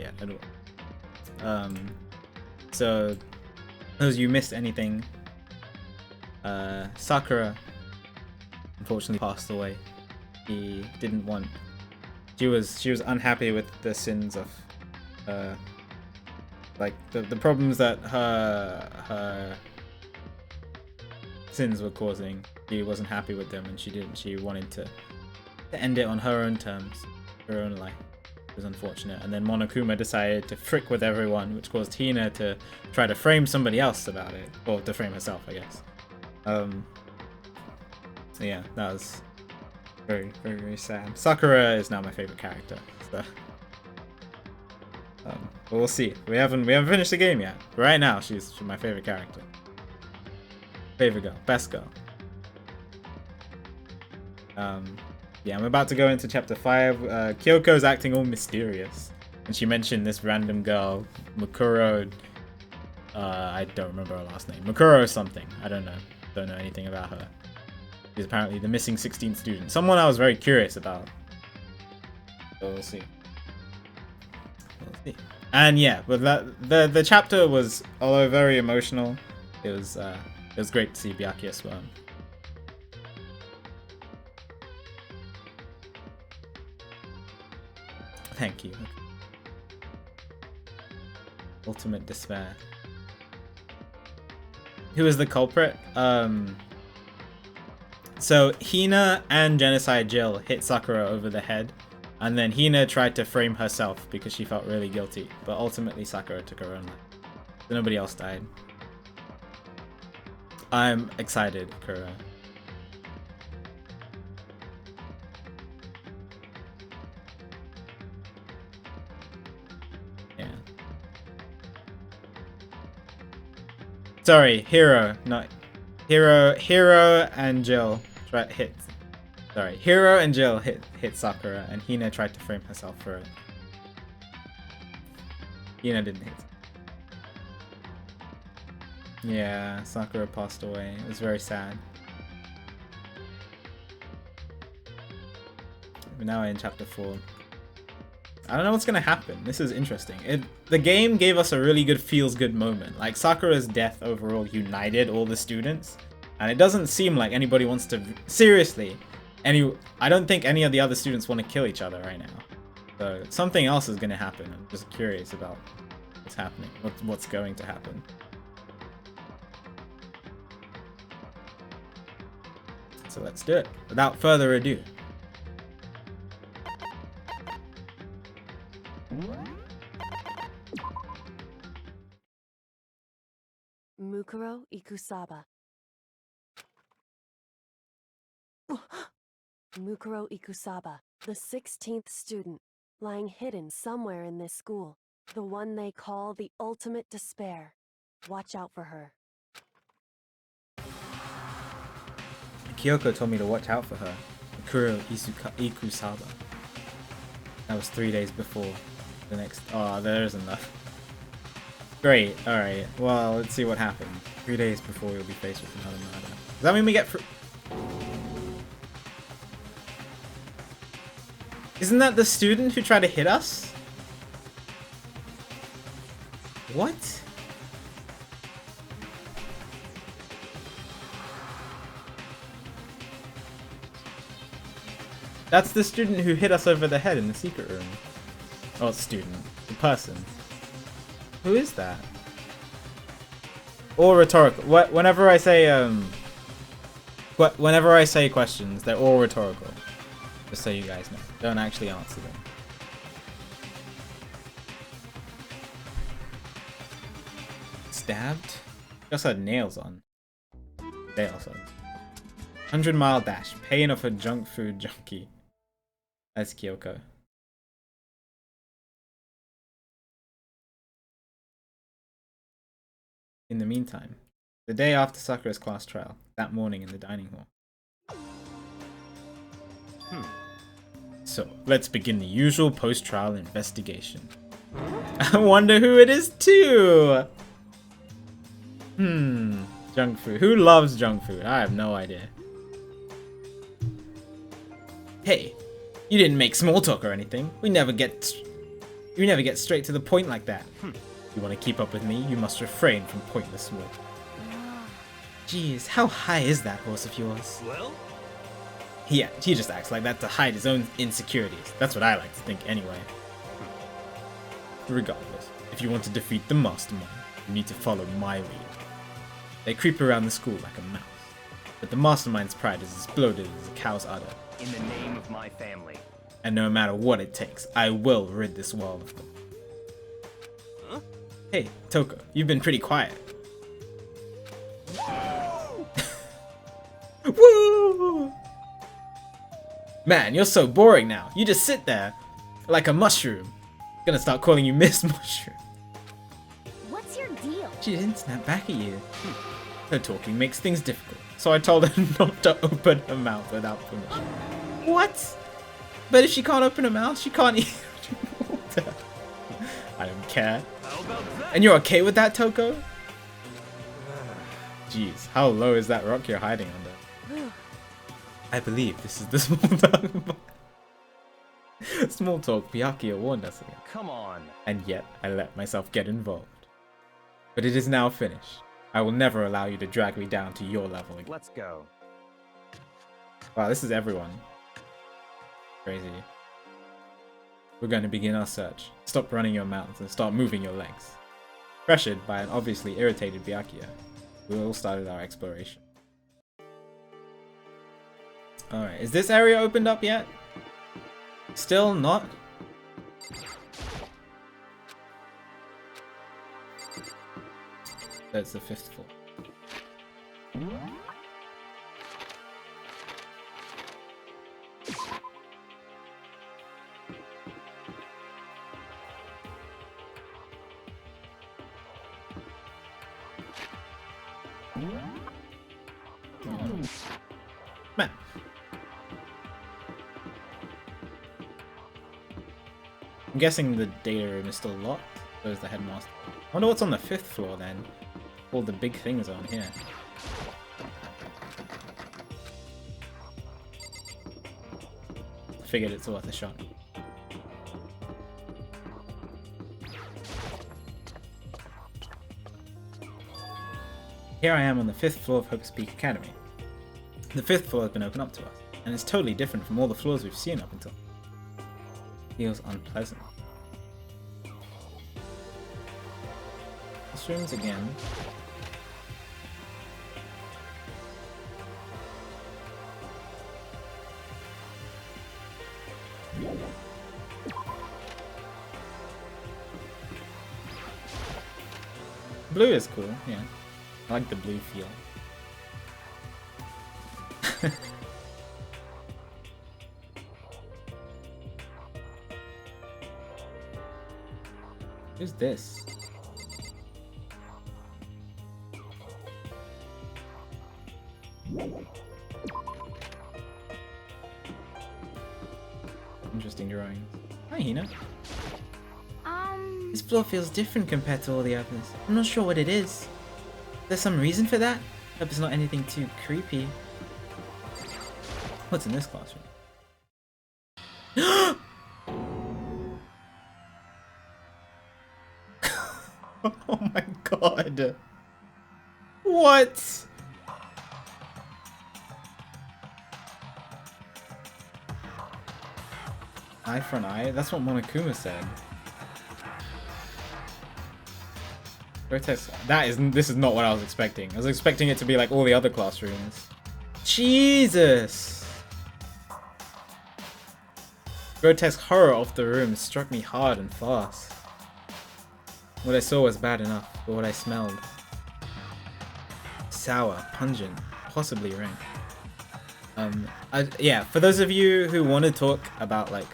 yet at all. So those of you missed anything, Sakura unfortunately passed away. He didn't want. She was unhappy with the sins of, like the problems that her sins were causing. She wasn't happy with them, and she wanted to end it on her own terms, her own life. It was unfortunate. And then Monokuma decided to frick with everyone, which caused Hina to try to frame somebody else about it, or to frame herself, I guess. So yeah, that was very, very, very sad. Sakura is now my favorite character, so but we'll see. We haven't finished the game yet. Right now, she's my favorite character. Favorite girl, best girl. Yeah, I'm about to go into chapter 5. Kyoko's acting all mysterious, and she mentioned this random girl, Mukuro. I don't remember her last name. Mukuro something. I don't know. Don't know anything about her. She's apparently the missing 16th student. Someone I was very curious about. So we'll see. We'll see. And yeah, but the chapter was, although very emotional, it was great to see Byakuya swarm. Thank you. Ultimate despair. Who is the culprit? So Hina and Genocide Jill hit Sakura over the head, and then Hina tried to frame herself because she felt really guilty, but ultimately Sakura took her own life. So nobody else died. I'm excited, Kura. Yeah. Sorry, Hiro, not Hiro and Jill hit. Sorry, Hiro and Jill hit Sakura, and Hina tried to frame herself for it. Hina didn't hit. Yeah, Sakura passed away. It was very sad. We're now in chapter 4. I don't know what's gonna happen. This is interesting. The game gave us a really good feels-good moment. Like, Sakura's death overall united all the students, and it doesn't seem like anybody wants to... Seriously, I don't think any of the other students want to kill each other right now. So something else is gonna happen. I'm just curious about what's happening, what's going to happen. So let's do it. Without further ado. Mukuro Ikusaba. Mukuro Ikusaba, the 16th student, lying hidden somewhere in this school. The one they call the ultimate despair. Watch out for her. Kyoko told me to watch out for her. Mukuro Ikusaba. That was 3 days before the next... Oh, there's enough. Great, alright. Well, let's see what happens. 3 days before we'll be faced with another murder. Does that mean we get... Isn't that the student who tried to hit us? What? That's the student who hit us over the head in the secret room. Oh, student. The person. Who is that? All rhetorical. Whenever I say whenever I say questions, they're all rhetorical. Just so you guys know. Don't actually answer them. Stabbed? Just had nails on. They also. 100-mile dash. Pain of a junk food junkie. That's Kyoko. In the meantime, the day after Sakura's class trial, that morning in the dining hall. So, let's begin the usual post-trial investigation. I wonder who it is too! Junk food. Who loves junk food? I have no idea. Hey, you didn't make small talk or anything. We never get You never get straight to the point like that. You want to keep up with me, you must refrain from pointless work. Jeez, how high is that horse of yours? Well? Yeah, he just acts like that to hide his own insecurities. That's what I like to think anyway. Regardless, if you want to defeat the mastermind, you need to follow my lead. They creep around the school like a mouse, but the mastermind's pride is as bloated as a cow's udder. In the name of my family. And no matter what it takes, I will rid this world of them. Huh? Hey, Toko, you've been pretty quiet. Woo! Man, you're so boring now. You just sit there like a mushroom. Gonna start calling you Miss Mushroom. What's your deal? She didn't snap back at you. Her talking makes things difficult, so I told her not to open her mouth without permission. What? But if she can't open her mouth, she can't eat water. I don't care. How about that? And you're okay with that, Toko? Jeez, how low is that rock you're hiding under? I believe this is the small talk. Small talk Byakuya warned us again. Come on. And yet, I let myself get involved. But it is now finished. I will never allow you to drag me down to your level again. Let's go. Wow, this is everyone. Crazy. We're going to begin our search. Stop running your mouths and start moving your legs. Pressured by an obviously irritated Byakuya, we all started our exploration. Alright, is this area opened up yet? Still not? That's the 5th floor. Man. I'm guessing the data room is still locked. So is the headmaster. I wonder what's on the 5th floor then. All the big things on here. I figured it's worth a shot. Here I am on the 5th floor of Hope's Peak Academy. The 5th floor has been opened up to us, and it's totally different from all the floors we've seen up until. Feels unpleasant. Classrooms again. Blue is cool, yeah. I like the blue feel. Who's this? Interesting drawings. Hi, Hina. This floor feels different compared to all the others. I'm not sure what it is. There's some reason for that? Hope it's not anything too creepy. What's in this classroom? Oh my god. What? Eye for an eye? That's what Monokuma said. Vertex. This is not what I was expecting. I was expecting it to be like all the other classrooms. Jesus! Grotesque horror of the room struck me hard and fast. What I saw was bad enough, but what I smelled. Sour, pungent, possibly rank. Yeah, for those of you who want to talk about like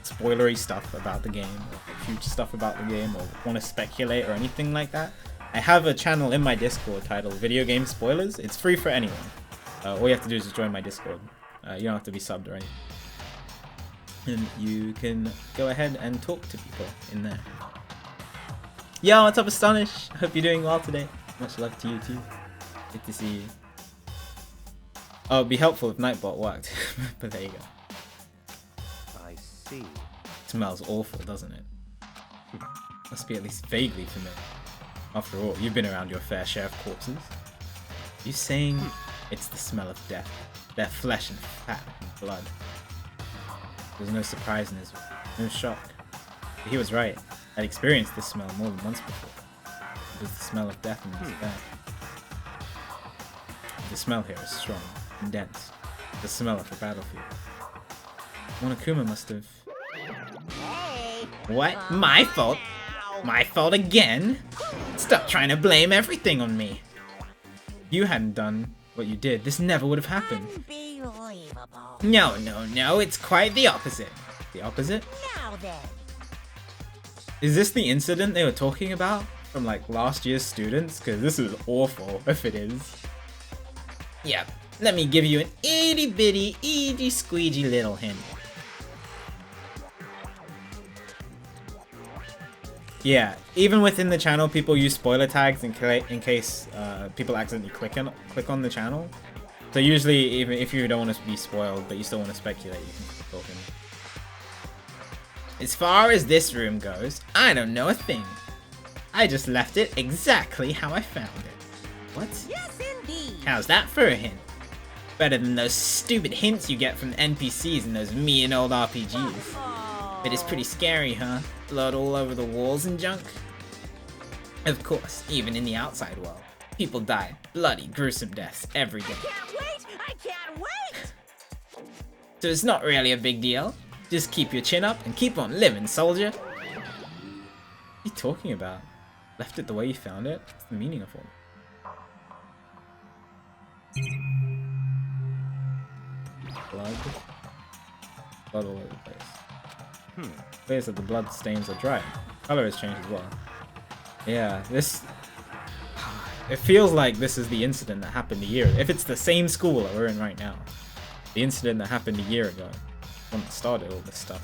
spoilery stuff about the game, or future stuff about the game, or want to speculate or anything like that, I have a channel in my Discord titled Video Game Spoilers. It's free for anyone. All you have to do is just join my Discord. You don't have to be subbed or anything. And you can go ahead and talk to people in there. Yo, what's up, Astonish? I hope you're doing well today. Much love to you too. Good to see you. Oh, it'd be helpful if Nightbot worked. But there you go. I see. Smells awful, doesn't it? must be at least vaguely familiar. After all, you've been around your fair share of corpses. You saying it's the smell of death? Their flesh and fat and blood. There's no surprise in his voice, no shock. But he was right. I'd experienced this smell more than once before. It was the smell of death in this bed. The smell here is strong and dense. The smell of a battlefield. Monokuma must have... What? My fault? My fault again? Stop trying to blame everything on me. If you hadn't done what you did, this never would have happened. Unbelievable. No, it's quite the opposite. The opposite? Now then. Is this the incident they were talking about from like last year's students? Because this is awful if it is. Yep, let me give you an itty bitty, itty squeegee little hint. Yeah, even within the channel, people use spoiler tags in case people accidentally click on the channel. So usually, even if you don't want to be spoiled, but you still want to speculate, you can keep talking. As far as this room goes, I don't know a thing. I just left it exactly how I found it. What? Yes, indeed. How's that for a hint? Better than those stupid hints you get from the NPCs in those mean old RPGs. But it's pretty scary, huh? Blood all over the walls and junk? Of course, even in the outside world, people die bloody, gruesome deaths every day. Can't wait! I can't wait! So it's not really a big deal. Just keep your chin up and keep on living, soldier. What are you talking about? Left it the way you found it? What's the meaning of all? Blood all over the place. Clear that the blood stains are dry. Color has changed as well. Yeah, this... It feels like this is the incident that happened a year. If it's the same school that we're in right now. The incident that happened a year ago. When it started all this stuff.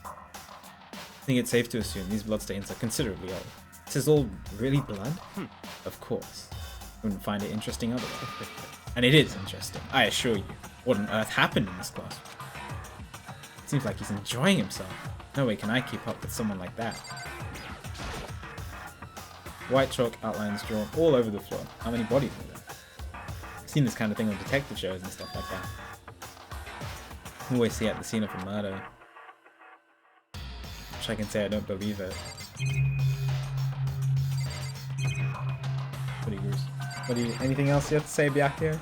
I think it's safe to assume these bloodstains are considerably old. This is all really blood? Of course. Wouldn't find it interesting otherwise. And it is interesting, I assure you. What on earth happened in this class? Seems like he's enjoying himself. No way can I keep up with someone like that. White chalk outlines drawn all over the floor. How many bodies are there? I've seen this kind of thing on detective shows and stuff like that. Always see at the scene of a murder. Which I can say I don't believe it. Pretty gruesome. Anything else you have to say, Byakuya?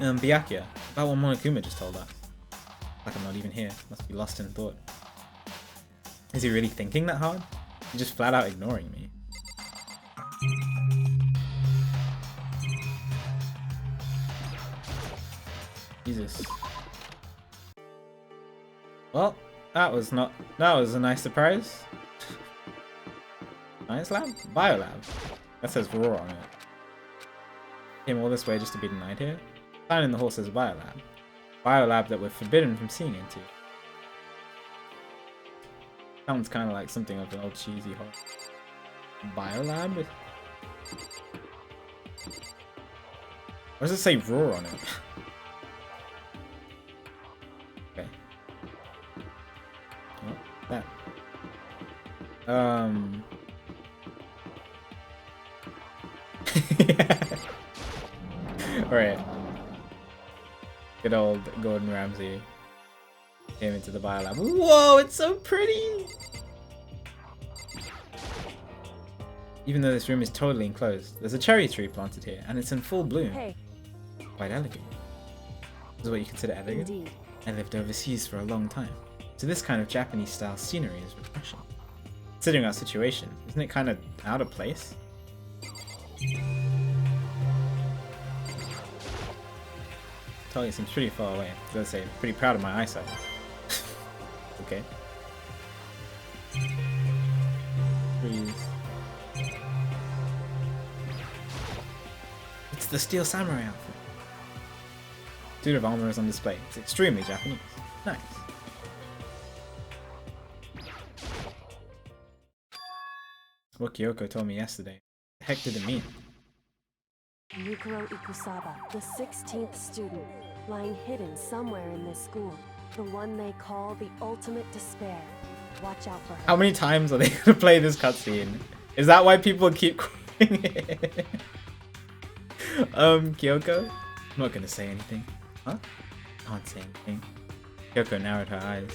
Byakuya, about what Monokuma just told us. Like I'm not even here. Must be lost in thought. Is he really thinking that hard? He's just flat out ignoring me. Jesus. Well, that was a nice surprise. Science lab? Biolab. That says Raw on it. Came all this way just to be denied here? Sign in the hall says Biolab. Biolab that we're forbidden from seeing into. Sounds kind of like something of an old cheesy horror. Biolab? Why does it say Raw on it? Okay. Well, that. Alright. Good old Gordon Ramsay came into the biolab. Whoa, it's so pretty! Even though this room is totally enclosed, there's a cherry tree planted here, and it's in full bloom. Hey, Quite elegant. This is what you consider elegant? indeed. I lived overseas for a long time, so this kind of Japanese-style scenery is refreshing. Considering our situation, isn't it kind of out of place? Talia seems pretty far away. I gotta say, pretty proud of my eyesight. Okay. Trees. It's the Steel Samurai outfit. Suit of armor is on display. It's extremely Japanese. Nice. What Kyoko told me yesterday. The heck did it mean? Yukiro Ikusaba, the 16th student, lying hidden somewhere in this school. The one they call the ultimate despair. Watch out for her. How many times are they gonna play this cutscene? Is that why people keep quoting it? Kyoko? I'm not gonna say anything. Huh? Can't say anything. Kyoko narrowed her eyes.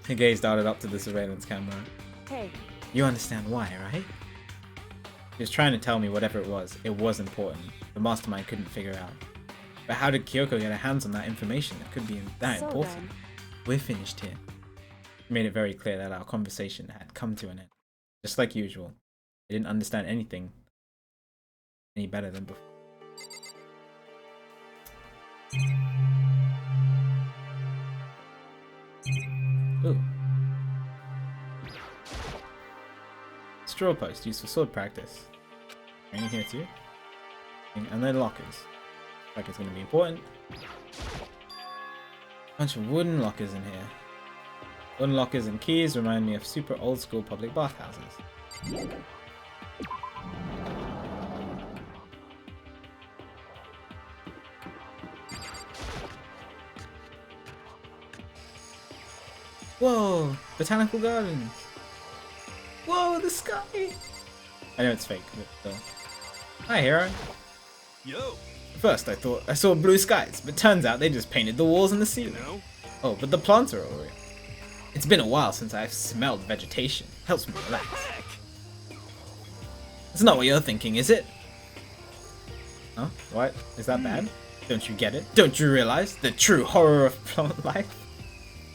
Her gaze darted up to the surveillance camera. Hey, You understand why, right? He was trying to tell me whatever it was important. The mastermind couldn't figure out. But how did Kyoko get her hands on that information that could be that so important? then, We're finished here. He made it very clear that our conversation had come to an end. Just like usual. I didn't understand anything any better than before. Ooh. Straw post used for sword practice. Any here too? And then lockers. Like it's gonna be important. Bunch of wooden lockers in here. Wooden lockers and keys remind me of super old school public bathhouses. Whoa! Botanical gardens! Whoa, the sky! I know it's fake, but still. Hi, hero. Yo, First, I thought I saw blue skies, but turns out they just painted the walls and the you ceiling. know? Oh, but the plants are all real. It's been a while since I've smelled vegetation. Helps me relax. Heck! It's not what you're thinking, is it? Huh? What? Is that bad? Don't you get it? Don't you realize the true horror of plant life?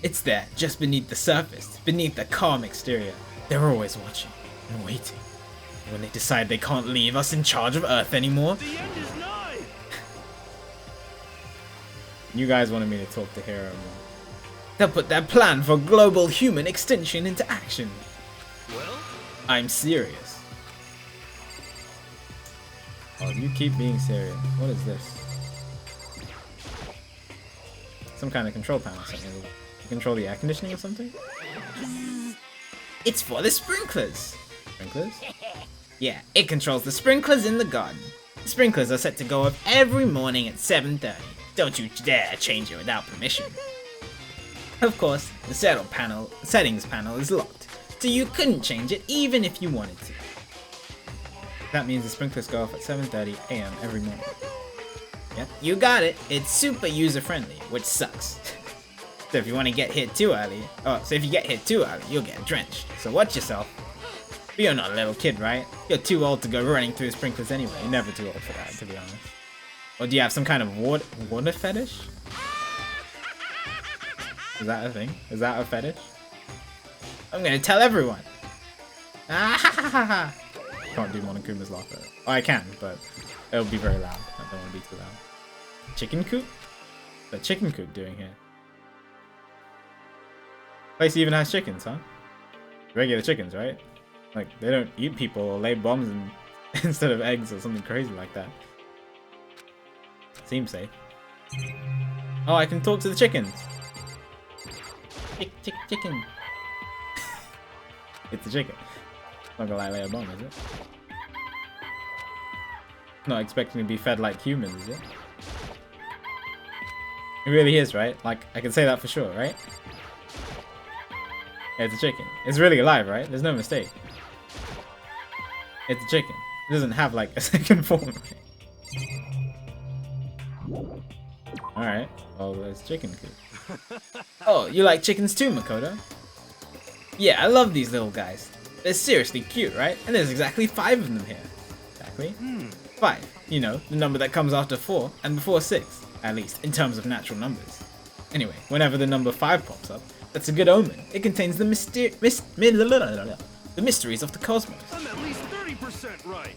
It's there, just beneath the surface, beneath the calm exterior. They're always watching and waiting. When they decide they can't leave us in charge of Earth anymore. The end is nigh! You guys wanted me to talk to Hero more. They'll put their plan for global human extinction into action. Well, I'm serious. Oh, you keep being serious. What is this? Some kind of control panel or something. You control the air conditioning or something? It's for the sprinklers! Sprinklers? Yeah, it controls the sprinklers in the garden. The sprinklers are set to go off every morning at 7:30. Don't you dare change it without permission. Of course, the settings panel is locked, so you couldn't change it even if you wanted to. That means the sprinklers go off at 7:30 AM every morning. Yep, you got it. It's super user-friendly, which sucks. So if you want to get hit too early, if you get hit too early, you'll get drenched. So watch yourself. But you're not a little kid, right? You're too old to go running through the sprinklers anyway. You're never too old for that, to be honest. Or do you have some kind of water fetish? Is that a thing? Is that a fetish? I'm gonna tell everyone! Ah ha ha ha ha! Can't do Monokuma's laughter. Oh, I can, but it'll be very loud. I don't want to be too loud. Chicken coop? What's the chicken coop doing here? Place even has chickens, huh? Regular chickens, right? Like, they don't eat people or lay bombs instead of eggs or something crazy like that. Seems safe. Oh, I can talk to the chickens! Chicken! It's a chicken. Not gonna lay a bomb, is it? Not expecting to be fed like humans, is it? It really is, right? Like, I can say that for sure, right? Yeah, it's a chicken. It's really alive, right? There's no mistake. It's a chicken. It doesn't have, like, a second form. Alright. Well, there's chicken coop. Oh, you like chickens too, Makoto? Yeah, I love these little guys. They're seriously cute, right? And there's exactly 5 of them here. Exactly. 5. You know, the number that comes after 4 and before 6. At least, in terms of natural numbers. Anyway, whenever the number 5 pops up, that's a good omen. It contains the mysteries of the cosmos. I'm at least 30% right!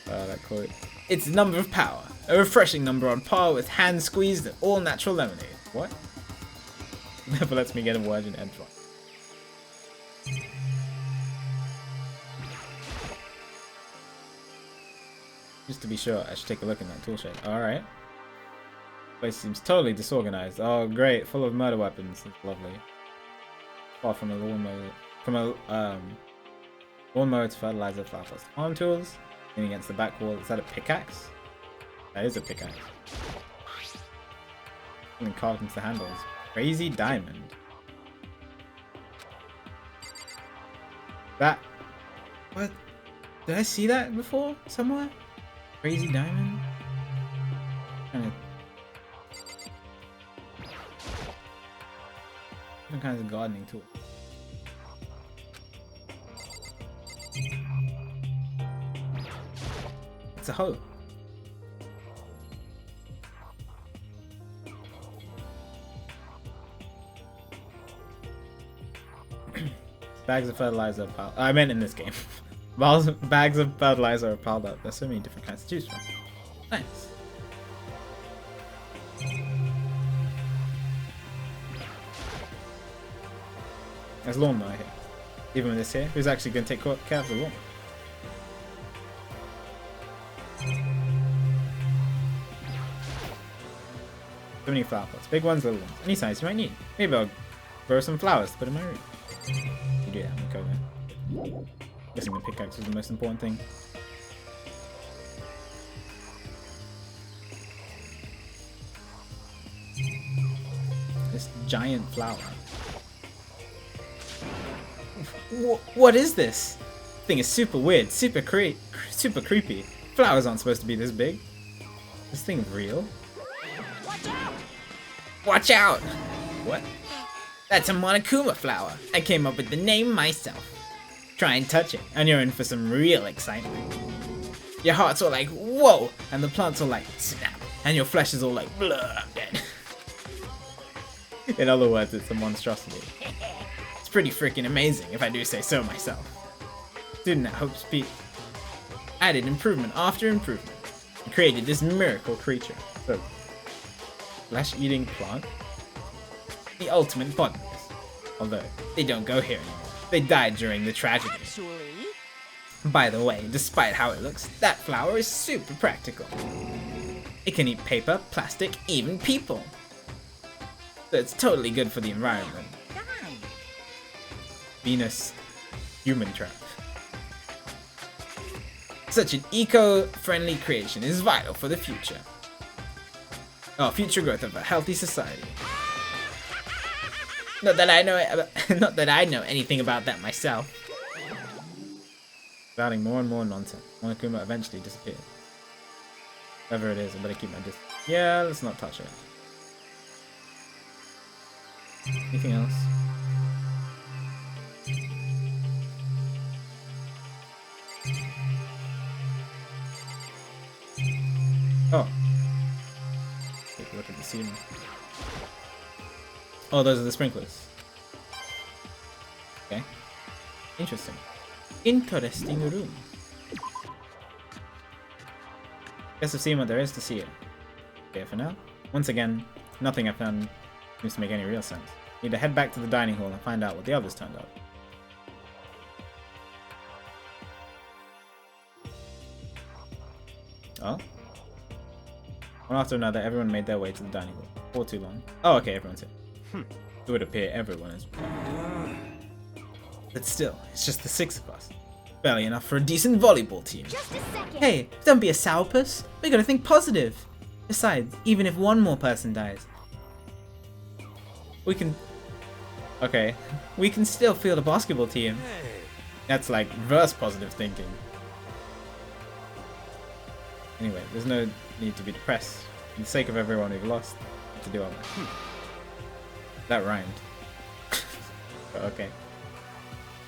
That quote. It's the number of power. A refreshing number on par with hand-squeezed and all-natural lemonade. What? Never lets me get a word in edgewise. Just to be sure, I should take a look in that tool shed. Alright. Place seems totally disorganized. Oh great, full of murder weapons. That's lovely. Far from a lawnmower. From a lawnmower to fertilizer flower plus farm tools. Leaning against the back wall. Is that a pickaxe? That is a pickaxe. Something carved into the handles. Crazy diamond. That. What? Did I see that before somewhere? Crazy diamond? Kind of. Different kinds of gardening tools. It's a hoe. Bags of fertilizer are piled. I meant in this game. Bags of fertilizer are piled up. There's so many different kinds to choose from. Nice. There's lawnmower here. Even with this here, who's actually going to take care of the lawn? So many flower pots. Big ones, little ones. Any size you might need. Maybe I'll grow some flowers to put in my room. You do that, I'm going there. Guessing the pickaxe is the most important thing. This giant flower. What is this? Thing is super weird, super creepy. Flowers aren't supposed to be this big. This thing real? Watch out! Watch out! What? That's a Monokuma flower. I came up with the name myself. Try and touch it, and you're in for some real excitement. Your heart's all like, whoa! And the plant's all like, snap! And your flesh is all like, blah, I'm dead. In other words, it's a monstrosity. It's pretty freaking amazing, if I do say so myself. Student at Hope's Peak added improvement after improvement and created this miracle creature. So, flesh-eating plant? The ultimate botanist. Although, they don't go here anymore. They died during the tragedy. Actually, By the way, despite how it looks, that flower is super practical. It can eat paper, plastic, even people. So it's totally good for the environment. done. Venus human trap. Such an eco-friendly creation is vital for the future. Oh, future growth of a healthy society. Not that I know anything about that myself. Spouting more and more nonsense. Monokuma eventually disappeared. Whatever it is, I better keep my distance. Yeah, let's not touch it. Anything else? Oh. Take a look at the scene. Oh, those are the sprinklers. Okay. Interesting. Interesting room. Guess I've seen what there is to see it. Okay, for now. Once again, nothing I found seems to make any real sense. Need to head back to the dining hall and find out what the others turned up. Oh? One after another, everyone made their way to the dining hall. For too long. Oh, okay, everyone's here. It would appear everyone is. But still, it's just the 6 of us. Barely enough for a decent volleyball team. Just a second. Hey, don't be a sourpuss. We gotta think positive. Besides, even if one more person dies, we can... Okay. We can still field a basketball team. Hey, That's like reverse positive thinking. Anyway, there's no need to be depressed. For the sake of everyone we've lost, what to do all that. That rhymed. But okay.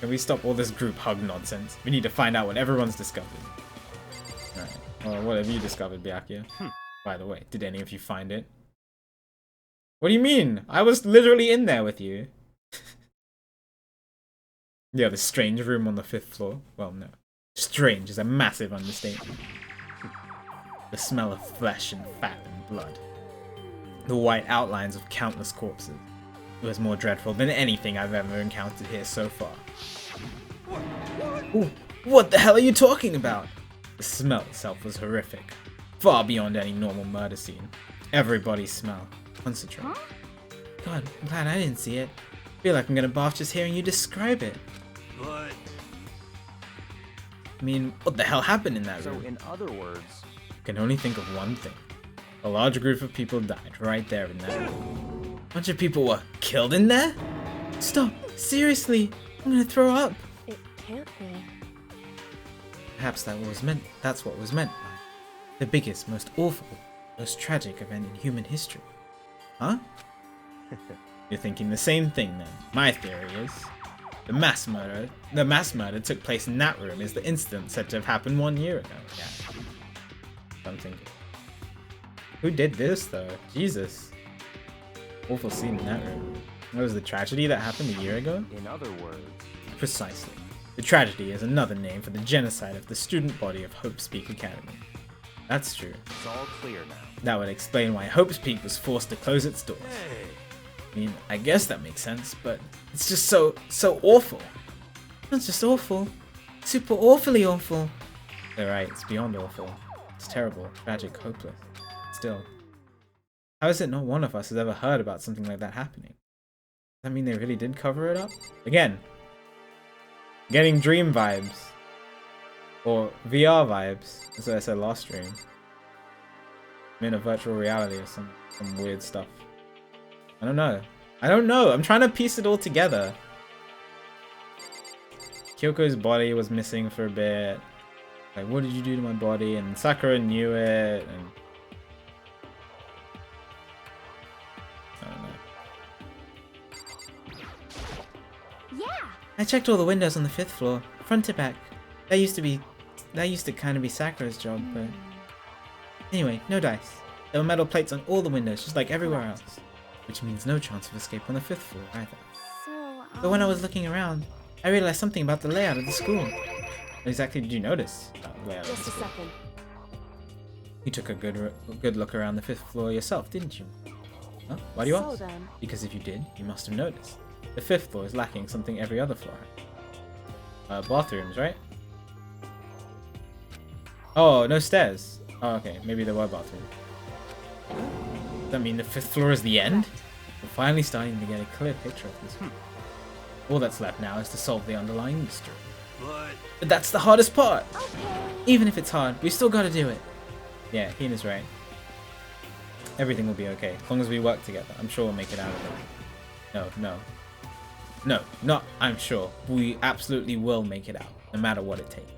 Can we stop all this group hug nonsense? We need to find out what everyone's discovered. Alright. Well, what have you discovered, Byakuya? By the way, did any of you find it? What do you mean? I was literally in there with you. Yeah, the strange room on the 5th floor. Well, no. Strange is a massive understatement. The smell of flesh and fat and blood. The white outlines of countless corpses. It was more dreadful than anything I've ever encountered here so far. Ooh, what the hell are you talking about? The smell itself was horrific. Far beyond any normal murder scene. Everybody's smell. Concentrate. God, I'm glad I didn't see it. I feel like I'm gonna barf just hearing you describe it. but I mean, what the hell happened in that So, room? in other words, I can only think of one thing. A large group of people died right there in that room. bunch of people were killed in there? Stop! Seriously! I'm gonna throw up! It can't be. Perhaps that's what was meant by the biggest, most awful, most tragic event in human history. Huh? You're thinking the same thing then. My theory is the mass murder took place in that room is the incident said to have happened 1 year ago. Yeah. I'm thinking. Who did this though? Jesus. Awful scene in that room. What was the tragedy that happened a year ago? In other words, Precisely. The tragedy is another name for the genocide of the student body of Hope's Peak Academy. That's true. it's all clear now. That would explain why Hope's Peak was forced to close its doors. Hey, I mean, I guess that makes sense, but it's just so awful. It's just awful. Super awfully awful. They're right, it's beyond awful. It's terrible, tragic, hopeless. Still. How is it not one of us has ever heard about something like that happening? Does that mean they really did cover it up? Again, getting dream vibes. Or VR vibes. That's what I said last stream. I'm in a virtual reality or some weird stuff. I don't know. I'm trying to piece it all together. Kyoko's body was missing for a bit. Like, what did you do to my body? And Sakura knew it. And I don't know. Yeah. I checked all the windows on the 5th floor, front to back. That used to kind of be Sakura's job, but anyway, no dice. There were metal plates on all the windows, just like everywhere else, which means no chance of escape on the 5th floor either. So, But when I was looking around, I realized something about the layout of the school. What exactly did you notice about the layout of Just the a school? second. You took a good look around the 5th floor yourself, didn't you? Huh? Why do you So ask? then, Because if you did, you must have noticed. The 5th floor is lacking something every other floor had. Bathrooms, right? Oh, no stairs. Oh, okay. Maybe there were bathrooms. Does that mean the 5th floor is the end? We're finally starting to get a clear picture of this. All that's left now is to solve the underlying mystery. But that's the hardest part! okay. Even if it's hard, we still gotta do it. Yeah, Hina's right. Everything will be okay, as long as we work together. I'm sure we'll make it out of it. No, not I'm sure. We absolutely will make it out, no matter what it takes.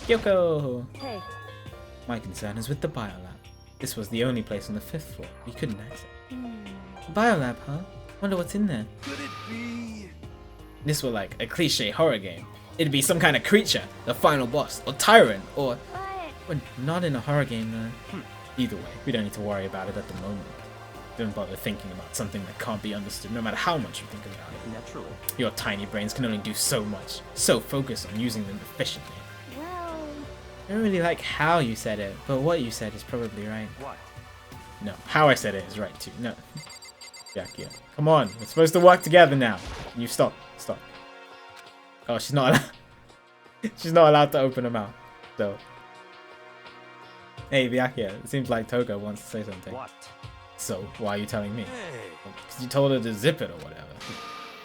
Kyoko! hey, My concern is with the biolab. This was the only place on the 5th floor we couldn't access. Biolab, huh? Wonder what's in there. could it be? This were like a cliche horror game. It'd be some kind of creature, the final boss, or tyrant, or... But We're not in a horror game though. Either way, we don't need to worry about it at the moment. Don't bother thinking about something that can't be understood, no matter how much you think about it. Naturally. Your tiny brains can only do so much, so focus on using them efficiently. well, I don't really like how you said it, but what you said is probably right. What? No, how I said it is right too. No. Jack, yeah. Come on, we're supposed to work together now. You stop. Oh, she's not allowed. She's not allowed to open her mouth. So. Hey, Byakuya, it seems like Toga wants to say something. What? So, why are you telling me? Hey, Because you told her to zip it or whatever.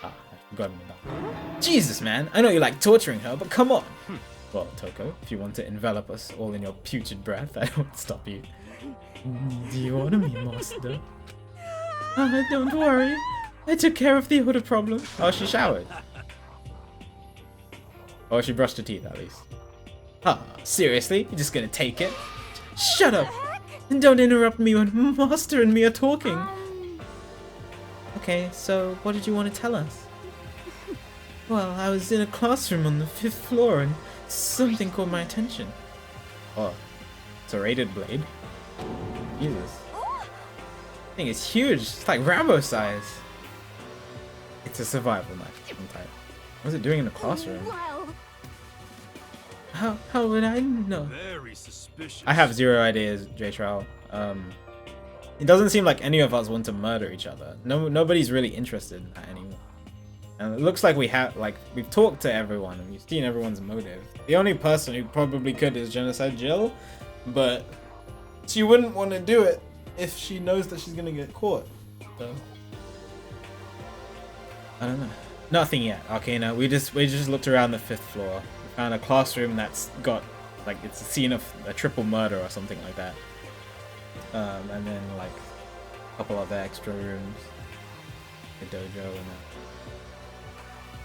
Ah, I forgot about that. Jesus, man. I know you like torturing her, but come on. Well, Toko, if you want to envelop us all in your putrid breath, I won't stop you. Do you want me, master? Don't worry. I took care of the odor problem. Oh, she showered. Oh, she brushed her teeth, at least. Seriously? You're just gonna take it? Shut up! And don't interrupt me when Master and me are talking. Okay, so what did you want to tell us? Well, I was in a classroom on the 5th floor and something caught my attention. Oh, it's a rated blade. Jesus. I think it's huge. It's like Rambo size. It's a survival knife type. What's it doing in the classroom? well, How would I know? very suspicious. I have zero ideas, J-Trow. It doesn't seem like any of us want to murder each other. Nobody's really interested in that anymore. And it looks like we've talked to everyone and we've seen everyone's motive. The only person who probably could is Genocide Jill, but she wouldn't want to do it if she knows that she's gonna get caught. So I don't know. Nothing yet, Arcana. We just looked around the 5th floor. We found a classroom that's got Like it's a scene of a triple murder or something like that. And then like a couple other extra rooms, the dojo and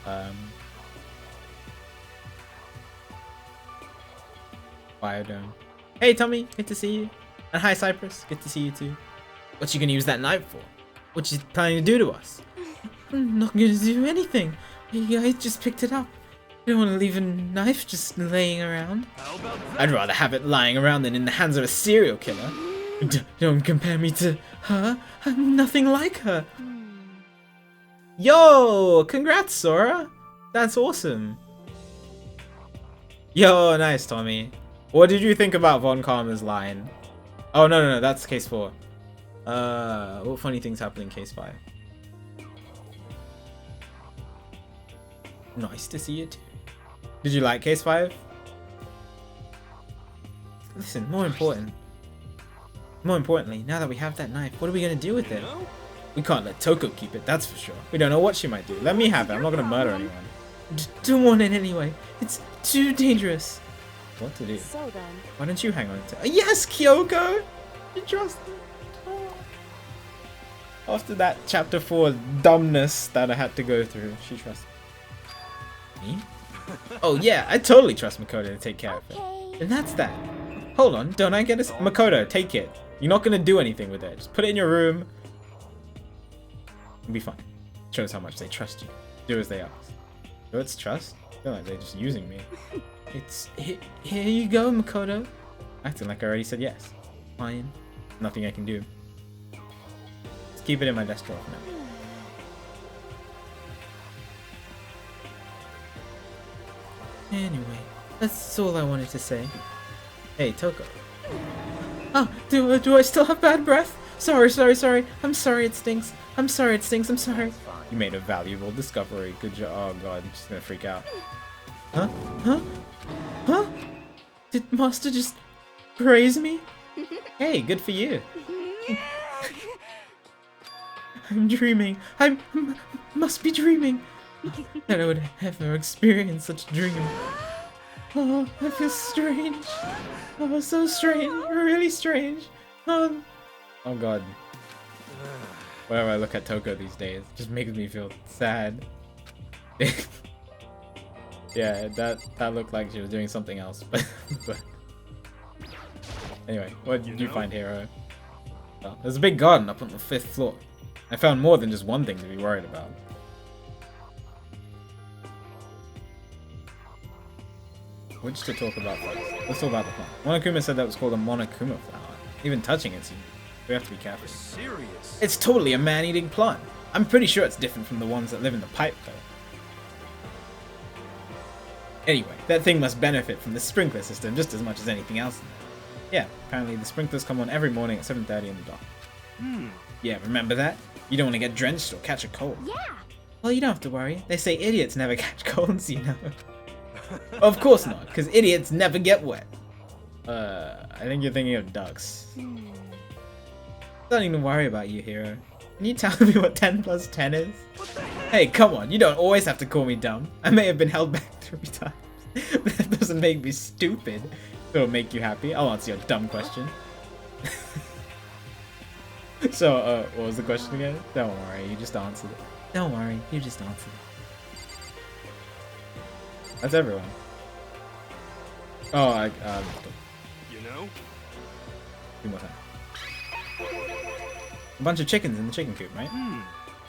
that. Biodome. Hey Tommy, good to see you. And hi Cypress, good to see you too. What you gonna use that knife for? What you planning to do to us? I'm not gonna do anything. You guys just picked it up. You don't want to leave a knife just laying around. How about that? I'd rather have it lying around than in the hands of a serial killer. Don't compare me to her. I'm nothing like her. Yo, congrats, Sora. That's awesome. Yo, nice, Tommy. What did you think about Von Karma's line? Oh, no, that's case 4. What funny things happened in case 5? Nice to see you too. Did you like case 5? Listen, more importantly, now that we have that knife, what are we gonna do with it? No? We can't let Toko keep it, that's for sure. We don't know what she might do. Let me have it, I'm not gonna murder anyone. Don't want it anyway. It's too dangerous. What to do? So then, Why don't you hang on to it? Yes, Kyoko! You trust me. Oh. After that chapter 4 dumbness that I had to go through, she trusts me. Me? Oh yeah, I totally trust Makoto to take care of it. Okay. And that's that. Hold on, don't I get it? Makoto, take it. You're not gonna do anything with it. Just put it in your room. It'll be fine. Shows how much they trust you. Do as they ask. So it's trust? I feel like they're just using me. It's here you go, Makoto. Acting like I already said yes. Fine. Nothing I can do. Just keep it in my desk drawer for now. Anyway, that's all I wanted to say. Hey, Toko. Oh, do I still have bad breath? Sorry. I'm sorry it stinks. I'm sorry. You made a valuable discovery. Good job. Oh god, I'm just gonna freak out. Huh? Did Master just praise me? Hey, good for you. I'm dreaming. I must be dreaming. That I would ever experience such a dream. Oh, I feel strange. Oh, so strange. Really strange. Oh god. Whenever I look at Toko these days, it just makes me feel sad. Yeah, that looked like she was doing something else, but anyway, what did you find, Hero? Well, there's a big garden up on the 5th floor. I found more than just one thing to be worried about. Which to talk about first? Let's talk about the plant. Monokuma said that was called a Monokuma flower. Even touching it, we have to be careful. Serious? It's totally a man-eating plant. I'm pretty sure it's different from the ones that live in the pipe, though. Anyway, that thing must benefit from the sprinkler system just as much as anything else in there. Yeah, apparently the sprinklers come on every morning at 7:30 in the dark. Yeah, remember that? You don't want to get drenched or catch a cold. Yeah. Well, you don't have to worry. They say idiots never catch colds, you know. Of course not, because idiots never get wet. I think you're thinking of ducks. Don't even worry about you, Hero. Can you tell me what 10 plus 10 is? Hey, come on, you don't always have to call me dumb. I may have been held back 3 times, but that doesn't make me stupid. It'll make you happy. I'll answer your dumb question. So, what was the question again? Don't worry, you just answered it. Don't worry, you just answered it. That's everyone. Oh, You know? 2 more times. A bunch of chickens in the chicken coop, right?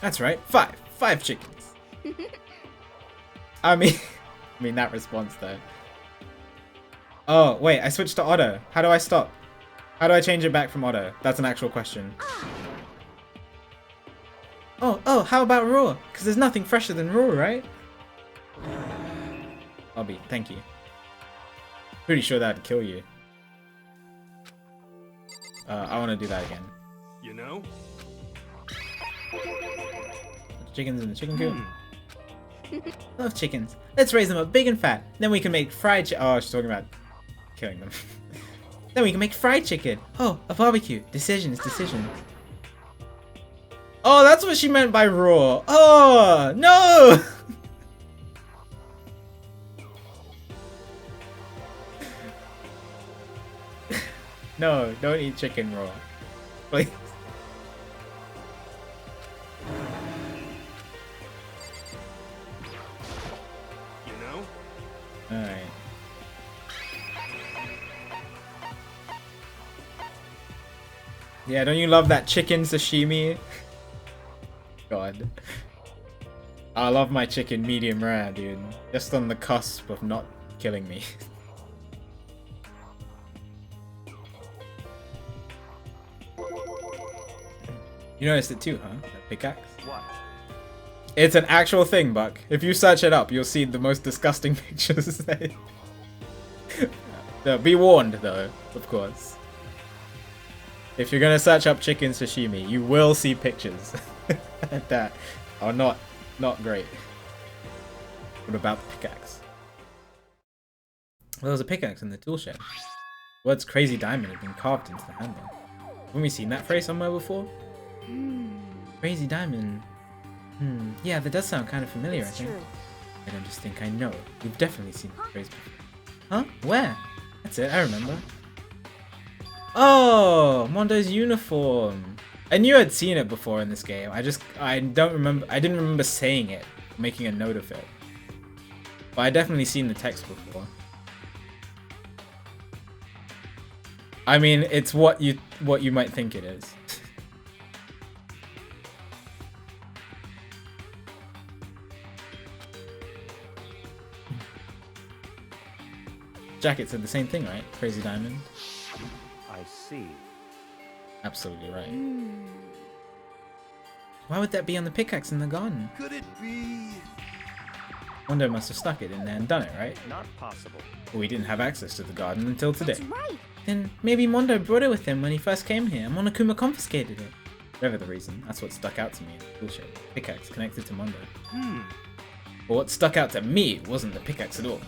That's right, 5 chickens. I mean that response though. Oh wait, I switched to auto. How do I stop? How do I change it back from auto? That's an actual question. Oh, how about raw? Because there's nothing fresher than raw, right? Obby, thank you. Pretty sure that'd kill you. I want to do that again. You know? Chickens in the chicken coop. Love chickens. Let's raise them up big and fat. Then we can make fried oh, she's talking about killing them. Then we can make fried chicken. Oh, a barbecue. Decisions. Oh, that's what she meant by raw. Oh, no! No, don't eat chicken raw. Please. You know? Alright. Yeah, don't you love that chicken sashimi? God. I love my chicken medium rare, dude. Just on the cusp of not killing me. You noticed it too, huh? That pickaxe? What? It's an actual thing, Buck. If you search it up, you'll see the most disgusting pictures. So, be warned, though, of course. If you're gonna search up chicken sashimi, you will see pictures that are not great. What about the pickaxe? Well, there's a pickaxe in the tool shed. Words crazy diamond had been carved into the handle. Haven't we seen that phrase somewhere before? Crazy diamond. Yeah, that does sound kind of familiar, I think. True. I don't just think I know. We've definitely seen the phrase before. Huh? Where? That's it, I remember. Oh, Mondo's uniform. I knew I'd seen it before in this game. I didn't remember saying it, making a note of it. But I definitely seen the text before. I mean, it's what you might think it is. Jacket said the same thing, right? Crazy diamond. I see. Absolutely right. Why would that be on the pickaxe in the garden? Could it be? Mondo must have stuck it in there and done it, right? Not possible. But we didn't have access to the garden until today. That's right. Then maybe Mondo brought it with him when he first came here, and Monokuma confiscated it. Whatever the reason, that's what stuck out to me. Bullshit. Pickaxe connected to Mondo. But what stuck out to me wasn't the pickaxe at all.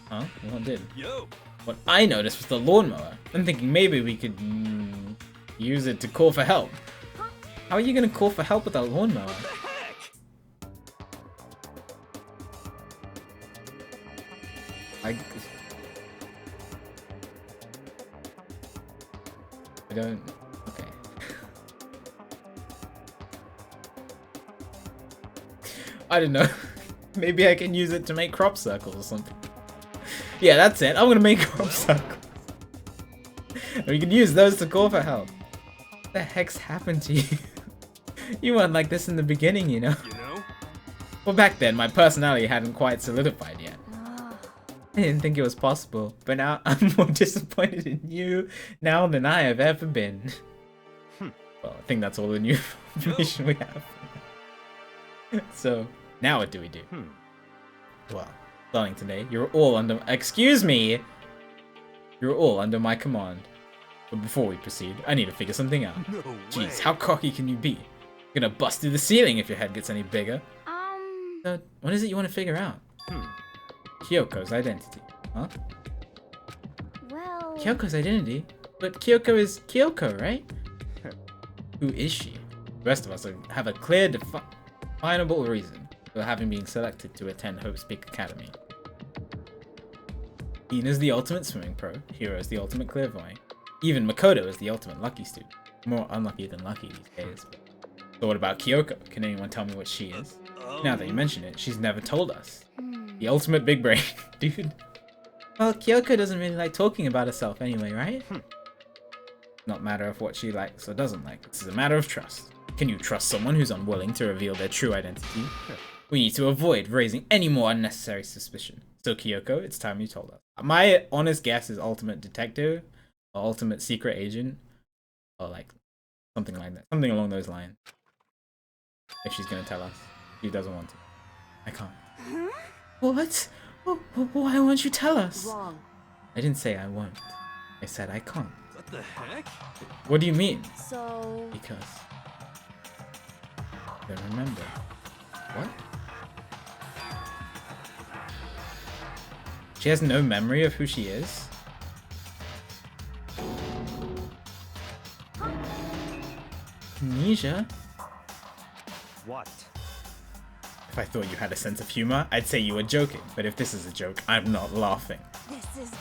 Huh? What did? Yo. What I noticed was the lawnmower. I'm thinking maybe we could use it to call for help. How are you gonna call for help with a lawnmower? What the heck? I don't. Okay. I don't know. Maybe I can use it to make crop circles or something. Yeah, that's it. I'm gonna make crop circles. And we can use those to call for help. What the heck's happened to you? You weren't like this in the beginning, you know? You know? Well, back then, my personality hadn't quite solidified yet. Ah, I didn't think it was possible, but now I'm more disappointed in you now than I have ever been. Well, I think that's all the new information we have. So, now what do we do? Well, starting today, you're all under— excuse me! You're all under my command. But before we proceed, I need to figure something out. No Jeez, way. how cocky can you be? You're gonna bust through the ceiling if your head gets any bigger. So, what is it you want to figure out? Kyoko's identity. Huh? well, Kyoko's identity? But Kyoko is Kyoko, right? Who is she? The rest of us have a clear, definable reason for having been selected to attend Hope's Peak Academy. Ina's the ultimate swimming pro, Hiro's the ultimate clairvoyant, even Makoto is the ultimate lucky student. More unlucky than lucky these days. So what about Kyoko? Can anyone tell me what she is? Now that you mention it, she's never told us. The ultimate big brain, dude. Well, Kyoko doesn't really like talking about herself anyway, right? Not a matter of what she likes or doesn't like. It's a matter of trust. Can you trust someone who's unwilling to reveal their true identity? We need to avoid raising any more unnecessary suspicion. So Kyoko, it's time you told us. My honest guess is ultimate detective or ultimate secret agent or like something like that. Something along those lines. If she's gonna tell us. She doesn't want to. I can't. What? Why won't you tell us? Wrong. I didn't say I won't. I said I can't. What the heck? What do you mean? So, Because I don't remember. What? She has no memory of who she is? Amnesia? What? If I thought you had a sense of humor, I'd say you were joking. But if this is a joke, I'm not laughing. this is.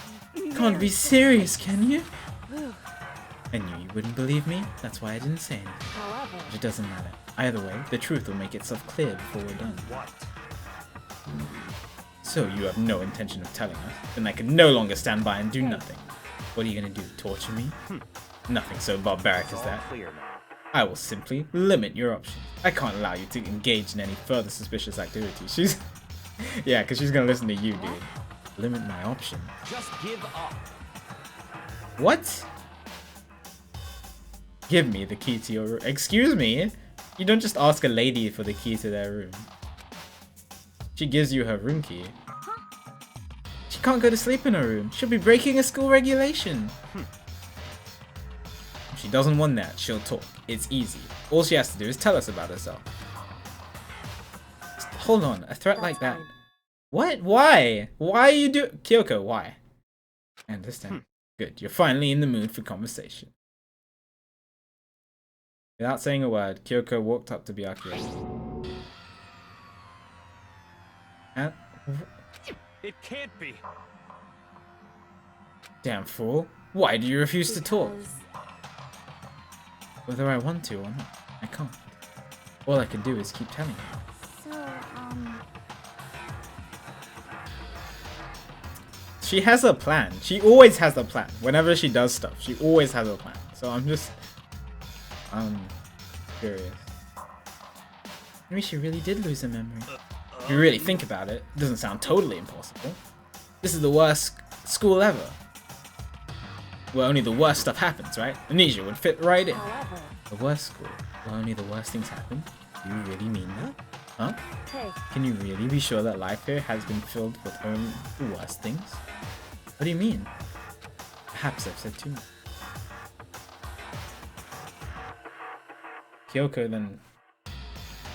Can't be serious, can you? I knew you wouldn't believe me. That's why I didn't say anything. However, But it doesn't matter. Either way, the truth will make itself clear before we're done. What? So you have no intention of telling us? Then I can no longer stand by and do nothing. What are you gonna do? Torture me? Nothing so barbaric as All that. clear now. I will simply limit your options. I can't allow you to engage in any further suspicious activity. She's... yeah, because she's gonna listen to you, dude. Limit my options. Just give up. What? Give me the key to your room. Excuse me? You don't just ask a lady for the key to their room. She gives you her room key. She can't go to sleep in her room. She'll be breaking a school regulation. If she doesn't want that, she'll talk. It's easy. All she has to do is tell us about herself. Hold on, a threat like that. fine. What? Why? Why are you do- Kyoko, why? I understand. Good, you're finally in the mood for conversation. Without saying a word, Kyoko walked up to Byakuya. And... It can't be. Damn fool. Why do you refuse to talk? because Whether I want to or not, I can't. All I can do is keep telling you. So, She has a plan. She always has a plan. Whenever she does stuff, she always has a plan. So I'm just... curious. Maybe she really did lose her memory. If you really think about it, it doesn't sound totally impossible. This is the worst school ever. Where only the worst stuff happens, right? Amnesia would fit right in. however, The worst school, where only the worst things happen? Do you really mean that? Huh? hey, Can you really be sure that life here has been filled with only the worst things? What do you mean? Perhaps I've said too much. Kyoko then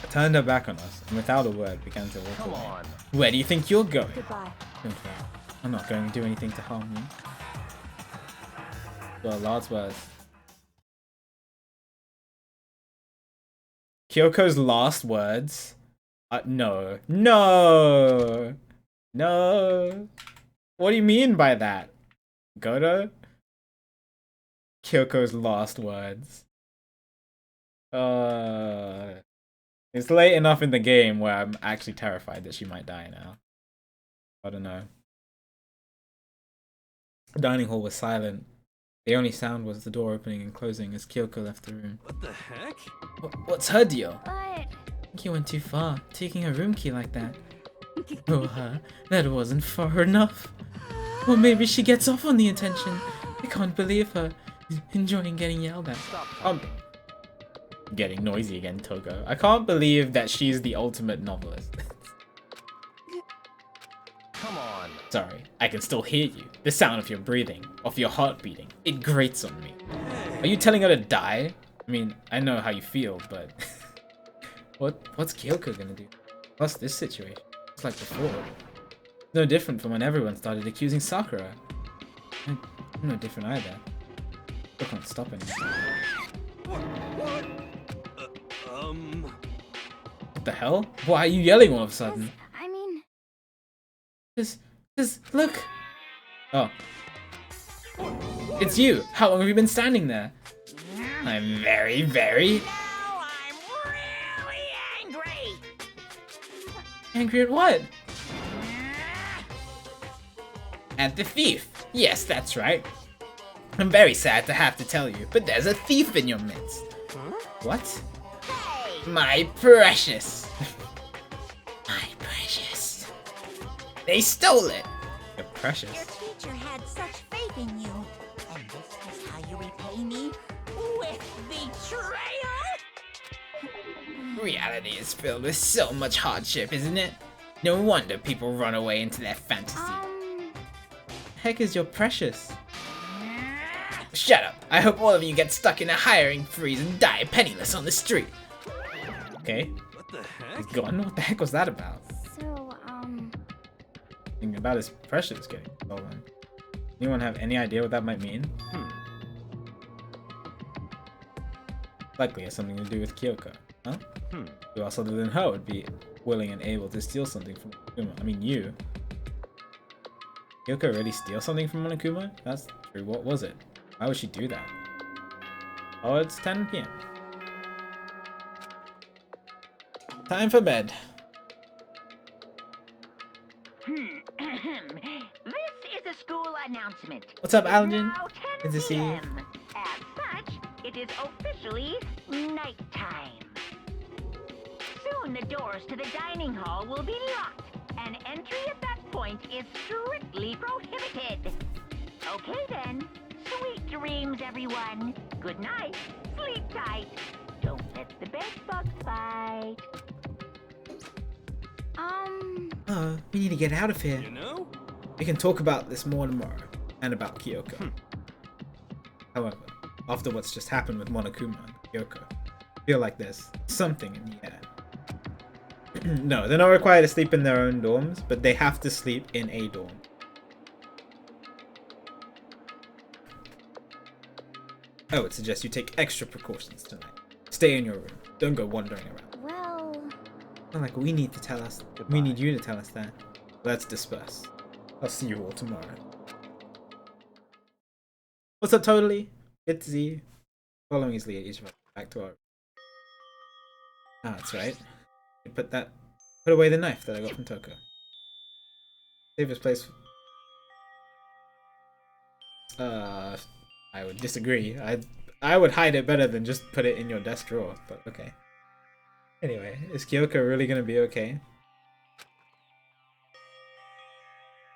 turned her back on us and without a word began to walk Come away. on. Where do you think you're going? goodbye. Don't worry. I'm not going to do anything to harm you. Well, last words. Kyoko's last words. No. No. No. What do you mean by that? Goto? Kyoko's last words. It's late enough in the game where I'm actually terrified that she might die now. I don't know. The dining hall was silent. The only sound was the door opening and closing as Kyoko left the room. What the heck? What's her deal? but I think you went too far, taking her room key like that. Oh, her. That wasn't far enough. Well, maybe she gets off on the intention. I can't believe her. Enjoying getting yelled at. Getting noisy again, Togo. I can't believe that she's the ultimate novelist. Come on. Sorry, I can still hear you. The sound of your breathing, of your heart beating. It grates on me. Are you telling her to die? I mean, I know how you feel, but... What's Kyoko gonna do? Plus this situation. It's like before. It's no different from when everyone started accusing Sakura. I'm no different either. I can't stop anything. What? What the hell? Why are you yelling all of a sudden? I mean, Just look. Oh. It's you. How long have you been standing there? I'm very... Now I'm really angry. Angry at what? At the thief. Yes, that's right. I'm very sad to have to tell you, but there's a thief in your midst. What? My precious. My precious. They stole it. You're precious. Your teacher had such faith in you. And this is how you repay me? With betrayal? Reality is filled with so much hardship, isn't it? No wonder people run away into their fantasy. Heck is your precious? Shut up. I hope all of you get stuck in a hiring freeze and die penniless on the street. Okay, What the he's heck? gone. What the heck was that about? so, Thinking about his precious getting stolen. Anyone have any idea what that might mean? Likely has something to do with Kyoko, huh? Who else other than her would be willing and able to steal something from Monokuma? I mean, you. Kyoko really steal something from Monokuma? That's true. What was it? Why would she do that? Oh, it's 10 p.m. Time for bed. This is a school announcement. What's up, It is Algin? now 10 Good to see you. p.m. As such, it is officially nighttime. Soon the doors to the dining hall will be locked, and entry at that point is strictly prohibited. Okay then. Sweet dreams, everyone. Good night. Sleep tight. Don't let the bed bugs bite. We need to get out of here. You know? We can talk about this more tomorrow, and about Kyoko. However, after what's just happened with Monokuma and Kyoko, I feel like there's something in the air. No, they're not required to sleep in their own dorms, but they have to sleep in a dorm. I would suggest you take extra precautions tonight. Stay in your room. Don't go wandering around. Well, Not like we need to tell us. We need you to tell us that. Let's disperse. I'll see you all tomorrow. What's up, Totally? Good to see you. Following his lead, each of us back to our. Ah, that's right. You put away the knife that I got from Toko. Save his place. I would disagree. I would hide it better than just put it in your desk drawer, but okay. Anyway, is Kyoko really gonna be okay?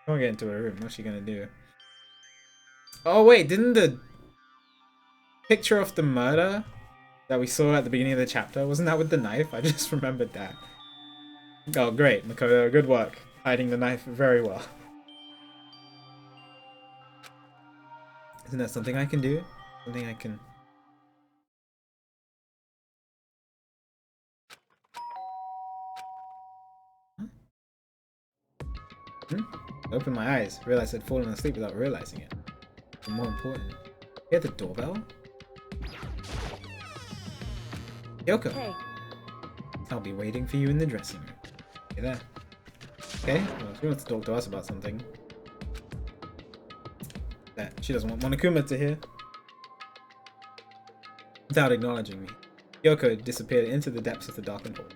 I won't get into her room. What's she gonna do? Oh wait, didn't the picture of the murder that we saw at the beginning of the chapter, wasn't that with the knife? I just remembered that. Oh great, Makoto, good work. Hiding the knife very well. Isn't that something I can do? Something I can... Open my eyes, realized I'd fallen asleep without realizing it. And more important, hear the doorbell? Kyoko, Hey, I'll be waiting for you in the dressing room. You there? Okay, well, she wants to talk to us about something that she doesn't want Monokuma to hear. Without acknowledging me, Kyoko disappeared into the depths of the darkened hall.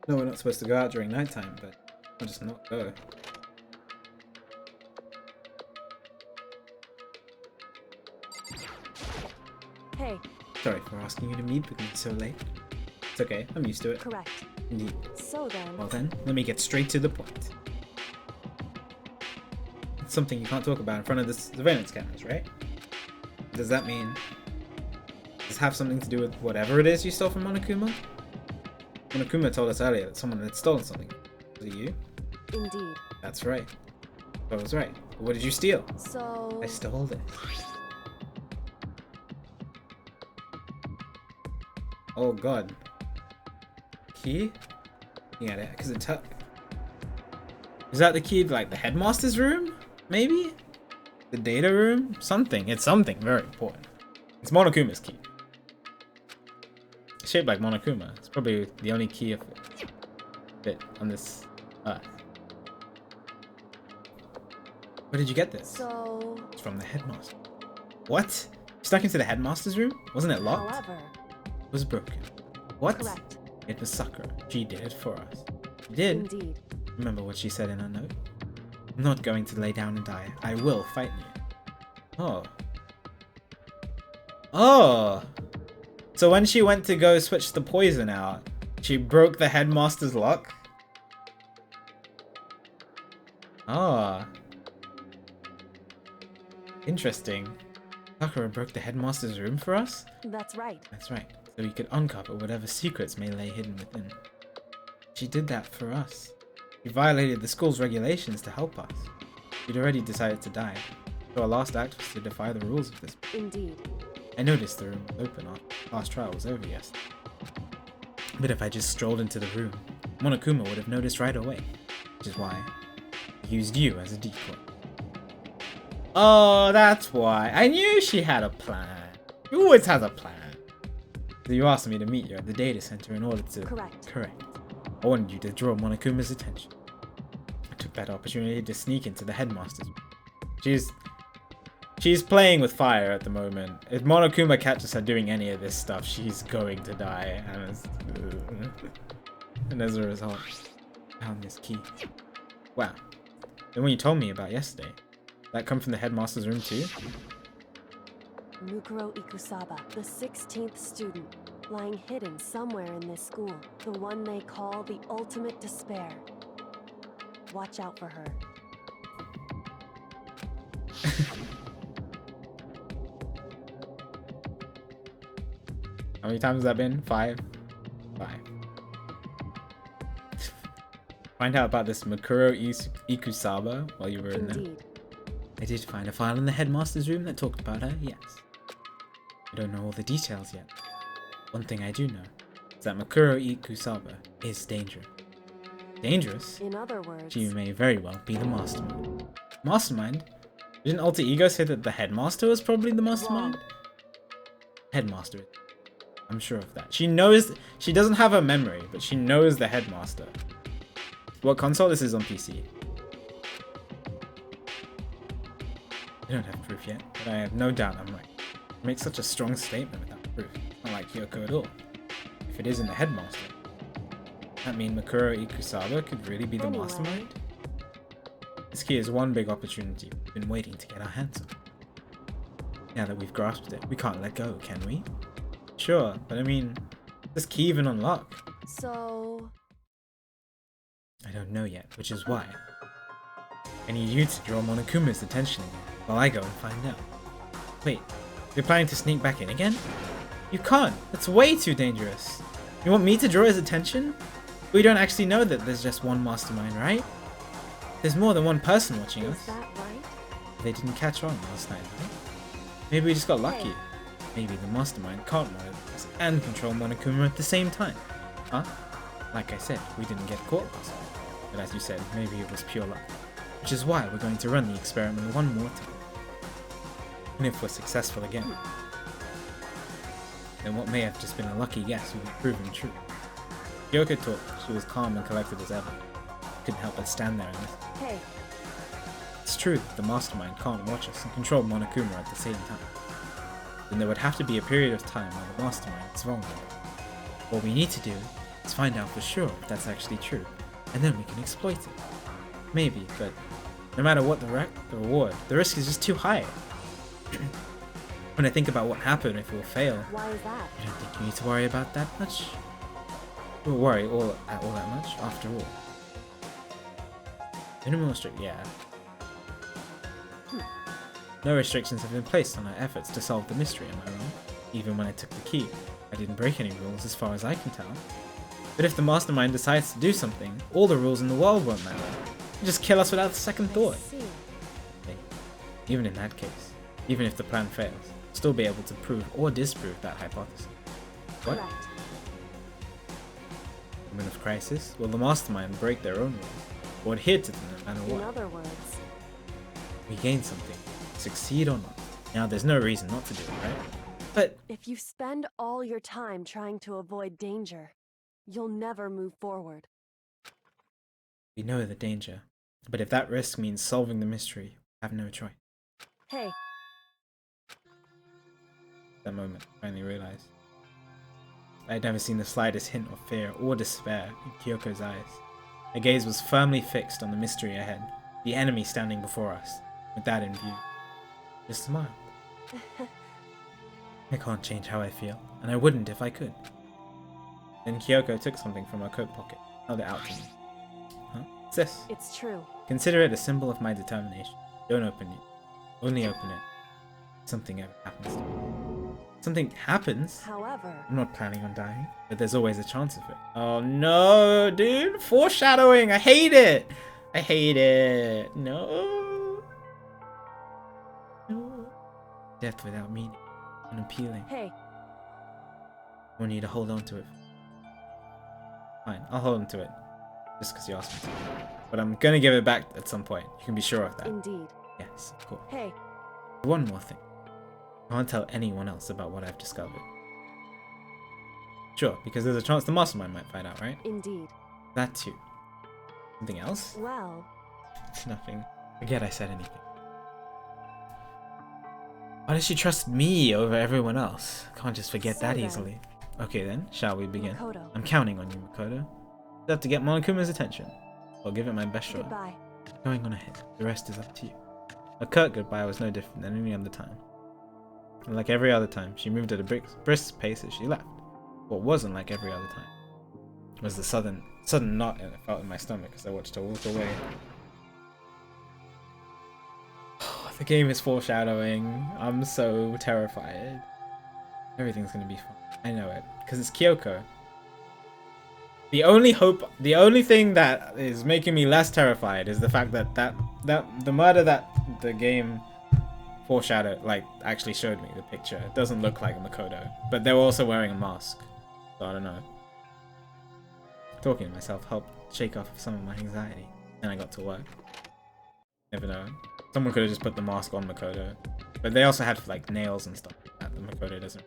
No, we're not supposed to go out during nighttime, but I'll just not go. hey, Sorry for asking you to meet with me so late. It's okay, I'm used to it. correct. Indeed. So then, Well then, let me get straight to the point. It's something you can't talk about in front of the surveillance cameras, right? Does that mean... Does this have something to do with whatever it is you stole from Monokuma? Monokuma told us earlier that someone had stolen something. Was it you? indeed. That's right. I was right. But what did you steal? So, I stole this. Oh god. Key? Looking at it, because it took. Is that the key to like the headmaster's room? Maybe? The data room? Something. It's something very important. It's Monokuma's key. It's shaped like Monokuma. It's probably the only key of it on this earth. Where did you get this? so, It's from the headmaster. What? You stuck into the headmaster's room? Wasn't it locked? however, It was broken. What? correct. It was Sakura. She did it for us. She did. Indeed. Remember what she said in her note? I'm not going to lay down and die. I will fight you. Oh. Oh! So when she went to go switch the poison out, she broke the headmaster's lock? Ah. Interesting. Sakura broke the headmaster's room for us? That's right. That's right. So we could uncover whatever secrets may lay hidden within. She did that for us. She violated the school's regulations to help us. She'd already decided to die, so our last act was to defy the rules of this. Indeed. I noticed the room was open after the last trial was over yesterday. But if I just strolled into the room, Monokuma would have noticed right away, which is why he used you as a decoy. Oh, that's why. I knew she had a plan. She always has a plan. So you asked me to meet you at the data center in order to... Correct. Correct. I wanted you to draw Monokuma's attention. I took that opportunity to sneak into the headmaster's room. She's playing with fire at the moment. If Monokuma catches her doing any of this stuff, she's going to die. And as a result, I found this key. Wow. The one you told me about yesterday. That come from the headmaster's room too? Mukuro Ikusaba, the 16th student, lying hidden somewhere in this school. The one they call the ultimate despair. Watch out for her. How many times has that been? 5? 5. Find out about this Mukuro Ikusaba while you were in there. Indeed. I did find a file in the headmaster's room that talked about her, yes. I don't know all the details yet. One thing I do know is that Mukuro Ikusaba is dangerous. Dangerous? In other words, She may very well be the mastermind. Mastermind? Didn't Alter Ego say that the headmaster was probably the mastermind? Headmaster. I'm sure of that. She knows, she doesn't have her memory, but she knows the headmaster. What console? This is on PC. I don't have proof yet, but I have no doubt I'm right. I make such a strong statement without proof. Not like Kyoko at all. If it isn't the headmaster, that mean Mukuro Ikusaba could really be the Anyway. mastermind? This key is one big opportunity we've been waiting to get our hands on. Now that we've grasped it, we can't let go, can we? Sure, but I mean, is this key even unlocked? so I don't know yet, which is why I need you to draw Monokuma's attention again, while I go and find out. Wait, you're planning to sneak back in again? You can't! That's way too dangerous! You want me to draw his attention? We don't actually know that there's just one mastermind, right? There's more than one person watching is us. that right? They didn't catch on last night, right? Maybe we just got lucky. Maybe the mastermind can't monitor us and control Monokuma at the same time. Huh? Like I said, we didn't get caught last night. But as you said, maybe it was pure luck. Which is why we're going to run the experiment one more time. And if we're successful again, then what may have just been a lucky guess will be proven true. Kyoko talked. She was calm and collected as ever. Couldn't help but stand there and listen. Hey, It's true that the mastermind can't watch us and control Monokuma at the same time. Then there would have to be a period of time where the mastermind is vulnerable. What we need to do is find out for sure if that's actually true, and then we can exploit it. Maybe, but no matter what the reward, the risk is just too high. When I think about what happened if we'll fail, why is that? I don't think you need to worry about that much. We'll worry all that much, after all. Minimal restrict, yeah. No restrictions have been placed on our efforts to solve the mystery, am I wrong? Even when I took the key, I didn't break any rules as far as I can tell. But if the mastermind decides to do something, all the rules in the world won't matter. He'll just kill us without a second I thought. see. Hey, even in that case, even if the plan fails, we'll still be able to prove or disprove that hypothesis. What? Correct. Moment of crisis? Will the mastermind break their own rules, or adhere to them no matter In what? other words, We gain something, succeed or not. Now there's no reason not to do it, right? But if you spend all your time trying to avoid danger, you'll never move forward. we know the danger. But if that risk means solving the mystery, we have no choice. Hey, That moment, I finally realized. I had never seen the slightest hint of fear or despair in Kyoko's eyes. Her gaze was firmly fixed on the mystery ahead, the enemy standing before us, with that in view. Just smiled. I can't change how I feel, and I wouldn't if I could. Then Kyoko took something from her coat pocket, held it out to me. Huh? What's this? it's true. Consider it a symbol of my determination. Don't open it. Only open it. Something ever happens to me. Something happens? However, I'm not planning on dying, but there's always a chance of it. Oh no, dude! Foreshadowing! I hate it! I hate it! No! No. Death without meaning. Unappealing. hey, I want you to hold on to it. Fine, I'll hold on to it. Just because you asked me to. But I'm gonna give it back at some point. You can be sure of that. indeed. Yes, of course. Hey, One more thing. I can't tell anyone else about what I've discovered. Sure, because there's a chance the mastermind might find out, right? indeed. That too. Something else? Well, It's nothing. Forget I said anything. Why does she trust me over everyone else? Can't just forget So that then- easily. Okay then, shall we begin? Makoto. I'm counting on you, Makoto. You have to get Monokuma's attention. I'll give it my best shot. Goodbye. Going on ahead. The rest is up to you. A curt goodbye was no different than any other time. And like every other time, she moved at a brisk pace as she left. What wasn't like every other time was the sudden knot I felt in my stomach as I watched her walk away. The game is foreshadowing. I'm so terrified. Everything's gonna be fine. I know it. Because it's Kyoko. The only thing that is making me less terrified is the fact that the murder that the game foreshadowed, like, actually showed me, the picture. It doesn't look like a Makoto. But they were also wearing a mask. So I don't know. Talking to myself helped shake off some of my anxiety. Then I got to work. Never know. Someone could have just put the mask on Makoto. But they also had, like, nails and stuff like that. The Makoto doesn't.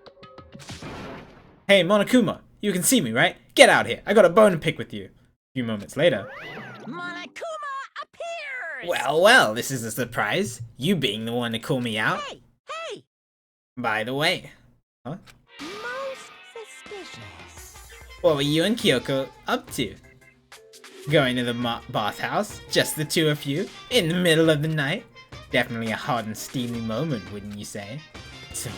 Hey, Monokuma! You can see me, right? Get out here! I got a bone to pick with you! A few moments later. Monokuma appears! Well, well, this is a surprise. You being the one to call me out. Hey! By the way. Huh? Most suspicious. What were you and Kyoko up to? Going to the bathhouse? Just the two of you? In the middle of the night? Definitely a hot and steamy moment, wouldn't you say? So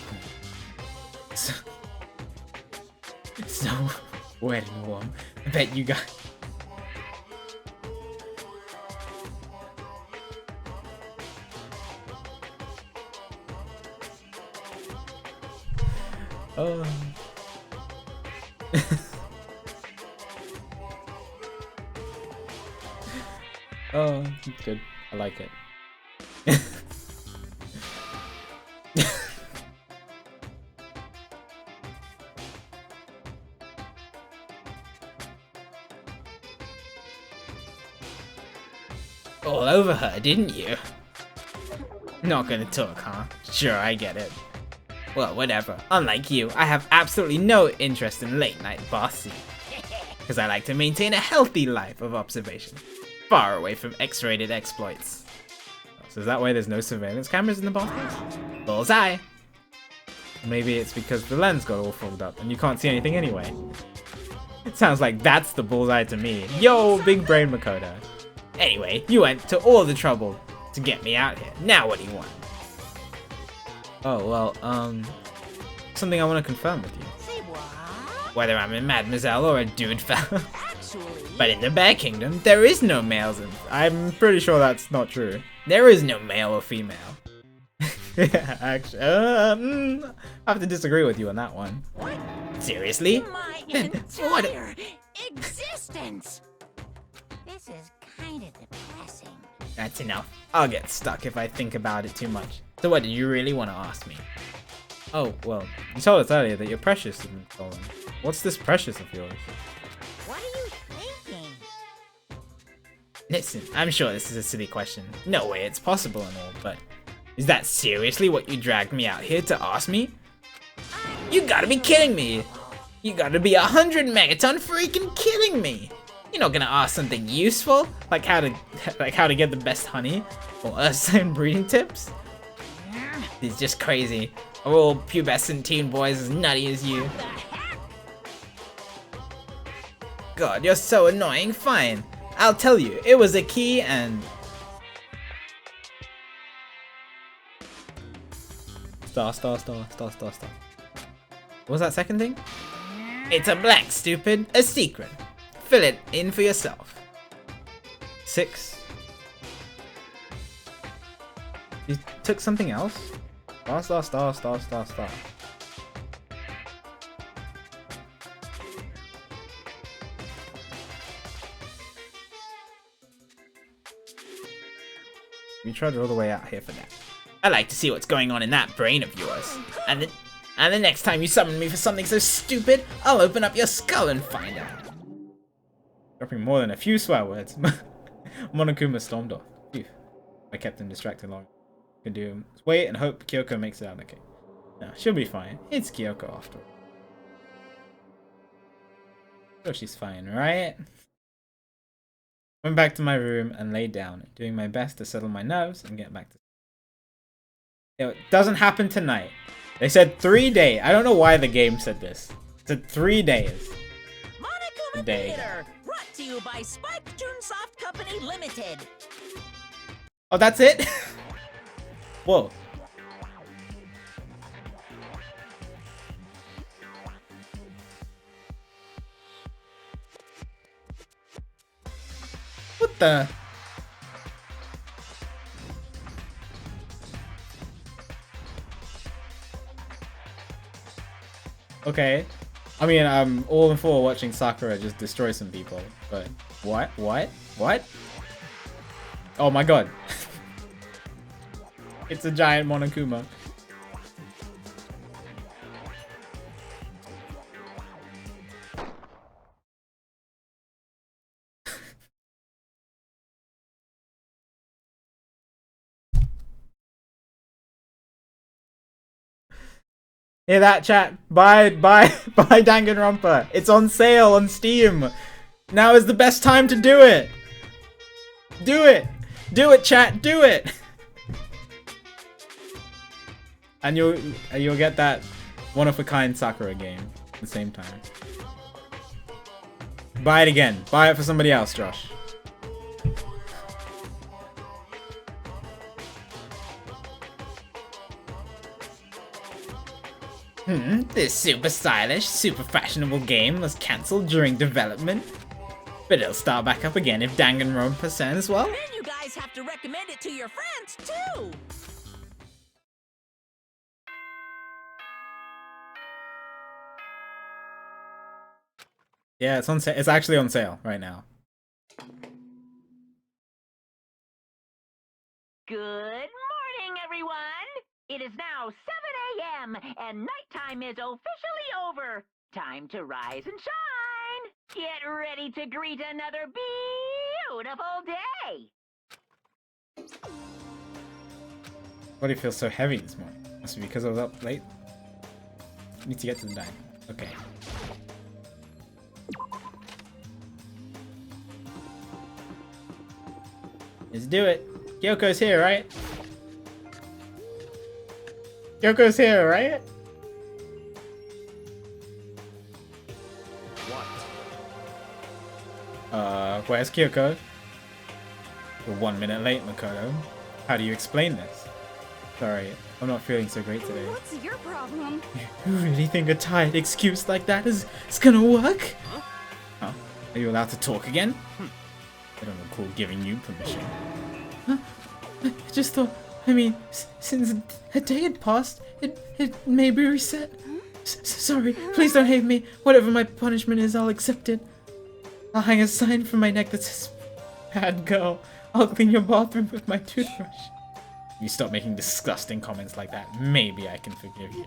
wet and warm. I bet you guys. Oh. Oh, good. I like it. All over her, didn't you? Not gonna talk, huh? Sure, I get it. Well, whatever. Unlike you, I have absolutely no interest in late night bath scenes. Because I like to maintain a healthy life of observation, far away from X-rated exploits. So is that why there's no surveillance cameras in the bathhouse? Bullseye! Maybe it's because the lens got all fogged up and you can't see anything anyway. It sounds like that's the bullseye to me. Yo, big brain Makoto. Anyway, you went to all the trouble to get me out here. Now what do you want? Oh, well, something I want to confirm with you. Say what? Whether I'm a mademoiselle or a dude fella. Actually... But in the Bear Kingdom, there is no males and I'm pretty sure that's not true. There is no male or female. Actually, I have to disagree with you on that one. What? Seriously? My What? entire existence! This is kind of depressing. That's enough. I'll get stuck if I think about it too much. So what did you really want to ask me? Oh, well, you told us earlier that your precious has been stolen. What's this precious of yours? What are you thinking? Listen, I'm sure this is a silly question. No way it's possible and all, but is that seriously what you dragged me out here to ask me? You gotta be kidding me! You gotta be 100 megaton freaking kidding me! You're not gonna ask something useful, like how to get the best honey, or certain breeding tips? It's just crazy. Are all pubescent teen boys as nutty as you? The heck? God, you're so annoying. Fine, I'll tell you. It was a key and... Star. What was that second thing? It's a blank, stupid. A secret. Fill it in for yourself. 6. You took something else? Star. You tried all the way out here for that. I'd like to see what's going on in that brain of yours. And the next time you summon me for something so stupid, I'll open up your skull and find out. Dropping more than a few swear words. Monokuma stormed off. Phew. I kept him distracted long. Could do is wait and hope Kyoko makes it out okay. No, she'll be fine. It's Kyoko after all. Sure she's fine, right? Went back to my room and laid down, doing my best to settle my nerves and get back to sleep. It doesn't happen tonight. They said 3 days. I don't know why the game said this. It said 3 days. Monokuma Day. Theater, brought to you by Spike Toonsoft Company Limited. Oh, that's it? Whoa. What the? Okay. I mean, I'm all in for watching Sakura just destroy some people, but what? What? Oh my god. It's a giant Monokuma. Hear that, chat? Buy Danganronpa. It's on sale on Steam. Now is the best time to do it. Do it. Do it, chat. Do it. And you'll get that one-of-a-kind Sakura game at the same time. Buy it again. Buy it for somebody else, Josh. This super stylish, super fashionable game was cancelled during development. But it'll start back up again if Danganronpa sends well. Then you guys have to recommend it to your friends, too. Yeah, it's on sale. It's actually on sale right now. Good morning, everyone! It is now 7 a.m. and nighttime is officially over. Time to rise and shine! Get ready to greet another beautiful day! Body feels so heavy this morning. Must be because I was up late. Need to get to the diner. Okay. Let's do it. Kyoko's here, right? Kyoko's here, right? What? Where's Kyoko? You're 1 minute late, Makoto. How do you explain this? Sorry, I'm not feeling so great today. What's your problem? You really think a tired excuse like that is gonna work? Huh? Are you allowed to talk again? I don't recall giving you permission. Huh? I just thought, I mean, since a day had passed, it may be reset. Sorry, please don't hate me. Whatever my punishment is, I'll accept it. I'll hang a sign from my neck that says, "Bad girl." I'll clean your bathroom with my toothbrush. You stop making disgusting comments like that, maybe I can forgive you.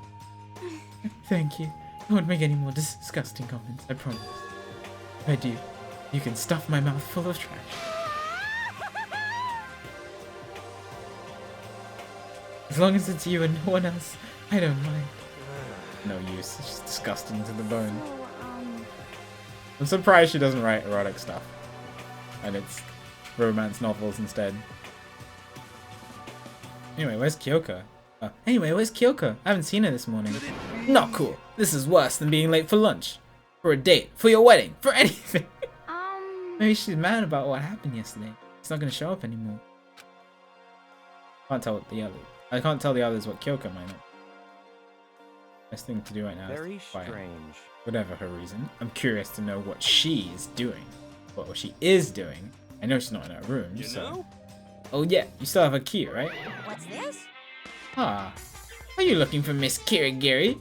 Thank you. I won't make any more disgusting comments, I promise. If I do, you can stuff my mouth full of trash. As long as it's you and no one else, I don't mind. No use, it's just disgusting to the bone. So, I'm surprised she doesn't write erotic stuff. And it's romance novels instead. Anyway, where's Kyoko? I haven't seen her this morning. Not cool. This is worse than being late for lunch. For a date. For your wedding. For anything. Maybe she's mad about what happened yesterday. She's not going to show up anymore. I can't tell the others what Kyoko might know. Best thing to do right now is Very to be quiet. strange. Whatever her reason, I'm curious to know what she is doing. What she is doing. I know she's not in her room, You so... know? Oh yeah, you still have a key, right? What's this? Ah. Are you looking for Miss Kirigiri?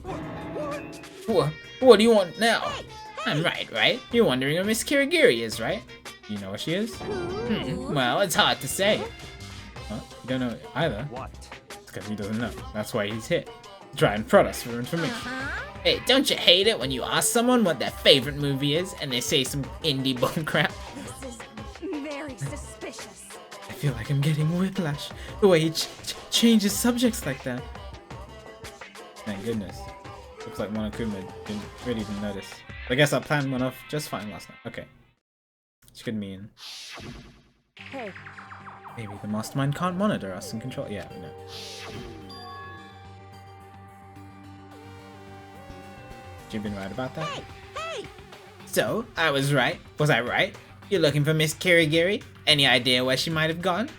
What do you want now? I'm right? You're wondering where Miss Kirigiri is, right? You know where she is? Well, it's hard to say. Huh? You don't know either? What? It's because he doesn't know. That's why he's here. Try and prod us for information. Hey, don't you hate it when you ask someone what their favorite movie is and they say some indie bum crap? this is very suspicious. I feel like I'm getting whiplash. The way he changes subjects like that. Thank goodness. Looks like Monokuma didn't really even notice. I guess our plan went off just fine last night. Okay. Which could mean... Hey, maybe the mastermind can't monitor us and control... Yeah, we know. you've been right about that? Hey, hey! So, I was right. Was I right? You're looking for Miss Kirigiri? Any idea where she might have gone?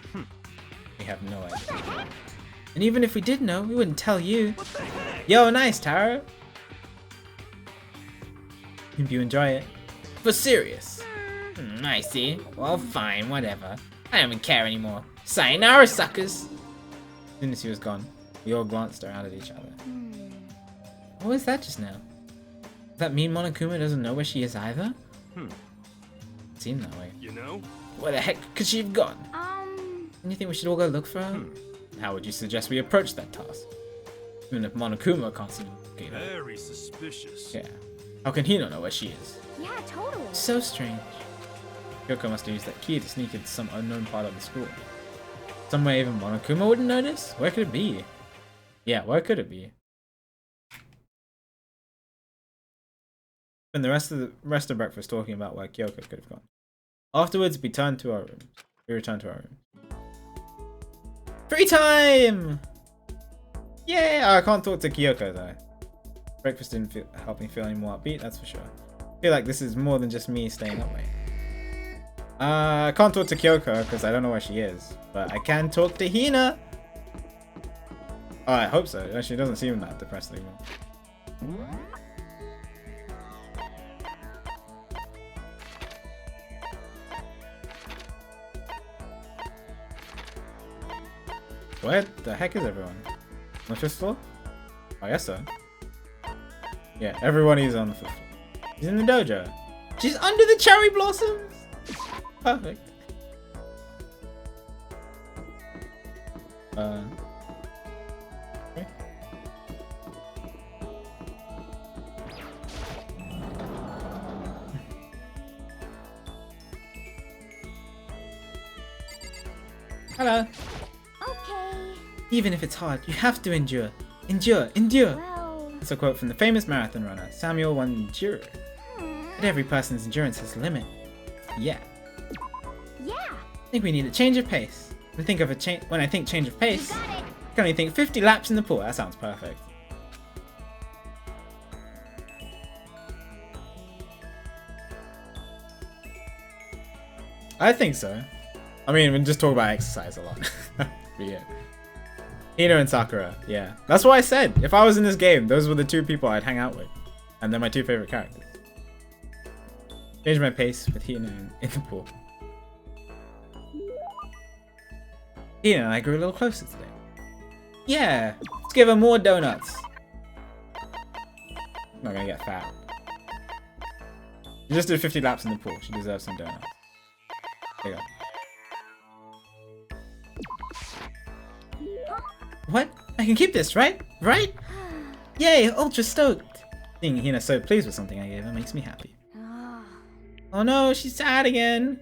We have no idea. And even if we did know, we wouldn't tell you. Yo, nice, Taro. Hope you enjoy it. But serious. I see. Well, fine, whatever. I don't even care anymore. Sayonara, suckers! As soon as he was gone, we all glanced around at each other. What was that just now? Does that mean Monokuma doesn't know where she is either? It seemed that way. You know? Where the heck could she have gone? Don't you think we should all go look for her? How would you suggest we approach that task? Even if Monokuma can't seem to locate her. Very suspicious. Yeah. How can he not know where she is? Yeah, totally. So strange. Kyoko must have used that key to sneak into some unknown part of the school. Somewhere even Monokuma wouldn't notice? Where could it be? Yeah, where could it be? Spend the rest of breakfast talking about where Kyoko could have gone. Afterwards, we returned to our room. Free time! Yay! I can't talk to Kyoko though. Breakfast didn't help me feel any more upbeat, that's for sure. I feel like this is more than just me staying up late. I can't talk to Kyoko because I don't know where she is, but I can talk to Hina. Oh, I hope so. She doesn't seem that depressed anymore. Where the heck is everyone? On the fifth floor? I guess so. Yeah, everyone is on the fifth floor. She's in the dojo. She's under the cherry blossoms! Perfect. Okay. Hello. Okay. Even if it's hard, you have to endure. Endure, endure. Well. That's a quote from the famous marathon runner, Samuel Wanjiru. But every person's endurance has a limit. Yeah. Yeah. I think we need a change of pace. When I think change of pace, Got it. I can only think 50 laps in the pool. That sounds perfect. I think so. I mean, we just talk about exercise a lot. But yeah. Hino and Sakura, yeah. That's what I said. If I was in this game, those were the two people I'd hang out with. And they're my two favorite characters. Change my pace with Hina in the pool. Hina and I grew a little closer today. Yeah, let's give her more donuts. I'm not gonna get fat. She just did 50 laps in the pool. She deserves some donuts. There you go. What? I can keep this, right? Right? Yay, ultra stoked. Seeing Hina so pleased with something I gave her makes me happy. Oh no, she's sad again.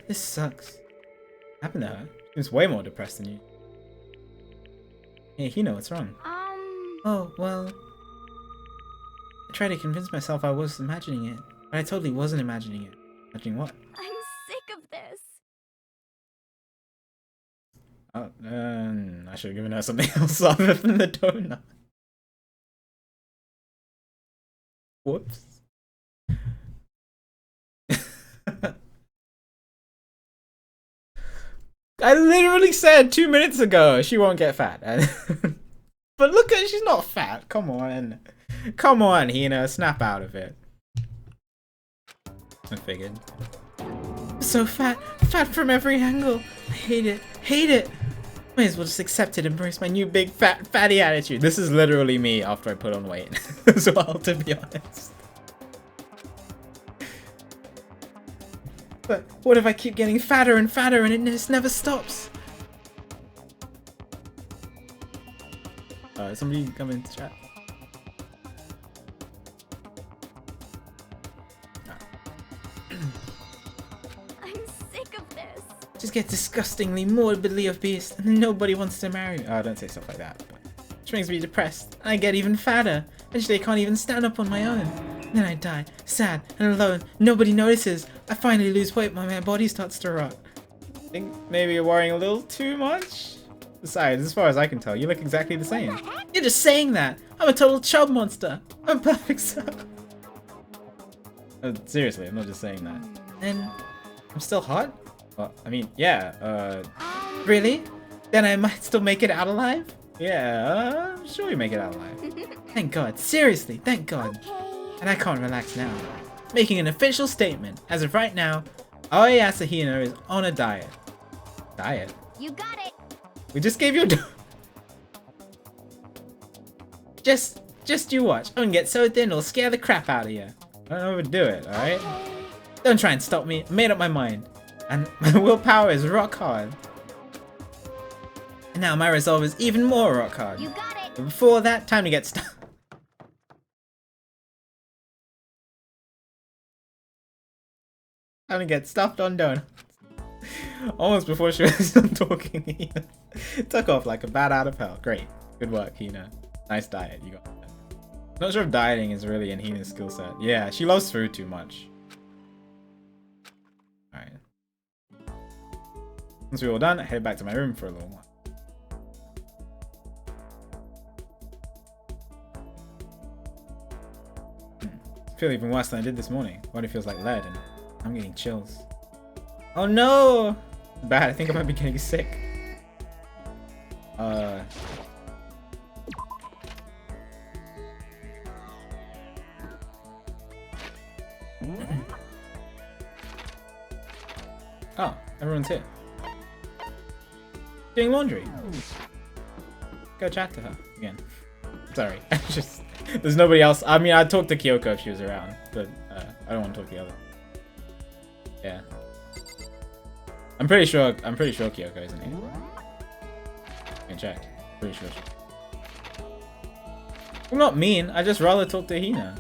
This sucks. What happened to her? She seems way more depressed than you. Hey, Hina, what's wrong? Oh, well... I tried to convince myself I was imagining it, but I totally wasn't imagining it. Imagining what? I'm sick of this. Oh, I should have given her something else other than the donut. Whoops. I literally said 2 minutes ago she won't get fat. But look at, she's not fat. Come on. Come on, Hina. Snap out of it. I figured. So fat. Fat from every angle. I hate it. Hate it. Might as well just accept it and embrace my new big fatty attitude. This is literally me after I put on weight as well, to be honest. But what if I keep getting fatter and fatter and it just never stops? Somebody come into chat. I'm sick of this. Just get disgustingly morbidly obese and nobody wants to marry me. Oh, don't say stuff like that. Which makes me depressed. I get even fatter. Eventually I can't even stand up on my own. Then I die, sad and alone. Nobody notices. I finally lose weight when my body starts to rot. I think maybe you're worrying a little too much? Besides, as far as I can tell, you look exactly the same. You're just saying that. I'm a total chub monster. I'm perfect, sir. Seriously, I'm not just saying that. And I'm still hot? Well, I mean, yeah, really? Then I might still make it out alive? Yeah, sure you make it out alive. Thank God. Seriously, thank God. Okay. And I can't relax now. Making an official statement. As of right now, Aoi Asahino is on a diet. Diet? You got it. We just gave you a Just you watch. I'm gonna get so thin it'll scare the crap out of you. I don't overdo it, alright? Don't try and stop me. I made up my mind. And my willpower is rock hard. And now my resolve is even more rock hard. You got it. But before that, time to get stuck. Time to get stuffed on donuts. Almost before she was done talking, Hina took off like a bat out of hell. Great. Good work, Hina. Nice diet. You got that. Not sure if dieting is really in Hina's skill set. Yeah, she loves food too much. Alright. Once we're all done, I head back to my room for a little while. I feel even worse than I did this morning. Body feels like lead and I'm getting chills. Oh no! Bad, I think I might be getting sick. Oh, everyone's here. Doing laundry. Go chat to her again. Sorry, there's nobody else. I mean, I'd talk to Kyoko if she was around, but I don't want to talk to the other. Yeah. I'm pretty sure Kyoko isn't here. I can check. Pretty sure. I'm not mean. I just rather talk to Hina.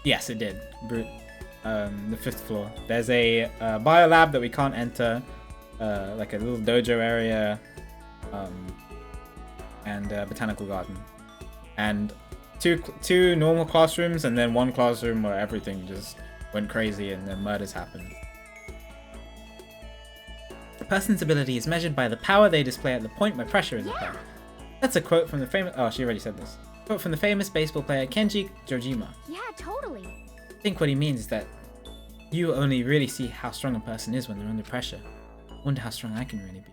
Yes, it did. Brute. The 5th floor. There's a biolab that we can't enter. Like a little dojo area. And a botanical garden. And two normal classrooms, and then one classroom where everything just went crazy and then murders happened. A person's ability is measured by the power they display at the point where pressure is applied. That's a quote from the famous... Oh, she already said this. Quote from the famous baseball player Kenji Jojima. Yeah, totally. I think what he means is that you only really see how strong a person is when they're under pressure. Wonder how strong I can really be.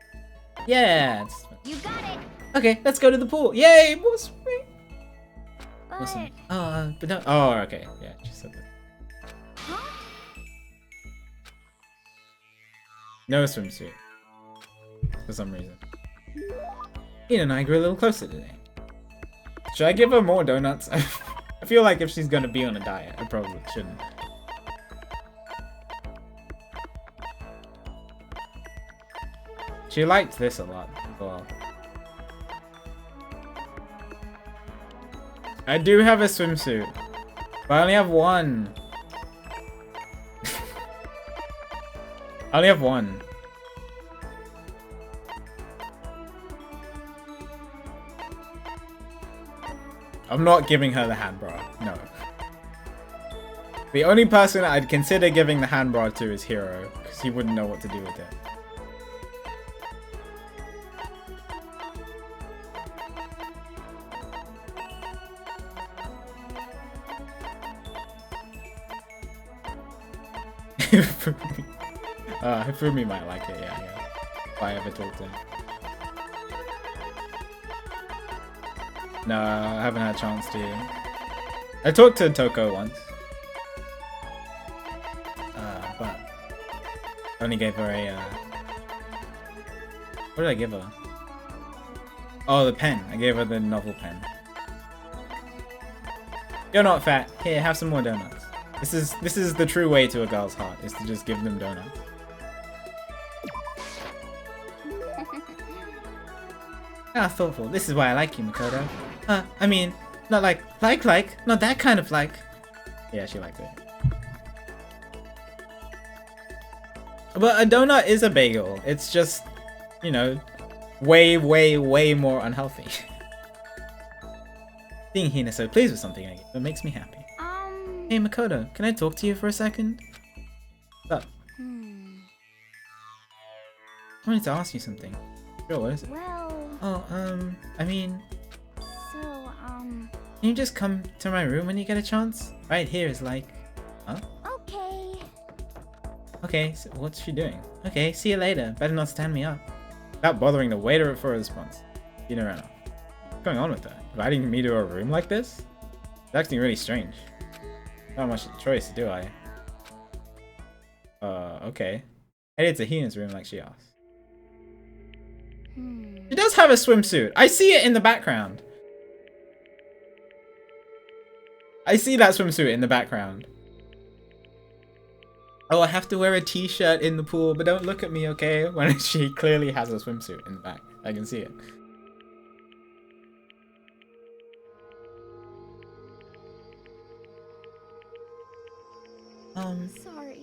Yeah! You got it. Okay, let's go to the pool. Yay! More swimming! But... Awesome. But no... Oh, okay. Yeah, she said that. Huh? No swimsuit. For some reason. Ian and I grew a little closer today. Should I give her more donuts? I feel like if she's gonna be on a diet, I probably shouldn't. She liked this a lot as well. I do have a swimsuit, but I only have one. I only have one. I'm not giving her the hand bra. No. The only person I'd consider giving the hand bra to is Hiro, because he wouldn't know what to do with it. Hifumi might like it, yeah. If I ever talk to him. No, I haven't had a chance to. I talked to Toko once. But I only gave her a what did I give her? Oh, the pen. I gave her the novel pen. You're not fat. Here, have some more donuts. This is the true way to a girl's heart, is to just give them donuts. Ah, thoughtful. This is why I like you, Makoto. I mean, not like, not that kind of like. Yeah, she liked it. But a donut is a bagel. It's just, you know, way, way, way more unhealthy. Seeing Hina so pleased with something I gave her makes me happy. Hey Makoto, can I talk to you for a second? What's up? I wanted to ask you something. Sure, what is it? Well, Oh, I mean, so, can you just come to my room when you get a chance? Right here is like... Huh? okay. Okay, so what's she doing? Okay, see you later. Better not stand me up. Without bothering to wait for a response. You know, Rana. What's going on with her? Inviting me to a room like this? It's acting really strange. Not much choice, do I? Okay. Headed to Hina's room like she asked. She does have a swimsuit. I see it in the background. I see that swimsuit in the background. Oh, I have to wear a t-shirt in the pool, but don't look at me, okay? When she clearly has a swimsuit in the back. I can see it. Sorry.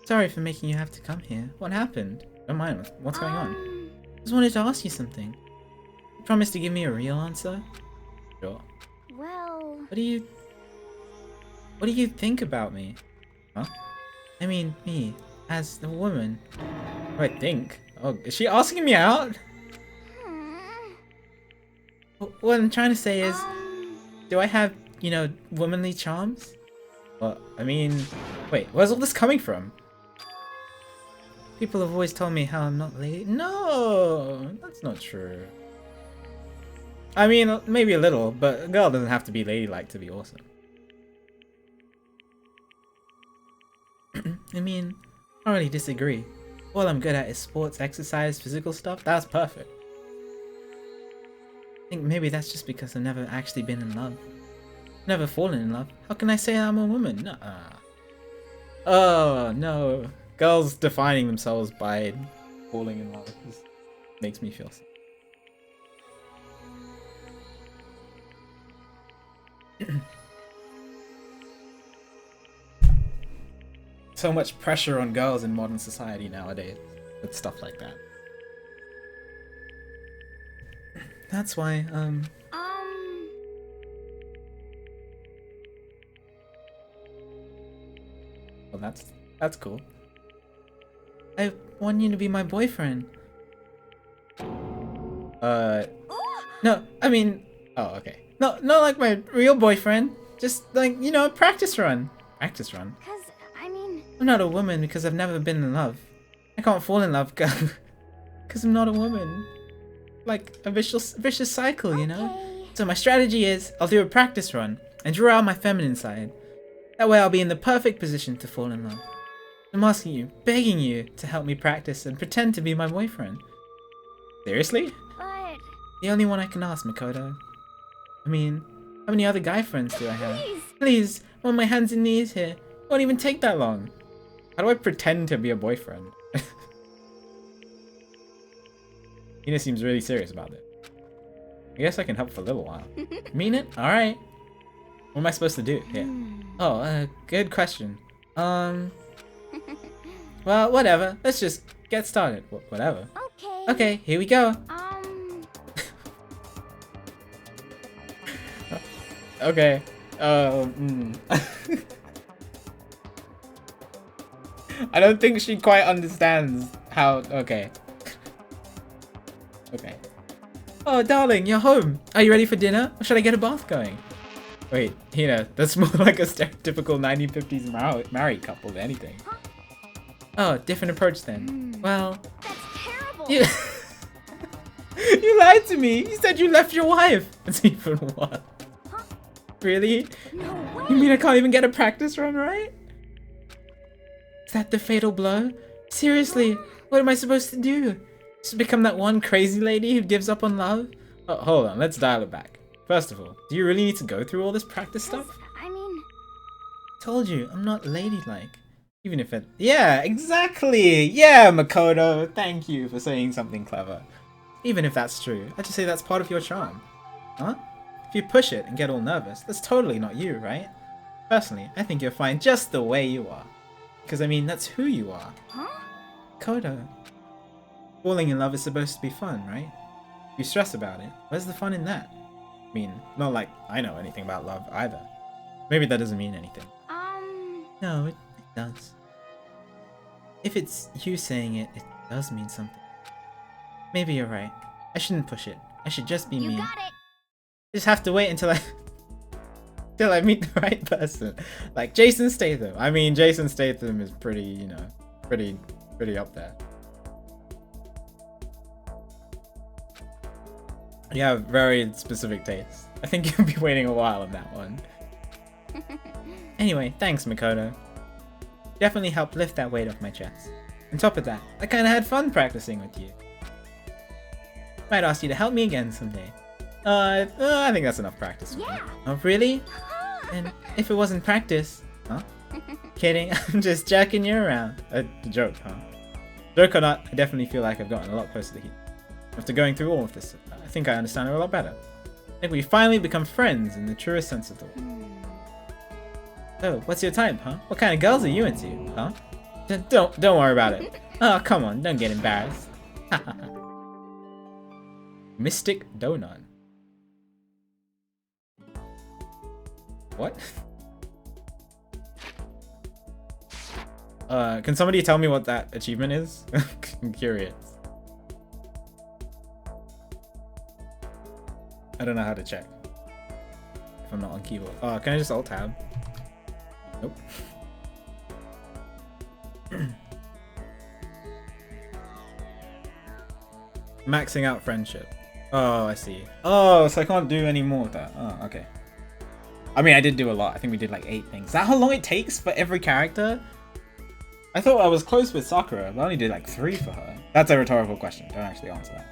Sorry for making you have to come here. What happened? Don't mind. What's going on? Just wanted to ask you something. You promised to give me a real answer? Sure. Well, What do you think about me? Huh? I mean, me, as a woman. What do I think? Oh, is she asking me out? What I'm trying to say is, do I have, you know, womanly charms? Well, I mean, wait, where's all this coming from? People have always told me how I'm not lady. No, that's not true. I mean, maybe a little, but a girl doesn't have to be ladylike to be awesome. I mean, I don't really disagree. All I'm good at is sports, exercise, physical stuff. That's perfect. I think maybe that's just because I've never actually been in love. Never fallen in love. How can I say I'm a woman? Nuh-uh. Oh, no. Girls defining themselves by falling in love makes me feel sick. So much pressure on girls in modern society nowadays with stuff like that. That's why, well, that's cool. I want you to be my boyfriend. No, I mean, oh, okay. No, not like my real boyfriend. Just like, you know, practice run. Practice run. cause, I mean, I'm not a woman because I've never been in love. I can't fall in love because I'm not a woman. Like a vicious cycle, you know? okay. So my strategy is I'll do a practice run and draw out my feminine side. That way I'll be in the perfect position to fall in love. I'm asking you, begging you to help me practice and pretend to be my boyfriend. Seriously? But, The only one I can ask, Makoto. I mean, how many other guy friends do I have? please. Please, I'm on my hands and knees here. It won't even take that long. How do I pretend to be a boyfriend? Hina seems really serious about it. I guess I can help for a little while. Mean it? Alright. What am I supposed to do? Here. Oh, good question. Well, whatever. Let's just get started. Whatever. Okay. Okay, here we go. Okay. I don't think she quite understands how. Okay. Okay. Oh, darling, you're home. Are you ready for dinner? Or should I get a bath going? Wait, Hina, that's more like a stereotypical 1950s married couple than anything. Oh, different approach then. Well, That's terrible. you, you lied to me. You said you left your wife. It's even what? Really? No way. You mean I can't even get a practice run right? Is that the fatal blow? Seriously, what am I supposed to do? Just become that one crazy lady who gives up on love? Oh, hold on, let's dial it back. First of all, do you really need to go through all this practice stuff? I mean, Told you, I'm not ladylike. Even if it... Yeah, exactly! Yeah, Makoto! Thank you for saying something clever. Even if that's true, I'd just say that's part of your charm. Huh? If you push it and get all nervous, that's totally not you, right? Personally, I think you're fine just the way you are. Because, I mean, that's who you are. huh? Kodo. Falling in love is supposed to be fun, right? You stress about it. Where's the fun in that? I mean, not like I know anything about love either. Maybe that doesn't mean anything. No, it does. If it's you saying it, it does mean something. Maybe you're right. I shouldn't push it. I should just be You me. got it. Just have to wait until I till I meet the right person. Like Jason Statham. I mean, Jason Statham is pretty, you know, pretty up there. You have very specific tastes. I think you'll be waiting a while on that one. Anyway, thanks, Makoto. Definitely helped lift that weight off my chest. On top of that, I kinda had fun practicing with you. Might ask you to help me again someday. I think that's enough practice. Yeah. Oh, really? And if it wasn't practice, huh? Kidding, I'm just jacking you around. A joke, huh? Joke or not, I definitely feel like I've gotten a lot closer to Heat. After going through all of this, I think I understand her a lot better. I think we finally become friends in the truest sense of the word. Oh, what's your type, huh? What kind of girls are you into, huh? Don't worry about it. Oh, come on, don't get embarrassed. Mystic Donut. What? Can somebody tell me what that achievement is? I'm curious. I don't know how to check. If I'm not on keyboard. Oh, can I just alt tab? Nope. Maxing out friendship. Oh, I see. Oh, so I can't do any more with that. Oh, okay. I mean, I did do a lot. I think we did like 8 things. Is that how long it takes for every character? I thought I was close with Sakura, but I only did like 3 for her. That's a rhetorical question. Don't actually answer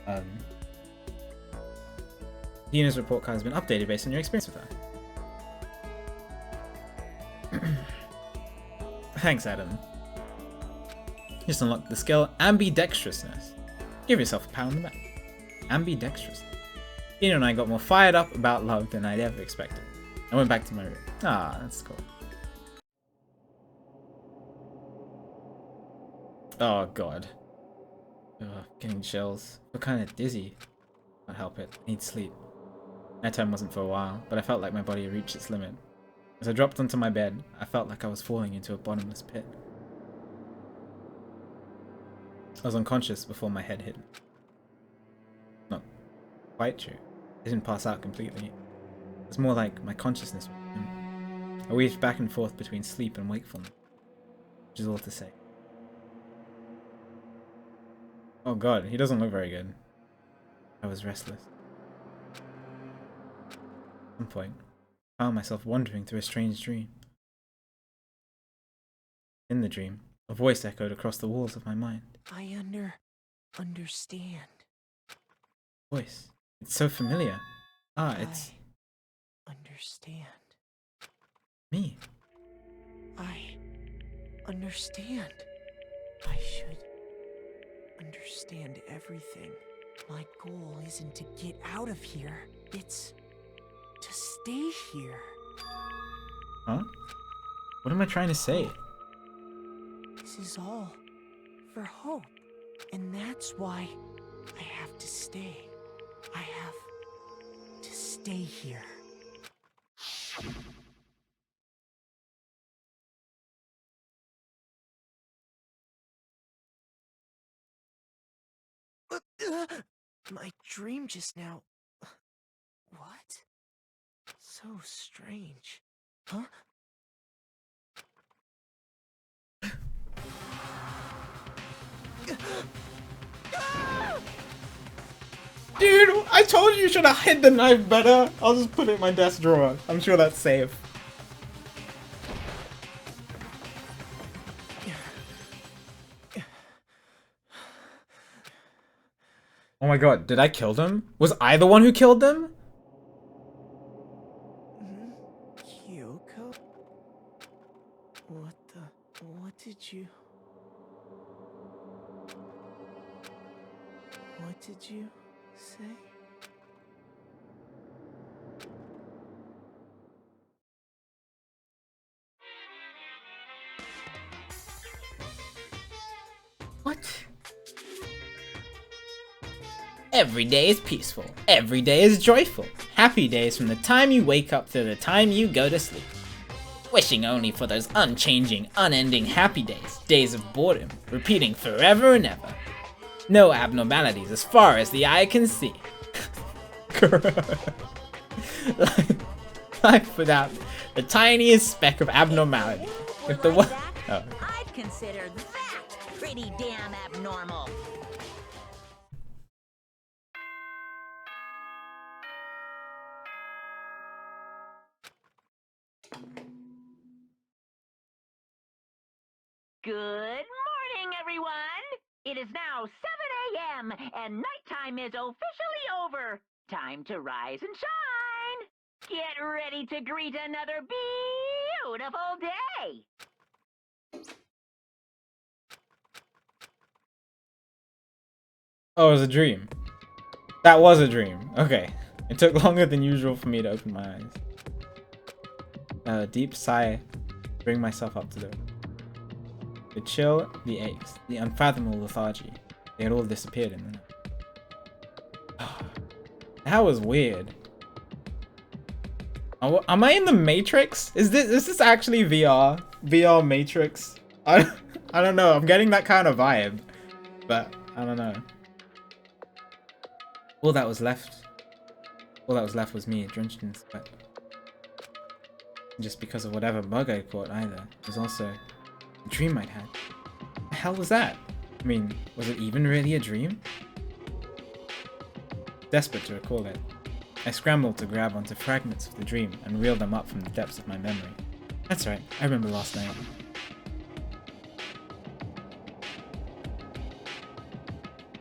that. Dina's report card has been updated based on your experience with her. Thanks, Adam. Just unlocked the skill Ambidextrousness. Give yourself a pat on the back. Ambidextrous. Dina and I got more fired up about love than I'd ever expected. I went back to my room. Ah, that's cool. Oh god. Ugh, getting chills. I feel kind of dizzy. Can't help it. I need sleep. Nighttime wasn't for a while, but I felt like my body had reached its limit. As I dropped onto my bed, I felt like I was falling into a bottomless pit. I was unconscious before my head hit me. Not quite true. I didn't pass out completely. It was more like my consciousness was dim. I weaved back and forth between sleep and wakefulness, which is all to say. Oh god, he doesn't look very good. I was restless. At some point, I found myself wandering through a strange dream. In the dream, a voice echoed across the walls of my mind. I understand. Voice. It's so familiar. Ah, it's I understand. me. I understand. I should understand everything. My goal isn't to get out of here. It's to stay here. Huh? What am I trying to say? This is all for hope. And that's why I have to stay. I have to stay here. My dream just now. What? So strange. Huh? Dude, I told you should have hid the knife better. I'll just put it in my desk drawer. I'm sure that's safe. Oh my god, did I kill them? Was I the one who killed them? Kyoko? What did you... What did you say? What? Every day is peaceful. Every day is joyful. Happy days from the time you wake up to the time you go to sleep. Wishing only for those unchanging, unending happy days. Days of boredom, repeating forever and ever. No abnormalities as far as the eye can see. Life without the tiniest speck of abnormality. If the one, oh. I'd consider that pretty damn abnormal. Good morning, everyone! It is now 7 a.m. and nighttime is officially over. Time to rise and shine! Get ready to greet another beautiful day! Oh, it was a dream. That was a dream. Okay. It took longer than usual for me to open my eyes. A deep sigh. Bring myself up to the chill, the aches, the unfathomable lethargy. They had all disappeared in the night. That was weird. Oh, am I in the Matrix? Is this actually VR? VR Matrix? I don't know. I'm getting that kind of vibe, but I don't know. All that was left was me, drenched in sweat. Just because of whatever bug I caught either. It was also a dream I'd had. What the hell was that? I mean, was it even really a dream? Desperate to recall it, I scrambled to grab onto fragments of the dream and reel them up from the depths of my memory. That's right, I remember last night.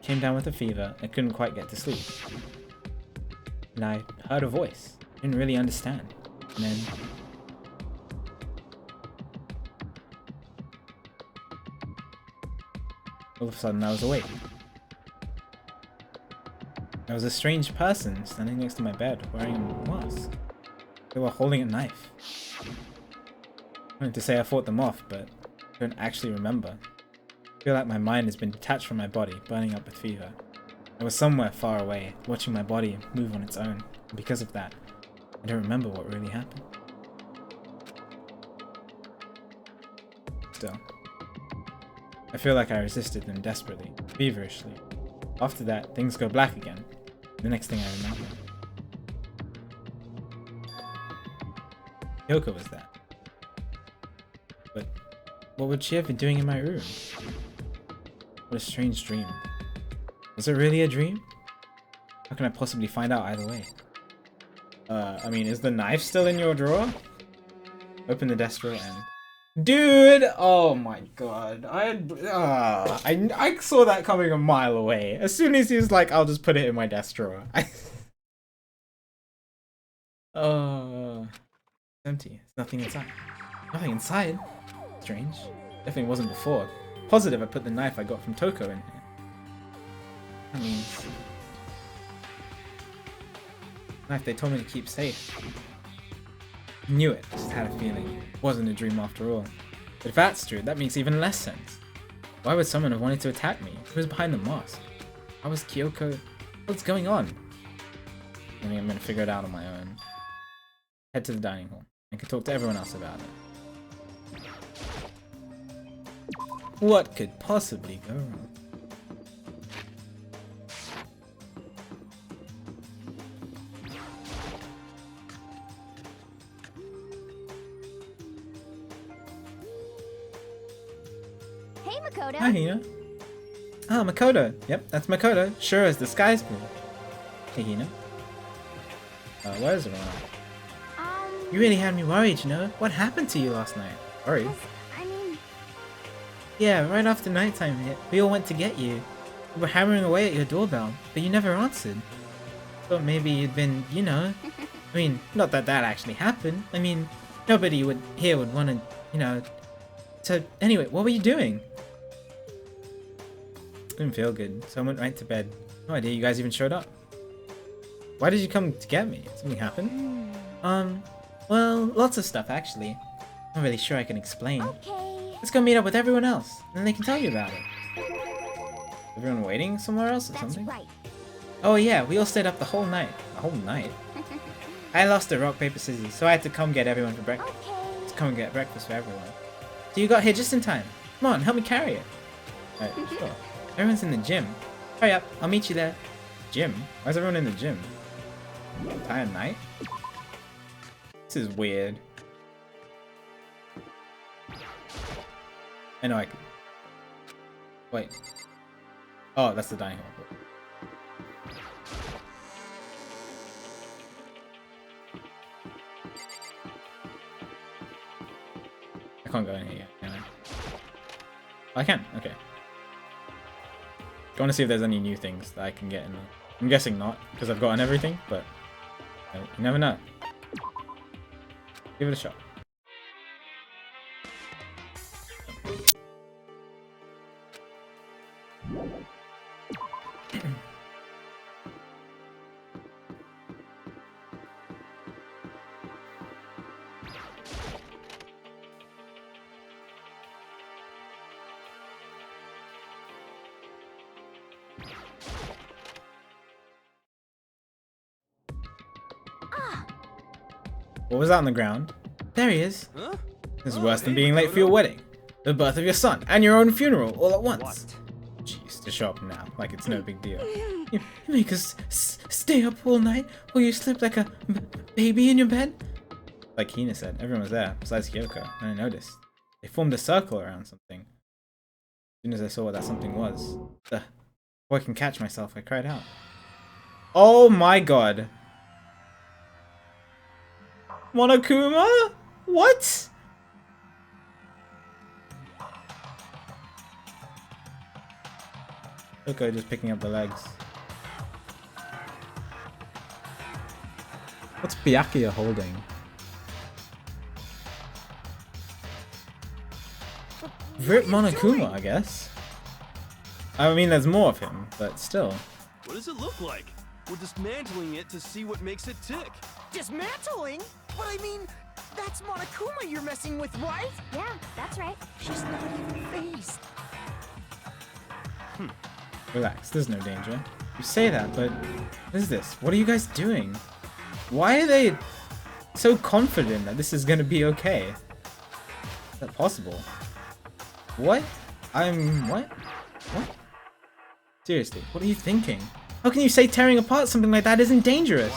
Came down with a fever and couldn't quite get to sleep. And I heard a voice. Didn't really understand. And then all of a sudden I was awake. There was a strange person standing next to my bed wearing a mask. They were holding a knife. I wanted to say I fought them off, but I don't actually remember. I feel like my mind has been detached from my body, burning up with fever. I was somewhere far away, watching my body move on its own, and because of that, I don't remember what really happened. Still, I feel like I resisted them desperately, feverishly. After that, things go black again. The next thing I remember, Kyoko was there. But what would she have been doing in my room? What a strange dream. Was it really a dream? How can I possibly find out either way? I mean, is the knife still in your drawer? Open the desk drawer and... Dude! Oh my god. I saw that coming a mile away. As soon as he was like, I'll just put it in my desk drawer. It's empty. There's nothing inside. Nothing inside? Strange. Definitely wasn't before. Positive I put the knife I got from Toko in here. That means... knife they told me to keep safe. Knew it, just had a feeling. It wasn't a dream after all. But if that's true, that makes even less sense. Why would someone have wanted to attack me? Who was behind the mask? How was Kyoko? What's going on? I think I'm gonna figure it out on my own. Head to the dining hall. I can talk to everyone else about it. What could possibly go wrong? Hey, Makoto. Hi, Hina. Ah, Makoto. Yep, that's Makoto. Sure as the sky's blue. Hey, Hina. Where is everyone at? You really had me worried, you know? What happened to you last night? Worried? I mean... Yeah, right after nighttime hit, we all went to get you. We were hammering away at your doorbell, but you never answered. Thought maybe you'd been, you know... I mean, not that that actually happened. I mean, nobody here would want to, you know... So, anyway, what were you doing? Didn't feel good, so I went right to bed. No idea you guys even showed up. Why did you come to get me? Something happened? Well, lots of stuff actually. Not really sure I can explain. Okay. Let's go meet up with everyone else, and then they can tell you about it. Everyone waiting somewhere else or That's something? right. Oh yeah, we all stayed up the whole night. The whole night? I lost the rock, paper, scissors, so I had to come get everyone for breakfast. Okay. Let's come and get breakfast for everyone. So you got here just in time. Come on, help me carry it. Alright, sure. Everyone's in the gym. Hurry up, I'll meet you there. Gym? Why is everyone in the gym? Entire night? This is weird. I know I can... Wait. Oh, that's the dining hall. I can't go in here yet, can I? Oh, I can, okay. I want to see if there's any new things that I can get in there. I'm guessing not, because I've gotten everything, but you never know. Give it a shot. What was that on the ground? There he is. Huh? This is worse than being late for your wedding, the birth of your son, and your own funeral all at once. What? Jeez, to show up now, like it's no big deal. You make us stay up all night while you sleep like a baby in your bed? Like Hina said, everyone was there, besides Kyoko, and I noticed. They formed a circle around something. As soon as I saw what that something was, before I can catch myself, I cried out. Oh my god. Monokuma? What? Kyoko just picking up the legs. What's Byakuya holding? Rip Monokuma, I guess. I mean, there's more of him, but still. What does it look like? We're dismantling it to see what makes it tick. Dismantling? But I mean, that's Monokuma you're messing with, right? Yeah, that's right. She's not even phased. Relax, there's no danger. You say that, but what is this? What are you guys doing? Why are they so confident that this is gonna be okay? Is that possible? What? What? What? Seriously, what are you thinking? How can you say tearing apart something like that isn't dangerous?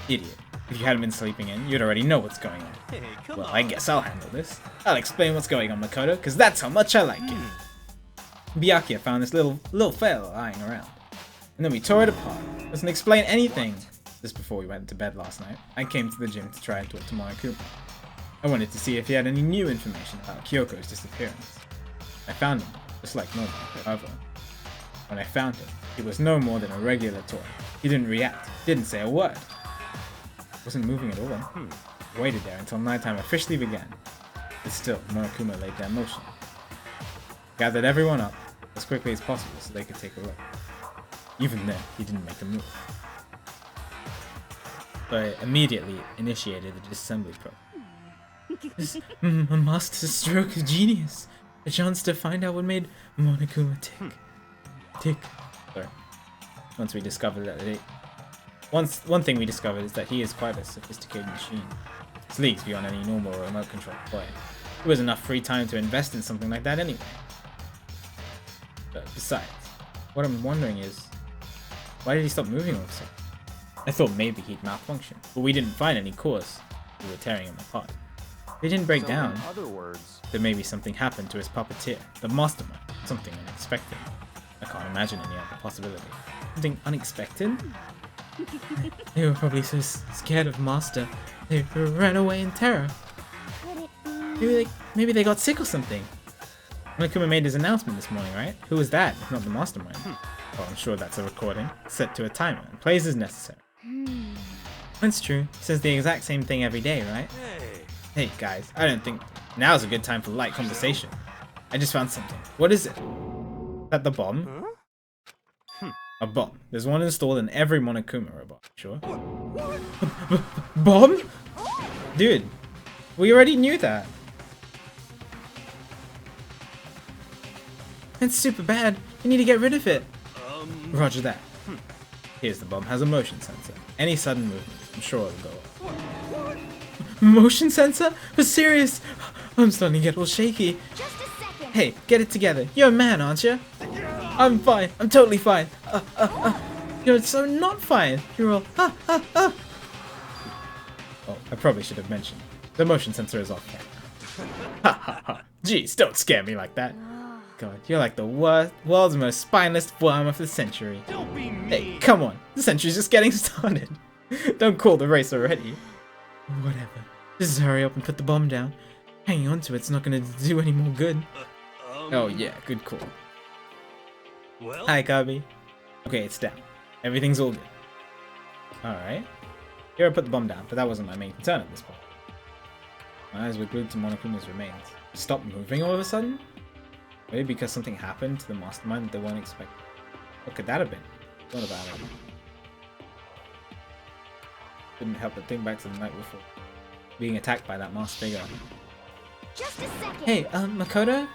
Idiot. If you hadn't been sleeping in, you'd already know what's going on. Hey, come Well, on. I guess I'll handle this. I'll explain what's going on, Makoto, because that's how much I like it. Byakuya found this little fail lying around. And then we tore it apart. Doesn't explain anything. Just before we went to bed last night, I came to the gym to try and talk to Monokuma. I wanted to see if he had any new information about Kyoko's disappearance. I found him, just like normal, however. When I found him, he was no more than a regular toy. He didn't react, didn't say a word. Wasn't moving at all. I waited there until nighttime officially began. But still, Monokuma laid there motionless. Gathered everyone up as quickly as possible so they could take a look. Even then, he didn't make a move. So I immediately initiated the disassembly probe. This a master stroke of genius. A chance to find out what made Monokuma tick. Tick. Sorry. Once we discovered that one thing we discovered is that he is quite a sophisticated machine. It's leagues beyond any normal remote control toy. It was enough free time to invest in something like that anyway. But besides, what I'm wondering is, why did he stop moving all of a sudden? I thought maybe he'd malfunction, but we didn't find any cause. We were tearing him apart. If he didn't break So, down, in other words, then maybe something happened to his puppeteer, the mastermind, something unexpected. I can't imagine any other possibility. Something unexpected? They were probably so scared of Master, they ran away in terror. Could it be? Maybe they got sick or something. Monokuma made his announcement this morning, right? Who was that, if not the mastermind? Oh, I'm sure that's a recording, set to a timer, and plays as necessary. That's true. He says the exact same thing every day, right? hey, Hey guys, I don't think now's a good time for light conversation. I just found something. What is it? Is that the bomb? A bomb. There's one installed in every Monokuma robot, sure. Bomb? Dude, we already knew that. It's super bad. You need to get rid of it. Roger that. Here's the bomb has a motion sensor. Any sudden movement, I'm sure it'll go off. Motion sensor? For serious? I'm starting to get all shaky. Just a second. Hey, get it together. You're a man, aren't you? I'm fine. I'm totally fine. You're so not fine. You're all Oh, I probably should have mentioned. The motion sensor is off camera. Ha ha ha. Jeez, don't scare me like that. God, you're like the world's most spineless worm of the century. Don't be mean. Hey, come on. The century's just getting started. Don't call the race already. Whatever. Just hurry up and put the bomb down. Hanging on to it's not gonna do any more good. Oh yeah, good call. Well, Hi, Kirby. Okay, it's down. Everything's all good. Alright. Here I put the bomb down, but that wasn't my main concern at this point. My eyes were glued to Monokuma's remains. Stop moving all of a sudden? Maybe because something happened to the mastermind that they weren't expecting. What could that have been? What about it? Couldn't help but think back to the night before. Being attacked by that masked figure. Just a second. Hey, Makoto?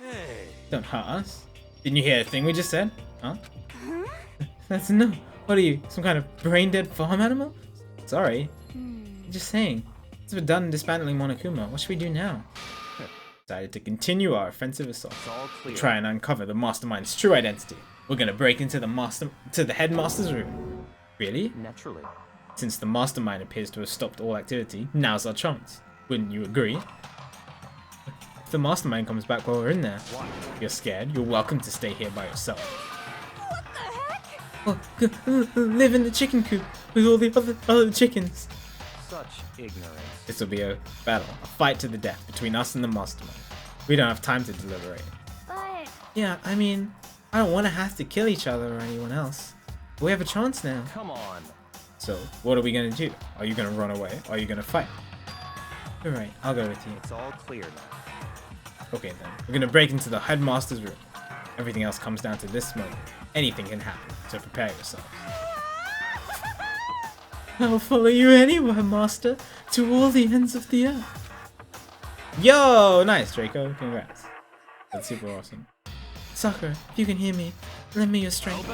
hey. Don't hurt us. Didn't you hear a thing we just said? Huh? That's no. What are you, some kind of brain-dead farm animal? Sorry. I'm just saying. Since we're done dismantling Monokuma, what should we do now? Decided to continue our offensive assault. It's all clear. Try and uncover the mastermind's true identity. We're gonna break into the headmaster's room. Really? Naturally. Since the mastermind appears to have stopped all activity, now's our chance. Wouldn't you agree? If the mastermind comes back while we're in there, if you're scared, you're welcome to stay here by yourself. What the heck? Oh, live in the chicken coop with all the other chickens. Such ignorance. This will be a battle, a fight to the death between us and the mastermind. We don't have time to deliberate. But Yeah, I mean, I don't want to have to kill each other or anyone else. But we have a chance now. Come on. So, what are we gonna do? Are you gonna run away? Or are you gonna fight? Alright, I'll go with you. It's all clear now. Okay then, we're gonna break into the headmaster's room. Everything else comes down to this moment. Anything can happen, so prepare yourself. I'll follow you anywhere, master, to all the ends of the earth. Yo, nice, Draco. Congrats. That's super awesome. Sakura, if you can hear me, lend me your strength.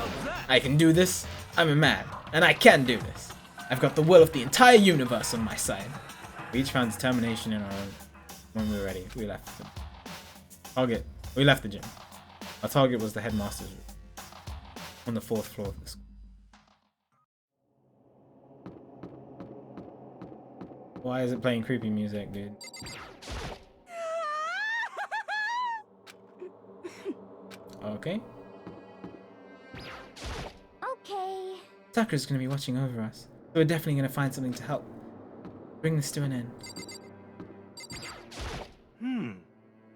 I can do this. I'm a man, and I can do this. I've got the will of the entire universe on my side. We each found determination in our own. When we were ready, we left the target. We left the gym. Our target was the headmaster's room on the 4th floor of the school. Why is it playing creepy music, dude? Okay. okay. Sakura's gonna be watching over us, so we're definitely gonna find something to help bring this to an end.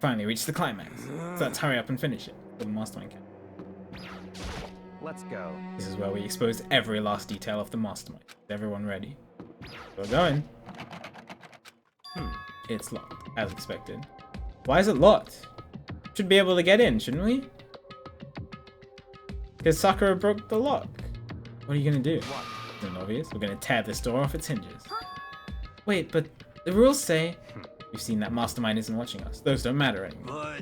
Finally reached the climax, so let's hurry up and finish it for the mastermind camp. Let's go. This is where we expose every last detail of the mastermind. Is everyone ready? We're going. It's locked, as expected. Why is it locked? Should be able to get in, shouldn't we? Because Sakura broke the lock. What are you gonna do? Isn't it obvious? We're gonna tear this door off its hinges. Wait, but the rules say... We've seen that mastermind isn't watching us. Those don't matter anymore.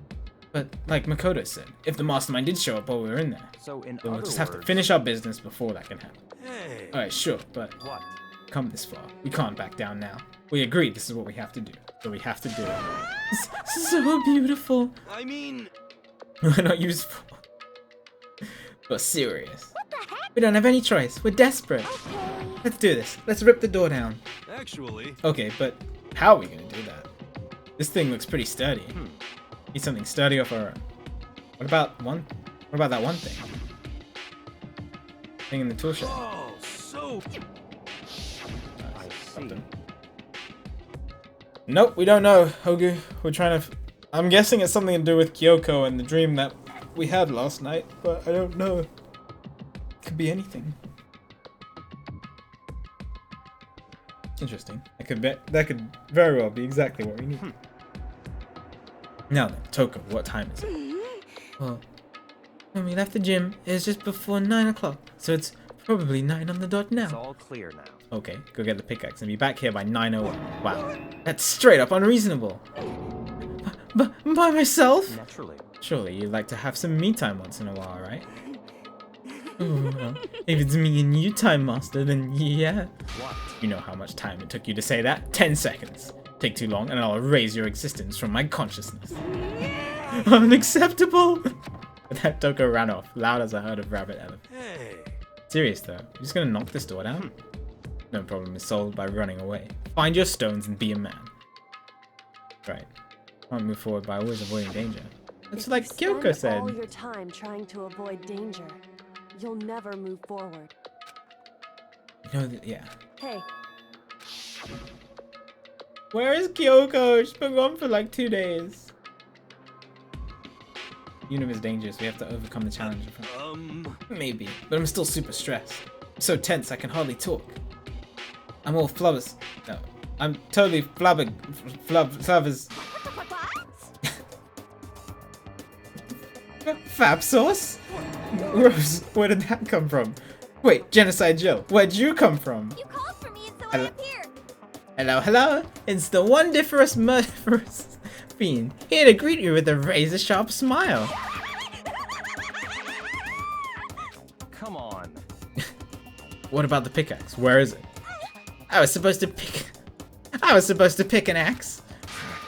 But like Makoto said, if the mastermind did show up while we were in there, So in then we'll other just have to words- finish our business before that can happen. Hey. Alright, sure, but What? come this far. We can't back down now. We agreed this is what we have to do, so we have to do it. It's so beautiful. I mean, We're not useful. But serious. What the heck? We don't have any choice. We're desperate. Okay. Let's do this. Let's rip the door down. actually, Okay, but how are we gonna do that? This thing looks pretty sturdy. Need something sturdy of our own. What about that one thing? Thing in the tool shed. oh, so I see. Nope, we don't know, Hogu. We're trying to... I'm guessing it's something to do with Kyoko and the dream that we had last night, but I don't know. Could be anything. Interesting. That could very well be exactly what we need. Now then, Toko, what time is it? Well, when we left the gym, it was just before 9 o'clock, so it's probably 9 on the dot It's now. all clear now. Okay, go get the pickaxe and be back here by 9:01. Wow, that's straight up unreasonable. By myself? Naturally. Surely you'd like to have some me time once in a while, right? Oh, well, if it's me and you, Time Master, then yeah. What? You know how much time it took you to say that? 10 seconds. Take too long and I'll erase your existence from my consciousness. Unacceptable! That Toko ran off, loud as a herd of rabbit elephants. Hey. Serious though, you're just gonna knock this door down? No problem is solved by running away. Find your stones and be a man. Right. Can't move forward by always avoiding danger. It's If like you Kyoko spend all said. your time trying to avoid danger, you'll never move forward. You know, yeah. Hey, Where is Kyoko? She's been gone for like 2 days. Universe is dangerous. We have to overcome the challenge. Maybe, but I'm still super stressed. I'm so tense I can hardly talk. I'm all flubbers. No, I'm totally flubbers. Fab sauce? Rose, where did that come from? Wait, Genocide Jill, where'd you come from? You called for me and so Hello. I appeared. Hello, hello. It's the wonderful murderous fiend here to greet you with a razor-sharp smile. Come on. What about the pickaxe? Where is it? I was supposed to pick an axe.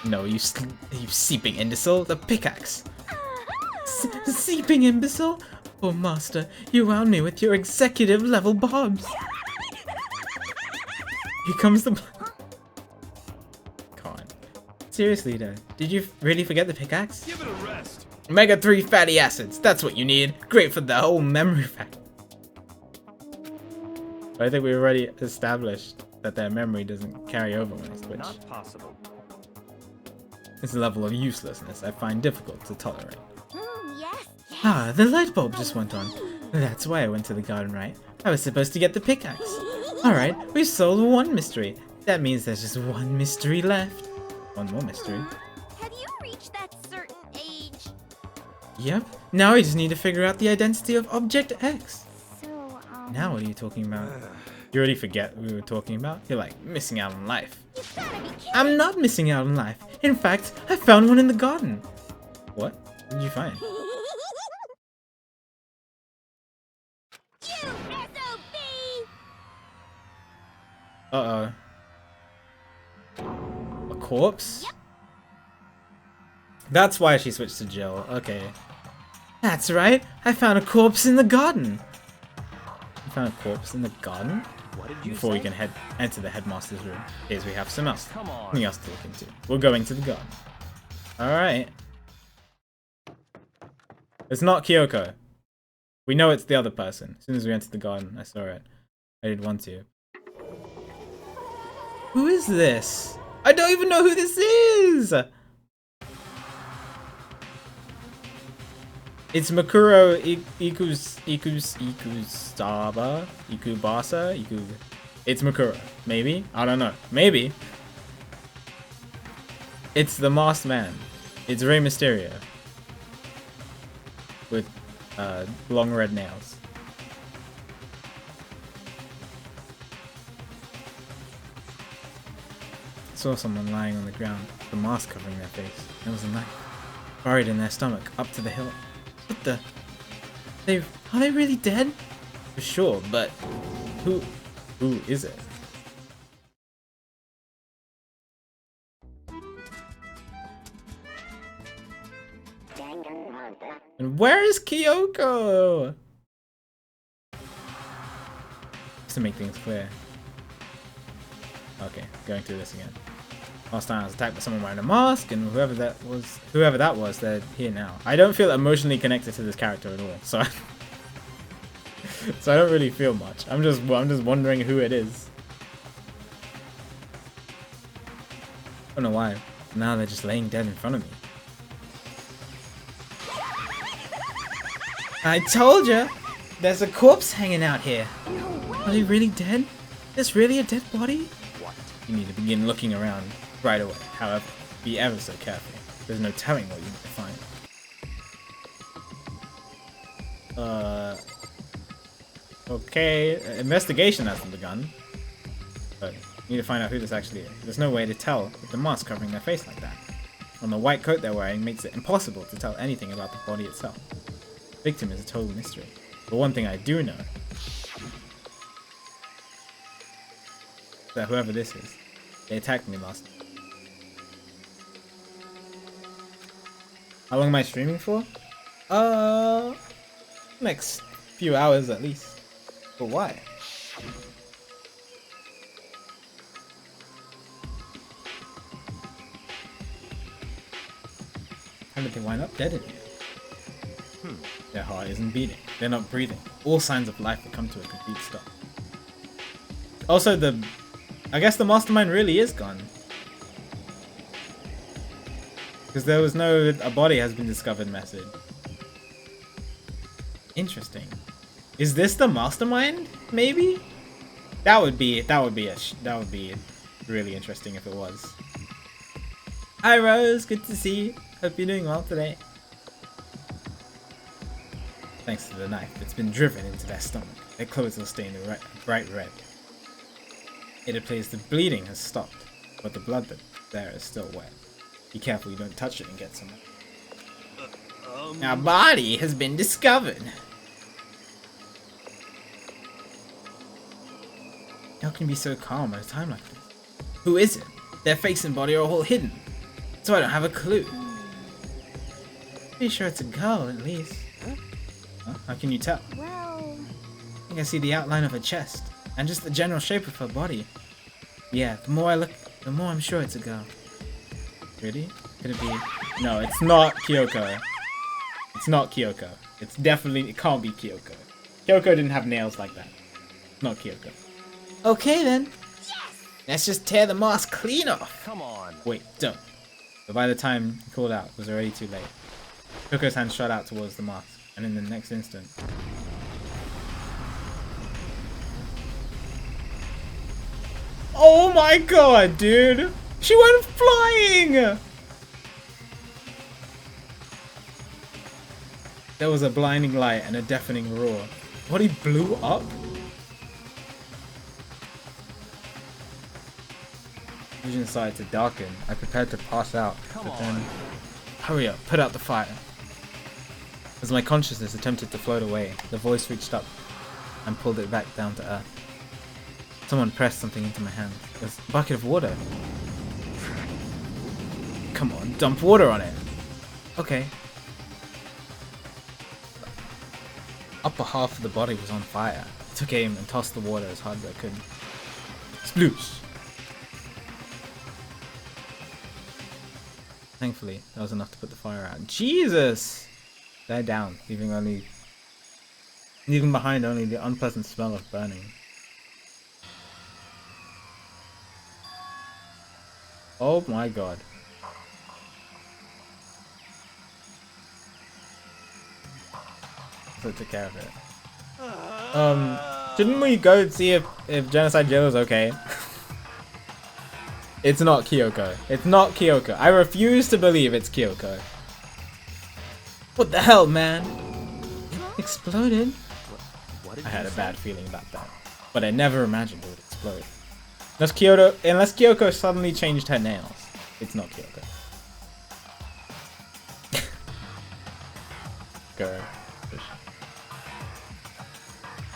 No, you seeping imbecile. The pickaxe. Seeping imbecile? Oh, master, you wound me with your executive level bombs. Here comes the. Come on. Seriously, though, did you really forget the pickaxe? Give it a rest. Omega-3 fatty acids. That's what you need. Great for the whole memory fact. But I think we already established that their memory doesn't carry over when I switch. Not possible. This level of uselessness I find difficult to tolerate. Yes. Ah, the light bulb just went on. That's why I went to the garden, right? I was supposed to get the pickaxe. Alright, we've solved one mystery. That means there's just one mystery left. One more mystery. Have you reached that certain age? Yep. Now we just need to figure out the identity of Object X. So, Now what are you talking about? You already forget what we were talking about? You're like, missing out on life. you gotta be kidding. I'm not missing out on life. In fact, I found one in the garden. What? What did you find? You SOB! Uh-oh. A corpse? Yep. That's why she switched to Jill. Okay. That's right. I found a corpse in the garden. You found a corpse in the garden? What did you Before say? we can enter the headmaster's room. Here's we have something else to look into. We're going to the garden. Alright. It's not Kyoko. We know it's the other person. As soon as we entered the garden, I saw it. I did want to. Who is this? I don't even know who this is! It's Makuro Ikubasa? It's Makuro. Maybe? I don't know. Maybe. It's the masked man. It's Rey Mysterio. With long red nails. I saw someone lying on the ground, the mask covering their face. There was a knife buried in their stomach, up to the hilt. What the? Are they really dead? For sure, but who is it? And where is Kyoko? Just to make things clear. Okay, going through this again. Last time I was attacked by someone wearing a mask, and whoever that was, they're here now. I don't feel emotionally connected to this character at all, so so I don't really feel much. I'm just wondering who it is. I don't know why. Now they're just laying dead in front of me. I told you! There's a corpse hanging out here. Are they really dead? There's really a dead body? What? You need to begin looking around right away. However, be ever so careful. There's no telling what you need to find. Okay. Investigation hasn't begun. But you need to find out who this actually is. There's no way to tell with the mask covering their face like that. And the white coat they're wearing makes it impossible to tell anything about the body itself. The victim is a total mystery. But one thing I do know is that whoever this is, they attacked me last night. How long am I streaming for? Next few hours at least. But why? How did they wind up dead in here? Their heart isn't beating. They're not breathing. All signs of life have come to a complete stop. Also, I guess the mastermind really is gone. Because there was no "a body has been discovered" message. Interesting. Is this the mastermind? Maybe. That would be really interesting if it was. Hi Rose, good to see you. Hope you're doing well today. Thanks to the knife, it's been driven into their stomach. Their clothes are stained bright red. It appears the bleeding has stopped, but the blood there is still wet. Be careful you don't touch it and get some. Our body has been discovered. How can you be so calm at a time like this? Who is it? Their face and body are all hidden, so I don't have a clue. Pretty sure it's a girl, at least. Huh? How can you tell? Well, I think I see the outline of her chest, and just the general shape of her body. Yeah, the more I look, the more I'm sure it's a girl. Really? Could it be? No, it's not Kyoko. It's not Kyoko. It's definitely, it can't be Kyoko. Kyoko didn't have nails like that. Not Kyoko. Okay then. Let's just tear the mask clean off. Come on. Wait, don't. But by the time he called out, it was already too late. Kyoko's hand shot out towards the mask, and in the next instant... Oh my god, dude! She went flying! There was a blinding light and a deafening roar. What, he blew up? Vision started to darken. I prepared to pass out, but then... Hurry up, put out the fire. As my consciousness attempted to float away, the voice reached up and pulled it back down to earth. Someone pressed something into my hand. It was a bucket of water. Come on, dump water on it. Okay. Upper half of the body was on fire. I took aim and tossed the water as hard as I could. Sploosh! Thankfully, that was enough to put the fire out. Jesus! Died down, leaving behind only the unpleasant smell of burning. Oh my god. So I took care of it. Shouldn't we go see if Genocide Jill is okay? It's not Kyoko. It's not Kyoko. I refuse to believe it's Kyoko. What the hell, man? It exploded. I had a bad feeling about that, but I never imagined it would explode. Unless Kyoko suddenly changed her nails, it's not Kyoko. Go.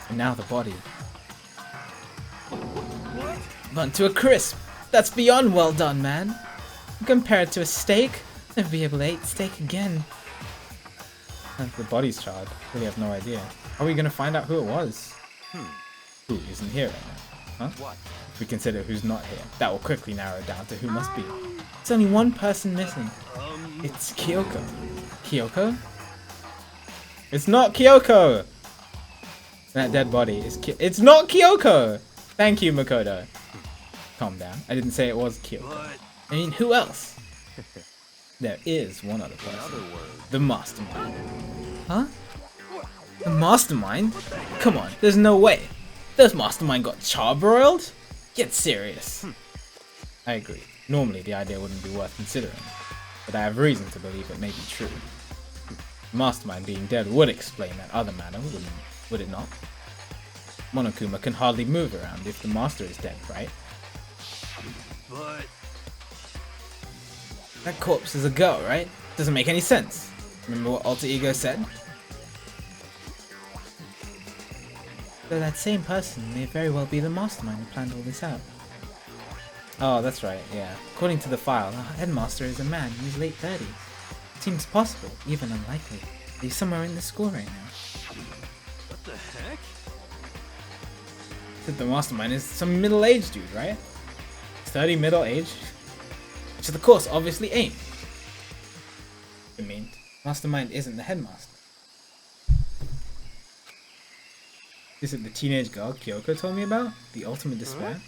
And now the body. Burnt to a crisp. That's beyond well done, man. Compared to a steak, never be able to eat steak again. And the body's charred. Really have no idea. How are we gonna find out who it was? Who isn't here right now? Huh? What? If we consider who's not here, that will quickly narrow it down to who must be. It's only one person missing. It's Kyoko. Kyoko? It's not Kyoko! That dead body is It's not Kyoko! Thank you, Makoto. Calm down. I didn't say it was Kyoko. I mean, who else? There is one other person. The Mastermind. Huh? The Mastermind? Come on, there's no way. This Mastermind got charbroiled? Get serious. I agree. Normally the idea wouldn't be worth considering, but I have reason to believe it may be true. The Mastermind being dead would explain that other matter, would it not? Monokuma can hardly move around if the Master is dead, right? But... That corpse is a girl, right? Doesn't make any sense. Remember what Alter Ego said? So that same person may very well be the mastermind who planned all this out. Oh, that's right, yeah. According to the file, our headmaster is a man in his late 30s. It seems possible, even unlikely, that he's somewhere in the school right now. What the heck? Said the mastermind is some middle-aged dude, right? 30 middle-aged? Which of course obviously ain't. I mean, mastermind isn't the headmaster. Is it the teenage girl Kyoko told me about? The ultimate despair?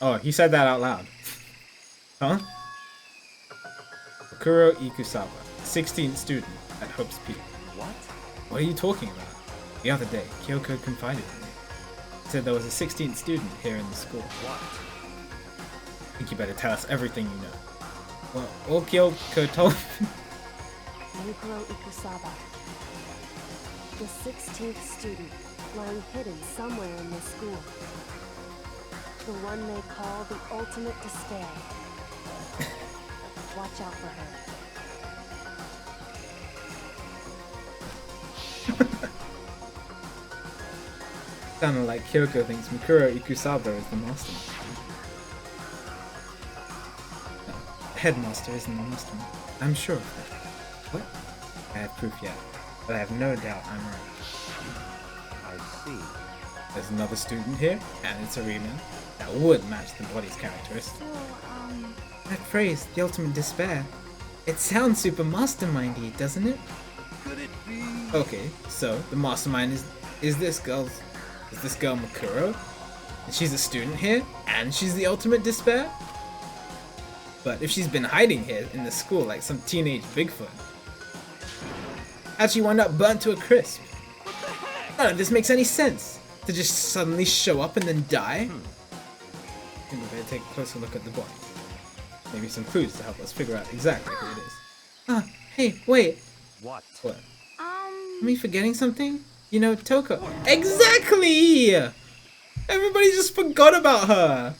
Oh, he said that out loud. Huh? Kuro Ikusaba, 16th student at Hope's Peak. What? What are you talking about? The other day, Kyoko confided in me. Said there was a 16th student here in the school. What? I think you better tell us everything you know. Well, all Kyoko told me. Mikuro Ikusaba. The 16th student, lying hidden somewhere in this school. The one they call the ultimate despair. Watch out for her. Sounded like Kyoko thinks Mikuro Ikusaba is the mastermind. No, the headmaster isn't the mastermind. I'm sure of that. What? I have proof yet, but I have no doubt I'm right. I see. There's another student here, and it's a remake that would match the body's characteristics. That phrase, the ultimate despair, it sounds super mastermindy, doesn't it? Could it be? Okay, so the mastermind is this girl Makuro? And she's a student here, and she's the ultimate despair? But if she's been hiding here in the school like some teenage Bigfoot, how'd she wind up burnt to a crisp? None of this makes any sense. To just suddenly show up and then die? I think we better take a closer look at the body. Maybe some clues to help us figure out exactly who it is. Ah, hey, wait. What? What? Am I forgetting something? You know, Toko. Exactly! Everybody just forgot about her.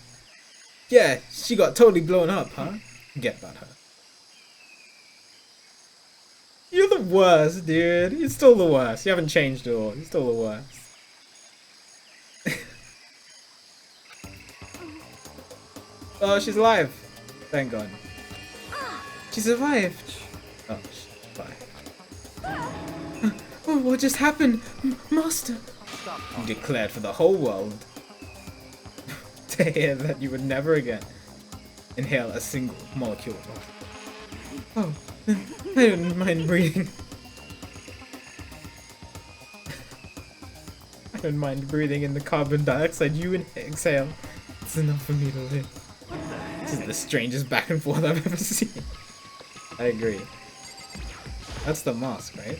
Yeah, she got totally blown up, huh? Forget about her. You're the worst, dude. You're still the worst. You haven't changed at all. You're still the worst. Oh, she's alive. Thank God. She survived. Oh, she's fine. Oh, what just happened? Master! You declared for the whole world to hear that you would never again inhale a single molecule of oxygen. Oh, I don't mind breathing. I don't mind breathing in the carbon dioxide you exhale. It's enough for me to live. This is the strangest back and forth I've ever seen. I agree. That's the mask, right?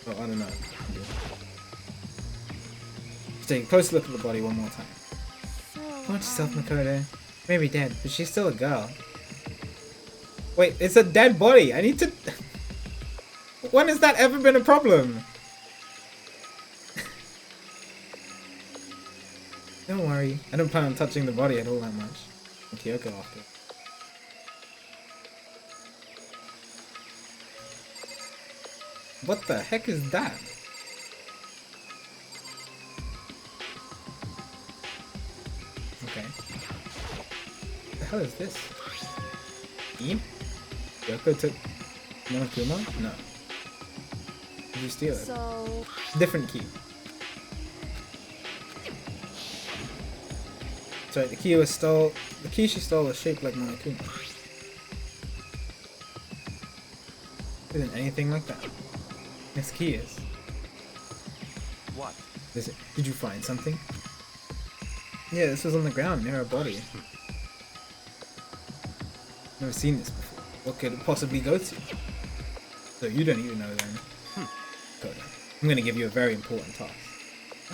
Oh, I don't know. Let's take a close look at the body one more time. Watch yourself, Makoto. Maybe dead, but she's still a girl. Wait, it's a dead body. I need to... When has that ever been a problem? Don't worry. I don't plan on touching the body at all that much. Kyoko after. What the heck is that? Okay. What the hell is this? Key? Kyoko took Monokuma? No. Did you steal it? So, Different key. Sorry, the key she stole was shaped like Monokuma. Isn't anything like that. This key is. What? Did you find something? Yeah, this was on the ground near her body. Never seen this before. What could it possibly go to? So you don't even know then. Good. I'm gonna give you a very important task.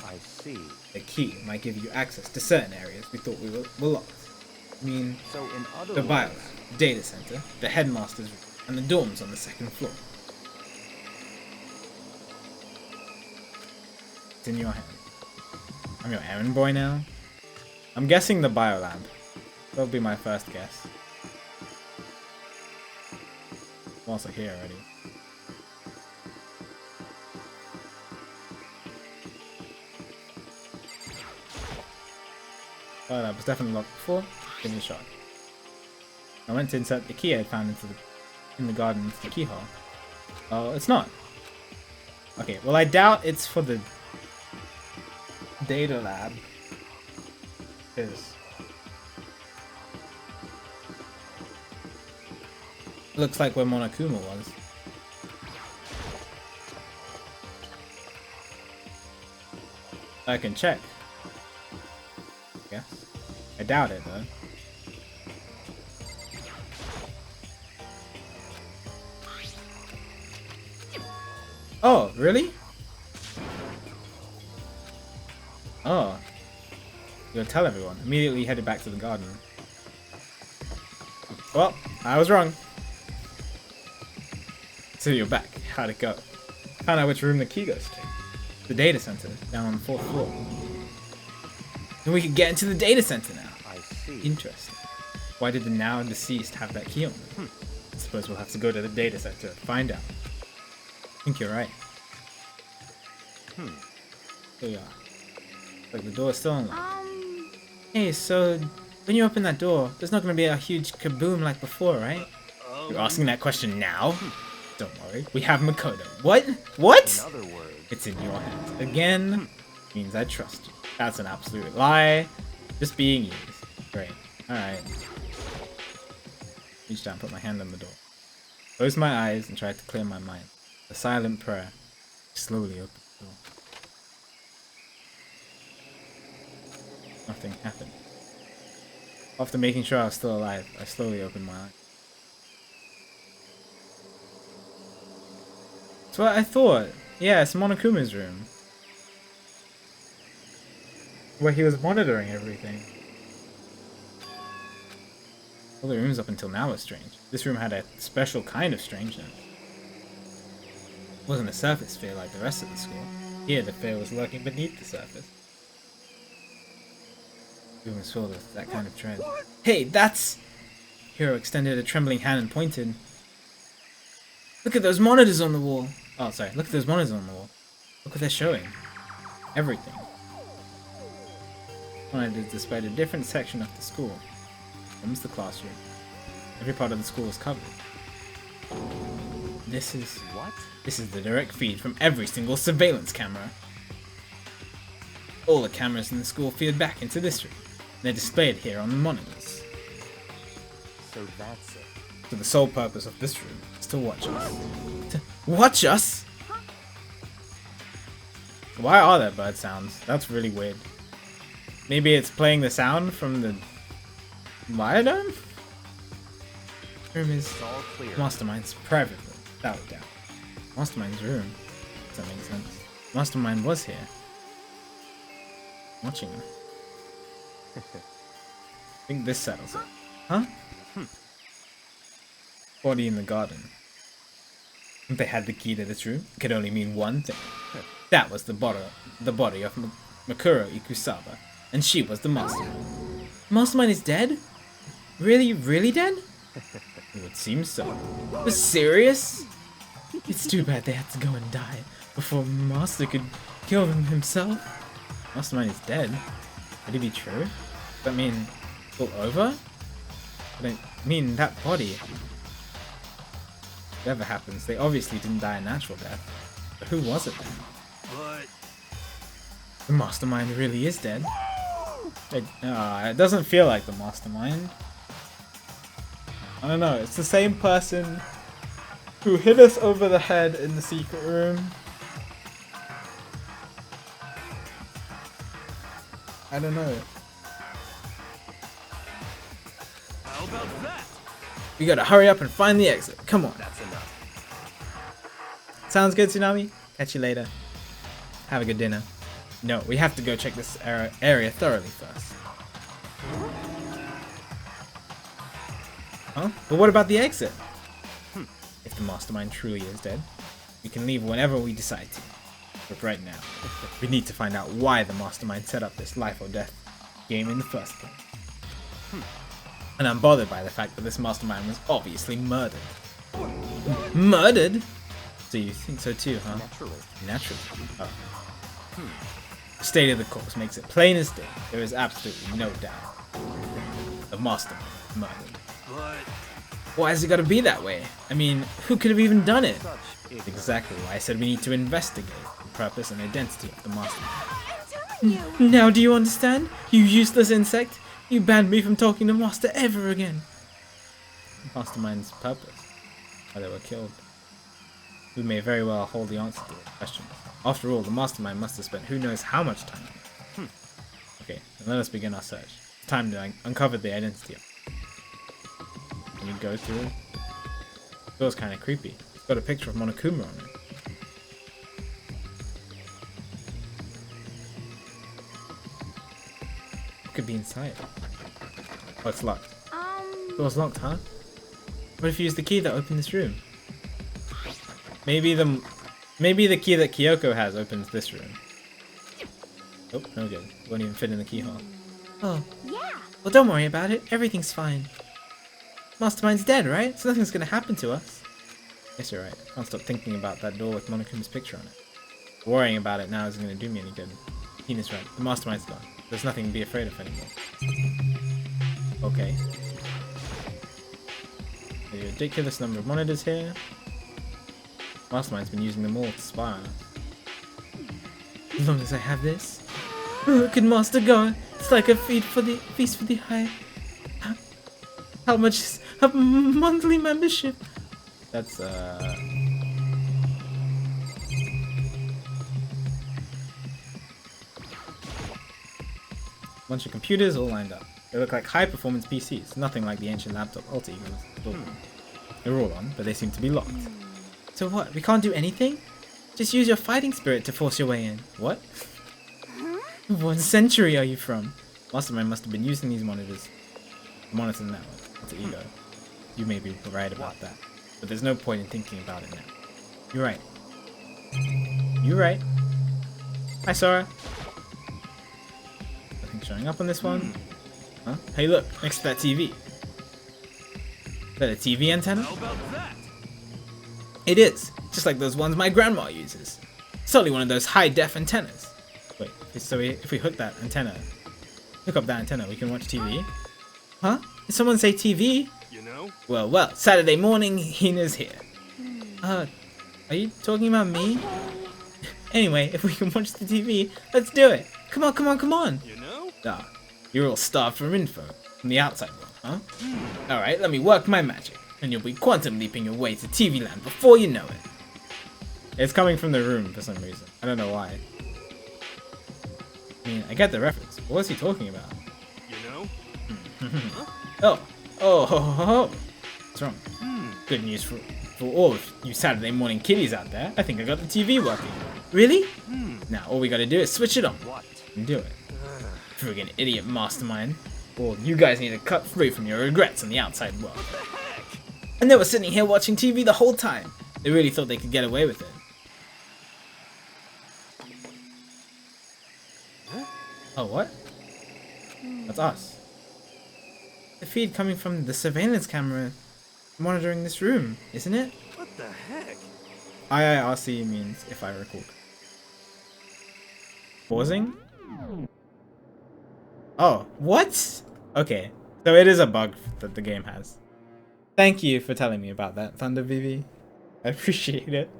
I see. The key might give you access to certain areas we thought we were locked. I mean, So in other the words, biolab, data center, the headmaster's room, and the dorms on the second floor. It's in your hand. I'm your errand boy now. I'm guessing the biolab. That'll be my first guess. I'm also here already. But I was definitely locked before. Give me a shot. I went to insert the key I had found in the garden into the keyhole. Oh, it's not. Okay, well I doubt it's for the data lab. Because looks like where Monokuma was. I can check. Yes. I doubt it though. Oh, really? Oh. You'll tell everyone. Immediately headed back to the garden. Well, I was wrong. So you're back. How'd it go? Found out which room the key goes to. The data center, down on the 4th floor. And we can get into the data center now. I see. Interesting. Why did the now deceased have that key on them? I suppose we'll have to go to the data center and find out. I think you're right. Here we are. Like the door's still unlocked. Hey, so when you open that door, there's not going to be a huge kaboom like before, right? You're asking that question now? Don't worry, we have Makoto. What? What? In other words, It's in your hands. Again, means I trust you. That's an absolute lie. Just being used. Great. Alright. Reach down, put my hand on the door. Closed my eyes and tried to clear my mind. A silent prayer. Slowly opened the door. Nothing happened. After making sure I was still alive, I slowly opened my eyes. That's what I thought. Yeah, it's Monokuma's room. Where he was monitoring everything. All the rooms up until now were strange. This room had a special kind of strangeness. It wasn't a surface fear like the rest of the school. Here, the fear was lurking beneath the surface. The room was filled with that kind of dread. Hey, that's... Hiro extended a trembling hand and pointed. Look at those monitors on the wall. Oh, sorry. Look at those monitors on the wall. Look what they're showing. Everything. Monitors displayed a different section of the school. One was the classroom. Every part of the school was covered. This is... what? This is the direct feed from every single surveillance camera. All the cameras in the school feed back into this room. They're displayed here on the monitors. So that's it. So the sole purpose of this room is to watch us. To watch us? Why are there bird sounds? That's really weird. Maybe it's playing the sound from the biodome? Room is It's all clear. Mastermind's private room, without a doubt. Mastermind's room? Does that make sense? Mastermind was here. Watching her. I think this settles it. Huh? Body in the garden. If they had the key to this room, it could only mean one thing. That was the body of Makuro Ikusaba, and she was the mastermind. Mastermind is dead? Really, really dead? It would seem so. But serious? It's too bad they had to go and die before Master could kill them himself. Mastermind is dead. Would it be true? Does that mean it's all over? But I mean, that body... Whatever happens, they obviously didn't die a natural death. But who was it then? But The mastermind really is dead. It doesn't feel like the mastermind. I don't know, it's the same person who hit us over the head in the secret room. I don't know. how about that? We gotta hurry up and find the exit. Come on. That's enough. Sounds good, Tsunami? Catch you later. Have a good dinner. No, we have to go check this area thoroughly first. Huh? But what about the exit? If the mastermind truly is dead, we can leave whenever we decide to. But right now, we need to find out why the mastermind set up this life or death game in the first place. And I'm bothered by the fact that this mastermind was obviously murdered. Murdered? So you think so too, huh? Naturally. Naturally. Oh. The state of the course makes it plain as day. There is absolutely no doubt. The mastermind murdered. But Why has it got to be that way? I mean, who could have even done it? Exactly why I said we need to investigate the purpose and identity of the mastermind. Now do you understand? You useless insect! You banned me from talking to Master ever again! Mastermind's purpose. Why they were killed. We may very well hold the answer to the question. After all, the mastermind must have spent who knows how much time. Okay, then let us begin our search. It's time to uncover the identity of it. Can we go through? It feels kind of creepy. It's got a picture of Monokuma on it. What could be inside? Oh, it's locked. Door's locked, huh? What if you use the key that opened this room? Maybe the key that Kyoko has opens this room. Oh, no good. Won't even fit in the keyhole. Oh. Yeah. Well, don't worry about it. Everything's fine. Mastermind's dead, right? So nothing's gonna happen to us. Yes, you're right. Can't stop thinking about that door with Monokuma's picture on it. Worrying about it now isn't gonna do me any good. Hina's right. The mastermind's gone. There's nothing to be afraid of anymore. Okay. A ridiculous number of monitors here. Mastermind's been using them all to spy on us. As long as I have this. Where could Master go? It's like a feast for the eye. How much is a monthly membership? That's bunch of computers all lined up. They look like high-performance PCs, nothing like the ancient laptop Alter Egos. They're all on, but they seem to be locked. So what? We can't do anything? Just use your fighting spirit to force your way in. What? What century are you from? Mastermind must have been using these monitors. Monitor the network. Alter Ego. You may be right about that, but there's no point in thinking about it now. You're right. You're right. Hi, Sora. Nothing showing up on this one. Huh? Hey, look, next to that TV. Is that a TV antenna? how about that? It is, just like those ones my grandma uses. It's only one of those high-def antennas. Wait, so if we hook up that antenna, we can watch TV? Huh? Did someone say TV? You know? Well, Saturday morning, Hina's here. Are you talking about me? Anyway, if we can watch the TV, let's do it. Come on. You know? Ah, you're all starved for info from the outside world, huh? Alright, let me work my magic, and you'll be quantum leaping your way to TV land before you know it. It's coming from the room for some reason. I don't know why. I mean, I get the reference. But what's he talking about? You know? Oh. What's wrong? Good news for all of you Saturday morning kiddies out there. I think I got the TV working. Really? Now all we gotta do is switch it on. What? And do it. Friggin' idiot mastermind. Well, you guys need to cut free from your regrets in the outside world. And they were sitting here watching TV the whole time. They really thought they could get away with it. Oh, what? That's us. The feed coming from the surveillance camera monitoring this room, isn't it? What the heck? IIRC means if I recall. Pausing? Oh, what? Okay, so it is a bug that the game has. Thank you for telling me about that, Thunder VV. I appreciate it.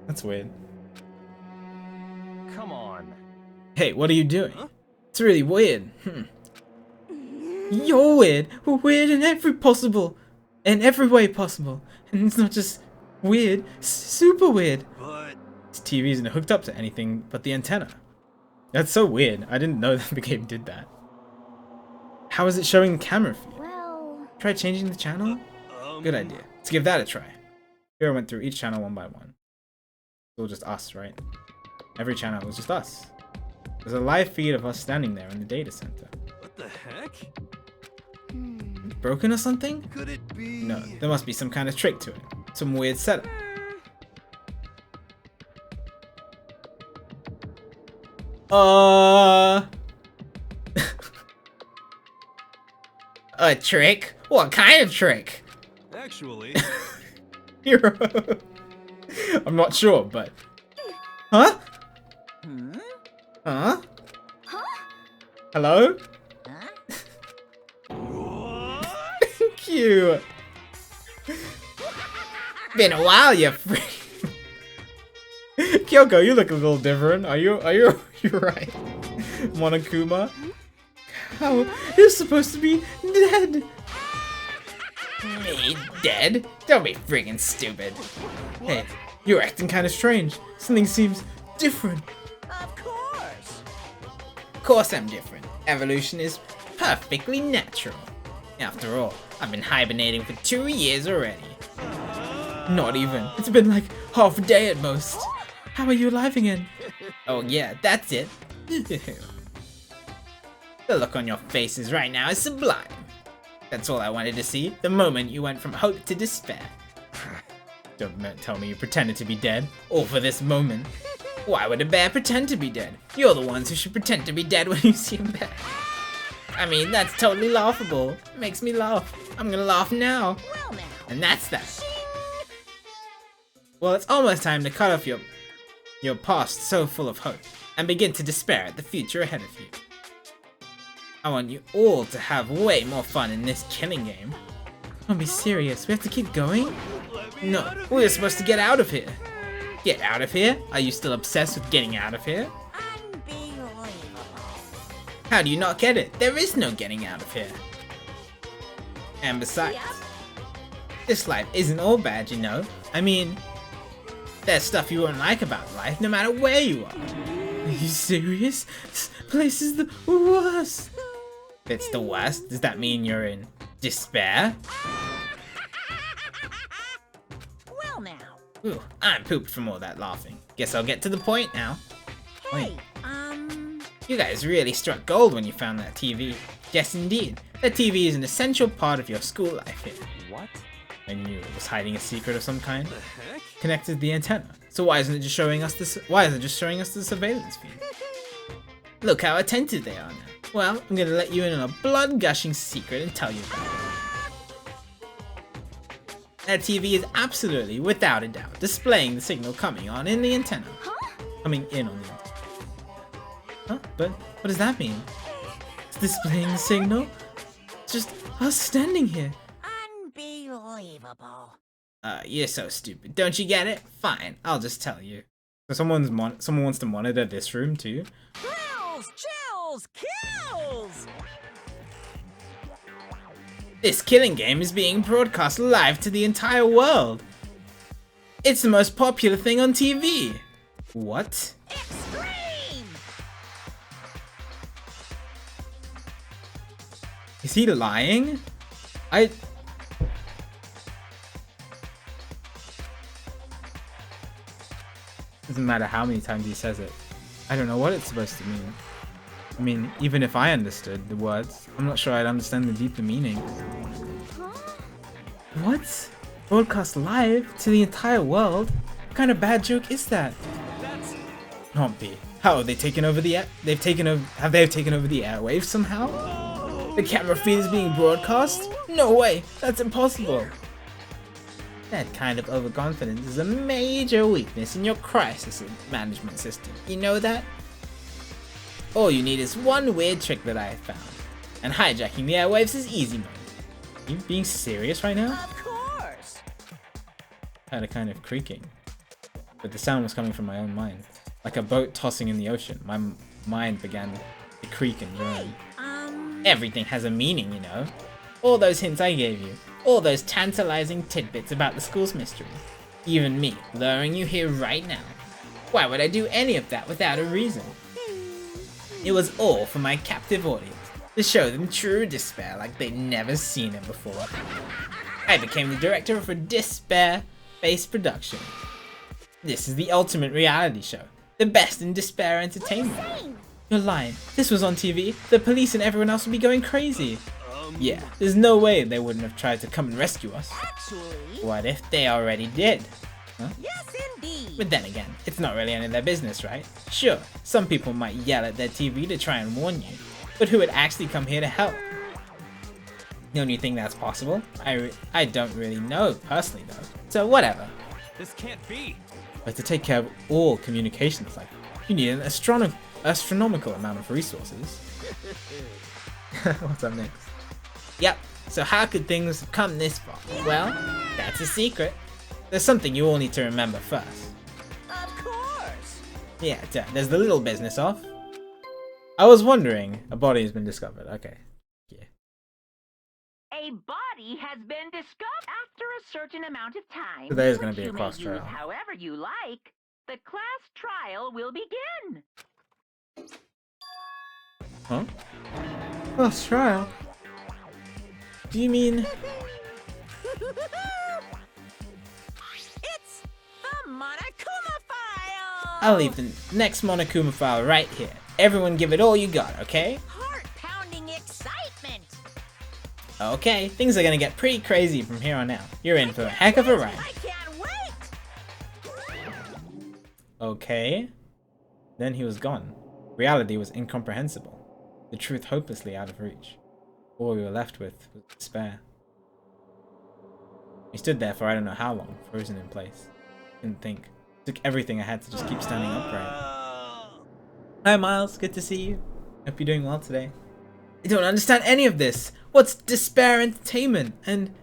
That's weird. Come on. Hey, what are you doing? It's really weird. You're weird. We're weird in every way possible. And it's not just weird, super weird. But This TV isn't hooked up to anything but the antenna. That's so weird. I didn't know that the game did that. How is it showing the camera feed? Well, Try changing the channel? Good idea. Let's give that a try. Here I went through each channel one by one. It's all just us, right? Every channel was just us. There's a live feed of us standing there in the data center. what the heck? Broken or something? Could it be? No, there must be some kind of trick to it. Some weird setup. A trick? What kind of trick? Actually, Hero. I'm not sure, but... Huh? Huh? Huh? Hello? Huh? Cute. Been a while, you freak. Kyoko, you look a little different. Are you right? Monokuma? How? You're supposed to be dead. Me dead? Don't be friggin' stupid. Hey, you're acting kind of strange. Something seems different. Of course. Of course I'm different. Evolution is perfectly natural. After all, I've been hibernating for 2 years already. Not even. It's been like half a day at most. How are you alive again? Oh yeah, that's it. The look on your faces right now is sublime. That's all I wanted to see, the moment you went from hope to despair. Don't tell me you pretended to be dead, all for this moment. Why would a bear pretend to be dead? You're the ones who should pretend to be dead when you see a bear. I mean, that's totally laughable. It makes me laugh. I'm gonna laugh now. Well now. And that's that. Well, it's almost time to cut off your past so full of hope and begin to despair at the future ahead of you. I want you all to have way more fun in this killing game. Don't be serious, we have to keep going? No, we're supposed to get out of here. Get out of here? Are you still obsessed with getting out of here? Unbelievable. How do you not get it? There is no getting out of here. And besides, this life isn't all bad, you know? I mean, there's stuff you won't like about life, no matter where you are. Are you serious? This place is the worst. If it's the worst, does that mean you're in despair? Well now. Ooh, I'm pooped from all that laughing. Guess I'll get to the point now. Hey, You guys really struck gold when you found that TV. Yes, indeed. That TV is an essential part of your school life here. What? I knew it was hiding a secret of some kind. The heck? Connected to the antenna. So why isn't it just showing us this? Why isn't it just showing us the surveillance feed? Look how attentive they are now. Well, I'm gonna let you in on a blood-gushing secret and tell you about it. That TV is absolutely, without a doubt, displaying the signal coming on in the antenna. Coming in on the antenna. Huh? But what does that mean? It's displaying the signal? It's just us standing here. unbelievable. You're so stupid. Don't you get it? Fine, I'll just tell you. So someone wants to monitor this room too? Thrills, chills, kills! This killing game is being broadcast live to the entire world. It's the most popular thing on TV. What? Extreme! Is he lying? Doesn't matter how many times he says it. I don't know what it's supposed to mean. I mean, even if I understood the words, I'm not sure I'd understand the deeper meaning. What? Broadcast live to the entire world? What kind of bad joke is that? That's... Can't be. How have they taken over the have they taken over the airwaves somehow? The camera feed is being broadcast? No way, that's impossible. That kind of overconfidence is a major weakness in your crisis management system. You know that? All you need is one weird trick that I have found. And hijacking the airwaves is easy mode. Are you being serious right now? Of course! I had a kind of creaking. But the sound was coming from my own mind. Like a boat tossing in the ocean. My mind began to creak and groan. Everything has a meaning, you know. All those hints I gave you. All those tantalizing tidbits about the school's mystery. Even me, luring you here right now. Why would I do any of that without a reason? It was all for my captive audience, to show them true despair like they'd never seen it before. I became the director of a despair-based production. This is the ultimate reality show, the best in despair entertainment. You're lying. This was on TV. The police and everyone else would be going crazy. Yeah, there's no way they wouldn't have tried to come and rescue us. Actually, What if they already did? Huh? yes indeed. But then again, it's not really any of their business, right? Sure, some people might yell at their TV to try and warn you, but who would actually come here to help? Don't you think that's possible? I don't really know personally though, so whatever. This can't be. But to take care of all communications like you need an astronomical amount of resources. What's up next? Yep, so how could things have come this far? Well, that's a secret. There's something you all need to remember first. Of course. Yeah, there's the little business of. I was wondering, a body has been discovered. Okay. Yeah. A body has been discovered after a certain amount of time. So there's gonna be which a you class may use trial. however you like. The class trial will begin. Huh? Class trial? Do you mean... It's the Monokuma file. I'll leave the next Monokuma file right here. Everyone give it all you got, okay? Heart-pounding excitement. Okay, things are gonna get pretty crazy from here on out. You're in for a heck of a ride. I can't wait. Okay. Then he was gone. Reality was incomprehensible. The truth hopelessly out of reach. All we were left with was despair. We stood there for I don't know how long, frozen in place. Didn't think. Took everything I had to just keep standing upright. Hi Miles, good to see you. Hope you're doing well today. I don't understand any of this. What's despair entertainment? And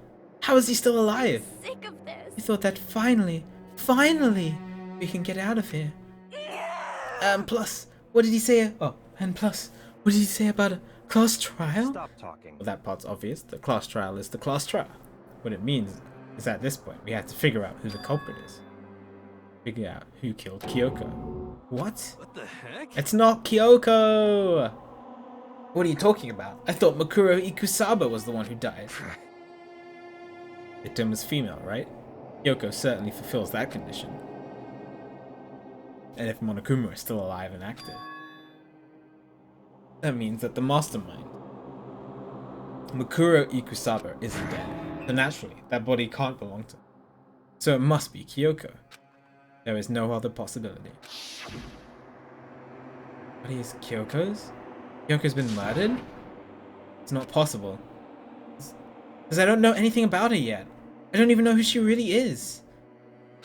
how is he still alive? Sick of this. I thought that finally, we can get out of here. Plus, what did he say? Oh, and plus, what did he say about a class trial? Stop talking. Well, that part's obvious. The class trial is the class trial. What it means is at this point, we have to figure out who the culprit is. Figure out who killed Kyoko. What? What the heck? It's not Kyoko! What are you talking about? I thought Makuro Ikusaba was the one who died. Victim was female, right? Kyoko certainly fulfills that condition. And if Monokuma is still alive and active, that means that the mastermind, Makuro Ikusaba, isn't dead. So naturally, that body can't belong to him. So it must be Kyoko. There is no other possibility. What is Kyoko's? Kyoko's been murdered? It's not possible. Because I don't know anything about her yet. I don't even know who she really is.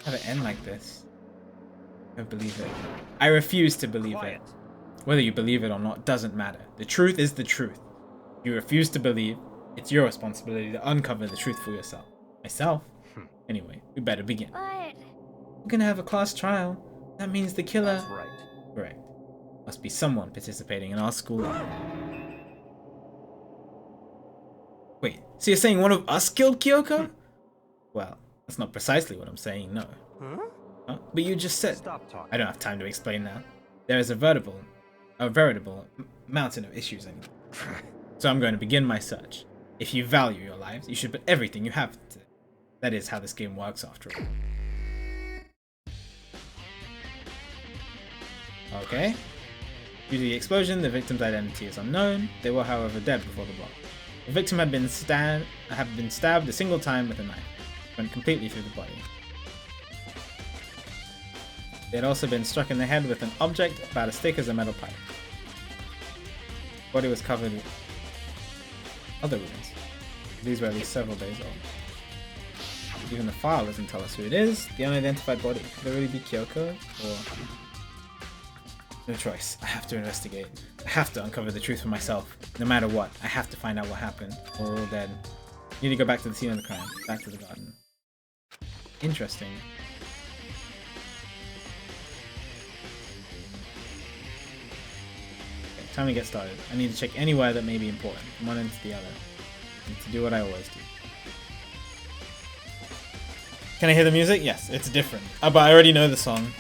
Have it end like this. I don't believe it. I refuse to believe it. Whether you believe it or not doesn't matter. The truth is the truth. If you refuse to believe, it's your responsibility to uncover the truth for yourself. Myself? Anyway, we better begin. But We're gonna have a class trial. That means the killer... That's right. Correct. Must be someone participating in our school. Wait, so you're saying one of us killed Kyoko? Well, that's not precisely what I'm saying, no. Huh? But you just said... Stop talking. I don't have time to explain now. There is a veritable mountain of issues I need. So I'm going to begin my search. If you value your lives, you should put everything you have into it. That is how this game works after all. Okay. Due to the explosion, the victim's identity is unknown. They were, however, dead before the blow. The victim had been stabbed a single time with a knife. Went completely through the body. They had also been struck in the head with an object about as thick as a metal pipe. The body was covered with other wounds. These were at least several days old. Even the file doesn't tell us who it is. The unidentified body. Could it really be Kyoko? Or... No choice. I have to investigate. I have to uncover the truth for myself. No matter what, I have to find out what happened. We're all dead. Need to go back to the scene of the crime. Back to the garden. Interesting. Okay, time to get started. I need to check anywhere that may be important, from one end to the other. I need to do what I always do. Can I hear the music? Yes, it's different. But I already know the song.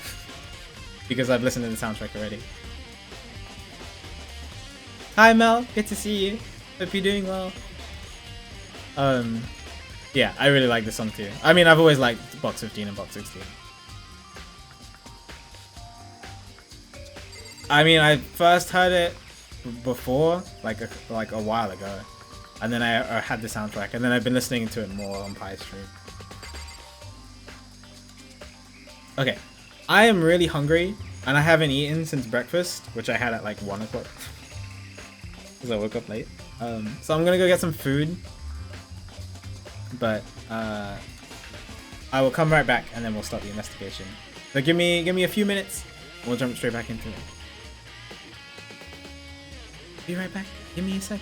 Because I've listened to the soundtrack already. Hi Mel, good to see you. Hope you're doing well. Yeah, I really like this song too. I mean, I've always liked Box 15 and Box 16. I mean, I first heard it before, like a while ago, and then I had the soundtrack, and then I've been listening to it more on Pie's stream. Okay, I am really hungry, and I haven't eaten since breakfast, which I had at like 1 o'clock, because I woke up late. So I'm gonna go get some food, but I will come right back, and then we'll start the investigation. So give me a few minutes, and we'll jump straight back into it. Be right back. Give me a sec.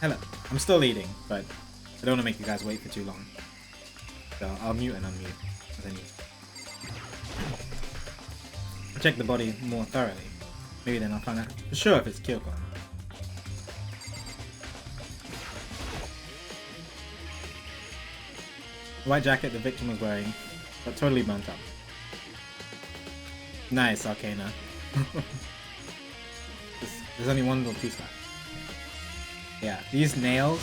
Hello. I'm still eating, but I don't want to make you guys wait for too long. So I'll mute and unmute as I need. I'll check the body more thoroughly. Maybe then I'll find out for sure if it's Kyoko or not. The white jacket the victim was wearing got totally burnt up. Nice, Arcana. There's only one little piece left. Yeah, these nails.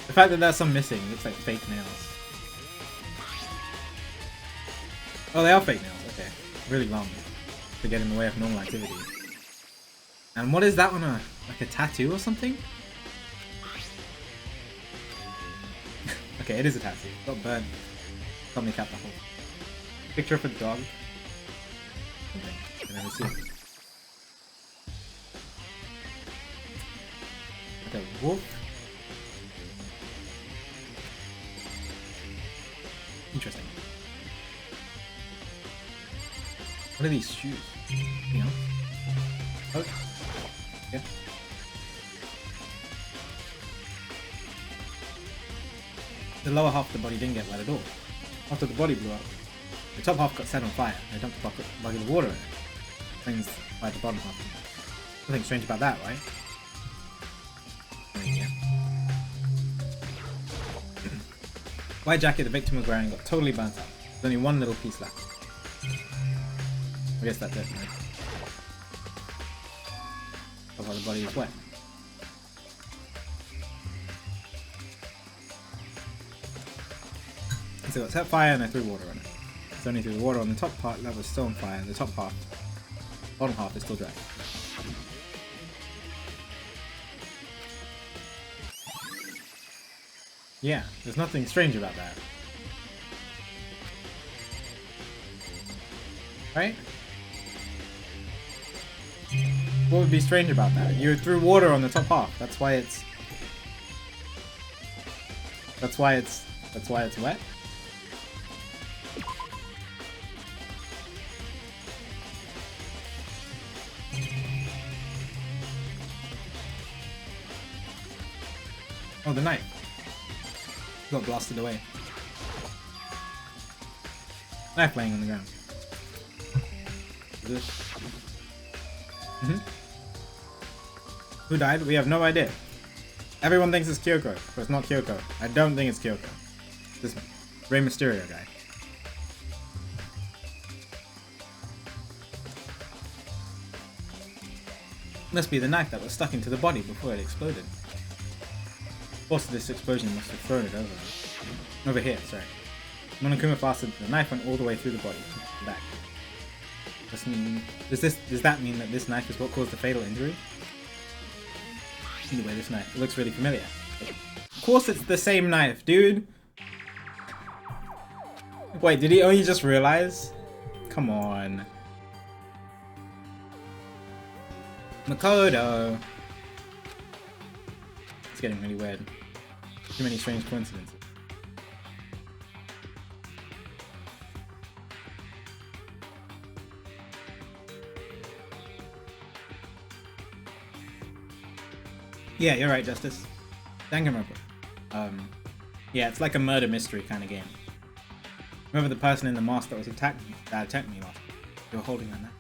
The fact that there's some missing looks like fake nails. Oh, they are fake nails. Okay, really long to get in the way of normal activity. And what is that on a like a tattoo or something? Okay, it is a tattoo. Got burned. Got me cap the hole. Picture of a dog. Something. I never see it. Like a wolf. Interesting. What are these shoes? Anything else? Oh. Yeah. The lower half of the body didn't get wet at all. After the body blew up, the top half got set on fire and I dumped a bucket of water in it. Explains why the bottom half. Nothing strange about that, right? I mean, yeah. White jacket the victim was wearing got totally burnt up. There's only one little piece left. I guess that's it, right? Of how the body is wet. So it set fire and I threw water on it. It's only threw water on the top part that was still on fire, and the top half, bottom half is still dry. Yeah, there's nothing strange about that. Right? What would be strange about that? You threw water on the top half. That's why it's wet. Oh, the knife got blasted away. Knife laying on the ground. Is this? Who died? We have no idea. Everyone thinks it's Kyoko, but it's not Kyoko. I don't think it's Kyoko. This Rey Mysterio guy. Must be the knife that was stuck into the body before it exploded. The force of this explosion must have thrown it over. Over here, sorry. Monokuma fastened the knife went all the way through the body, to the back. Does that mean that this knife is what caused the fatal injury? Anyway, this knife, it looks really familiar. Of course it's the same knife, dude! Wait, did he only just realize? Come on. Makoto! It's getting really weird. Too many strange coincidences. Yeah, you're right, Justice. Danganronpa. Yeah, it's like a murder mystery kind of game. Remember the person in the mask that attacked me last? You were holding on that.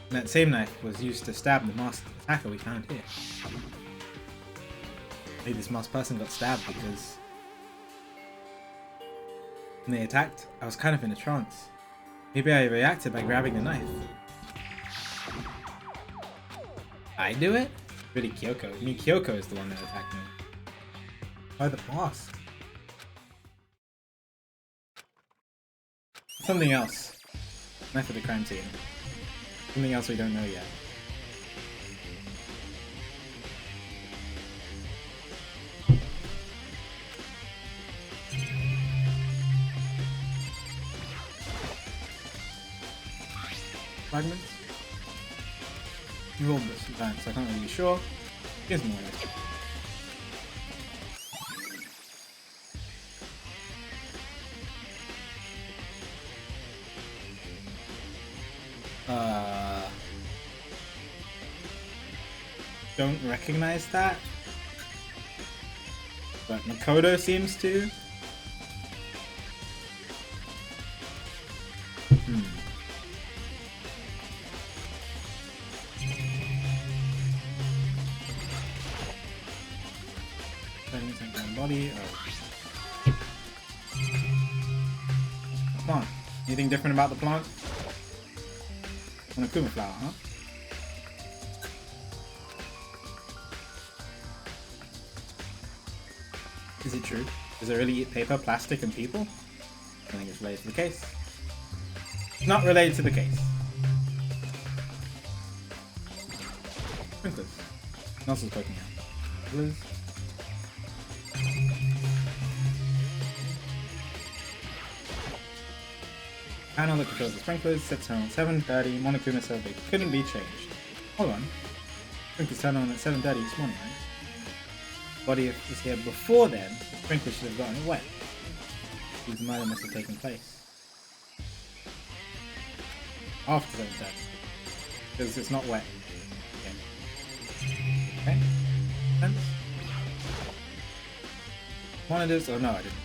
And that same knife was used to stab the masked attacker we found here. Maybe this masked person got stabbed because when they attacked, I was kind of in a trance. Maybe I reacted by grabbing the knife. I do it? Really Kyoko. I mean, Kyoko is the one that attacked me. Why the mask? Something else. Knife of the crime scene. Something else we don't know yet. Fragments? Rolled this sometimes, so I can't really be sure. Here's more of it. don't recognize that. But Makoto seems to. Body. Oh. Plant. Anything different about the plant? Monokuma flower, huh? Is it true? Does it really eat paper, plastic, and people? I think it's related to the case. It's not related to the case. Sprinklers. What else is poking out? Sprinklers. Panel that controls the sprinklers sets around 7:30. Monokuma said they couldn't be changed. Hold on. Sprinklers turned on at 7:30 this morning, right? Body was here before then. The sprinklers should have gotten it wet. Because the murder must have taken place after 7:30. Because it's not wet. Okay. Sense? Monitors. Oh no, I didn't.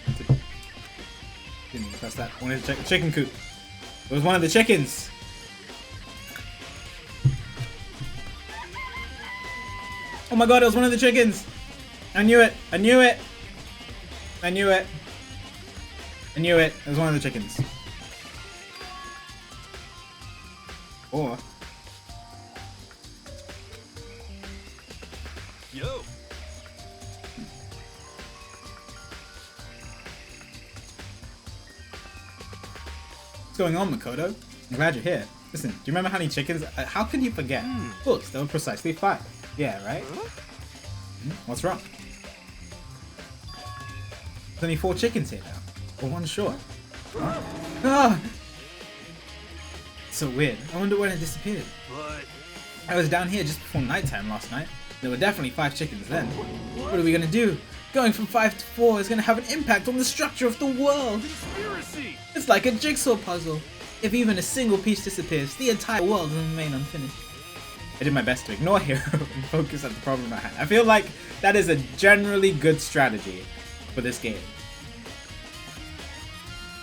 Didn't even press that. I wanted to check the chicken coop. It was one of the chickens. Oh my god, it was one of the chickens. I knew it. I knew it. I knew it. I knew it. It was one of the chickens. Or Yo. what's going on, Makoto? I'm glad you're here. Listen, do you remember how many chickens? How can you forget? Books, there were precisely 5. Yeah, right? What's wrong? There's only 4 chickens here now. Or 1 short. Huh? Ah! So weird. I wonder when it disappeared. But I was down here just before nighttime last night. There were definitely 5 chickens then. What are we gonna do? Going from 5 to 4 is gonna have an impact on the structure of the world. conspiracy. It's like a jigsaw puzzle. If even a single piece disappears, the entire world will remain unfinished. I did my best to ignore Hero and focus on the problem at hand. I feel like that is a generally good strategy for this game.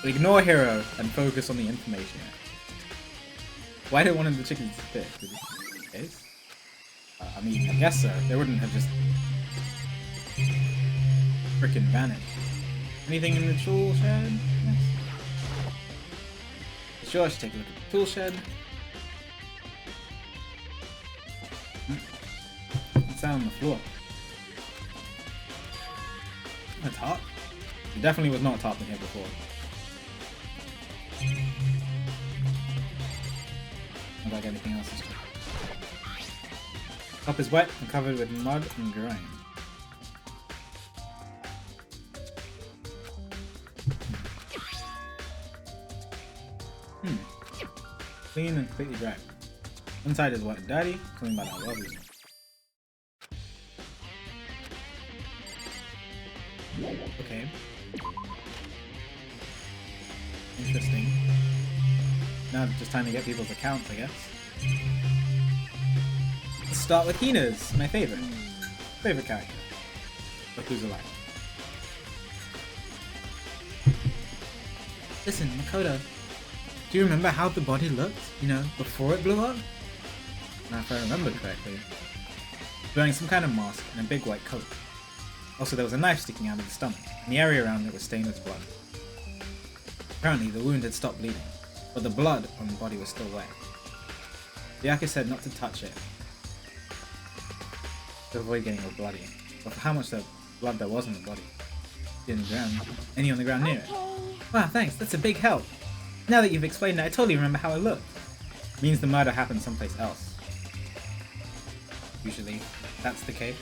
Ignore Hero and focus on the information. Why did one of the chickens disappear? Did it case? I mean, I guess so. They wouldn't have just freaking vanished. Anything in the tool shed? Yes. Sure, I should take a look at the tool shed. It's down on the floor. A top? It definitely was not top in here before. Not like anything else is top. Top is wet and covered with mud and grime. Clean and completely dry. Inside is wet and dirty, clean by that well recently. Okay. Interesting. Now just time to get people's accounts, I guess. Let's start with Hina's, my favorite. Favorite character. Look who's alive. Listen, Makoto. Do you remember how the body looked? You know, before it blew up? Now if I remember correctly. Wearing some kind of mask and a big white coat. Also, there was a knife sticking out of the stomach, and the area around it was stained with blood. Apparently, the wound had stopped bleeding, but the blood on the body was still wet. The Yaka said not to touch it, to avoid getting all bloody. But for how much blood there was on the body? On the ground. Any on the ground near it? Wow, thanks, that's a big help. Now that you've explained it, I totally remember how it looked. It means the murder happened someplace else. Usually, that's the case.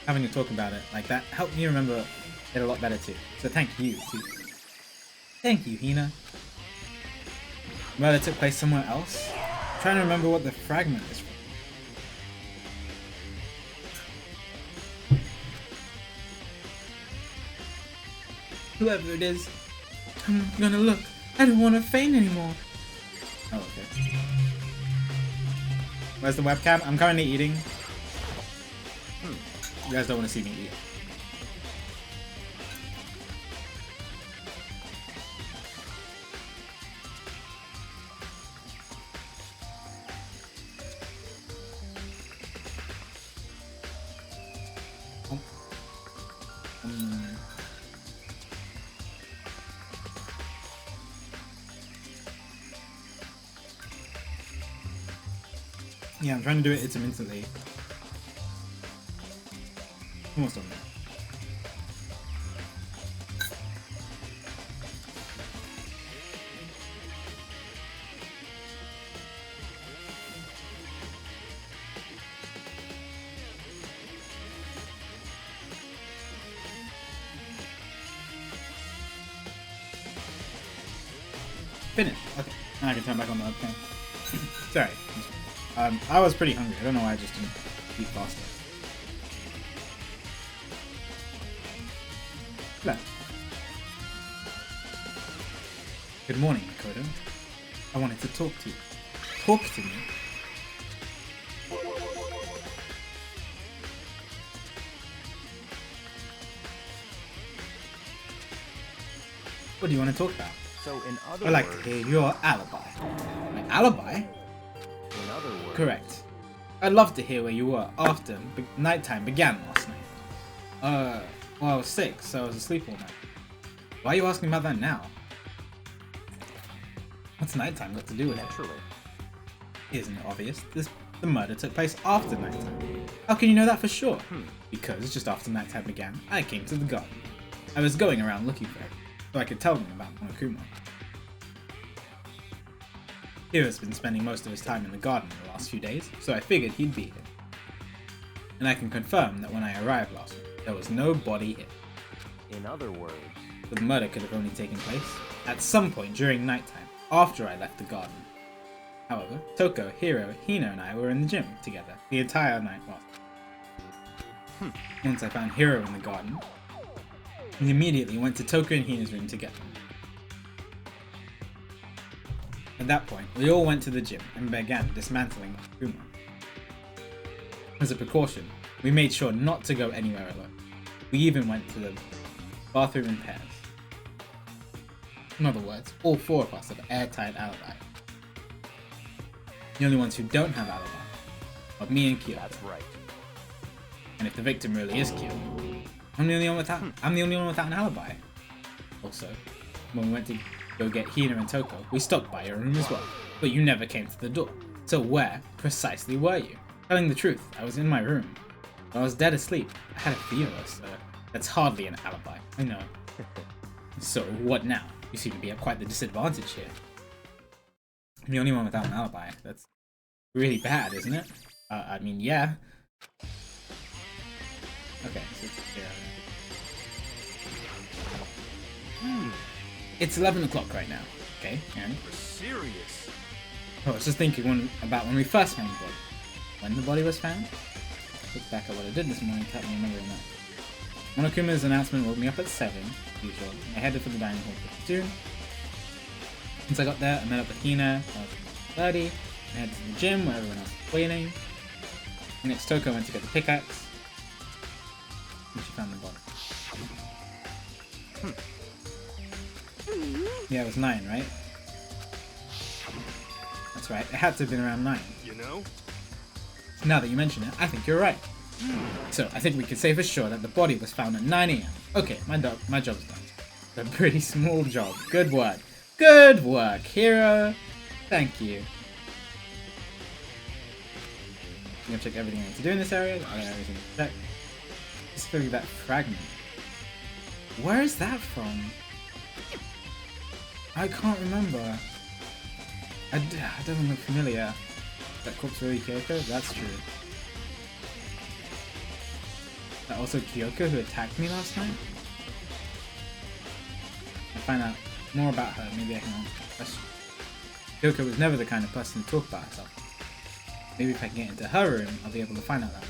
Having to talk about it like that helped me remember it a lot better too. So thank you, too. Thank you, Hina. Murder took place somewhere else? I'm trying to remember what the fragment is from. Whoever it is, I'm gonna look. I don't want to faint anymore. Oh, okay. Where's the webcam? I'm currently eating. You guys don't want to see me eat. Yeah, I'm trying to do it intermittently. Almost done. Finished. Okay. Now I can turn back on the webcam. Sorry. I was pretty hungry. I don't know why I just didn't eat faster. Hello. Good morning, Makoto. I wanted to talk to you. Talk to me? What do you want to talk about? So in other I'd like words, to hear your alibi. My alibi? in other words, Correct. I'd love to hear where you were after nighttime began last night. Well, I was sick, so I was asleep all night. Why are you asking about that now? What's nighttime got to do with it? naturally. Isn't it obvious? The murder took place after nighttime. How can you know that for sure? Because just after nighttime began, I came to the garden. I was going around looking for it, so I could tell them about Monokuma. Hiro's been spending most of his time in the garden the last few days, so I figured he'd be here. And I can confirm that when I arrived last week, there was no body here. In other words, The murder could have only taken place at some point during nighttime, after I left the garden. However, Toko, Hiro, Hino and I were in the gym together the entire night last. Once I found Hiro in the garden, we immediately went to Toko and Hino's room together. At that point, we all went to the gym and began dismantling Kuma. As a precaution, we made sure not to go anywhere alone. We even went to the bathroom in pairs. In other words, all four of us have airtight alibi. The only ones who don't have alibi are me and Kyo. that's right. And if the victim really is Kyo, I'm the only one without an alibi. Also, when we went to go get Hina and Toko, we stopped by your room as well, but you never came to the door. So where precisely were you? Telling the truth, I was in my room. I was dead asleep. I had a fever, so that's hardly an alibi. I know. So what now? You seem to be at quite the disadvantage here. I'm the only one without an alibi. That's really bad, isn't it? I mean, yeah. Okay, so yeah. It's 11 o'clock right now, okay? And You're serious. I was just thinking about when we first found the body. When the body was found? Look back at what I did this morning, can't remember enough. Monokuma's announcement woke me up at 7, usual. I headed for the dining hall for platoon. Once I got there, I met up with Hina, I was 30, I headed to the gym where everyone else was waiting. Next, Toko went to get the pickaxe. And she found the body. Yeah, it was 9, right? That's right, it had to have been around 9. You know? Now that you mention it, I think you're right. So, I think we can say for sure that the body was found at 9 AM. Okay, my job's done. A pretty small job. Good work. Good work, Hiro. Thank you. I'm gonna check everything I need to do in this area. I got everything to check. Specifically that fragment. Where is that from? I can't remember. It doesn't look familiar. That corpse really Kyoko? That's true. That also Kyoko who attacked me last night? I'll find out more about her, maybe I can answer the question. Kyoko was never the kind of person to talk about herself. Maybe if I can get into her room, I'll be able to find out that.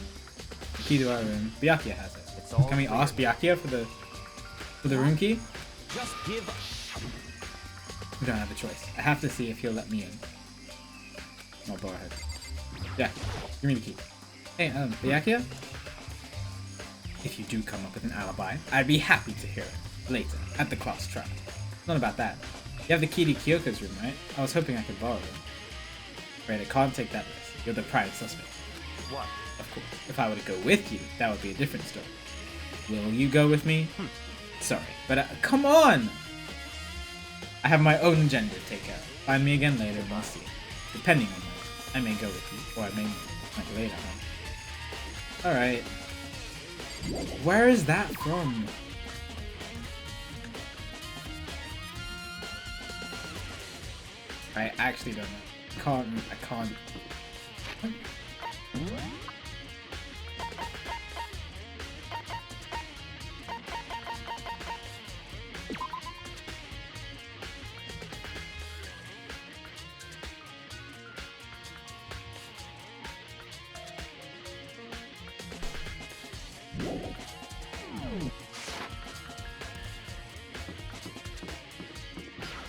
The key to her room, Byakuya has it. Can we ask Byakuya for the room key? Just give up. We don't have a choice. I have to see if he'll let me in. I'll borrow it. Yeah, give me the key. Hey, Byakuya? If you do come up with an alibi, I'd be happy to hear it later at the class trial. Not about that. You have the key to Kyoko's room, right? I was hoping I could borrow it. Right, I can't take that risk. You're the private suspect. What? Of course. If I were to go with you, that would be a different story. Will you go with me? Sorry, but come on! I have my own agenda to take care of. Find me again later and I'll see you. Depending on that, I may go with you, or I may not later. Alright. Where is that from? I actually don't know. I can't.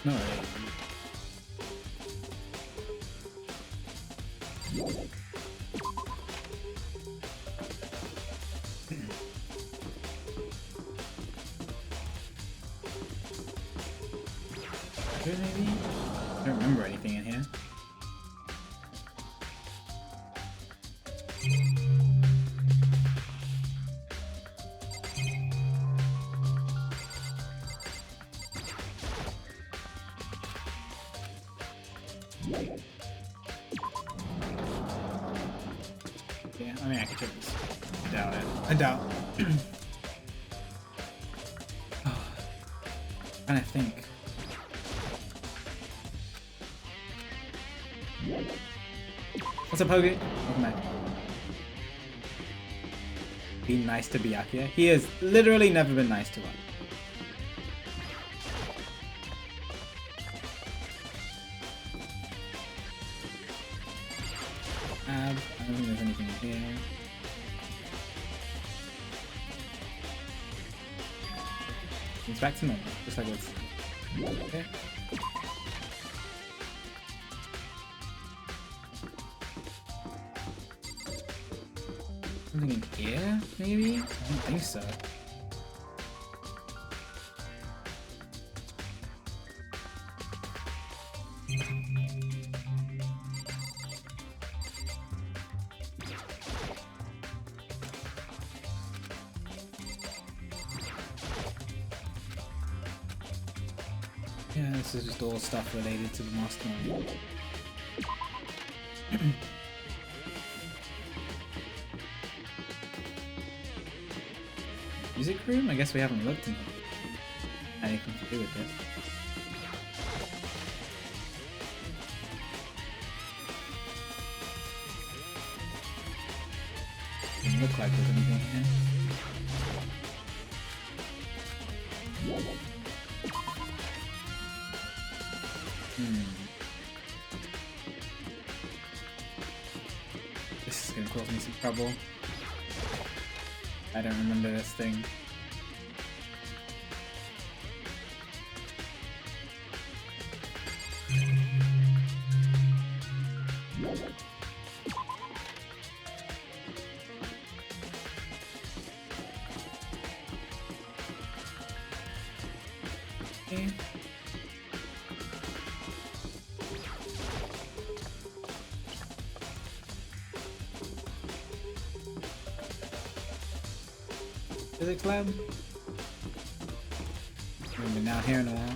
No. Maybe? I don't remember anything in here. Yeah, I mean I could check this. I doubt it. I doubt. Trying to think. What's up, Hoagie? Welcome back. Be nice to Byakuya. He has literally never been nice to her. I don't think there's anything in here. It's back to normal, just like it's. Okay. Something in here, maybe? I don't think so. Yeah, this is just all stuff related to the mastermind. Music room? I guess we haven't looked in here. Anything to do with this. Doesn't look like there's anything here. This is gonna cause me some trouble. I don't remember this thing. Okay. Physics lab? We've been down here in a while.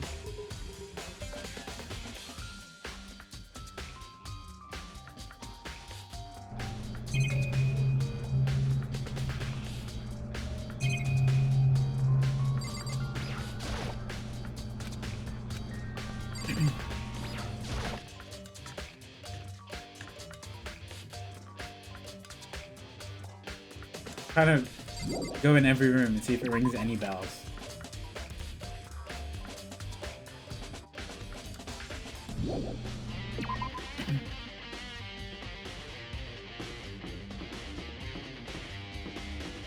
Kind of go in every room and see if it rings any bells.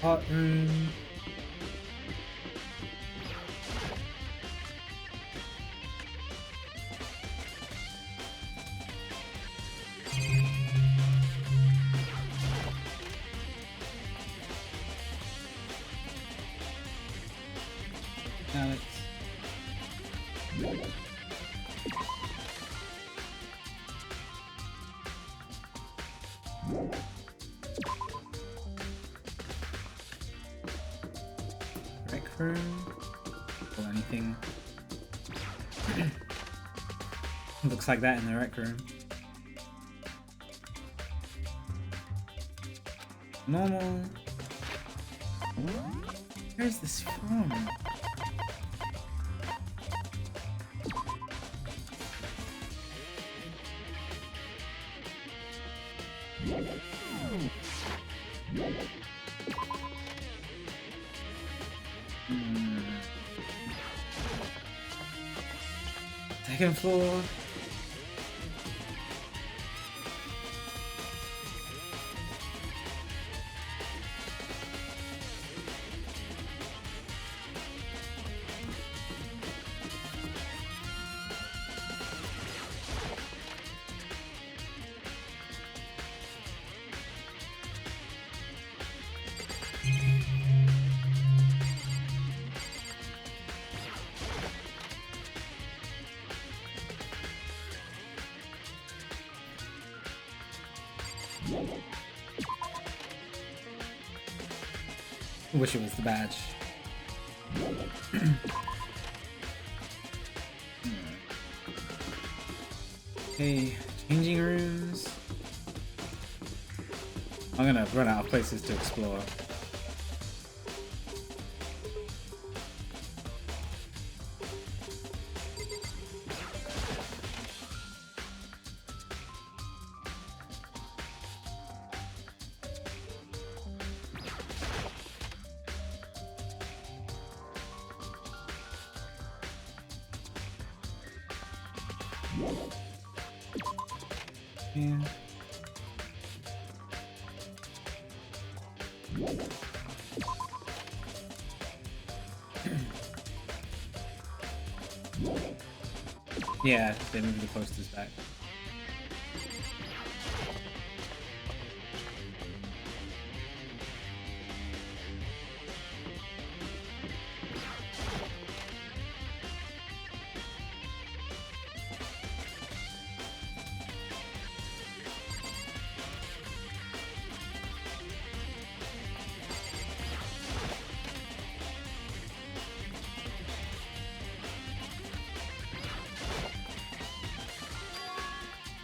Hot room. Alex. Rec room or anything. Looks like that in the rec room. Normal. Where's this from? Second floor. I wish it was the badge. Okay, changing rooms. I'm gonna run out of places to explore. Yeah. Yeah, they moved the posters back.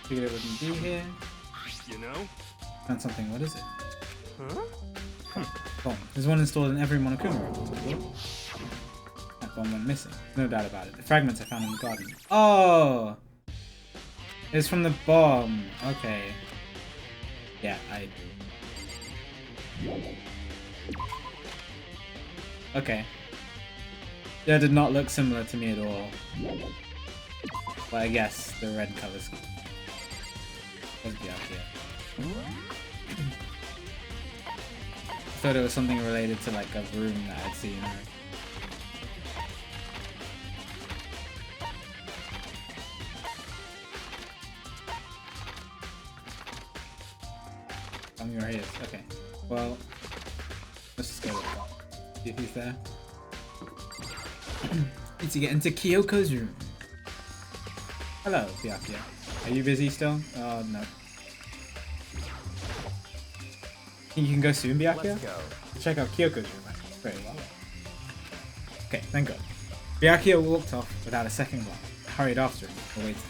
Figured it wouldn't be here. You know? Found something. What is it? Huh? Bomb. There's one installed in every Monokuma room. That bomb went missing. No doubt about it. The fragments I found in the garden. Oh! It's from the bomb. Okay. Yeah, Okay. That did not look similar to me at all. But I guess the red colors. Let's be out here. I thought it was something related to like a room that I'd seen. Right here. Okay. Well, let's just go with that. See if he's there. Need to get into Kyoko's room. Hello, Byakuya. Are you busy still? Oh, no. Think you can go soon, Byakuya? Let's go. Check out Kyoko's room. Very well. Okay, thank God. Byakuya walked off without a second glance. I hurried after him. Away to the...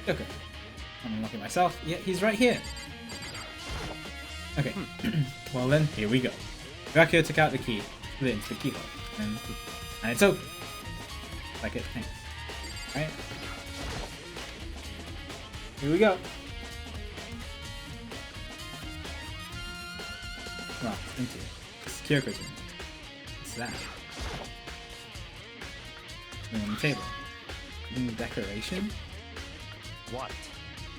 Okay. I'm unlocking myself. Yeah, he's right here. Okay. Well then, here we go. Byakuya took out the key, put it into the keyhole, and it's open. Like it, thanks. Alright. Here we go. Well, into it. It's Kyoko's room. What's that? On the table. Decoration? What?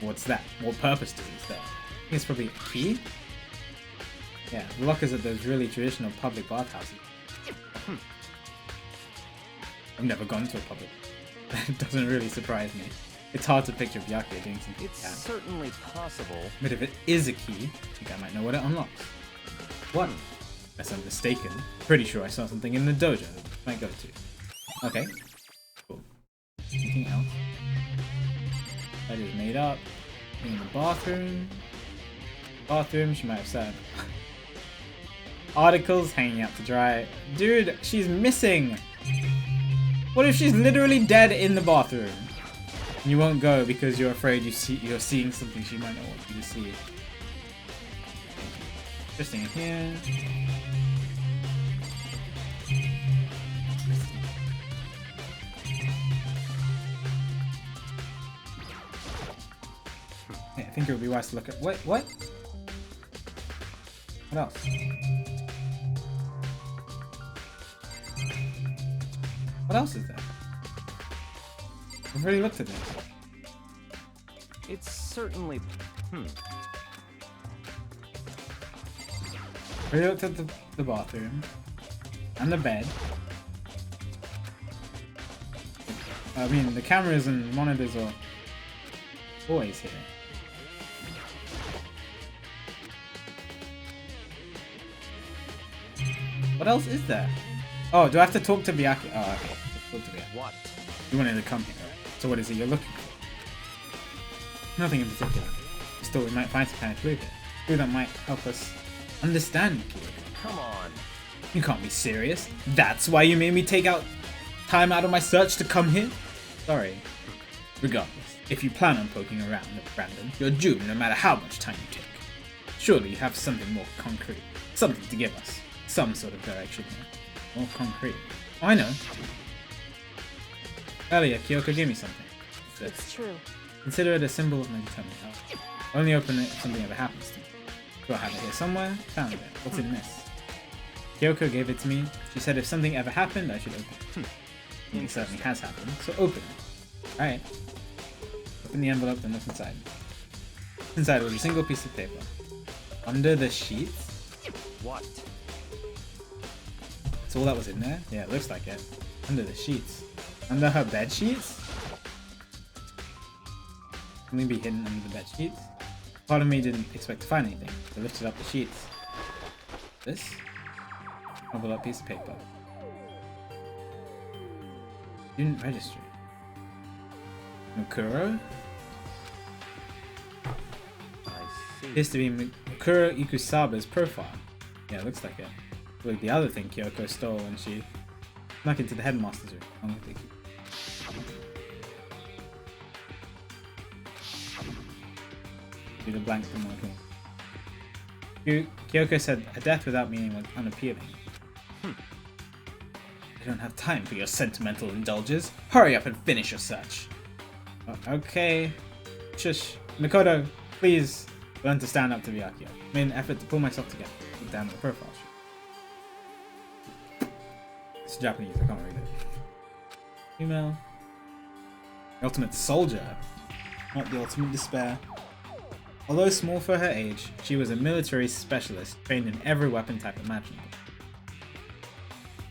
What's that? What purpose does it serve? I think it's probably a key? Yeah, the lockers at those really traditional public bathhouses. I've never gone to a public. That doesn't really surprise me. It's hard to picture Byakuya doing something It's like that. certainly possible. But if it is a key, I think I might know what it unlocks. What? Unless I'm mistaken. Pretty sure I saw something in the dojo. Might go to. Okay. Cool. Anything else? That is made up. In the bathroom. Bathroom, she might have said. Articles hanging out to dry. Dude, she's missing! What if she's literally dead in the bathroom? And you won't go because you're afraid you're seeing something she might not want you to see. Interesting in here. Yeah, I think it would be wise to look at. Wait, what? What else? What else is there? I've already looked at this. It's certainly. I already looked at the bathroom and the bed. I mean, the cameras and monitors are always here. What else is there? Oh, do I have to talk to Byakuya? Oh, okay. Talk to Byakuya. What? You wanted to come here, right? So what is it you're looking for? Nothing in particular. Just thought we might find some kind of clue here. Clue that might help us understand Kyoko. Come on. You can't be serious. That's why you made me take out time out of my search to come here? Sorry. Regardless, if you plan on poking around at random, you're doomed no matter how much time you take. Surely you have something more concrete. Something to give us. Some sort of direction here. More concrete. Oh, I know. Earlier, Kyoko gave me something. It's true. Consider it a symbol of my determined health. Only open it if something ever happens to me. Do I have it here somewhere? Found it. What's in this? Kyoko gave it to me. She said if something ever happened, I should open it. Something certainly has happened, so open it. Alright. Open the envelope and look inside. Inside was a single piece of paper. Under the sheets? What? That's all that was in there? Yeah, it looks like it. Under the sheets. Under her bed sheets? Something be hidden under the bed sheets? Part of me didn't expect to find anything. I lifted up the sheets. This? Envelope piece of paper. Student registry. Mukuro? I see. Appears to be Mukuro Ikusaba's profile. Yeah, it looks like it. Like the other thing Kyoko stole when she snuck into the headmaster's room. Along with the key. Do the blank from marking. Kyoko said a death without meaning was unappealing. I don't have time for your sentimental indulges. Hurry up and finish your search. Okay. Shush. Mikoto, please learn to stand up to Byakuya. I made an effort to pull myself together. Look down at the profile sheet. It's Japanese, I can't read it. Female. The ultimate soldier. Not the ultimate despair. Although small for her age, she was a military specialist trained in every weapon type imaginable.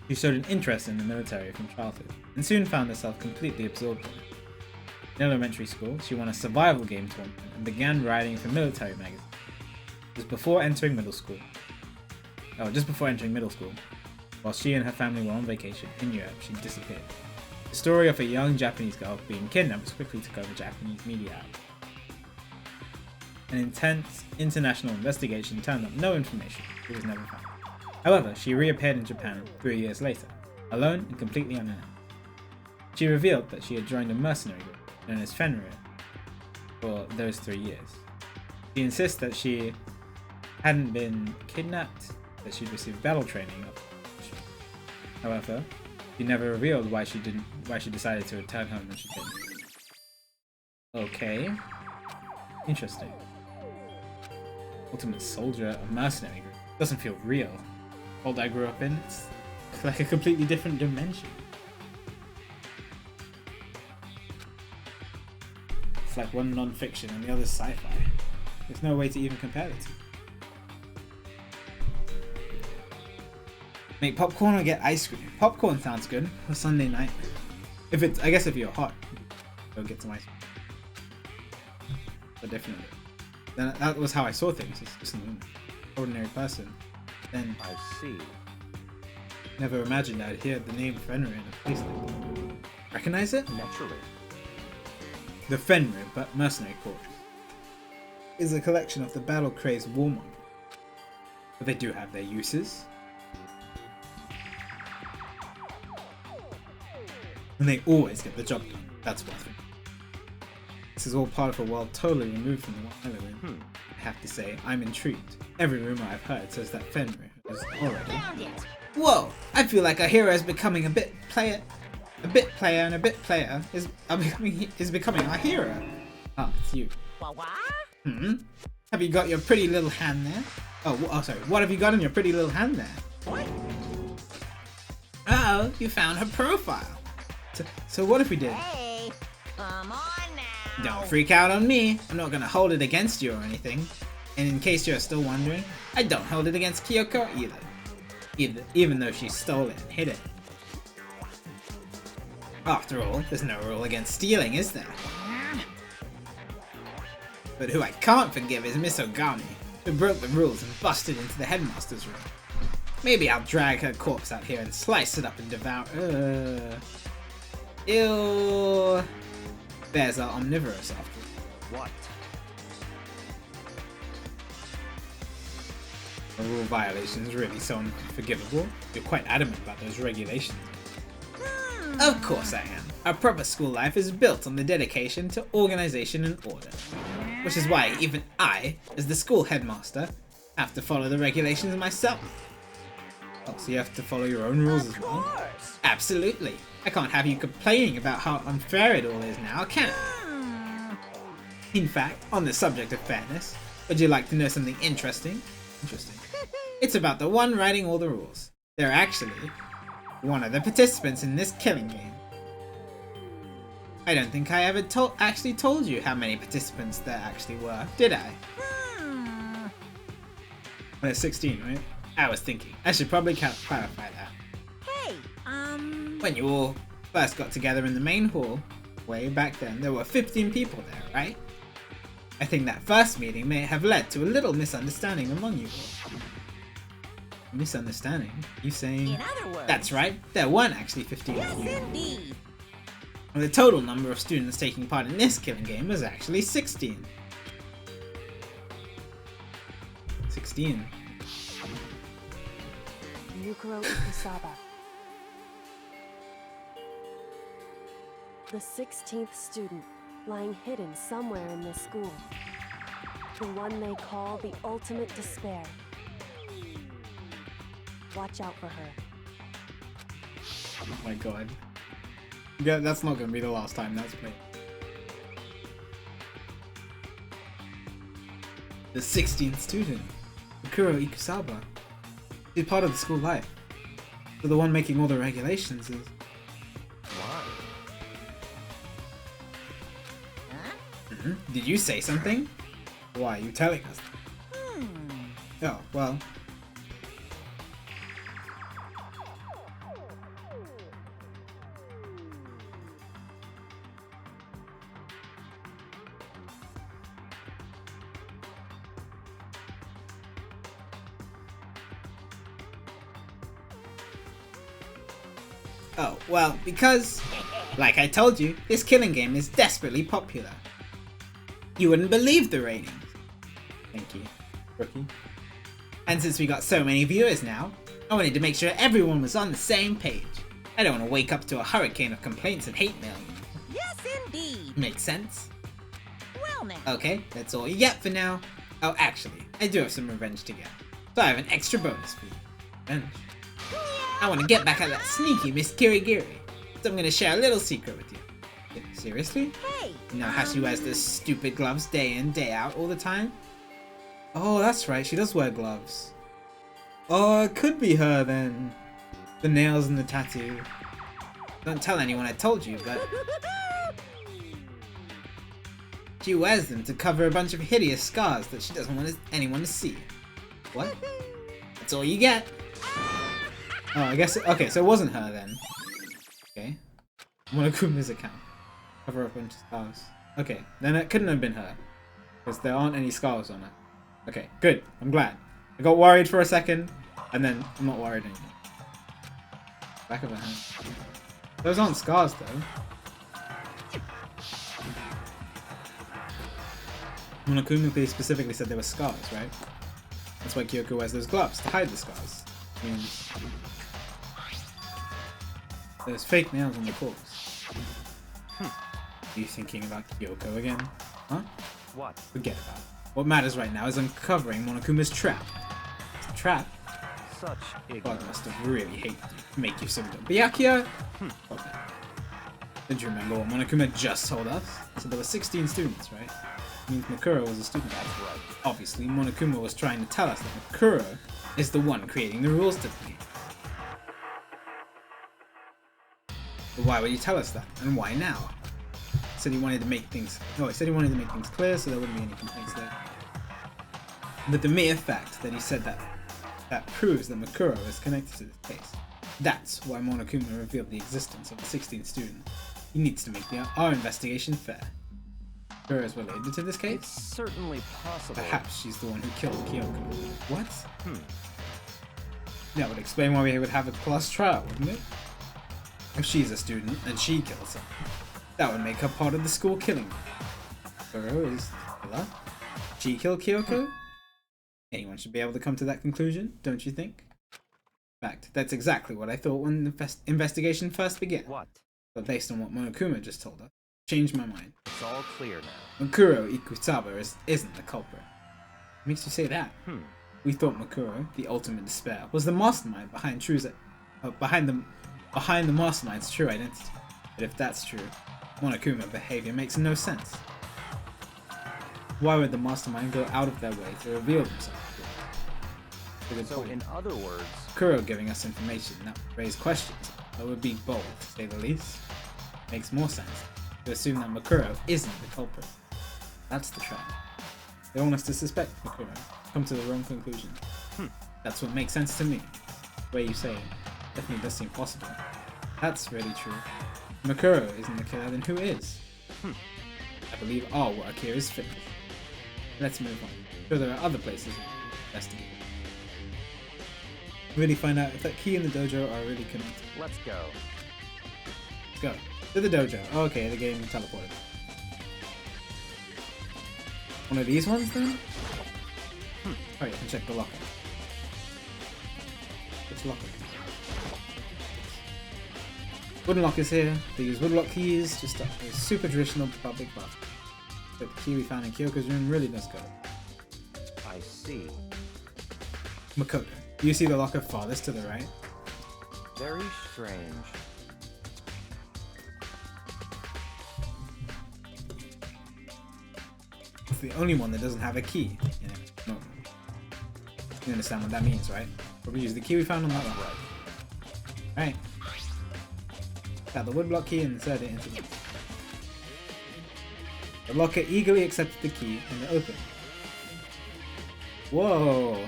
She showed an interest in the military from childhood, and soon found herself completely absorbed in it. In elementary school, she won a survival game tournament and began writing for military magazines. Just before entering middle school, while she and her family were on vacation in Europe, she disappeared. The story of a young Japanese girl being kidnapped quickly took over Japanese media. An intense international investigation turned up no information. She was never found. However, she reappeared in Japan 3 years later, alone and completely unannounced. She revealed that she had joined a mercenary group known as Fenrir for those 3 years. She insists that she hadn't been kidnapped, that she'd received battle training. However, she never revealed why she decided to return home when she did. Okay. Interesting. Ultimate soldier, a mercenary group. Doesn't feel real. World I grew up in, it's like a completely different dimension. It's like one non-fiction and the other sci-fi. There's no way to even compare the two. Make popcorn or get ice cream? Popcorn sounds good for Sunday night. I guess if you're hot, go get some ice cream. but definitely. Then that was how I saw things. It's just an ordinary person. Then I see. never imagined I'd hear the name Fenrir in a place like that. Recognize it? Naturally. The Fenrir Mercenary Corps is a collection of the battle-crazed warmongers. But they do have their uses. And they always get the job done. That's one thing. This is all part of a world totally removed from the one I live in. I have to say, I'm intrigued. Every rumor I've heard says that Fenrir is already... Whoa! I feel like our hero is becoming a bit player is becoming our hero. Ah, it's you. Have you got your pretty little hand there? Oh, sorry. What have you got in your pretty little hand there? What? Oh, you found her profile. So what if we did? Hey, come on now. Don't freak out on me. I'm not gonna hold it against you or anything. And in case you're still wondering, I don't hold it against Kyoko either. Even though she stole it and hid it. After all, there's no rule against stealing, is there? But who I can't forgive is Miss Ogami, who broke the rules and busted into the headmaster's room. Maybe I'll drag her corpse out here and slice it up and devour. Ew. Bears are omnivorous after all. What? A rule violation is really so unforgivable. You're quite adamant about those regulations. Of course I am. Our proper school life is built on the dedication to organization and order. Which is why even I, as the school headmaster, have to follow the regulations myself. Oh, so you have to follow your own rules as well? Absolutely. I can't have you complaining about how unfair it all is now, can I? In fact, on the subject of fairness, would you like to know something interesting? Interesting. It's about the one writing all the rules. They're actually one of the participants in this killing game. I don't think I ever actually told you how many participants there actually were, did I? Well, there's 16, right? I was thinking. I should probably clarify that. Hey, When you all first got together in the main hall, way back then, there were 15 people there, right? I think that first meeting may have led to a little misunderstanding among you all. Misunderstanding? You saying? in other words. That's right, there weren't actually 15 Yes, of you. indeed. The total number of students taking part in this killing game was actually 16. 16. Mukuro Ikusaba. The 16th student, lying hidden somewhere in this school. The one they call the ultimate despair. Watch out for her. Oh my god. Yeah, that's not gonna be the last time that's played. The 16th student, Mukuro Ikusaba, is part of the school life. So the one making all the regulations is... Why? Did you say something? Why are you telling us? Oh, well... Oh, well, because, like I told you, this killing game is desperately popular. You wouldn't believe the ratings. Thank you, rookie. And since we got so many viewers now, I wanted to make sure everyone was on the same page. I don't want to wake up to a hurricane of complaints and hate mail. Yes, indeed. Makes sense? Well now. Okay, that's all you get for now. Oh, actually, I do have some revenge to get. So I have an extra bonus for you. Revenge. I want to get back at that sneaky Miss Kirigiri, so I'm going to share a little secret with you. Seriously? Hey. You know how she wears those stupid gloves day in, day out all the time? Oh, that's right, she does wear gloves. Oh, it could be her then. The nails and the tattoo. Don't tell anyone I told you, but... she wears them to cover a bunch of hideous scars that she doesn't want anyone to see. What? That's all you get. Oh, I guess... okay, so it wasn't her then. Okay. Monokuma's account. Cover up a bunch of scars. Okay, then it couldn't have been her. Because there aren't any scars on it. Okay, good. I'm glad. I got worried for a second, and then I'm not worried anymore. Back of her hand. Those aren't scars, though. Monokuma specifically said they were scars, right? That's why Kyoko wears those gloves, to hide the scars. Means there's fake nails on the corpse. Are you thinking about Kyoko again? Huh? What? Forget about it. What matters right now is uncovering Monokuma's trap. It's a trap? Such God ignorance. must have really hated you. Make you so dumb. Byakuya? Okay. Did you remember what Monokuma just told us? So there were 16 students, right? Means Makuro was a student. That's right. Obviously, Monokuma was trying to tell us that Makuro is the one creating the rules to the game. But why would you tell us that? And why now? He said he wanted to make things. No, he said he wanted to make things clear so there wouldn't be any complaints there. But the mere fact that he said that proves that Makuro is connected to this case. That's why Monokuma revealed the existence of the 16th student. He needs to make our investigation fair. Makuro is related to this case? It's certainly possible. Perhaps she's the one who killed Kyoko. What? That would explain why we would have a class trial, wouldn't it? If she's a student and she kills someone, that would make her part of the school killing. Makuro is the killer? She killed Kyoko? Anyone should be able to come to that conclusion, don't you think? In fact, that's exactly what I thought when the investigation first began. What? But based on what Monokuma just told us, changed my mind. It's all clear now. Makuro Ikusaba isn't the culprit. What makes you say that? We thought Makuro, the ultimate despair, was the mastermind behind behind the mastermind's true identity. But if that's true, Monokuma behavior makes no sense. Why would the mastermind go out of their way to reveal themselves? So in other words, Makuro giving us information that would raise questions, that would be bold, to say the least. Makes more sense to assume that Makuro isn't the culprit. That's the trap. They want us to suspect Makuro, come to the wrong conclusion. That's what makes sense to me. The way you say it definitely does seem possible. That's really true. If Makuro isn't the killer, then who is? I believe our work here is finished. Let's move on. Sure, there are other places to investigate. Really find out if that key and the dojo are really connected. let's go. Let's go. To the dojo. Oh, okay, the game teleported. One of these ones then? Oh yeah, can check the locker. Which locker? Wooden lockers here. They use woodlock keys, just a super traditional public bath. But the key we found in Kyoko's room really does go. I see. Makoto, do you see the locker farthest to the right? Very strange. It's the only one that doesn't have a key in it. No. You understand what that means, right? Probably use the key we found on that one. Right. Got the woodblock key and insert it into the locker. The locker eagerly accepted the key and it opened. Whoa!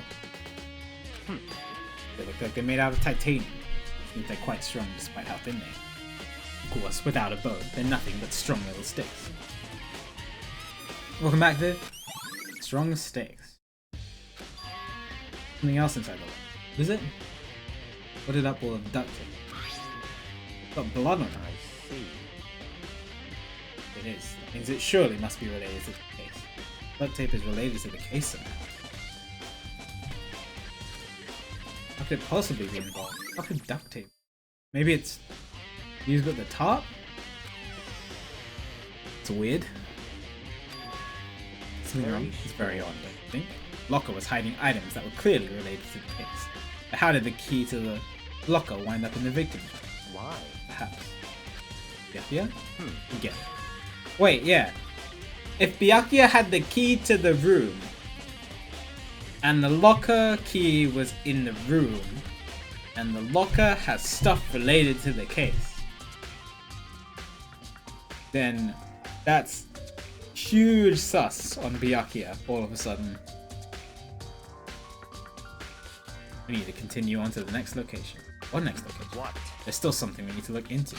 They look like they're made out of titanium. I think they're quite strong despite how thin they are. Of course, without a bow, they're nothing but strong little sticks. Welcome back, Viv. Strong as sticks. Something else inside the locker. What is it? What did that ball of duct tape? It's got blood on it. I see. It is. That means it surely must be related to the case. Duct tape is related to the case somehow. How could it possibly be involved? How could duct tape? Maybe it's used at the top? It's weird. Something wrong. It's very odd, don't you think? Locker was hiding items that were clearly related to the case. But how did the key to the locker wind up in the victim's room? Why? Perhaps. Byakuya? Again. Wait, yeah. If Byakuya had the key to the room, and the locker key was in the room, and the locker has stuff related to the case, then that's huge sus on Byakuya all of a sudden. We need to continue on to the next location. What next location? What? There's still something we need to look into.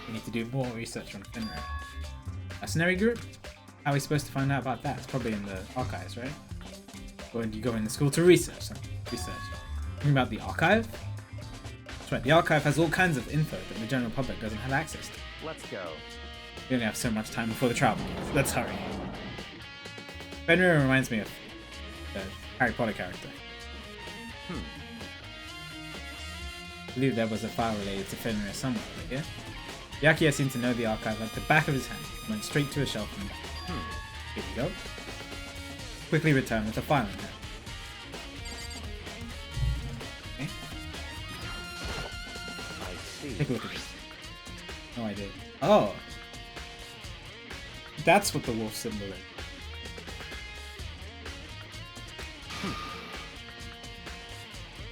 We need to do more research on Finra. Mercenary group? How are we supposed to find out about that? It's probably in the archives, right? Or do you go into school to research something? Talking about the archive? That's right, the archive has all kinds of info that the general public doesn't have access to. Let's go. We only have so much time before the trial begins. Let's hurry. Fenrir reminds me of the Harry Potter character. I believe there was a file related to Fenrir somewhere over here. Byakuya seemed to know the archive like the back of his hand. He went straight to a shelf and here we go. Quickly returned with a file in hand. Okay. I see. Take a look at this. No idea. Oh! That's what the wolf symbol is.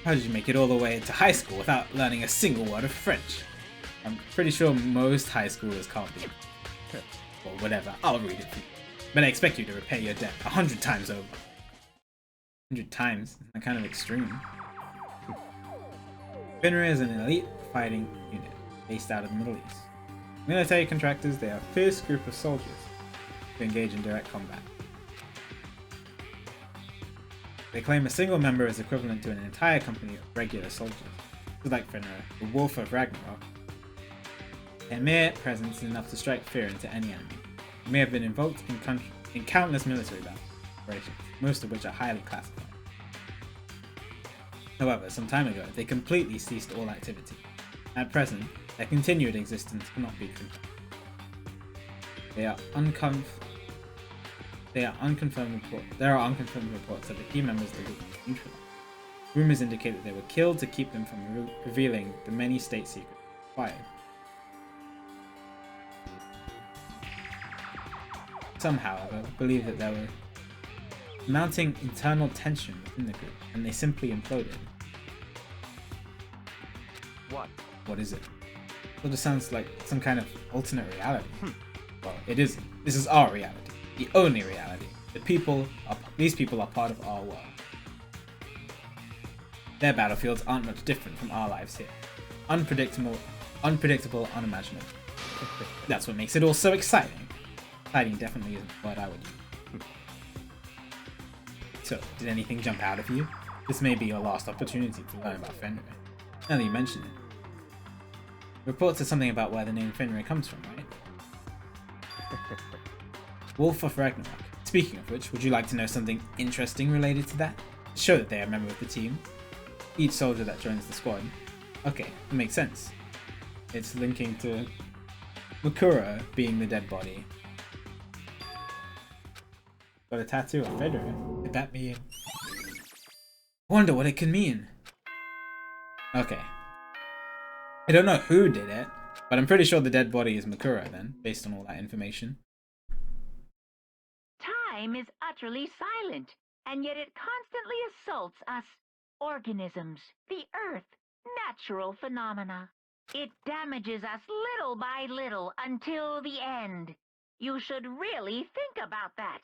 How did you make it all the way to high school without learning a single word of French? I'm pretty sure most high schoolers can't be. Or whatever, I'll read it for you. But I expect you to repay your debt 100 times over. 100 times? That's kind of extreme. Fenrir is an elite fighting unit based out of the Middle East. Military contractors, they are a fierce group of soldiers who engage in direct combat. They claim a single member is equivalent to an entire company of regular soldiers. Just like Fenrir, the Wolf of Ragnarok. Their mere presence is enough to strike fear into any enemy. They may have been invoked in countless military battles, operations, most of which are highly classified. However, some time ago, they completely ceased all activity. At present, their continued existence cannot be confirmed. There are unconfirmed reports that the key members of the group were neutralized. Rumors indicate that they were killed to keep them from revealing the many state secrets acquired. Some, however, believe that there were mounting internal tension within the group, and they simply imploded. What? What is it? Well, it sounds like some kind of alternate reality. Well, it isn't. This is our reality. The only reality. These people are part of our world. Their battlefields aren't much different from our lives here. Unpredictable, unimaginable. That's what makes it all so exciting. Exciting definitely isn't what I would use. So, did anything jump out of you? This may be your last opportunity to learn about Fenrir. Now that you mention it. Reports are something about where the name Fenrir comes from, right? Wolf of Ragnarok. Speaking of which, would you like to know something interesting related to that? To show that they are a member of the team. Each soldier that joins the squad. Okay, that makes sense. It's linking to Makura being the dead body. Got a tattoo of Fenrir. Could that mean? I wonder what it could mean. Okay. I don't know who did it, but I'm pretty sure the dead body is Makura then, based on all that information. Time is utterly silent, and yet it constantly assaults us organisms, the Earth, natural phenomena. It damages us little by little until the end. You should really think about that.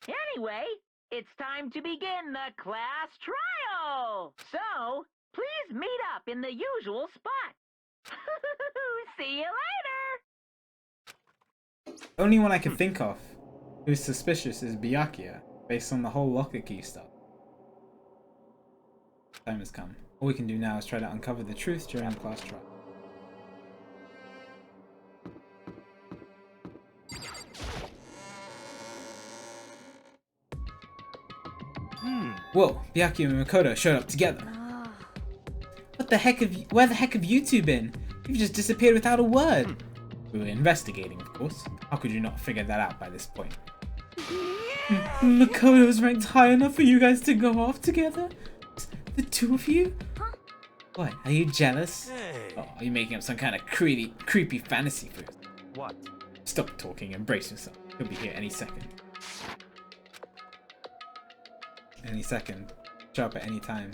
Anyway, it's time to begin the class trial. So, please meet up in the usual spot. See you later! Only one I can think of who's suspicious is Byakuya, based on the whole locker key stuff. Time has come. All we can do now is try to uncover the truth during the class trial. Whoa, Byakuya and Makoto showed up together. Where the heck have you two been? You've just disappeared without a word. We were investigating, of course. How could you not figure that out by this point? Makoto's ranked high enough for you guys to go off together? The two of you? What, are you jealous? Hey. Oh, are you making up some kind of creepy fantasy for yourself? What? Stop talking and brace yourself. He'll be here any second. Any second. Show up at any time.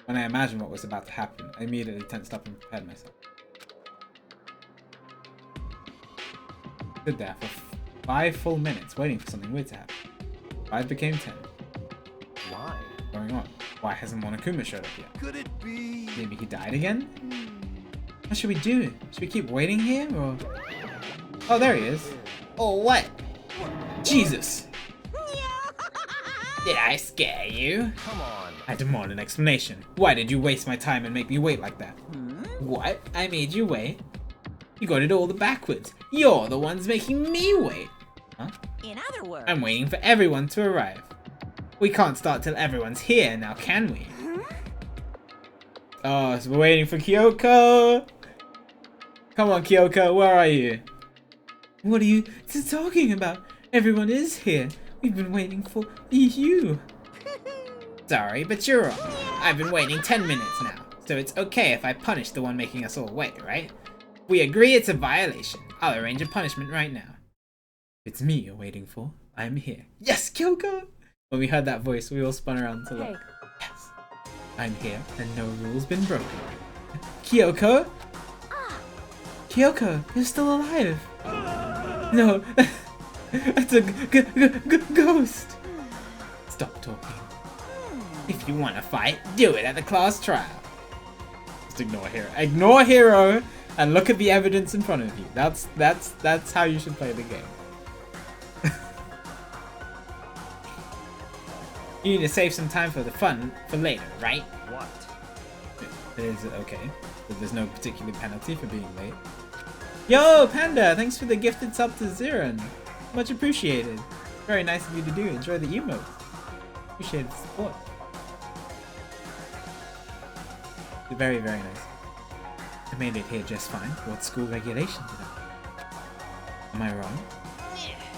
When I imagined what was about to happen, I immediately tensed up and prepared myself. Stood there for 5 full minutes waiting for something weird to happen. 5 became 10. Why? What's going on? Why hasn't Monokuma showed up yet? Could it be? Maybe he died again? What should we do? Should we keep waiting here or... Oh, there he is. Oh, what? Jesus! Did I scare you? Come on. I demand an explanation. Why did you waste my time and make me wait like that? What? I made you wait? You got it all the backwards. You're the ones making me wait. Huh? In other words, I'm waiting for everyone to arrive. We can't start till everyone's here now, can we? Oh, so we're waiting for Kyoko. Come on, Kyoko, where are you? What are you talking about? Everyone is here. We've been waiting for you. Sorry, but you're wrong. I've been waiting 10 minutes now, so it's okay if I punish the one making us all wait, right? We agree it's a violation. I'll arrange a punishment right now. It's me you're waiting for. I'm here. Yes, Kyoko! When we heard that voice, we all spun around to look. Hey. Yes, I'm here, and no rule's been broken. Kyoko? Kyoko, you're still alive. No, that's a ghost. Stop talking. If you want to fight, do it at the class trial. Just ignore Hero. Ignore Hero and look at the evidence in front of you. That's how you should play the game. You need to save some time for the fun for later, right? What? Is it okay? But there's no particular penalty for being late. Yo, Panda! Thanks for the gifted sub to Ziran. Much appreciated. Very nice of you to do. Enjoy the emotes. Appreciate the support. Very, very nice. I made it here just fine. What school regulations did I? Am I wrong?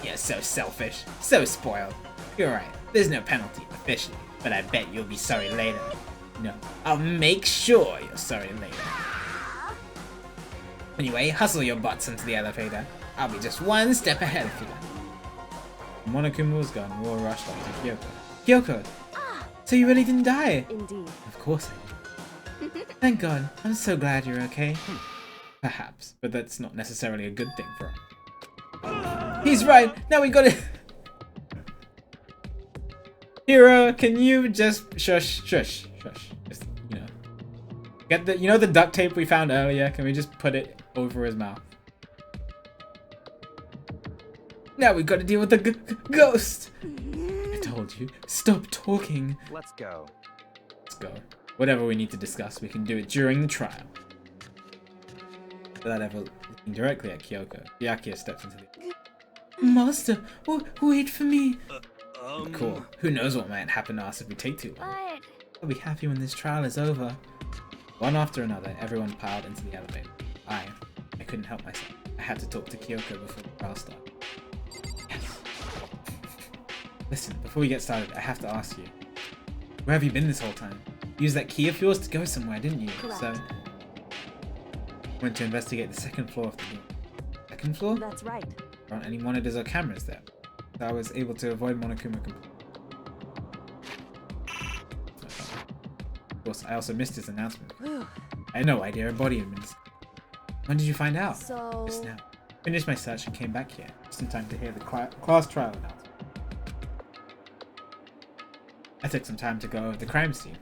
You're so selfish. So spoiled. You're right. There's no penalty officially, but I bet you'll be sorry later. No, I'll make sure you're sorry later. Anyway, hustle your butts into the elevator. I'll be just one step ahead of you. Monokuma was gone. We all rushed off to Kyoko. Kyoko! So you really didn't die? Indeed. Of course I did. Thank God. I'm so glad you're okay. Perhaps, but that's not necessarily a good thing for him. He's right! Now we got it! Hero, can you just shush? Just, you know. Get the, you know the duct tape we found earlier? Can we just put it over his mouth? Now we've got to deal with the ghost! I told you, stop talking. Let's go. Let's go. Whatever we need to discuss, we can do it during the trial. Without ever looking directly at Kyoko, Byakuya steps into the... Master, wait for me. Cool. Who knows what might happen to us if we take too long. But I'll be happy when this trial is over. One after another, everyone piled into the elevator. I couldn't help myself. I had to talk to Kyoko before the trial started. Yes. Listen, before we get started, I have to ask you. Where have you been this whole time? You used that key of yours to go somewhere, didn't you? Correct. So, went to investigate the second floor of the building. Second floor? That's right. There aren't any monitors or cameras there. So I was able to avoid Monokuma completely. Of course, I also missed his announcement. I had no idea a body had been discovered. When did you find out? So... Just now. Finished my search and came back here, just in time to hear the class trial announcement. I took some time to go over the crime scene.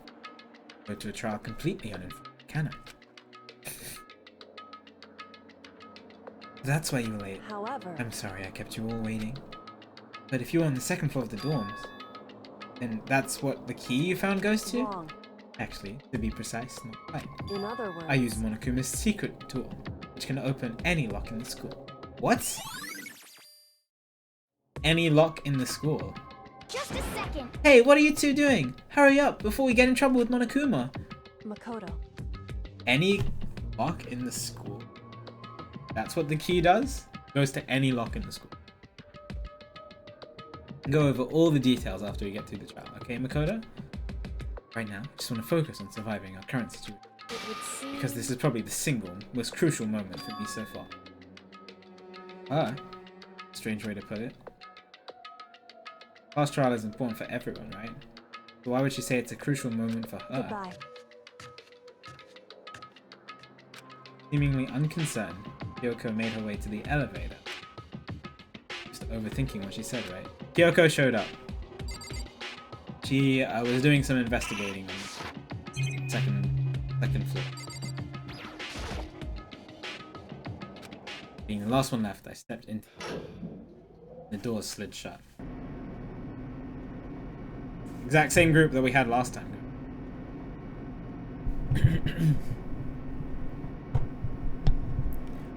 Go to a trial completely uninformed, can I? That's why you were late. However... I'm sorry I kept you all waiting. But if you were on the second floor of the dorms, then that's what the key you found goes to? Wrong. Actually, to be precise, not quite. In other words... I use Monokuma's secret tool, which can open any lock in the school. What? Any lock in the school? just a second. Hey, what are you two doing? Hurry up before we get in trouble with Monokuma. Makoto. Any lock in the school? That's what the key does? Goes to any lock in the school. Go over all the details after we get through the trial, okay, Makoto? Right now, I just want to focus on surviving our current situation. It would seem... Because this is probably the single most crucial moment for me so far. Ah, strange way to put it. Class trial is important for everyone, right? So why would she say it's a crucial moment for her? Goodbye. Seemingly unconcerned, Kyoko made her way to the elevator. Just overthinking what she said, right? Kyoko showed up. She was doing some investigating on the second floor. Being the last one left, I stepped into the The doors slid shut. Exact same group that we had last time.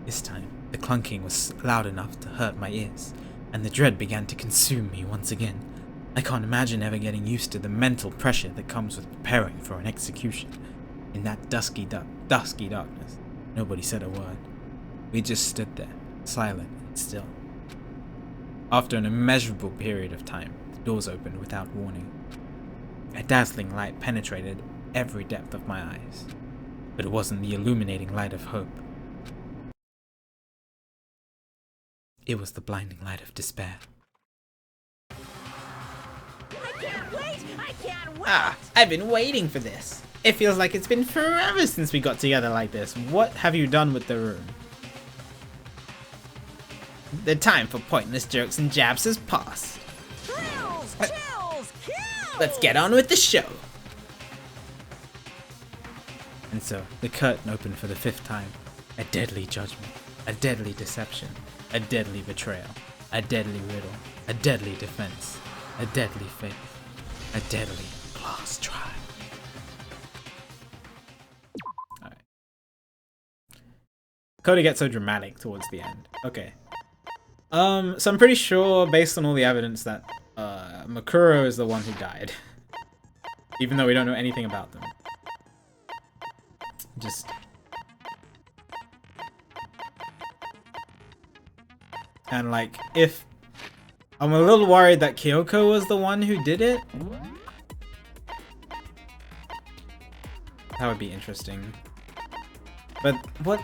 This time, the clunking was loud enough to hurt my ears, and the dread began to consume me once again. I can't imagine ever getting used to the mental pressure that comes with preparing for an execution. In that dusky darkness, nobody said a word. We just stood there, silent and still. After an immeasurable period of time, the doors opened without warning. A dazzling light penetrated every depth of my eyes, but it wasn't the illuminating light of hope. It was the blinding light of despair. I can't wait! I can't wait! Ah, I've been waiting for this. It feels like it's been forever since we got together like this. What have you done with the room? The time for pointless jokes and jabs has passed. Thrills, chills, kills! Let's get on with the show. And so, the curtain opened for the 5th time. A deadly judgment, a deadly deception, a deadly betrayal, a deadly riddle, a deadly defense, a deadly faith, a deadly class trial. Alright. Cody gets so dramatic towards the end. Okay. So I'm pretty sure, based on all the evidence, that Makuro is the one who died. Even though we don't know anything about them. Just... And like, if... I'm a little worried that Kyoko was the one who did it. That would be interesting. But what?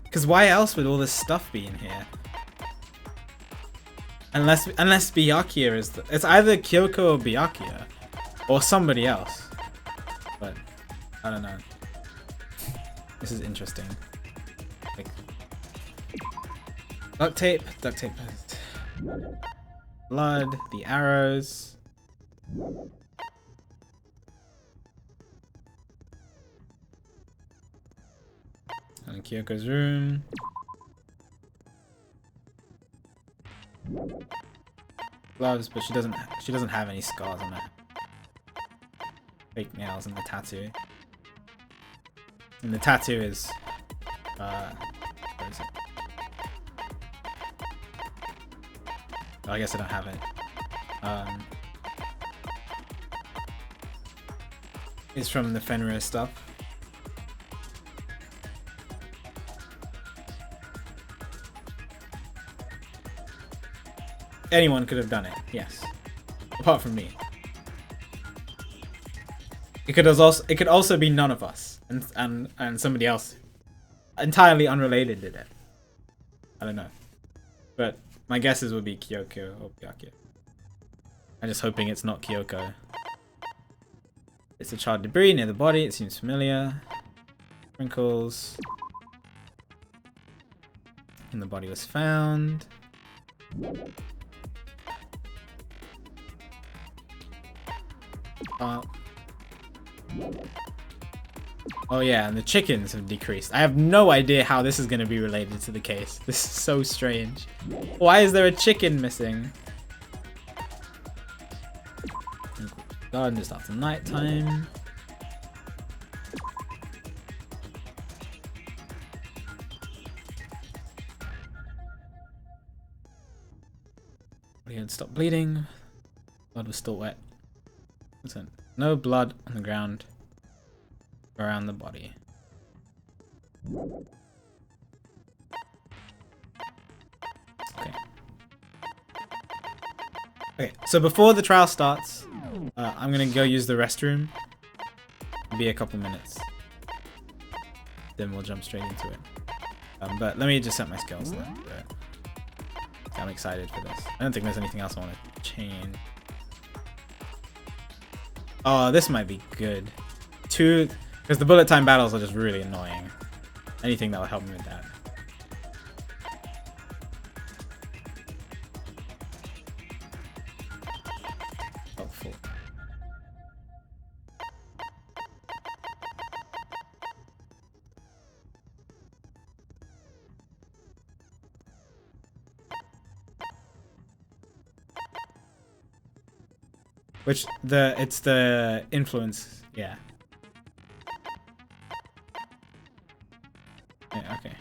Because why else would all this stuff be in here? Unless Byakuya is the... It's either Kyoko or Byakuya. Or somebody else. But, I don't know. This is interesting. Like, duct tape. Blood, the arrows. And Kyoko's room. Gloves, but she doesn't have any scars on her. Fake nails and the tattoo. And the tattoo is where is it? Oh, I guess I don't have it. It's from the Fenrir stuff. Anyone could have done it, yes. Apart from me. It could also be none of us, and somebody else entirely unrelated did it. I don't know. But my guesses would be Kyoko or Byakuya. I'm just hoping it's not Kyoko. It's a charred debris near the body, it seems familiar. Wrinkles. And the body was found. Oh yeah, and the chickens have decreased. I have no idea how this is going to be related to the case. This is so strange. Why is there a chicken missing? Garden just after nighttime. Body had stopped bleeding. Blood was still wet. Listen, no blood on the ground around the body. Okay, so before the trial starts, I'm gonna go use the restroom. It'll be a couple minutes. Then we'll jump straight into it. But let me just set my skills then. I'm excited for this. I don't think there's anything else I want to change. Oh, this might be good. Because the bullet time battles are just really annoying. Anything that will help me with that. Helpful. Which it's the influence, yeah. Yeah, okay.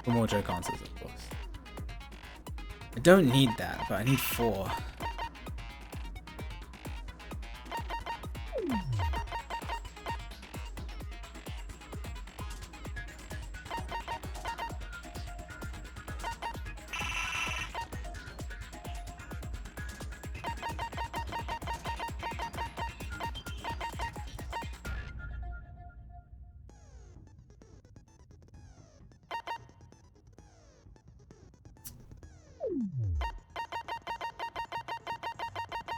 For more joke answers, of course. I don't need that, but I need 4.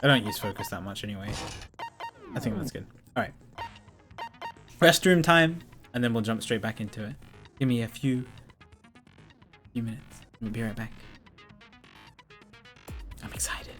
I don't use focus that much anyway. I think that's good. Alright. Restroom time, and then we'll jump straight back into it. Give me a few minutes. We'll be right back. I'm excited.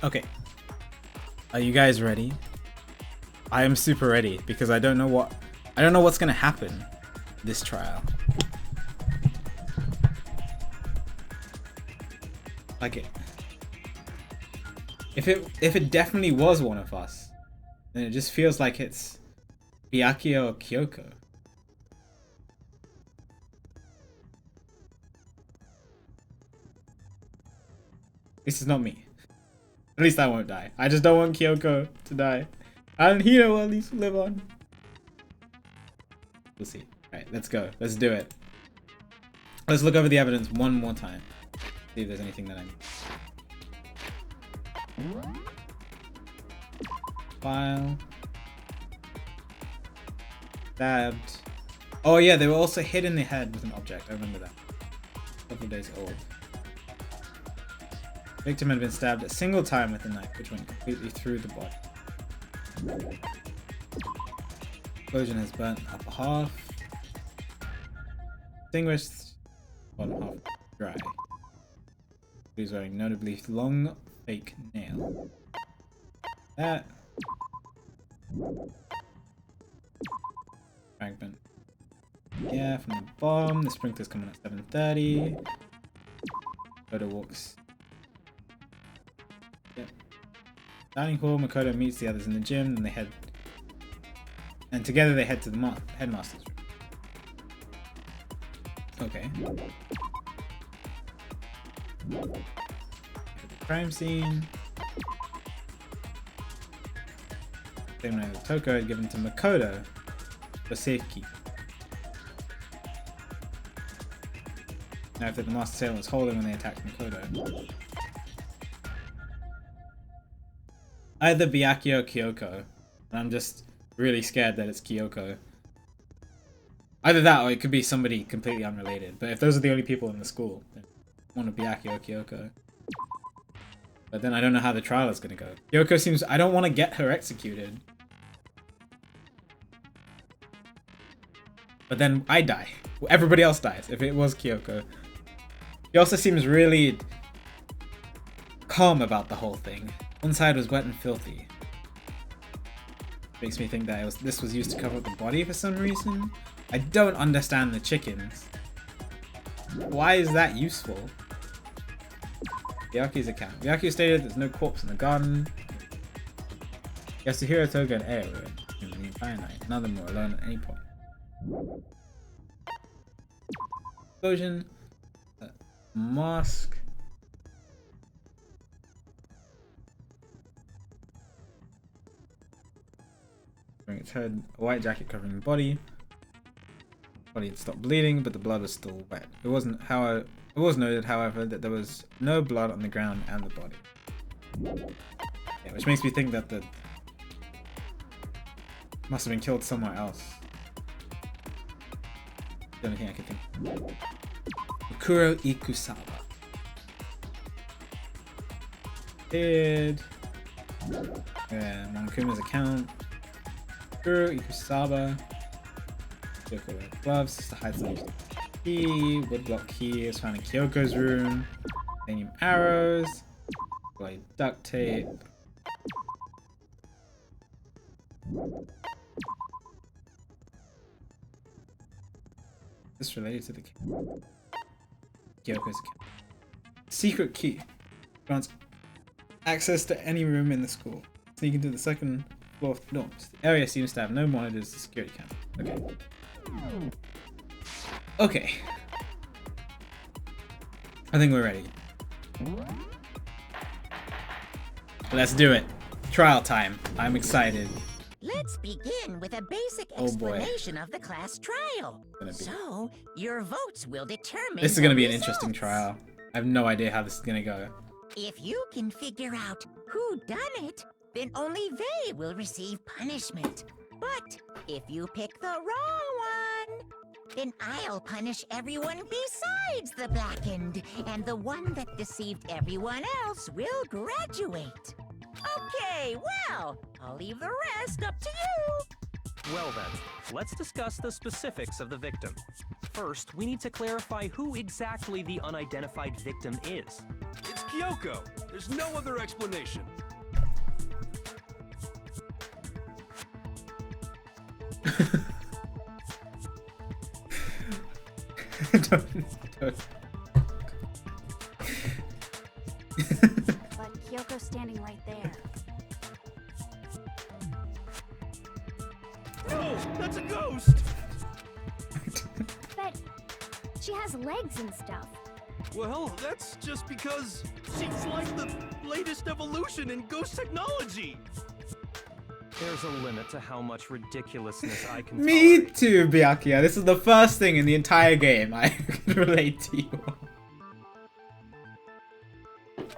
Okay. Are you guys ready? I am super ready because I don't know what's gonna happen this trial. Like if it definitely was one of us, then it just feels like it's Byakuya or Kyoko. This is not me. At least I won't die. I just don't want Kyoko to die. And Hiro will at least live on. We'll see. Alright, let's go. Let's do it. Let's look over the evidence one more time. See if there's anything that I need. File. Stabbed. Oh yeah, they were also hit in the head with an object. I remember that. A couple of days old. Victim had been stabbed a single time with a knife, which went completely through the body. Explosion has burnt up half. Extinguished. Bottom half dry. He's wearing notably long fake nail. That. Fragment. Yeah, from the bomb. The sprinkler's coming at 7:30. Makoto walks. Yep. Dining hall. Makoto meets the others in the gym, and they head. And together they head to the headmaster's room. Okay. Crime scene. Same night with Toko had given to Makoto for safekeeping. Now if the master sailor was holding when they attacked Makoto. Either Byakuya or Kyoko. And I'm just really scared that it's Kyoko. Either that or it could be somebody completely unrelated. But if those are the only people in the school, then one of Byakuya or Kyoko. But then I don't know how the trial is gonna go. Kyoko seems... I don't want to get her executed. But then I die. Everybody else dies if it was Kyoko. He also seems really calm about the whole thing. One side was wet and filthy. Makes me think that this was used to cover up the body for some reason. I don't understand the chickens. Why is that useful? Byakuya's account. Byakuya stated there's no corpse in the garden. Yasuhiro, Toga, and Eo were in the entire night. None of them were alone at any point. Explosion. Mosque. Covering its head. A white jacket covering the body. Body had stopped bleeding, but the blood was still wet. It was noted, however, that there was no blood on the ground and the body. Yeah, which makes me think that the must have been killed somewhere else. The only thing I could think. Makuro Ikusaba. Did Monkuma's account. Makuro Ikusaba. Gloves to hide some key. Woodblock key is found in Kyoko's room. Titanium arrows. Like duct tape. This related to the Kyoko's account. Secret key grants access to any room in the school. Sneak into the second floor dorms. The area seems to have no monitors or security cameras. Okay. Okay. I think we're ready. Let's do it. Trial time. I'm excited. Let's begin with a basic Oh boy. explanation of the class trial. So, your votes will determine This is going to be an results. interesting trial. I have no idea how this is going to go. If you can figure out who done it, then only they will receive punishment. But if you pick the wrong one, then I'll punish everyone besides the blackened, and the one that deceived everyone else will graduate. Okay, well, I'll leave the rest up to you. Well then, let's discuss the specifics of the victim. First, we need to clarify who exactly the unidentified victim is. It's Kyoko. There's no other explanation. Don't. But Kyoko's standing right there. No, that's a ghost! But she has legs and stuff. Well, that's just because she's like the latest evolution in ghost technology. There's a limit to how much ridiculousness I can Me tolerate. too, Byakuya. This is the first thing in the entire game I can relate to you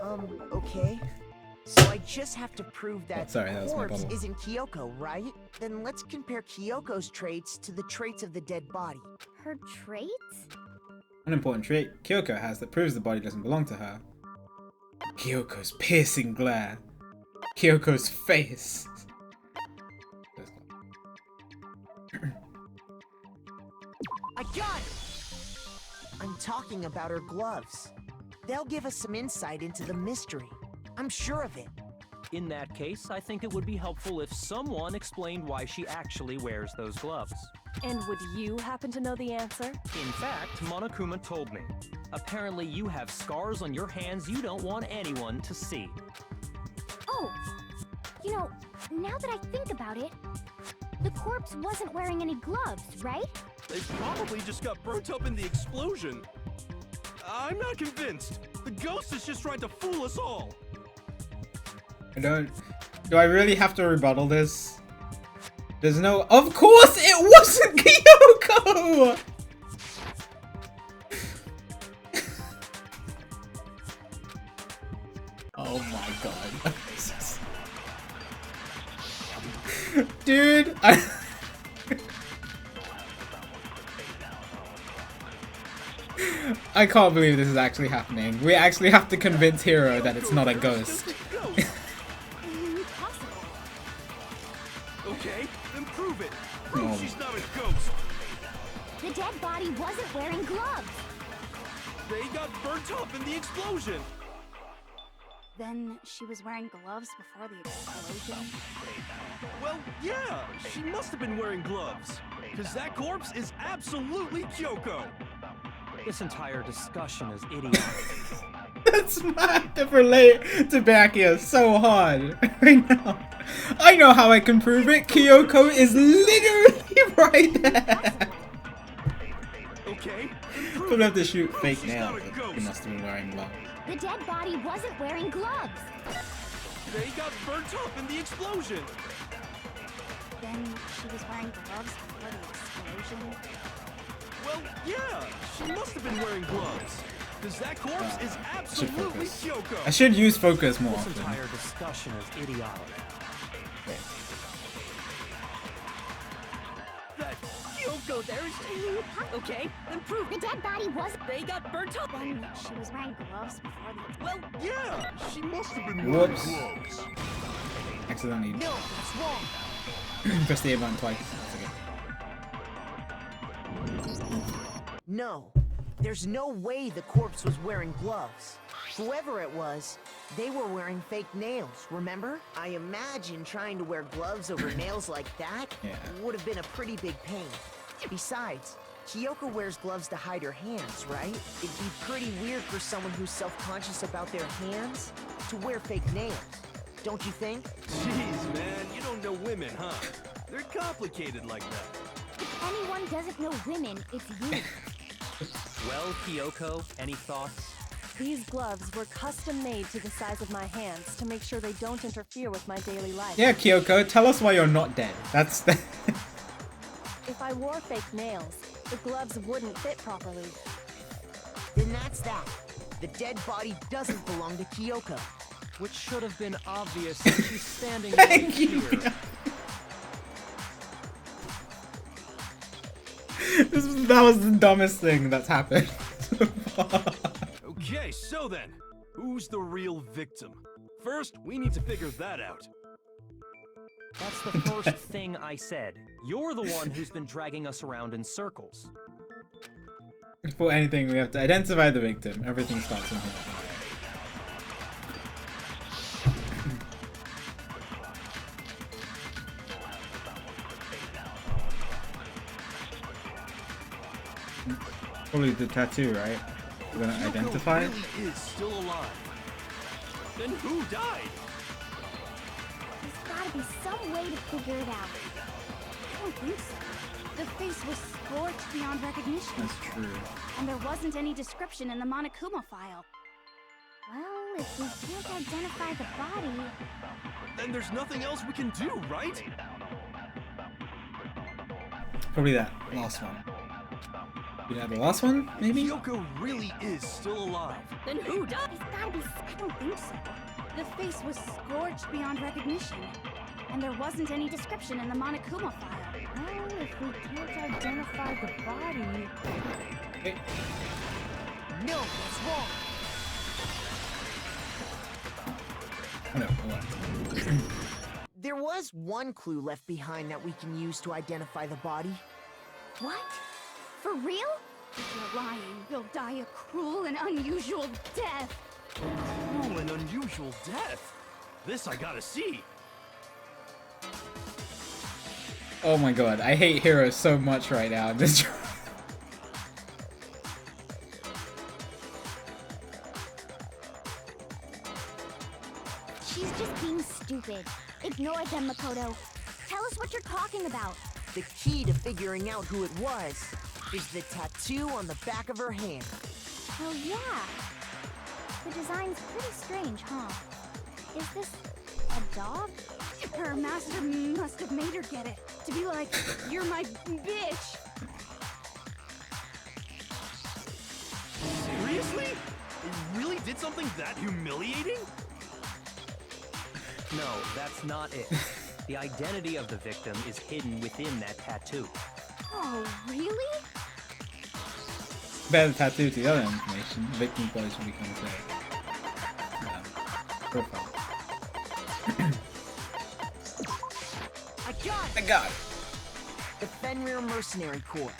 on. Okay. So I just have to prove that Sorry, that was my corpse bubble. isn't Kyoko, right? Then let's compare Kyoko's traits to the traits of the dead body. Her traits? One important trait Kyoko has that proves the body doesn't belong to her. Kyoko's piercing glare. Kyoko's face. I got it! I'm talking about her gloves. They'll give us some insight into the mystery. I'm sure of it. In that case, I think it would be helpful if someone explained why she actually wears those gloves. And would you happen to know the answer? In fact, Monokuma told me. Apparently you have scars on your hands you don't want anyone to see. Oh, you know, now that I think about it, the corpse wasn't wearing any gloves, right? They probably just got burnt up in the explosion. I'm not convinced. The ghost is just trying to fool us all. Do I really have to rebuttal this? There's no. Of course it wasn't Kyoko! Oh my god. Dude, I can't believe this is actually happening. We actually have to convince Hiro that it's not a ghost. Okay, then prove it. Oh. Prove she's not a ghost. The dead body wasn't wearing gloves. They got burnt up in the explosion. Then she was wearing gloves before the explosion? Well, yeah, she must have been wearing gloves. Because that corpse is absolutely Kyoko. This entire discussion is idiotic. That's mad to relate to Byakuya so hard right now. I know how I can prove it. Kyoko is literally right there. Okay, I'm gonna have to shoot fake nails. He must have been wearing gloves. The dead body wasn't wearing gloves. They got burnt up in the explosion. Then she was wearing gloves before the explosion? Well, yeah, she must have been wearing gloves. Because that corpse is absolutely Kyoko. I should use focus more This often. entire discussion is idiotic. That Kyoko there is taking you apart. Okay, then prove The dead body wasn't. they got burnt up. Then she was wearing gloves before the. Well, yeah, she must have been wearing Whoops. gloves. Accidentally No, that's wrong. pressed the A button twice. That's okay. No, there's no way the corpse was wearing gloves. Whoever it was, they were wearing fake nails, remember? I imagine trying to wear gloves over nails like that would have been a pretty big pain. Besides, Kyoko wears gloves to hide her hands, right? It'd be pretty weird for someone who's self-conscious about their hands to wear fake nails, don't you think? Jeez, man, you don't know women, huh? They're complicated like that. If anyone doesn't know women, it's you. Well, Kyoko, any thoughts? These gloves were custom made to the size of my hands to make sure they don't interfere with my daily life. Yeah, Kyoko, tell us why you're not dead. That's the If I wore fake nails, the gloves wouldn't fit properly. Then that's that. The dead body doesn't belong to Kyoko. Which should have been obvious since she's standing right Thank you. here. That was the dumbest thing that's happened. Okay, so then, who's the real victim? First, we need to figure that out. That's the first thing I said. You're the one who's been dragging us around in circles. Before anything, we have to identify the victim. Everything starts in here. Probably the tattoo, right? We're gonna Kyoko identify it. really is still alive. Then who died? There's gotta be some way to figure it out. I don't think so. The face was scorched beyond recognition. That's true. And there wasn't any description in the Monokuma file. Well, if we can't identify the body... Then there's nothing else we can do, right? Probably that last one. You know, the last one, maybe? Kyoko really is still alive. Then who died? It's gotta be... I don't think so. The face was scorched beyond recognition. And there wasn't any description in the Monokuma file. Well, if we can't identify the body... Okay. No, that's wrong. Oh, no, hold on. There was one clue left behind that we can use to identify the body. What? For real? If you're lying, you'll die a cruel and unusual death. Oh, an unusual death. This I gotta see. Oh my god, I hate Hero so much right now. This She's just being stupid. Ignore them, Makoto. Tell us what you're talking about. The key to figuring out who it was is the tattoo on the back of her hand. Oh yeah. The design's pretty strange, huh? Is this a dog? Her master must have made her get it. To be like, you're my bitch. Seriously? They really did something that humiliating? No, that's not it. The identity of the victim is hidden within that tattoo. Oh, really? better tattoo to the other information. Victim photos should become clear. Profile. I got it! The Fenrir Mercenary Corps.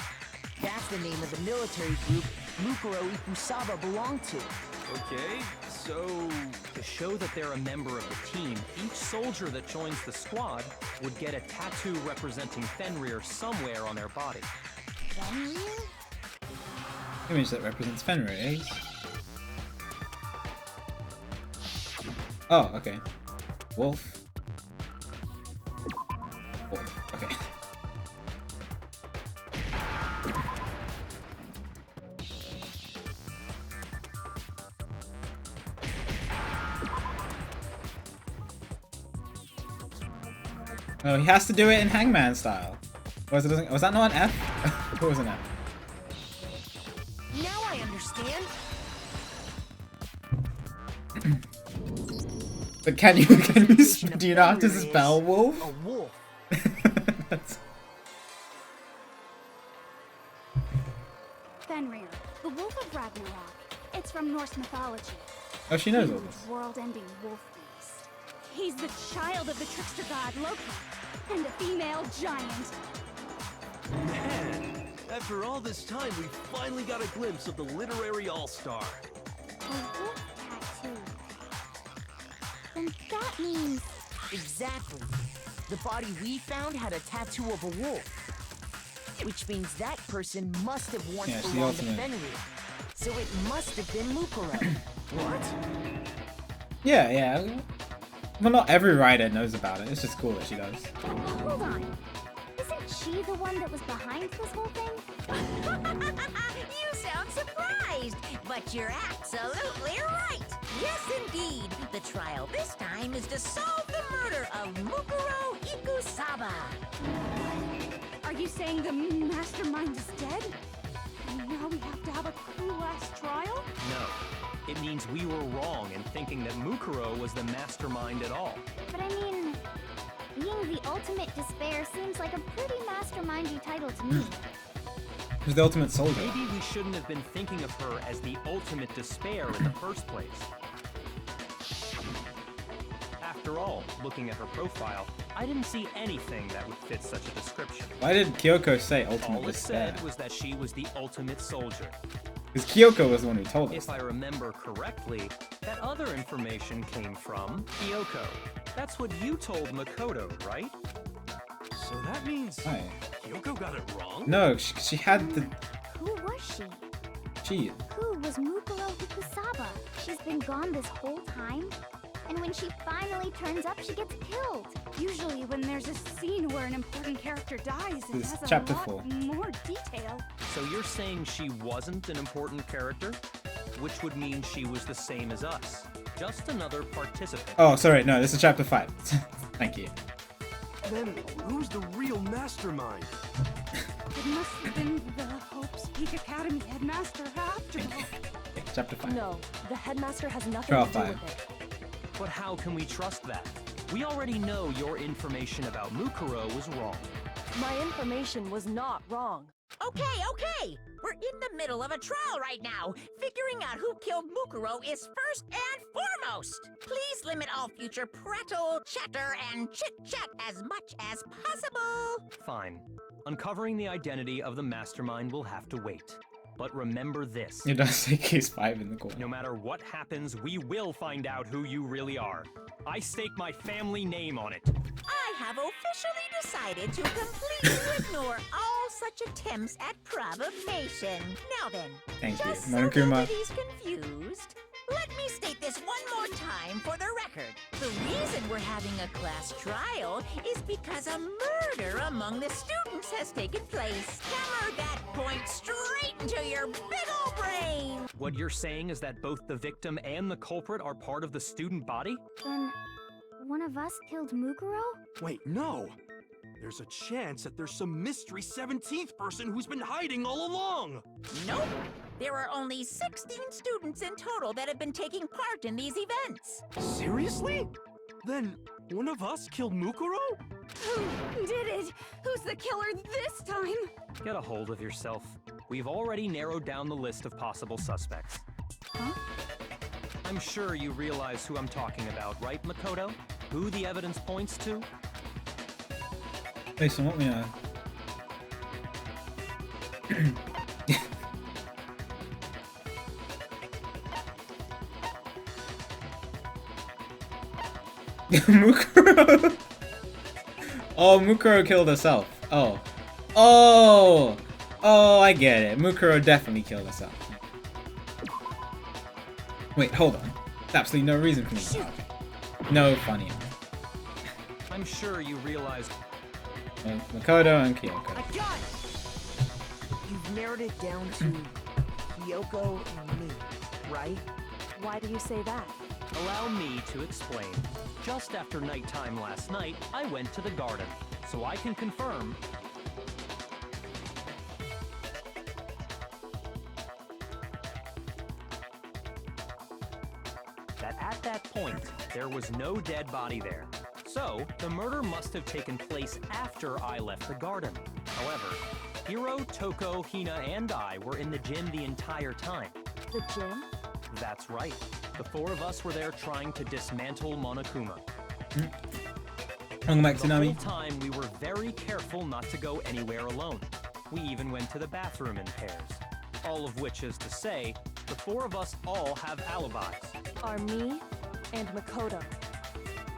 That's the name of the military group Mukuro Ikusaba belonged to. Okay, so... To show that they're a member of the team, each soldier that joins the squad would get a tattoo representing Fenrir somewhere on their body. Fenrir? Image that represents Fenrir, eh? Oh, okay. Wolf. Wolf, okay. Oh, he has to do it in Hangman style. Was that not an F? What was an F? Now I understand. But can you do you know how to spell wolf? A wolf. Fenrir, the Wolf of Ragnarok. It's from Norse mythology. Oh, she knows all Huge, this. world-ending wolf beast. He's the child of the trickster god Loki, and a female giant. Man, after all this time, we finally got a glimpse of the literary all-star. A wolf tattoo. Then that means... Exactly. The body we found had a tattoo of a wolf. Which means that person must have once Yeah, she's the belonged to ultimate. Fenrir. So it must have been Mukuro. What? Yeah, yeah. Well, not every writer knows about it. It's just cool that she does. Hold on. Isn't she the one that was behind this whole thing? You sound surprised, but you're absolutely right. Yes, indeed. The trial this time is to solve the murder of Mukuro Ikusaba. Are you saying the mastermind is dead? And now we have to have a cool-ass trial? No. It means we were wrong in thinking that Mukuro was the mastermind at all. But I mean, being the ultimate despair seems like a pretty mastermindy title to me. Who's the ultimate soldier? Maybe we shouldn't have been thinking of her as the ultimate despair in the first place. After all, looking at her profile, I didn't see anything that would fit such a description. Why did Kyoko say ultimate All it despair? said was that she was the ultimate soldier. Because Kyoko was the one who told us. If I remember correctly, that other information came from Kyoko. That's what you told Makoto, right? So that means Why? Kyoko got it wrong? No, she had the... Who was she? She... Who was Mukuro Ikusaba? She's been gone this whole time? And when she finally turns up, she gets killed. Usually when there's a scene where an important character dies, it This is has a chapter lot 4. more detail. So you're saying she wasn't an important character? Which would mean she was the same as us. Just another participant. Oh, sorry, no, this is chapter 5. Thank you. Then who's the real mastermind? It must have been the Hope's Peak Academy headmaster after all. Chapter 5. No, the headmaster has nothing Trial to do 5. with it. But how can we trust that? We already know your information about Mukuro was wrong. My information was not wrong. Okay. We're in the middle of a trial right now. Figuring out who killed Mukuro is first and foremost. Please limit all future prattle, chatter, and chit-chat as much as possible. Fine. Uncovering the identity of the mastermind will have to wait. But remember this. It does say case 5 in the corner. No matter what happens, we will find out who you really are. I stake my family name on it. I have officially decided to completely ignore all such attempts at provocation. Now then, Thank you, just so Monokuma. nobody's confused, let me state this one more time for the record. The reason we're having a class trial is because a murder among the students has taken place. Hammer that point straight into your big ol' brain! What you're saying is that both the victim and the culprit are part of the student body? Then, one of us killed Mukuro? Wait, no. There's a chance that there's some mystery 17th person who's been hiding all along. Nope. There are only 16 students in total that have been taking part in these events. Seriously? Then one of us killed Mukuro? Who did it? Who's the killer this time? Get a hold of yourself. We've already narrowed down the list of possible suspects. Huh? I'm sure you realize who I'm talking about, right, Makoto? Who the evidence points to? Based on what we know. Mukuro. Oh, Mukuro killed herself. Oh. Oh! Oh, I get it. Mukuro definitely killed herself. Wait, hold on. There's absolutely no reason for me to argue. No funny. I'm sure you realize. Makoto and Kyoko. I got it! You've narrowed it down to Kyoko and me, right? Why do you say that? Allow me to explain. Just after nighttime last night, I went to the garden, so I can confirm. That at that point, there was no dead body there. So, the murder must have taken place after I left the garden. However, Hiro, Toko, Hina, and I were in the gym the entire time. The gym? That's right. The four of us were there trying to dismantle Monokuma. Welcome back to The whole Nami. time, we were very careful not to go anywhere alone. We even went to the bathroom in pairs. All of which is to say, the four of us all have alibis. Are me and Makoto.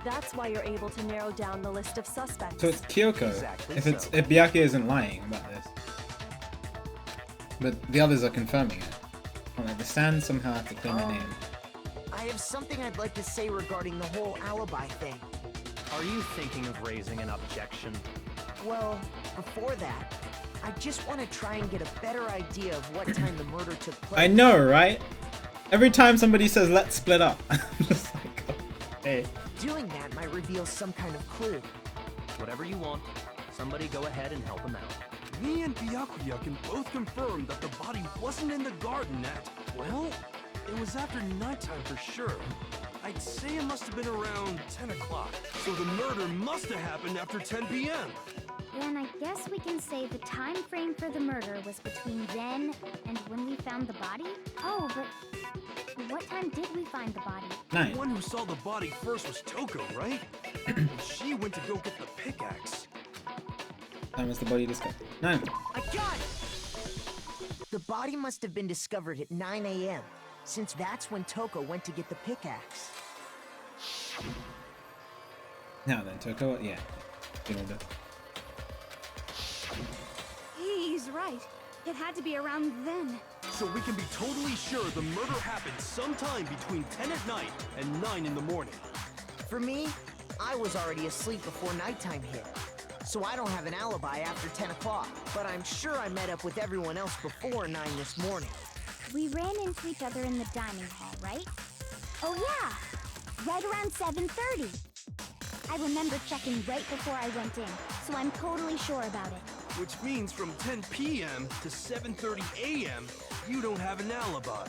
That's why you're able to narrow down the list of suspects. So it's Kyoko. Exactly if so. if Byakuya isn't lying about this. But the others are confirming it. Like the stand somehow have to clear my name. I have something I'd like to say regarding the whole alibi thing. Are you thinking of raising an objection? Well, before that, I just want to try and get a better idea of what time the murder took place. I know, right? Every time somebody says let's split up, I'm just like, okay. Doing that might reveal some kind of clue. Whatever you want. Somebody go ahead and help him out. Me and Byakuya can both confirm that the body wasn't in the garden at, well, it was after nighttime for sure. I'd say it must have been around 10 o'clock. So the murder must have happened after 10 p.m. Then I guess we can say the time frame for the murder was between then and when we found the body? Oh, but what time did we find the body? The 9. one who saw the body first was Toko, right? And she went to go get the pickaxe. That was the body discovered. 9. I got it! The body must have been discovered at 9 a.m., since that's when Toko went to get the pickaxe. Now then, Toko, yeah. In order. He's right. It had to be around then. So we can be totally sure the murder happened sometime between 10 at night and 9 in the morning. For me, I was already asleep before nighttime hit, so I don't have an alibi after 10 o'clock. But I'm sure I met up with everyone else before 9 this morning. We ran into each other in the dining hall, right? Oh yeah! Right around 7:30. I remember checking right before I went in, so I'm totally sure about it. Which means from 10 p.m. to 7:30 a.m., you don't have an alibi.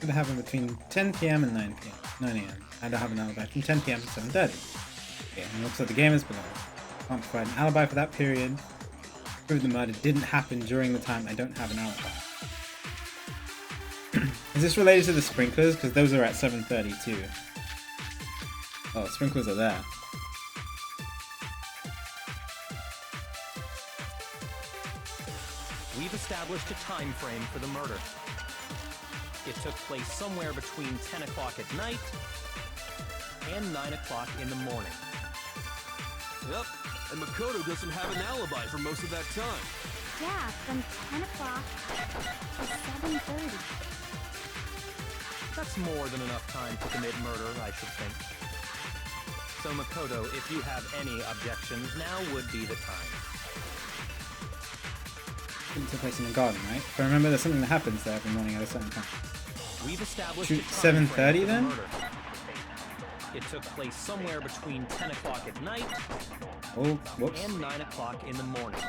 It happened between 10 p.m. and 9 p.m. 9 a.m. I don't have an alibi from 10 p.m. to 7:30. Okay, and it looks like the game has begun. Can't provide an alibi for that period. Prove the murder didn't happen during the time I don't have an alibi. Is this related to the sprinklers? Because those are at 7:30 too. Oh, sprinklers are there. We we've established a time frame for the murder. It took place somewhere between 10 o'clock at night and 9 o'clock in the morning. Yep, and Makoto doesn't have an alibi for most of that time. Yeah, from 10 o'clock to 7:30. That's more than enough time to commit murder, I should think. So Makoto, if you have any objections, now would be the time. It took place in the garden, right? If I remember, there's something that happens there every morning at a certain time. We've established Shoot, a time frame 7:30 for the then? murder. It took place somewhere between 10 o'clock at night Oh, whoops. and 9 o'clock in the morning.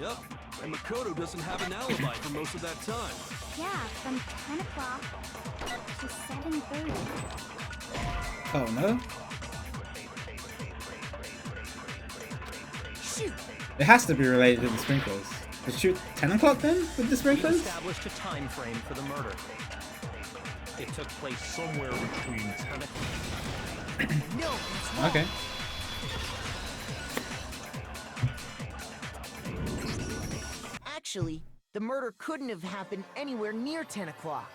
Yep, and Makoto doesn't have an alibi for most of that time. Yeah, from 10 o'clock to 7:30. Oh no. Shoot! It has to be related to the sprinklers. To shoot 10 o'clock then with the We've sprinklers? established a time frame for the murder. It took place somewhere between 10 o'clock. No, it's wrong. Okay. Actually, the murder couldn't have happened anywhere near 10 o'clock.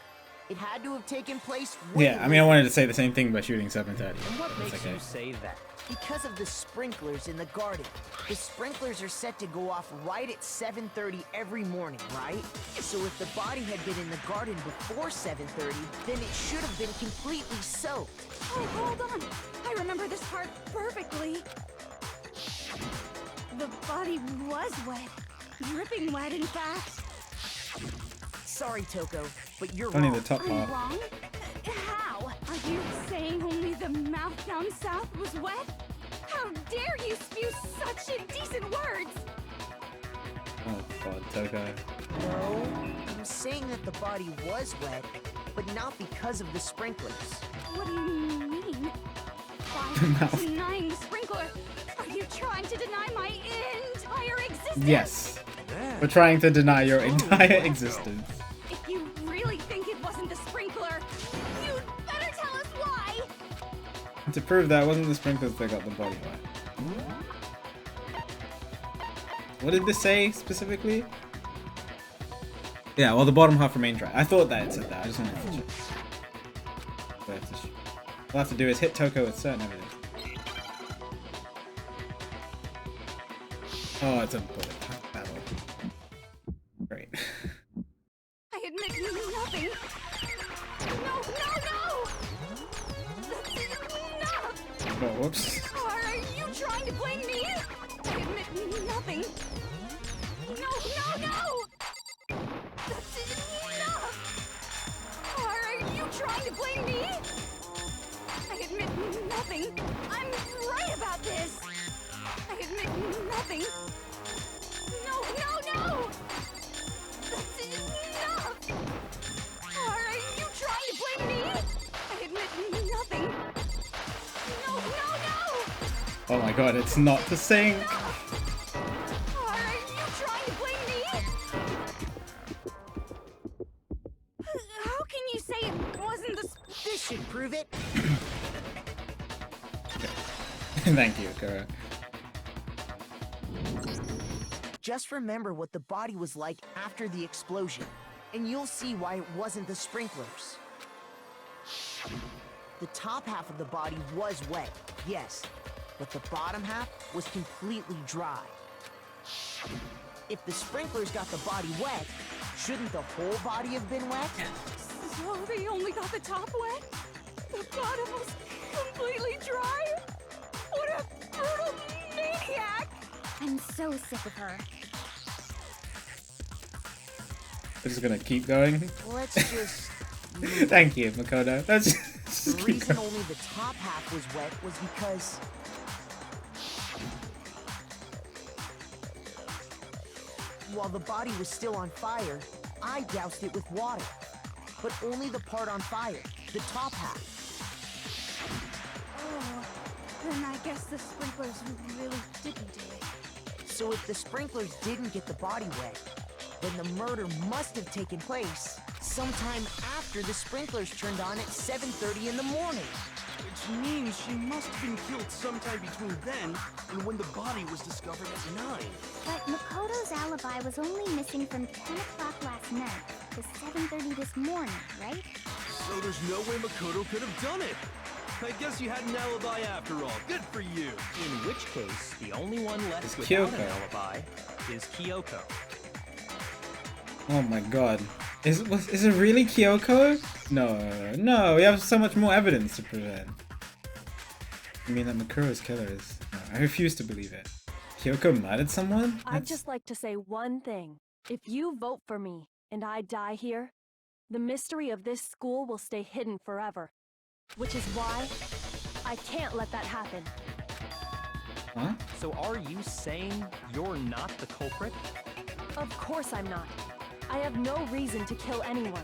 It had to have taken place way Yeah, I mean, I wanted to say the same thing by shooting 7:30. And what That's makes okay. you say that? because of the sprinklers in the garden. The sprinklers are set to go off right at 7:30 every morning, right? So if the body had been in the garden before 7:30, then it should have been completely soaked. Oh, hold on. I remember this part perfectly. The body was wet. Dripping wet, in fact. Sorry, Toko, but you're Only wrong. the top I'm part. wrong? How? Are you saying only the mouth down south was wet? How dare you spew such indecent words? Oh god, Toko. No, I'm saying that the body was wet, but not because of the sprinklers. What do you mean? By denying the sprinkler, are you trying to deny my entire existence? Yes. We're trying to deny your entire existence. If you really think it wasn't the sprinkler, you'd better tell us why! To prove that it wasn't the sprinklers that got the body wet. What did this say specifically? Yeah, well, the bottom half remained dry. I thought that it said that. I just wanted to check. What we'll have to do is hit Toko with certain evidence. Oh, it's a bullet battle. Great. I admit nothing. No! That's enough! Oh, whoops. Are you trying to blame me? I admit nothing. No! That's enough! Are you trying to blame me? I admit nothing. I'm right about this. I admit nothing. No! That's enough! Are you trying to blame me? I admit nothing. No! Oh my god, it's not the sink. Are you trying to blame me? How can you say it wasn't the... This should prove it. Thank you, Kara. Just remember what the body was like after the explosion, and you'll see why it wasn't the sprinklers. The top half of the body was wet, yes, but the bottom half was completely dry. If the sprinklers got the body wet, shouldn't the whole body have been wet? So they only got the top wet? The bottom was completely dry? What a brutal maniac! I'm so sick of her. We're just gonna keep going. Let's just... Thank you, Makoto. Let's just The keep reason going. only the top half was wet was because... while the body was still on fire, I doused it with water. But only the part on fire, the top half. Oh, then I guess the sprinklers really didn't do it. So if the sprinklers didn't get the body wet, then the murder must have taken place sometime after the sprinklers turned on at 7:30 in the morning. Which means she must have been killed sometime between then and when the body was discovered at 9. But Makoto's alibi was only missing from 10 o'clock last night to 7:30 this morning, right? So there's no way Makoto could have done it. I guess you had an alibi after all. Good for you. In which case, the only one left It's without an Kyoko. alibi is Kyoko. Oh my god. Is it really Kyoko? No, we have so much more evidence to present. You mean that Makuro's killer is... No, I refuse to believe it. Kyoko murdered someone? I'd just like to say one thing. If you vote for me, and I die here, the mystery of this school will stay hidden forever. Which is why I can't let that happen. Huh? So are you saying you're not the culprit? Of course I'm not. I have no reason to kill anyone.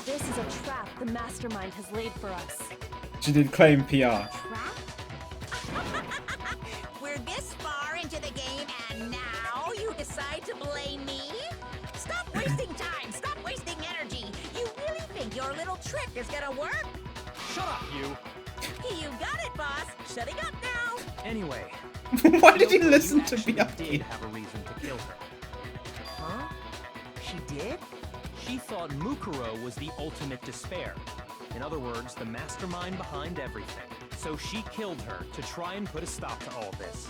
This is a trap the mastermind has laid for us. She did claim PR. Trap? We're this far into the game and now you decide to blame me? Stop wasting time! Stop wasting energy! You really think your little trick is gonna work? Shut up, you! You got it, boss! Shutting up now! Anyway, Why did you Kyoko, listen to actually me? did have a reason to kill her. Huh? She did? She thought Mukuro was the ultimate despair. In other words, the mastermind behind everything. So she killed her to try and put a stop to all this.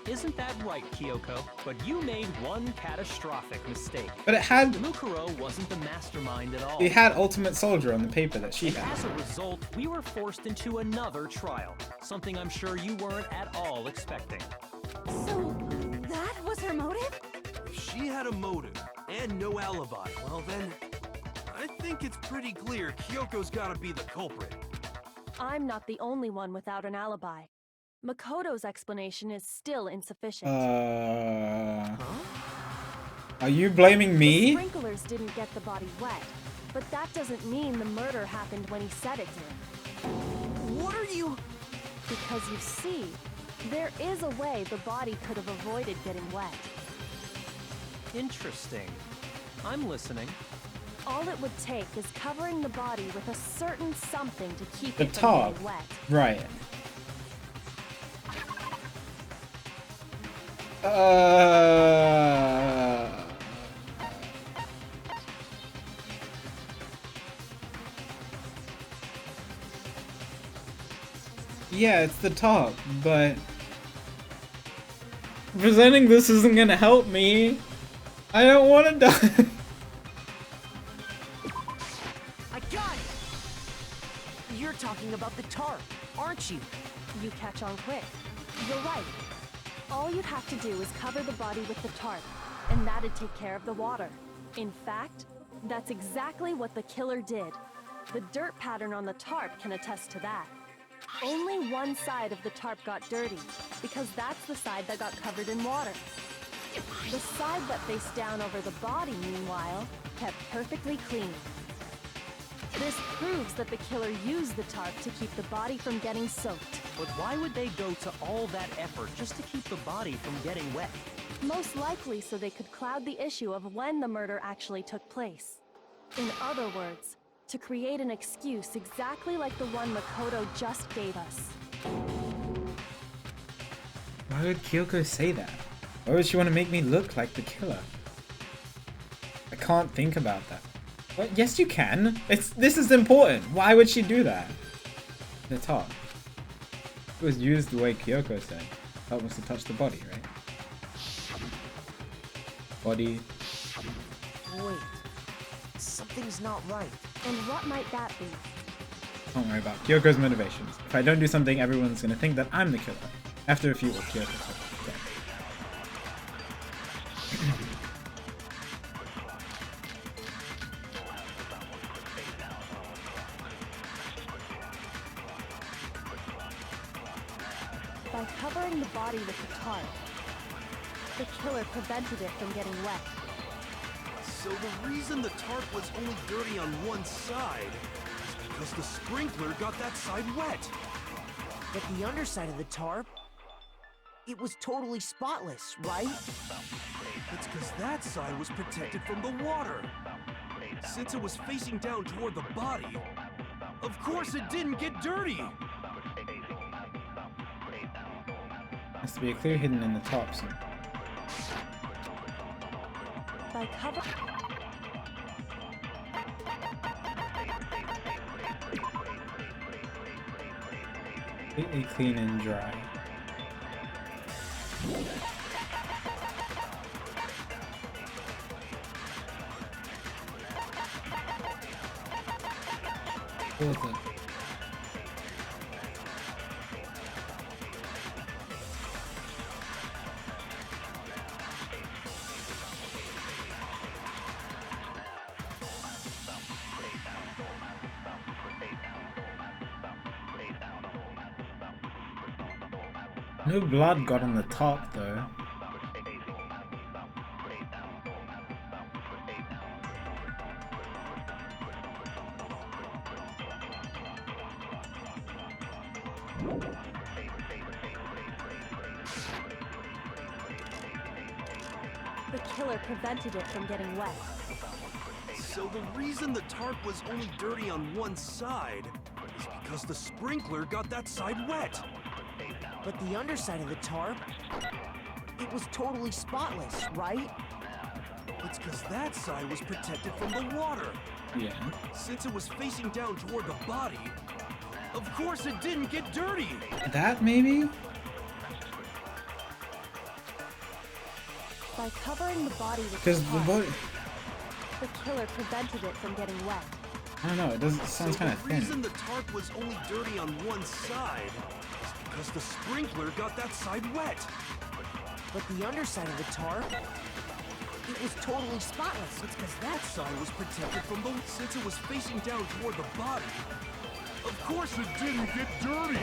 Isn't that right, Kyoko? But you made one catastrophic mistake. But it had... Mukuro wasn't the mastermind at all. It had Ultimate Soldier on the paper that she And had. as a result, we were forced into another trial. Something I'm sure you weren't at all expecting. So, that was her motive? If she had a motive and no alibi, well then, I think it's pretty clear Kyoko's gotta be the culprit. I'm not the only one without an alibi. Makoto's explanation is still insufficient. Are you blaming The me? sprinklers didn't get the body wet, but that doesn't mean the murder happened when he said it did. What are you... Because you see, there is a way the body could have avoided getting wet. Interesting. I'm listening. All it would take is covering the body with a certain something to keep The it from top. getting wet. Right. Yeah, it's the top, but presenting this isn't gonna help me. I don't want to die. I got it! You're talking about the tarp, aren't you? You catch on quick. You're right. All you'd have to do is cover the body with the tarp, and that'd take care of the water. In fact, that's exactly what the killer did. The dirt pattern on the tarp can attest to that. Only one side of the tarp got dirty, because that's the side that got covered in water. The side that faced down over the body, meanwhile, kept perfectly clean. This proves that the killer used the tarp to keep the body from getting soaked. But why would they go to all that effort just to keep the body from getting wet? Most likely so they could cloud the issue of when the murder actually took place. In other words, to create an excuse exactly like the one Makoto just gave us. Why would Kyoko say that? Why would she want to make me look like the killer? I can't think about that. What? Yes, you can. This is important. Why would she do that? The top. It was used the way Kyoko said. That was to touch the body, right? Body. Wait. Something's not right. And what might that be? Don't worry about Kyoko's motivations. If I don't do something, everyone's gonna think that I'm the killer. After a few what Kyoko said. Okay. By covering the body with the tarp, the killer prevented it from getting wet. So the reason the tarp was only dirty on one side is because the sprinkler got that side wet. But the underside of the tarp, it was totally spotless, right? It's because that side was protected from the water. Since it was facing down toward the body, of course it didn't get dirty. Has to be a clue hidden in the top. So. By cover. Completely clean and dry. What is it? No blood got on the top though. The killer prevented it from getting wet. So the reason the tarp was only dirty on one side is because the sprinkler got that side wet. But the underside of the tarp, it was totally spotless, right? It's because that side was protected from the water. Yeah. Since it was facing down toward the body, of course it didn't get dirty. That maybe? By covering the body with Because the body. the killer prevented it from getting wet. I don't know. It doesn't. It sounds kind of The reason thin. the tarp was only dirty on one side is because the sprinkler got that side wet. But the underside of the tarp, it was totally spotless. It's because that side was protected from the... Since it was facing down toward the body, of course it didn't get dirty.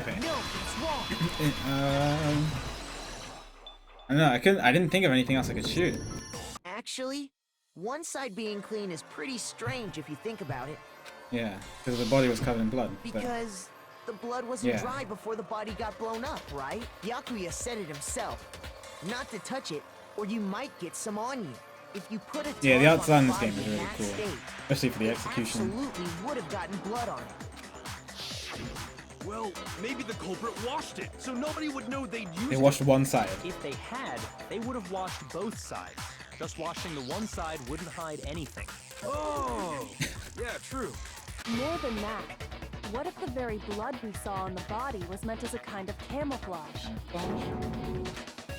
Okay. No, it's wrong. I don't know. I didn't think of anything else I could shoot. Actually, one side being clean is pretty strange if you think about it. Yeah, because the body was covered in blood. But Because the blood wasn't Yeah. dry before the body got blown up, right? Yakuya said it himself. Not to touch it, or you might get some on you. If you put a yeah, the tarp art on design in this body game is in really that cool, state, especially for the it execution. absolutely would have gotten blood on it. Well, maybe the culprit washed it, so nobody would know they'd used They it. washed one side. If they had, they would have washed both sides. Just washing the one side wouldn't hide anything. Oh, yeah, true. More than that, what if the very blood we saw on the body was meant as a kind of camouflage?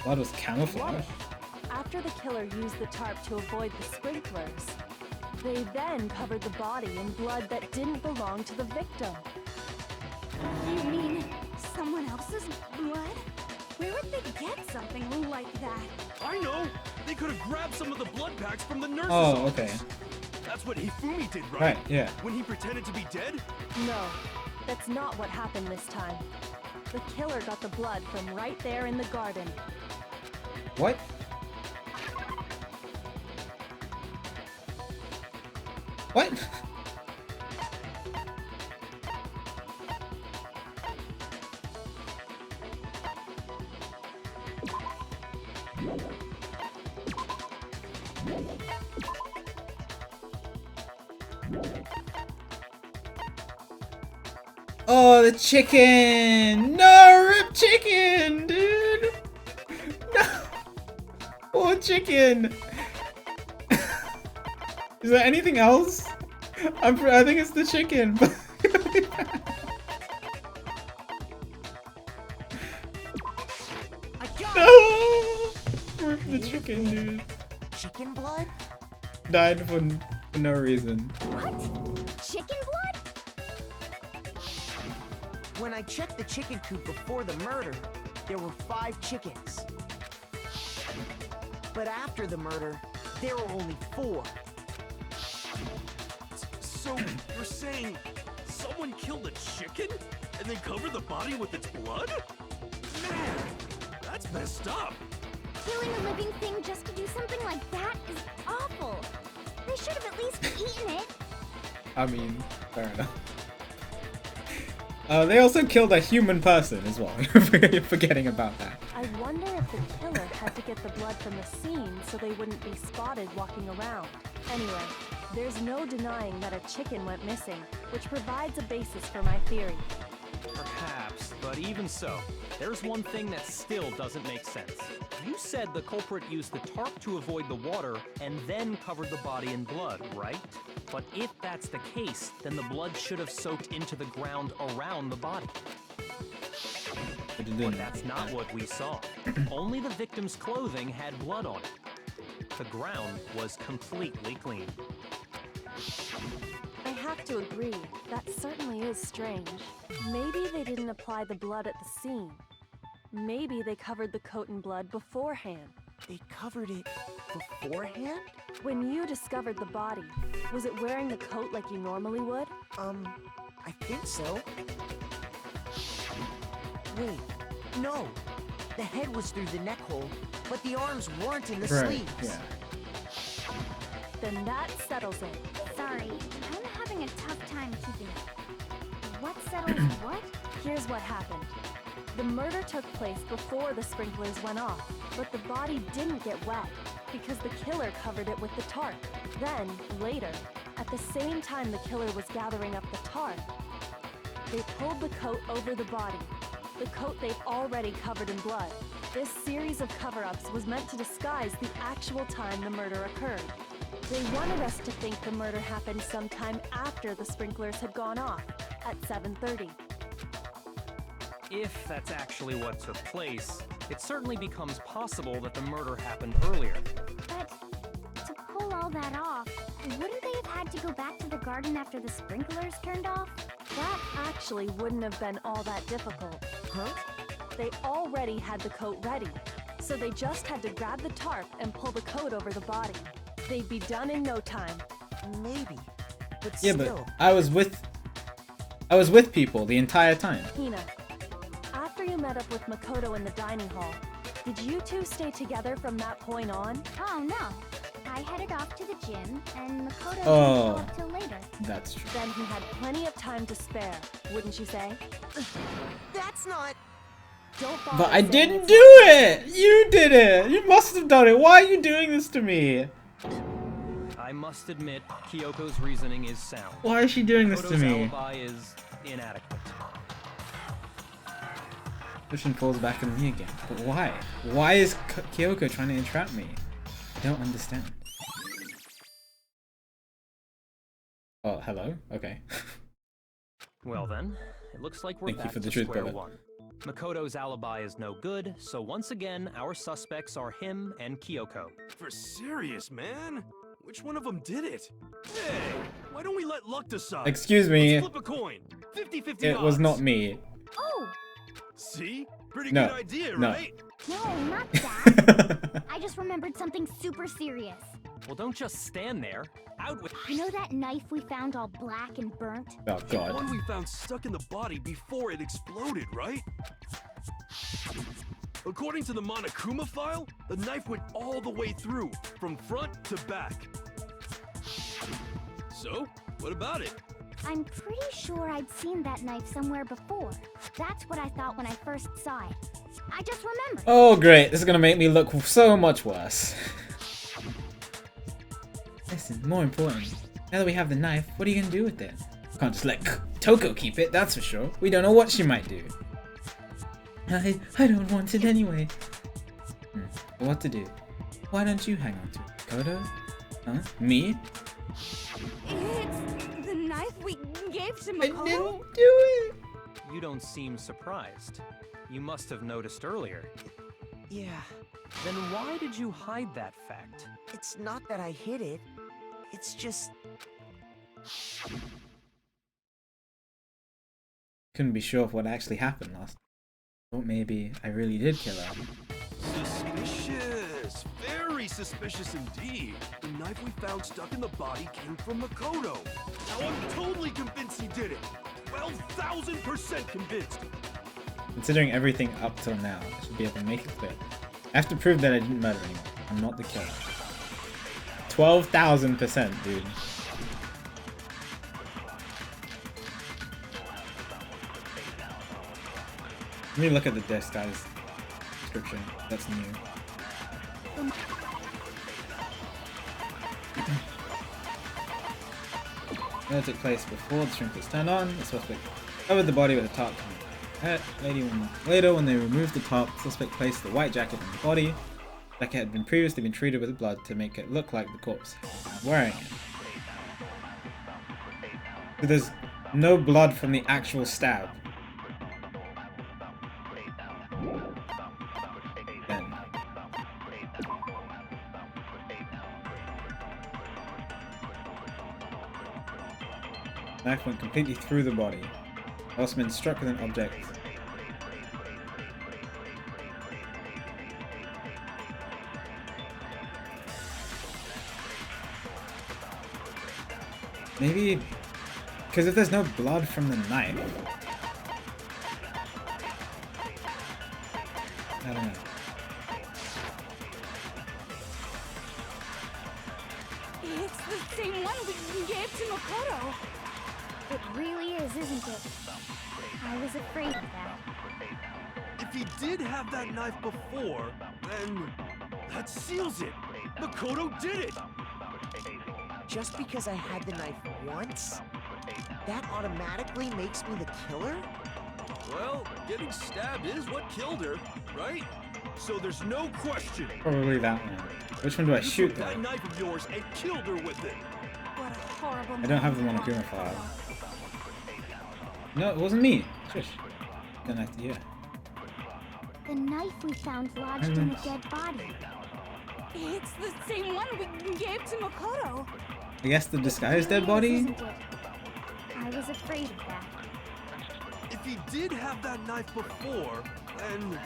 Blood was camouflage. After the killer used the tarp to avoid the sprinklers, they then covered the body in blood that didn't belong to the victim. You mean someone else's blood? Where would they get something like that? I know! They could have grabbed some of the blood packs from the nurse's Oh, office. okay. That's what Hifumi did, right? Right, yeah. When he pretended to be dead? No, that's not what happened this time. The killer got the blood from right there in the garden. What? What? Oh, the chicken! No, rip chicken, dude! No! Poor chicken! Is there anything else? I think it's the chicken. I got No! Rip the chicken, dude. chicken blood? Died for no reason. What? Chicken blood? When I checked the chicken coop before the murder, there were 5 chickens. But after the murder, there were only 4. So, you're saying someone killed a chicken and then covered the body with its blood? Man, that's messed up. Killing a living thing just to do something like that is awful. They should have at least eaten it. I mean, fair enough. They also killed a human person as well. You're forgetting about that. I wonder if the killer had to get the blood from the scene so they wouldn't be spotted walking around. Anyway, there's no denying that a chicken went missing, which provides a basis for my theory. Perhaps But even so, there's one thing that still doesn't make sense. You said the culprit used the tarp to avoid the water and then covered the body in blood, right? But if that's the case, then the blood should have soaked into the ground around the body. But that's not what we saw. Only the victim's clothing had blood on it. The ground was completely clean. I have to agree, that certainly is strange. Maybe they didn't apply the blood at the scene. Maybe they covered the coat in blood beforehand. They covered it beforehand? When you discovered the body, was it wearing the coat like you normally would? I think so. Wait, no. The head was through the neck hole, but the arms weren't in the sleeves. Yeah. Then that settles it. Sorry, I'm having a tough time keeping up. What settles what? Here's what happened. The murder took place before the sprinklers went off, but the body didn't get wet because the killer covered it with the tarp. Then, later, at the same time the killer was gathering up the tarp, they pulled the coat over the body, the coat they've already covered in blood. This series of cover-ups was meant to disguise the actual time the murder occurred. They wanted us to think the murder happened sometime after the sprinklers had gone off, at 7:30. If that's actually what took place, it certainly becomes possible that the murder happened earlier. But to pull all that off, wouldn't they have had to go back to the garden after the sprinklers turned off? That actually wouldn't have been all that difficult. Huh? They already had the coat ready, so they just had to grab the tarp and pull the coat over the body. They'd be done in no time. Maybe. But Yeah, still. but I was with people the entire time. Hina, after you met up with Makoto in the dining hall, did you two stay together from that point on? Oh no. I headed off to the gym, and Makoto didn't Oh. show up till later. That's true. Then he had plenty of time to spare, wouldn't you say? That's not. Don't bother But I saying didn't it's do it! You did it! You must have done it! Why are you doing this to me? I must admit, Kyoko's reasoning is sound. Why is she doing this to Makoto's me? alibi is inadequate. Cushion falls back on me again. But why? Why is Kyoko trying to entrap me? I don't understand. Oh, hello? Okay. Well then, it looks like we're Thank you back for the to truth, square brother. one. Makoto's alibi is no good, so once again, our suspects are him and Kyoko. For serious, man? Which one of them did it? Hey, why don't we let luck decide? Excuse me. Let's flip a coin. 50-50 It was odds. not me. Oh! See? Pretty No. good idea, No. right? No, not that. I just remembered something super serious. Well, don't just stand there. Out with. You know that knife we found all black and burnt? Oh The one god. we found stuck in the body before it exploded, right? According to the Monokuma file, the knife went all the way through, from front to back. So, what about it? I'm pretty sure I'd seen that knife somewhere before. That's what I thought when I first saw it. I just remembered. Oh great, this is gonna make me look so much worse. Listen, more important. Now that we have the knife, what are you gonna do with it? Can't just let Toko keep it, that's for sure. We don't know what she might do. I don't want it anyway. What to do? Why don't you hang on to it? Kodo? Huh? Me? It's the knife we gave to I didn't do it! You don't seem surprised. You must have noticed earlier. Yeah, Then why did you hide that fact? it's not that I hid it. It's just. Couldn't be sure of what actually happened last time. Thought maybe I really did kill her. Suspicious. Very suspicious indeed. The knife we found stuck in the body came from Makoto. Now I'm totally convinced he did it. 12,000% convinced. Considering everything up till now, I should be able to make it clear. I have to prove that I didn't murder anyone. I'm not the killer. 12,000%, dude. Let me look at the disc, guys. Description. That's new. That took place before the sprinklers turned on. The suspect covered the body with a tarp. Later, when they removed the top, suspect placed the white jacket on the body. The jacket had been previously treated with blood to make it look like the corpse was wearing it. So there's no blood from the actual stab. Then. Knife went completely through the body. Also been struck with an object. Maybe because if there's no blood from the knife, I don't know. It's the same one we gave to Makoto. It really is, isn't it? I was afraid of that. If he did have that knife before, then that seals it. Makoto did it. Just because I had the knife once, that automatically makes me the killer? Well, getting stabbed is what killed her, right? So there's no question. Probably that one. Which one do I You shoot took though? that knife of yours and killed her with it. What a horrible I don't have the Monokuma file. No, it wasn't me. Shush. Don't have to hear. The knife we found lodged in a dead body. It's the same one we gave to Makoto. I guess the disguised dead body? Isn't it? I was afraid of that. If he did have that knife before, then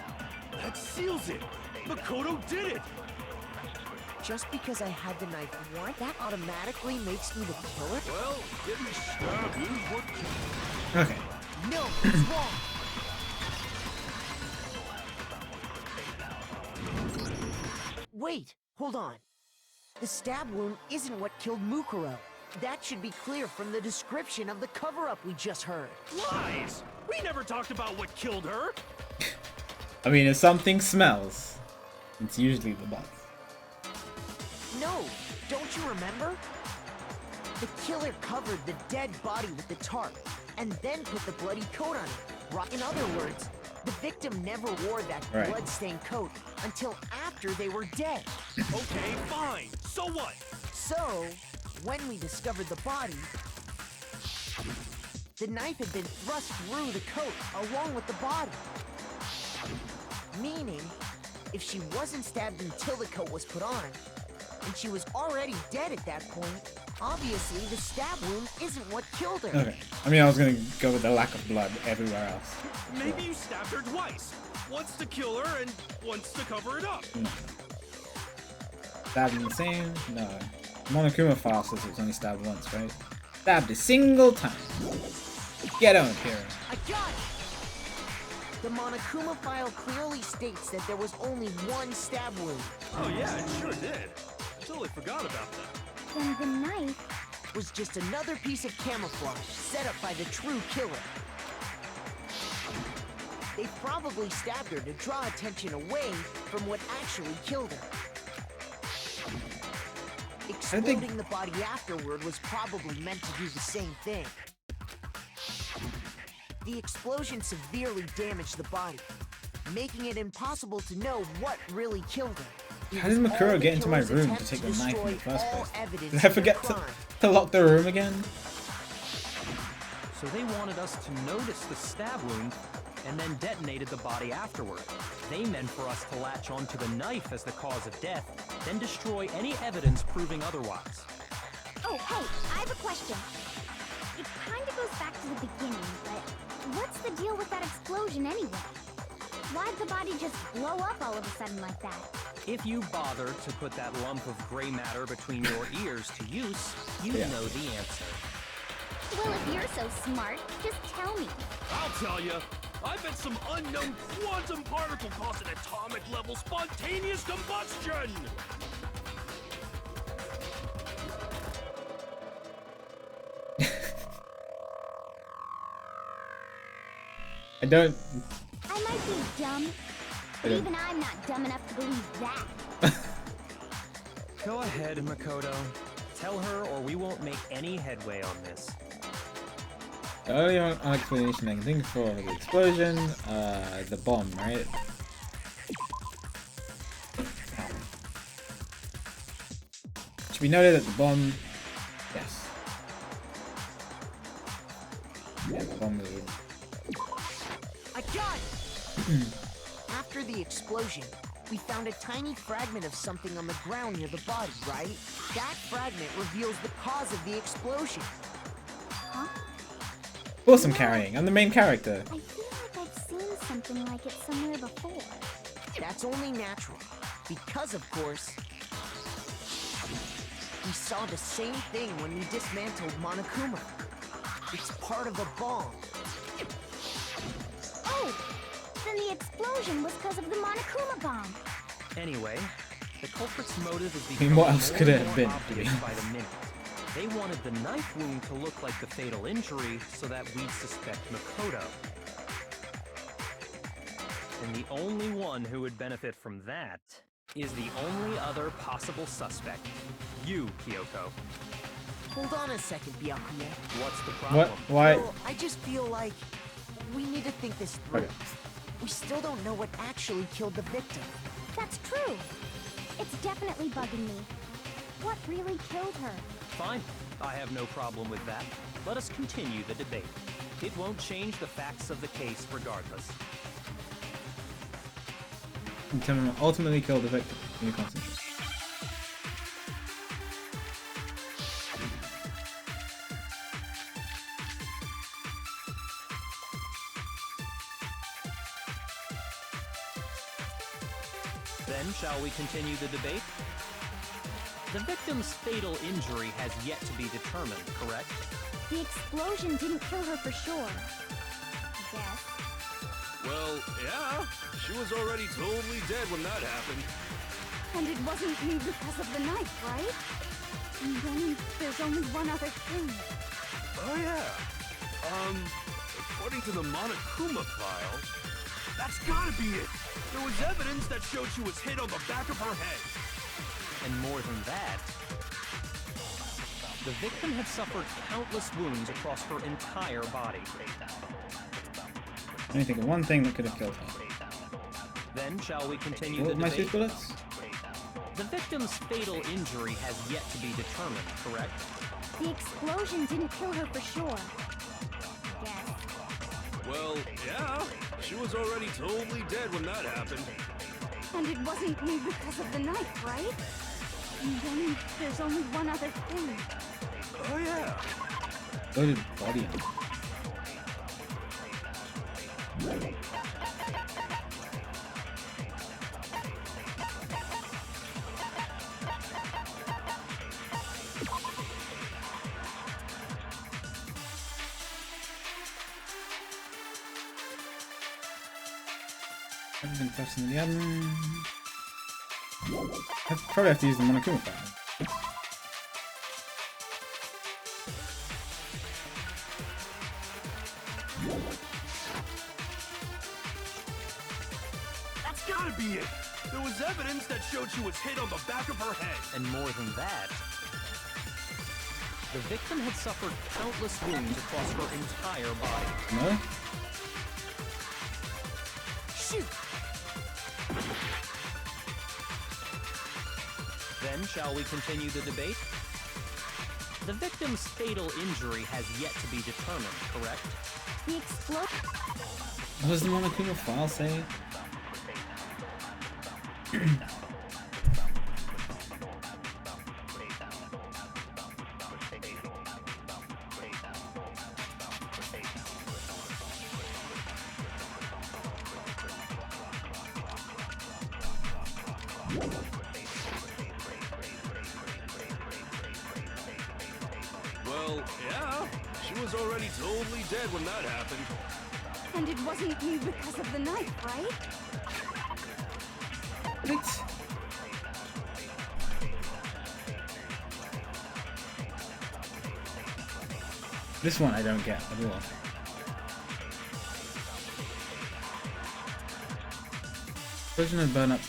that seals it. Makoto did it. Just because I had the knife once, that automatically makes me the killer? Well, getting stabbed is what killed. Okay. No, it's wrong. Wait, hold on. The stab wound isn't what killed Mukuro. That should be clear from the description of the cover-up we just heard. Lies! We never talked about what killed her. I mean, if something smells, it's usually the body. No, don't you remember? The killer covered the dead body with the tarp, and then put the bloody coat on it. Right? In other words, the victim never wore that Right. blood-stained coat until after they were dead. Okay, fine. So what? So, when we discovered the body, the knife had been thrust through the coat along with the body. Meaning, if she wasn't stabbed until the coat was put on, and she was already dead at that point, obviously the stab wound isn't what killed her. Okay. I mean, I was gonna go with the lack of blood everywhere else. Maybe you stabbed her twice. Once to kill her and once to cover it up. No. Stabbed in the same? No. Monokuma file says it was only stabbed once, right? Stabbed a single time. Get on, Kira. I got it! The Monokuma file clearly states that there was only one stab wound. Oh yeah, it sure did. Totally forgot about that. Then the knife Was just another piece of camouflage set up by the true killer. They probably stabbed her to draw attention away from what actually killed her. Exploding the body afterward was probably meant to do the same thing. The explosion severely damaged the body, making it impossible to know what really killed her. It How did was all Makuro the get into my killer's room to attempt take the knife in the destroy first all place? evidence Did I of the forget crime. to lock the room again? So they wanted us to notice the stab wound and then detonated the body afterward. They meant for us to latch onto the knife as the cause of death, then destroy any evidence proving otherwise. Oh, hey, I have a question. It kind of goes back to the beginning, but what's the deal with that explosion anyway? Why'd the body just blow up all of a sudden like that? If you bother to put that lump of gray matter between your ears to use, you Yeah. know the answer. Well, if you're so smart, just tell me. I'll tell you. I bet some unknown quantum particle caused an atomic level spontaneous combustion. I don't. I might be dumb, but Yeah. even I'm not dumb enough to believe that. Go ahead, Makoto. Tell her or we won't make any headway on this. The only explanation I can think for the explosion, the bomb, right? It should be noted that the bomb, yes. Yeah, the bomb was... I got it! After the explosion, we found a tiny fragment of something on the ground near the body, right? That fragment reveals the cause of the explosion. Huh? Of course I'm carrying, I'm the main character. I feel like I've seen something like it somewhere before. That's only natural. Because, of course, we saw the same thing when we dismantled Monokuma. It's part of a bomb. Oh! Then the explosion was because of the Monokuma bomb. Anyway, the culprit's motive is I mean, becoming what else could it have more been, obvious to be by the minute. They wanted the knife wound to look like the fatal injury so that we'd suspect Makoto. And the only one who would benefit from that is the only other possible suspect. You, Kyoko. Hold on a second, Byakuya. What's the What? problem? Why? Well, I just feel like we need to think this through. Okay. We still don't know what actually killed the victim. That's true. It's definitely bugging me. What really killed her? Fine. I have no problem with that. Let us continue the debate. It won't change the facts of the case regardless. Until ultimately kill the victim. Can you concentrate? Then, shall we continue the debate? The victim's fatal injury has yet to be determined, correct? The explosion didn't kill her for sure. I guess. Well, yeah. She was already totally dead when that happened. And it wasn't me because of the knife, right? And then there's only one other thing. Oh, yeah. According to the Monokuma file, that's gotta be it. There was evidence that showed she was hit on the back of her head. And more than that, the victim had suffered countless wounds across her entire body. I only think of one thing that could have killed her. Then, shall we continue What the were my debate? two bullets? The victim's fatal injury has yet to be determined, correct? The explosion didn't kill her for sure. I guess. Well, yeah. She was already totally dead when that happened. And it wasn't me because of the knife, right? And then there's only one other thing. Oh, yeah. Loaded body. I've been pressing the oven. I probably have to use the Monokuma file. That's gotta be it. There was evidence that showed she was hit on the back of her head. And more than that, the victim had suffered countless wounds across her entire body. No? Shoot! Then, shall we continue the debate? The victim's fatal injury has yet to be determined, correct? The explosion. What does the Monokuma file say? Well, yeah. She was already totally dead when that happened. And it wasn't me because of the knife, right? What? This one I don't get at all. Explosion and burn up.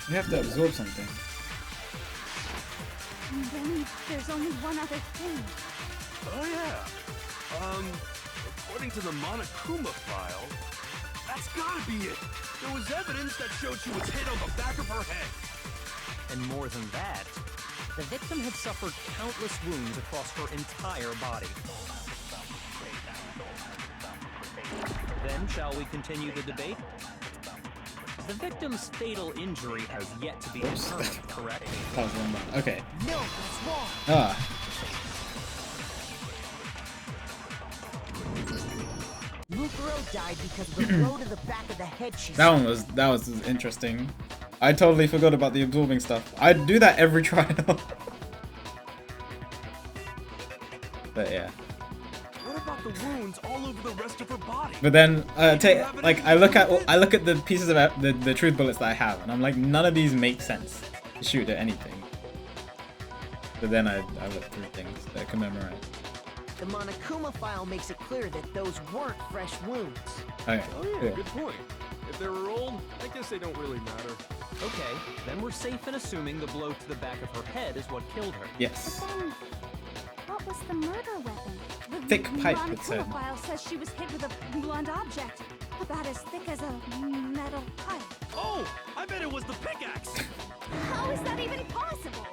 You have to absorb something. And then there's only one other thing. Oh yeah. According to the Monokuma file, that's gotta be it. There was evidence that showed she was hit on the back of her head. And more than that, the victim had suffered countless wounds across her entire body. Then, shall we continue the debate? The victim's fatal injury has yet to be determined, correct? Okay. No, that's wrong. Ah. Mukuro died because of the blow to the back of the head she That was interesting. I totally forgot about the absorbing stuff. I do that every trial. But yeah. What about the wounds all over the rest of her body? But then, I look at the pieces of the truth bullets that I have, and I'm like, none of these make sense to shoot at anything. But then I look through things that I can memorize. The Monokuma file makes it clear that those weren't fresh wounds. Okay, Oh yeah, cool. good point. If they were old, I guess they don't really matter. Okay, then we're safe in assuming the blow to the back of her head is what killed her. Yes. But then, what was the murder weapon? The Thick pipe, it Monokuma said. file says she was hit with a blunt object, about as thick as a metal pipe. Oh, I bet it was the pickaxe. How is that even possible?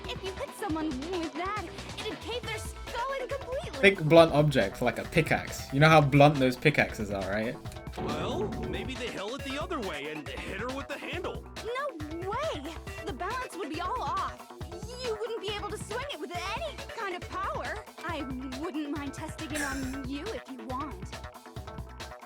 If you hit someone with that, it'd cave their skull in completely. Thick blunt object, like a pickaxe. You know how blunt those pickaxes are, right? Well, maybe they held it the other way and hit her with the handle. No way! The balance would be all off. You wouldn't be able to swing it with any kind of power. I wouldn't mind testing it on you if you want.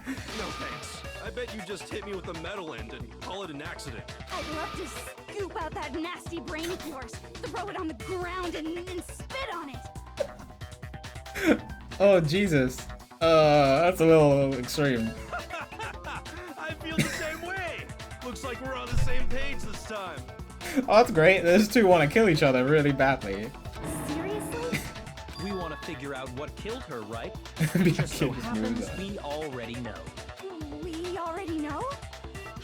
No thanks. I bet you just hit me with the metal end and call it an accident. I'd love to scoop out that nasty brain of yours, throw it on the ground, and spit on it. Oh Jesus. That's a little extreme. I feel the same way. Looks like we're on the same page this time. Oh, that's great. Those two want to kill each other really badly. Seriously? We want to figure out what killed her, right? Be Just so curious, happens Musa. we already know. We already know?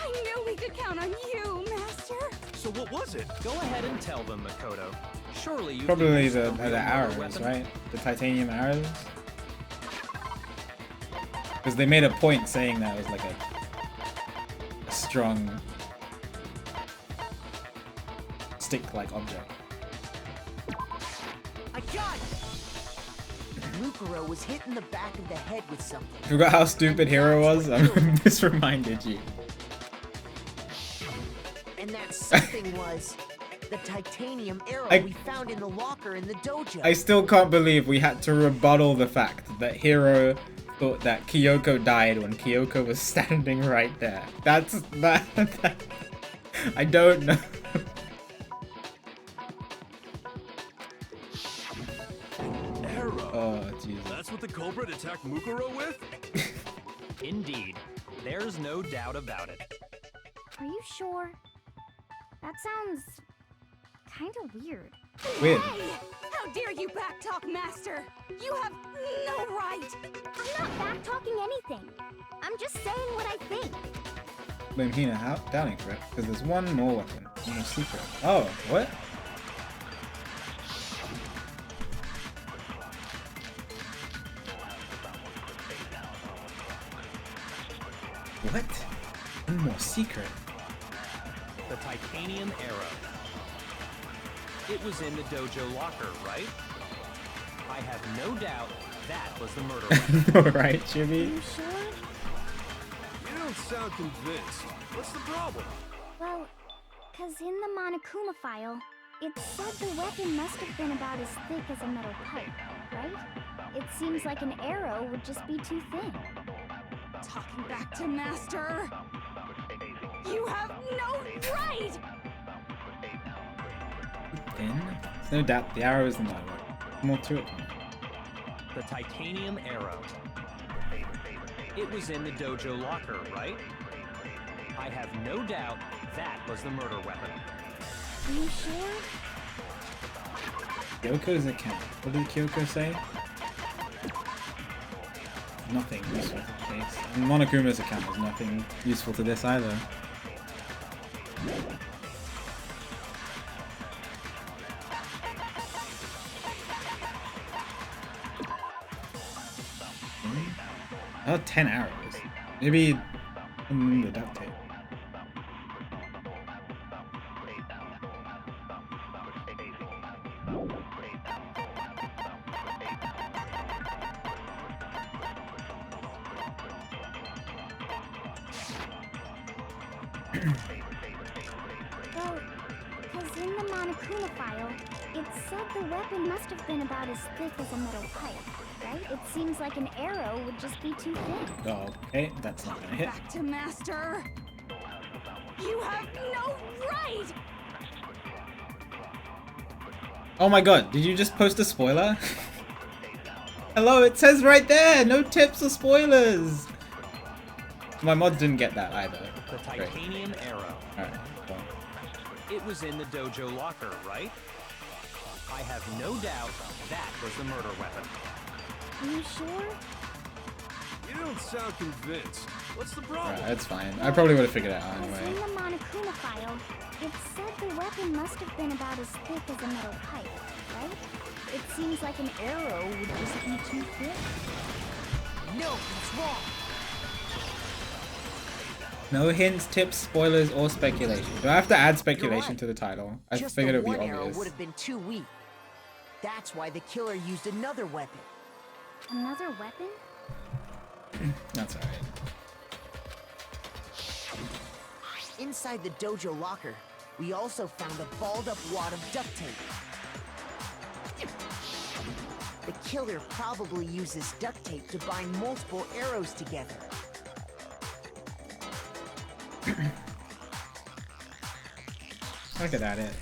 I knew we could count on you, Master. So what was it? Go ahead and tell them, Makoto. Surely you Probably think the this is a real arrows, murder weapon? right? The titanium arrows. Because they made a point saying that it was like a strong stick-like object. I got it! Mukuro was hit in the back of the head with something. Forgot how stupid Hero was? This reminded you. And that something was the titanium arrow I- we found in the locker in the dojo. I still can't believe we had to rebuttal the fact that Hero thought that Kyoko died when Kyoko was standing right there. That I don't know. Arrow. Oh Jesus. That's what the culprit attacked Mukuro with? Indeed. There's no doubt about it. Are you sure? That sounds kind of weird. Weird. Hey! How dare you backtalk, Master? You have no right! I'm not backtalking anything. I'm just saying what I think. Blame Hina doubting for it, because there's one more weapon. One more secret. Oh, what? What? One more secret. The titanium arrow. It was in the dojo locker, right? I have no doubt that was the murder weapon. Alright, Are Jimmy. you sure? You don't sound convinced. What's the problem? Well, cause in the Monokuma file, it said the weapon must have been about as thick as a metal pipe, right? It seems like an arrow would just be too thin. Talking back to Master! You have no right! Thin? There's no doubt the arrow isn't that way. More to it. The titanium arrow. It was in the dojo locker, right? I have no doubt that was the murder weapon. Are you sure? Kyoko's account. What did Kyoko say? Nothing useful to the case. And Monokuma's account was nothing useful to this either. Oh, 10 arrows. Maybe the duct tape. Well, because in the Monokuma file, it said the weapon must have been about as thick as a metal pipe, right? It seems like an arrow would just be too thin. Oh, okay, that's not gonna hit. Back to Master! You have no right! Oh my god, did you just post a spoiler? Hello, it says right there! No tips or spoilers! My mod didn't get that either. The titanium arrow. Alright, cool. It was in the dojo locker, right? I have no doubt that was the murder weapon. Are you sure? You don't sound convinced. What's the problem? Alright, that's fine. I probably would have figured it out Because anyway. in the Monokuma file, it said the weapon must have been about as thick as a metal pipe, right? It seems like an arrow would just be too thick. No, it's wrong. No hints, tips, spoilers, or speculation. Do I have to add speculation right. to the title? I Just figured the it would one be arrow obvious. would have been too weak. That's why the killer used another weapon. Another weapon? That's alright. Inside the dojo locker, we also found a balled up wad of duct tape. The killer probably uses duct tape to bind multiple arrows together. I could add it.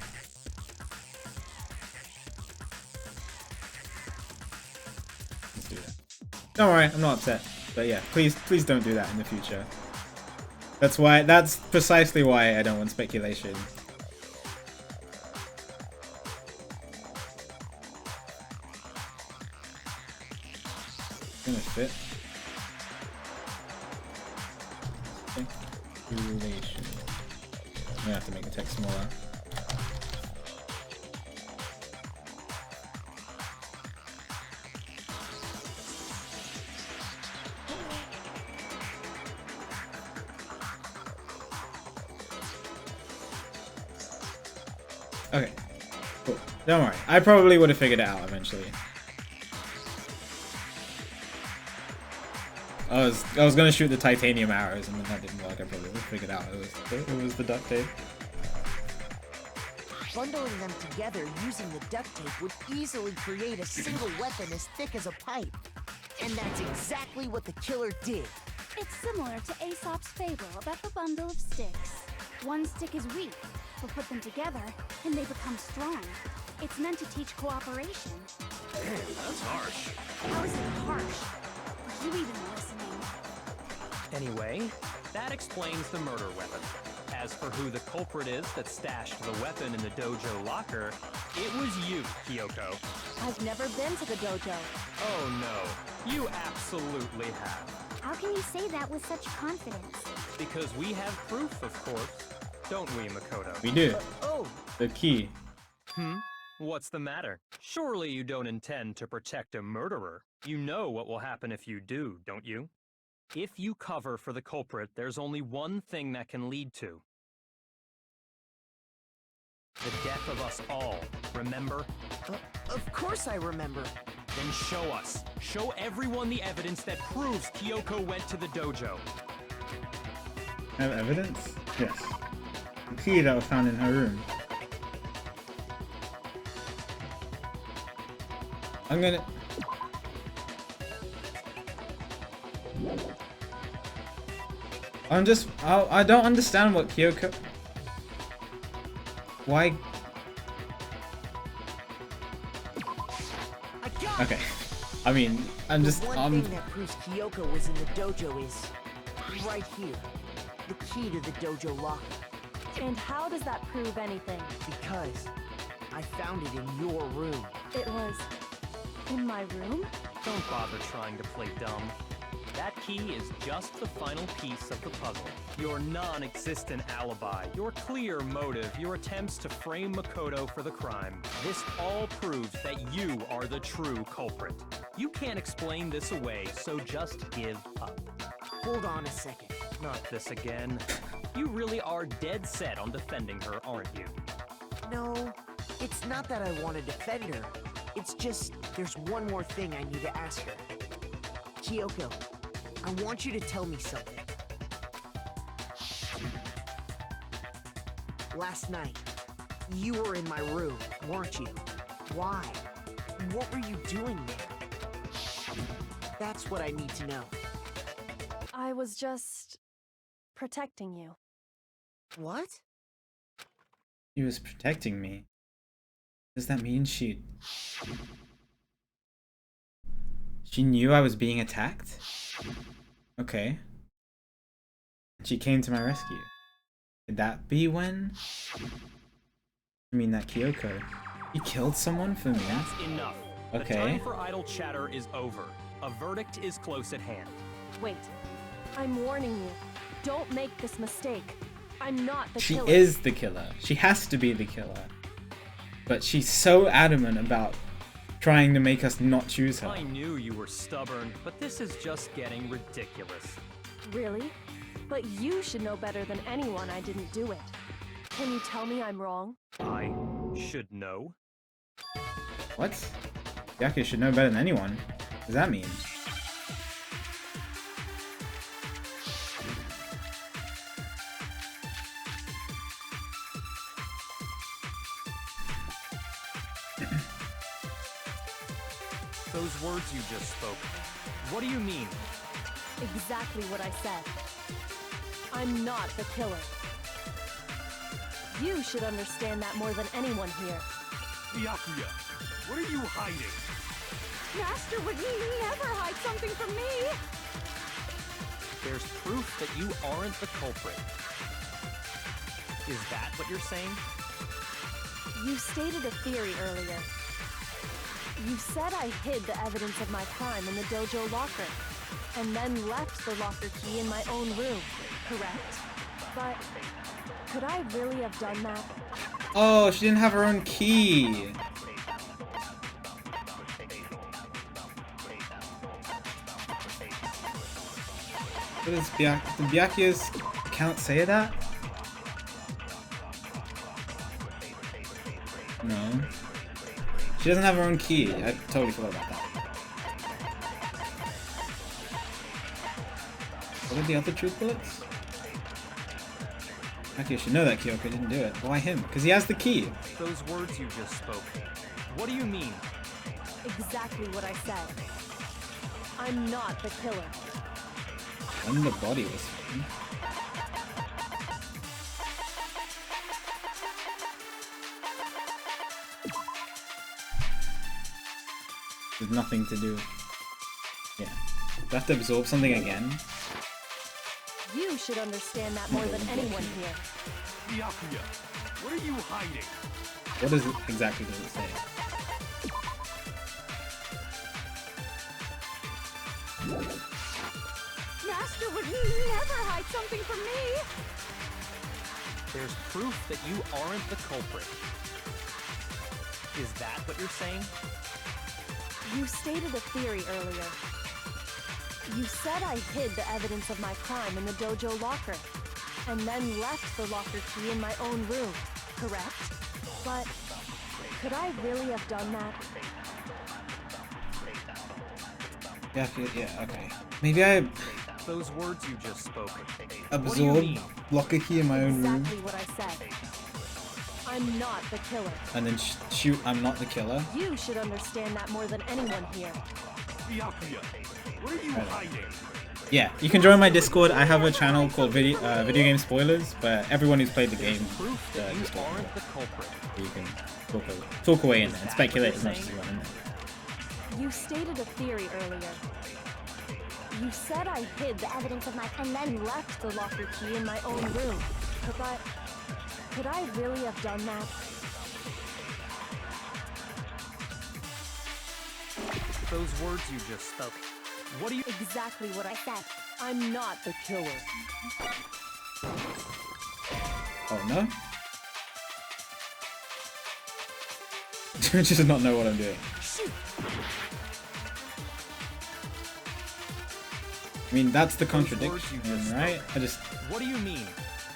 Let's do that. Don't worry, I'm not upset. But yeah, please don't do that in the future. That's precisely why I don't want speculation. Gonna fit. Speculation. I'm gonna have to make the text smaller. Okay, cool. Don't worry. I probably would have figured it out eventually. I was gonna shoot the titanium arrows and then that didn't work. I probably would have figured out it was the duct tape. Bundling them together using the duct tape would easily create a single weapon as thick as a pipe. And that's exactly what the killer did. It's similar to Aesop's fable about the bundle of sticks. One stick is weak, but put them together and they become strong. It's meant to teach cooperation. Man, that's harsh. How is it harsh? Are you even listening? Anyway, that explains the murder weapon. As for who the culprit is that stashed the weapon in the dojo locker, it was you, Kyoko. I've never been to the dojo. Oh no, you absolutely have. How can you say that with such confidence? Because we have proof, of course. Don't we, Makoto? We do. Oh, The key. What's the matter? Surely you don't intend to protect a murderer. You know what will happen if you do, don't you? If you cover for the culprit, there's only one thing that can lead to. The death of us all, remember? of course I remember. Then show us. Show everyone the evidence that proves Kyoko went to the dojo. Have evidence? Yes. The key that was found in her room. I'm gonna... I don't understand what Kyoko... Why... I got Okay. I mean, I'm just... The one thing that proves Kyoko was in the dojo is right here. The key to the dojo locker. And how does that prove anything? Because I found it in your room. It was in my room? Don't bother trying to play dumb. That key is just the final piece of the puzzle. Your non-existent alibi, your clear motive, your attempts to frame Makoto for the crime. This all proves that you are the true culprit. You can't explain this away, so just give up. Hold on a second. Not this again. You really are dead set on defending her, aren't you? No, it's not that I want to defend her. It's just, there's one more thing I need to ask her. Kyoko, I want you to tell me something. Last night, you were in my room, weren't you? Why? What were you doing there? That's what I need to know. I was just protecting you. What? He was protecting me. Does that mean she knew I was being attacked? Okay. She came to my rescue. Could that be when? I mean, that Kyoko. He killed someone for me? That's enough. Okay. The time for idle chatter is over. A verdict is close at hand. Wait. I'm warning you. Don't make this mistake. I'm not the She killer. is the killer. She has to be the killer. But she's so adamant about trying to make us not choose her. I knew you were stubborn, but this is just getting ridiculous. Really? But you should know better than anyone I didn't do it. Can you tell me I'm wrong? I should know. What? Byakuya should know better than anyone. What does that mean? Those words you just spoke. What do you mean? Exactly what I said. I'm not the killer. You should understand that more than anyone here. Byakuya, what are you hiding? Master would never hide something from me! There's proof that you aren't the culprit. Is that what you're saying? You stated a theory earlier. You said I hid the evidence of my crime in the dojo locker, and then left the locker key in my own room, correct? But could I really have done that? Oh, she didn't have her own key. What is did Byakuya's account say that? No. She doesn't have her own key. I totally forgot about that. What are the other truth bullets? Byakuya should know that Kyoko didn't do it. Why him? Because he has the key. Those words you just spoke. What do you mean? Exactly what I said. I'm not the killer. When the body was found. There's nothing to do. Yeah. Do I have to absorb something again? You should understand that more than anyone here. Byakuya, what are you hiding? What is it exactly does it say? Master would never hide something from me! There's proof that you aren't the culprit. Is that what you're saying? You stated a theory earlier. You said I hid the evidence of my crime in the dojo locker, and then left the locker key in my own room, correct? But could I really have done that? Yeah, okay. Maybe I Those words you just spoke. absorb locker key in my own room Exactly what I said. I'm not the killer. and then shoot I'm not the killer. You should understand that more than anyone here. Byakuya, what are you hiding? Yeah, you can join my Discord. I have a channel called Video Game Spoilers, but everyone who's played the game, Proof that you Discord, aren't the culprit. you can talk away in there and speculate as much as you want in there. You stated a theory earlier. You said I hid the evidence of my and then left the locker key in my own room. But could I really have done that? Those words you just spoke. What do you... Exactly what I said. I'm not the killer. Oh no? Just not know what I'm doing. I mean, that's the contradiction, right? I just... What do you mean?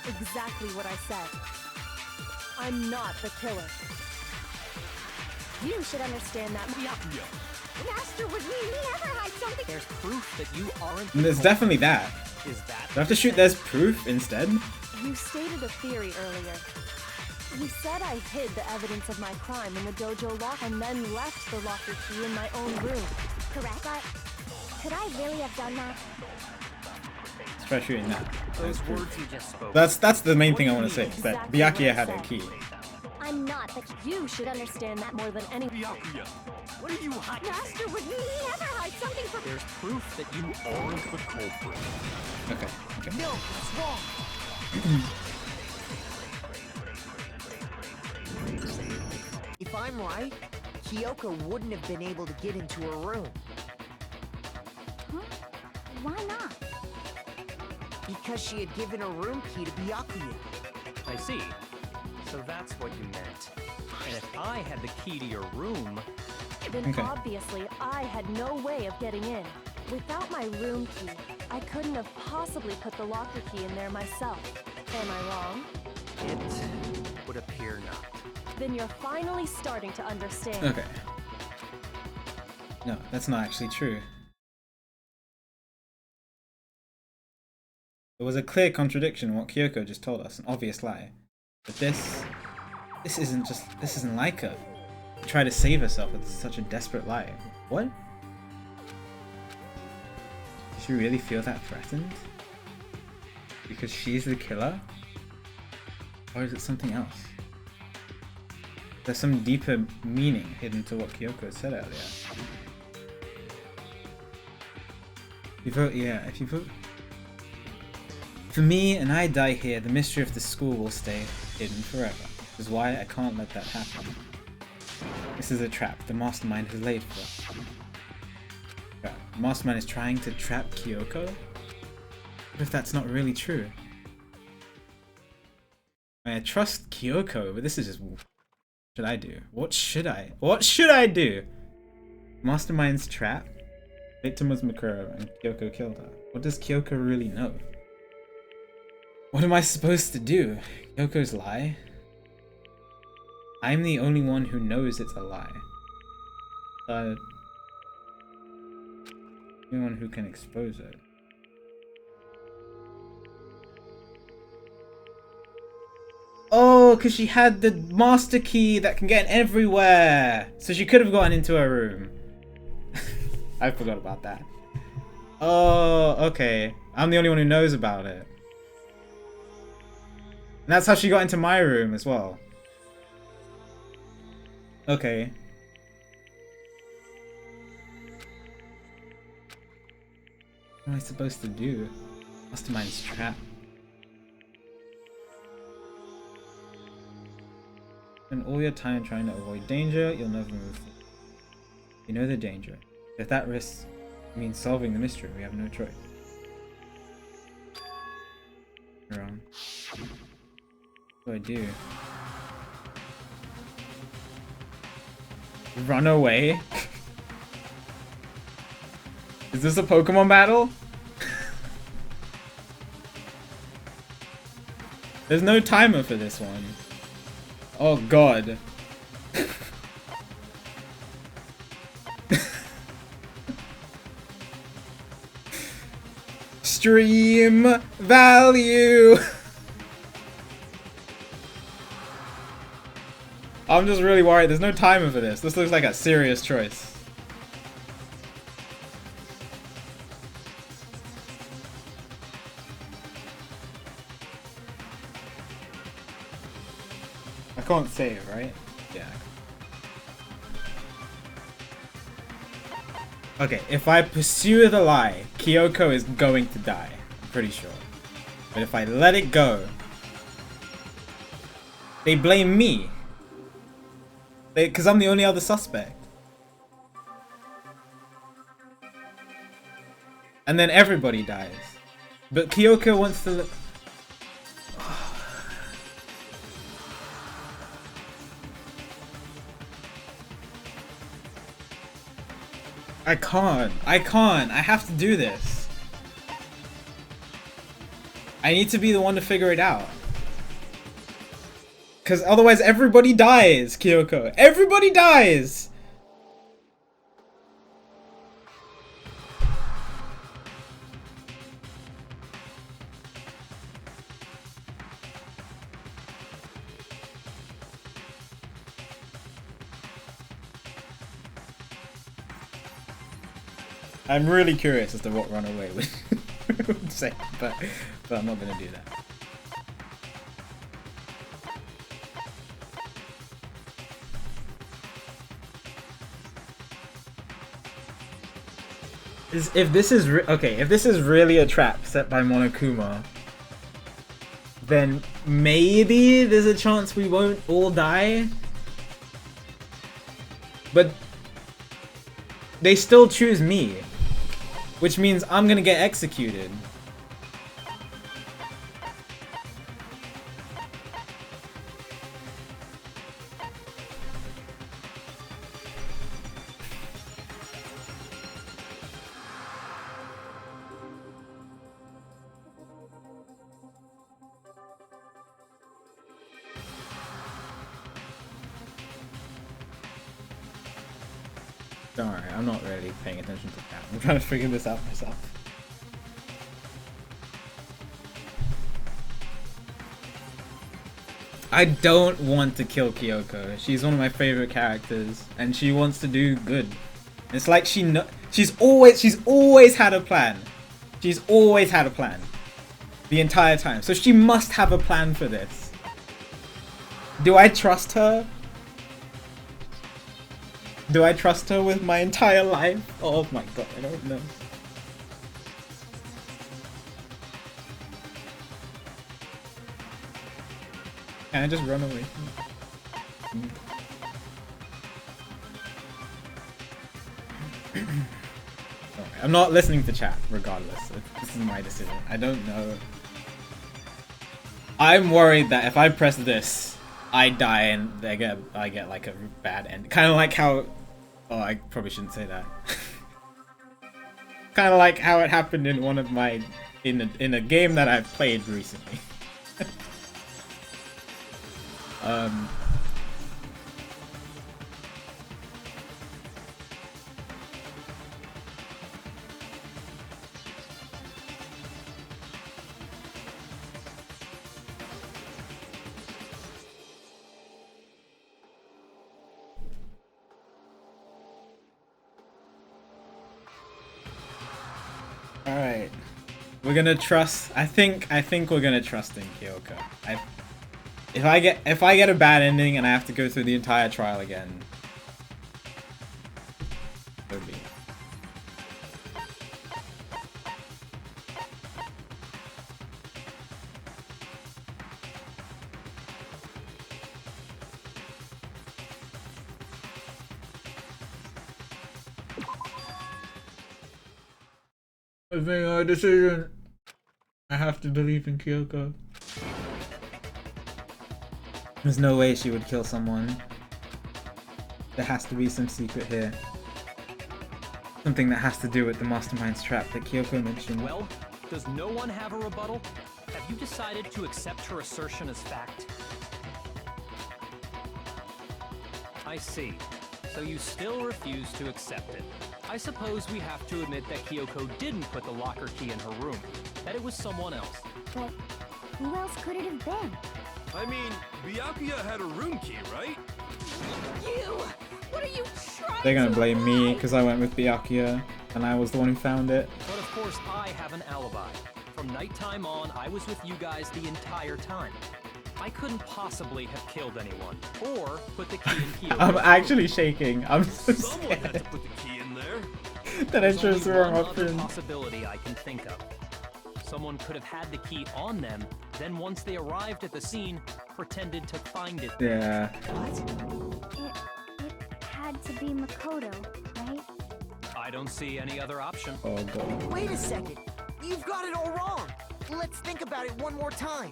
Exactly what I said. I'm not the killer. You should understand that. Master would really never hide something. There's proof that you aren't... There's definitely that. Is that... Do I have to shoot there's proof instead? You stated a theory earlier. You said I hid the evidence of my crime in the dojo lock and then left the locker key in my own room. Correct? But could I really have done that? Let's try shooting that. Those words you just spoke. That's the main thing I want to say. Is that Byakuya had a key. I'm not the... You should understand that more than anyone. Byakuya, what are you hiding? Master would really never hide something from... There's proof that you aren't the culprit. Okay. Okay. No, it's wrong. If I'm right, Kyoko wouldn't have been able to get into her room. Huh? Why not? Because she had given her room key to Byakuya. I see. So that's what you meant. And if I had the key to your room... Then Okay. obviously I had no way of getting in. Without my room key, I couldn't have possibly put the locker key in there myself. Am I wrong? It would appear not. Then you're finally starting to understand. Okay. No, that's not actually true. There was a clear contradiction in what Kyoko just told us, an obvious lie. But this isn't like her. To try to save herself with such a desperate lie. What? Does she really feel that threatened? Because she's the killer? Or is it something else? There's some deeper meaning hidden to what Kyoko said earlier. If you vote, yeah, if you vote... For me, and I die here, the mystery of the school will stay hidden forever. Which is why I can't let that happen. This is a trap the mastermind has laid for us. The mastermind is trying to trap Kyoko? What if that's not really true? I trust Kyoko, but this is just... What should I do? What should I do? Mastermind's trap? Victim was Mikuro and Kyoko killed her. What does Kyoko really know? What am I supposed to do? Kyoko's lie? I'm the only one who knows it's a lie. The only one who can expose it. Oh, because she had the master key that can get in everywhere. So she could have gotten into her room. I forgot about that. Oh, okay. I'm the only one who knows about it. And that's how she got into my room as well. Okay. What am I supposed to do? Mastermind's trap. Spend all your time trying to avoid danger, you'll never move forward. You know the danger. If that risk means solving the mystery, we have no choice. You're wrong. What do I do? Run away? Is this a Pokemon battle? There's no timer for this one. Oh god. Stream value. I'm just really worried. There's no timer for this. This looks like a serious choice. I can't save, right? Yeah. Okay, if I pursue the lie, Kyoko is going to die. I'm pretty sure. But if I let it go, they blame me. Because I'm the only other suspect. And then everybody dies. But Kyoko wants to... I can't. I have to do this. I need to be the one to figure it out. Because otherwise everybody dies, Kyoko. Everybody dies! I'm really curious as to what Runaway would say, but I'm not gonna do that. If this is if this is really a trap set by Monokuma, then maybe there's a chance we won't all die. But they still choose me, which means I'm gonna get executed. Don't worry, I'm not really paying attention to that. I'm trying to figure this out myself. I don't want to kill Kyoko. She's one of my favorite characters, and she wants to do good. It's like she's always had a plan. She's always had a plan. The entire time. So she must have a plan for this. Do I trust her? Do I trust her with my entire life? Oh my god, I don't know. Can I just run away? I'm not listening to chat, regardless. This is my decision. I don't know. I'm worried that if I press this, I die and I get like a bad end. Kind of like how... Oh, I probably shouldn't say that. Kind of like how it happened in one of my... In a game that I've played recently. Alright. We're gonna trust... I think we're gonna trust in Kyoko. If I get a bad ending and I have to go through the entire trial again... So be it. I think our decision. I have to believe in Kyoko. There's no way she would kill someone. There has to be some secret here. Something that has to do with the mastermind's trap that Kyoko mentioned. Well, does no one have a rebuttal? Have you decided to accept her assertion as fact? I see. So you still refuse to accept it. I suppose we have to admit that Kyoko didn't put the locker key in her room. That it was someone else. But who else could it have been? I mean, Byakuya had a room key, right? You! What are you trying They're gonna to blame me hide? because I went with Byakuya and I was the one who found it. But of course I have an alibi. From nighttime on, I was with you guys the entire time. I couldn't possibly have killed anyone, or put the key in Kyoko's I'm room. actually shaking. I'm so Someone had scared to put the key in there. that I There's chose the only wrong one other option. possibility I can think of. Someone could have had the key on them, then once they arrived at the scene, pretended to find it. Yeah. It had to be Makoto, right? I don't see any other option. Oh god. Wait a second. You've got it all wrong. Let's think about it one more time.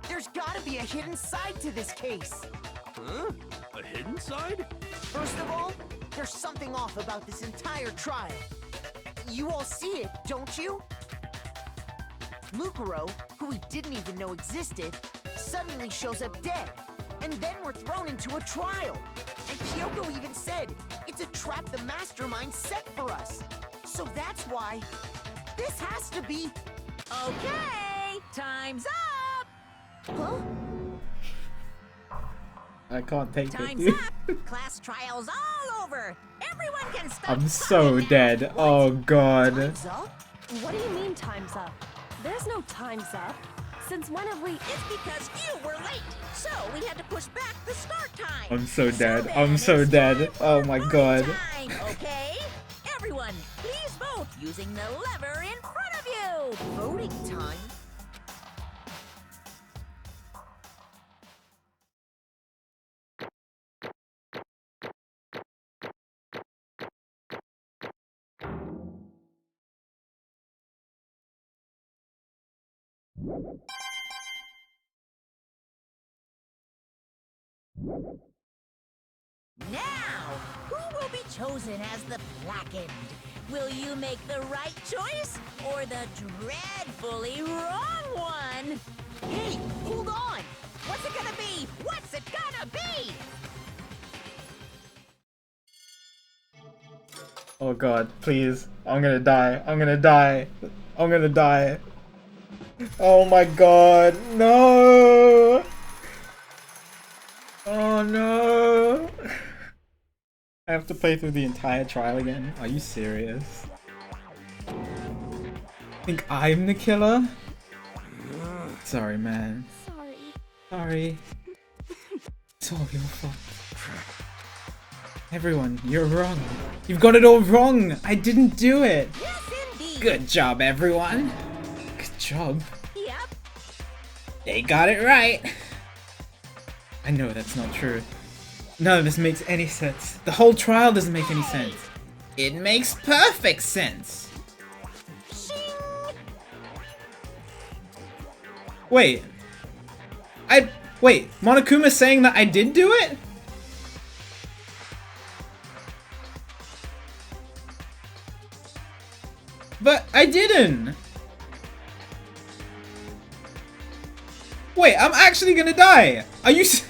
There's gotta be a hidden side to this case. Huh? A hidden side? First of all, there's something off about this entire trial. You all see it, don't you? Mukuro, who we didn't even know existed, suddenly shows up dead. And then we're thrown into a trial. And Kyoko even said, it's a trap the mastermind set for us. So that's why this has to be... Okay, time's up! Huh? I can't take Time's it. up! Class trial's all over! Everyone can stop I'm so talking now. dead. Oh god. Time's up? What do you mean time's up? There's no time's up. Since when have we... It's because you were late, so we had to push back the start time. I'm so dead. then I'm so it's dead. time for Oh my voting god. Time, okay? Everyone, please vote using the lever in front of you. Voting time? Now, who will be chosen as the blackened? Will you make the right choice or the dreadfully wrong one? Hey, hold on! What's it gonna be? What's it gonna be? Oh god, please. I'm gonna die. I'm gonna die. I'm gonna die. Oh my god, no! Oh no! I have to play through the entire trial again? Are you serious? Think I'm the killer? Sorry, man. Sorry. Sorry. It's all your fault. Everyone, you're wrong. You've got it all wrong! I didn't do it! Yes, indeed. Good job, everyone! Good job. Yep. They got it right! I know that's not true. None of this makes any sense. The whole trial doesn't make any sense. It makes perfect sense! Wait. Wait, Monokuma's saying that I did do it? But I didn't! Wait, I'm actually gonna die! Are you s-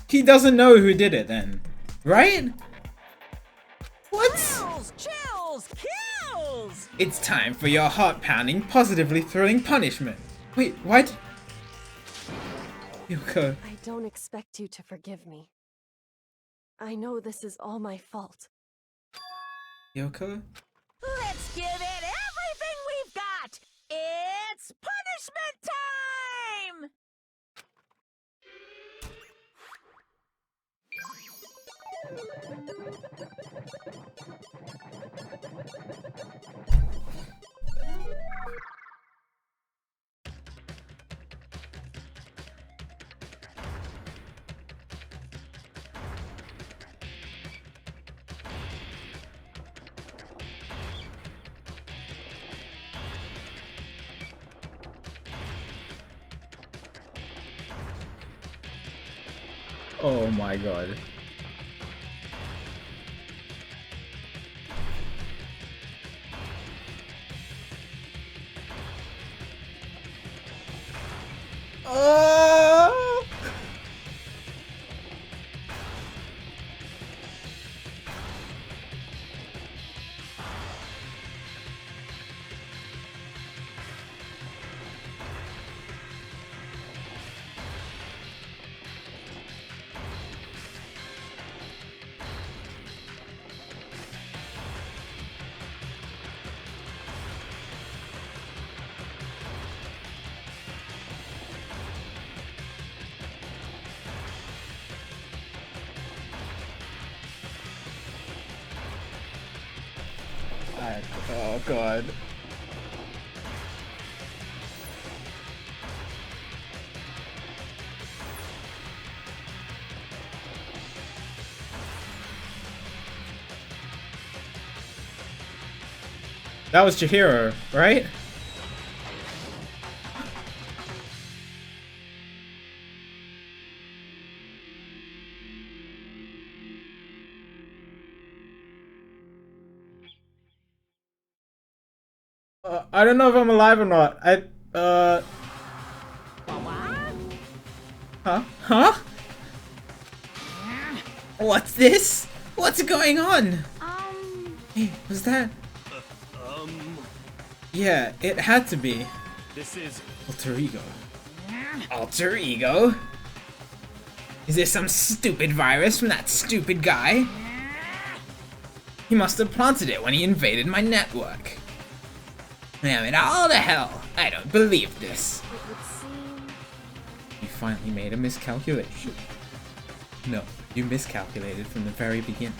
He doesn't know who did it then, right? What? Chills, chills, kills! It's time for your heart-pounding, positively thrilling punishment. Wait, what? Yoko. I don't expect you to forgive me. I know this is all my fault. Yoko? Let's give it everything we've got! It's punishment time! Oh my god. Oh! Oh god. That was Chihiro, right? I don't know if I'm alive or not. Huh? Huh? What's this? What's going on? Hey, was that? Yeah, it had to be. This is Alter ego. Alter ego? Is this some stupid virus from that stupid guy? He must have planted it when he invaded my network. Damn it all to hell. I don't believe this. It would seem... You finally made a miscalculation. No, you miscalculated from the very beginning.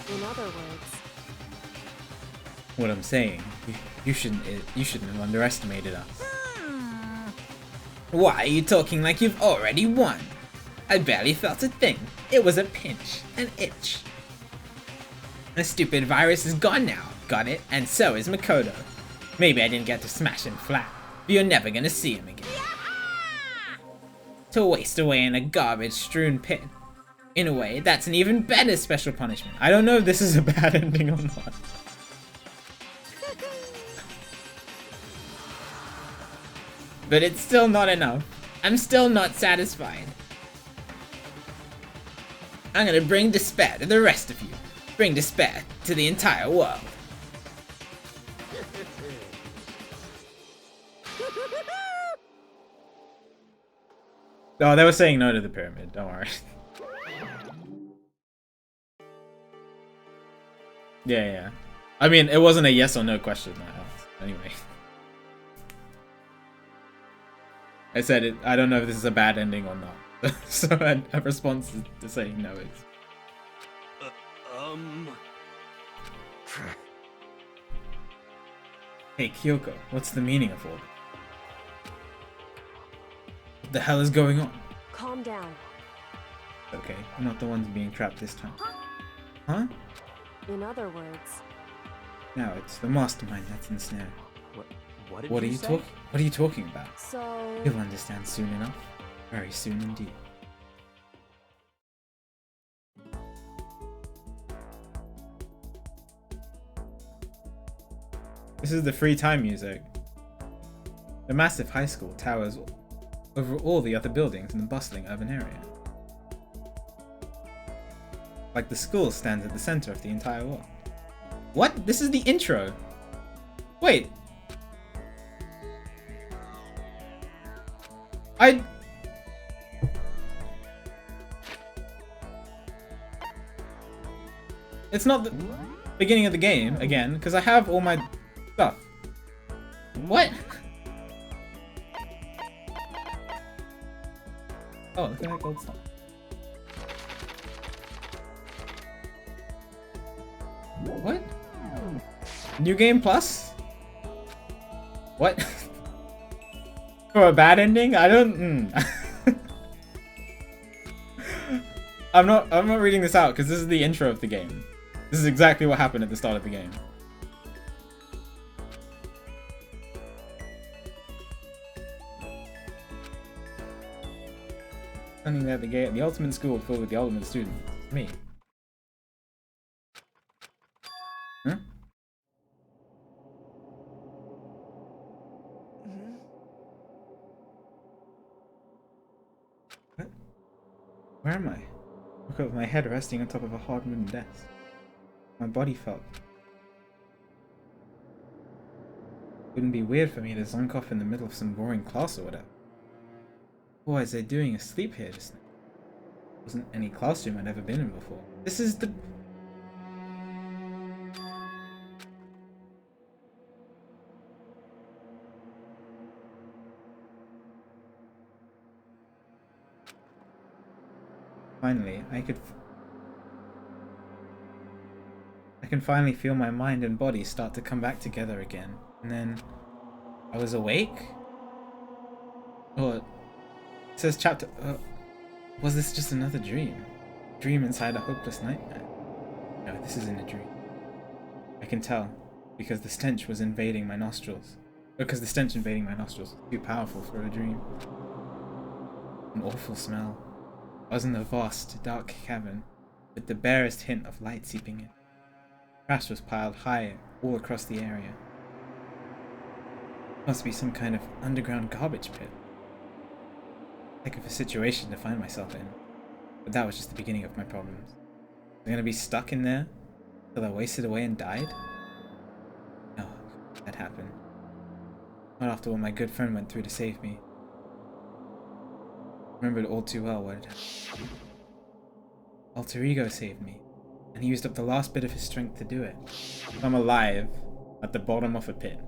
In other words, What I'm saying, you shouldn't have underestimated us. Why are you talking like you've already won? I barely felt a thing. It was a pinch, an itch. The stupid virus is gone now, got it? And so is Makoto. Maybe I didn't get to smash him flat, but you're never gonna see him again. To waste away in a garbage-strewn pit. In a way, that's an even better special punishment. I don't know if this is a bad ending or not. But it's still not enough. I'm still not satisfied. I'm gonna bring despair to the rest of you. Bring despair to the entire world. Oh, they were saying no to the pyramid, don't worry. Yeah. I mean, it wasn't a yes or no question that I asked. Anyway. I said it. I don't know if this is a bad ending or not. So a response to saying no is. Hey Kyoko, what's the meaning of all this? What the hell is going on? calm down. Okay, I'm not the ones being trapped this time. Huh? In other words, No, it's the mastermind that's ensnared. What did you say? What are you talking about? so... You'll understand soon enough. Very soon indeed. This is the free time music. The massive high school towers over all the other buildings in the bustling urban area. Like the school stands at the center of the entire world. What? This is the intro. Wait. It's not the beginning of the game again, because I have all my stuff. What? Oh, look at that gold stuff. What? New game plus? What? For a bad ending? I don't. I'm not reading this out because this is the intro of the game. This is exactly what happened at the start of the game. Standing there at the gate, the ultimate school filled with the ultimate students. Me. Huh? What? Where am I? I woke up with my head resting on top of a hard wooden desk. My body felt. Wouldn't be weird for me to zonk off in the middle of some boring class or whatever. What is they doing asleep here just now? Wasn't any classroom I'd ever been in before. This is the... Finally, I can finally feel my mind and body start to come back together again. And then I was awake? Or it says chapter... was this just another dream? Dream inside a hopeless nightmare? No, this isn't a dream. I can tell, because the stench was invading my nostrils. Because the stench invading my nostrils was too powerful for a dream. An awful smell. I was in a vast, dark cavern, with the barest hint of light seeping in. Trash was piled high all across the area. Must be some kind of underground garbage pit. Heck of a situation to find myself in. But that was just the beginning of my problems. Was I gonna be stuck in there till I wasted away and died? No, that happened. Not after what my good friend went through to save me. I remembered all too well what had happened. Alter Ego saved me, and he used up the last bit of his strength to do it. I'm alive at the bottom of a pit.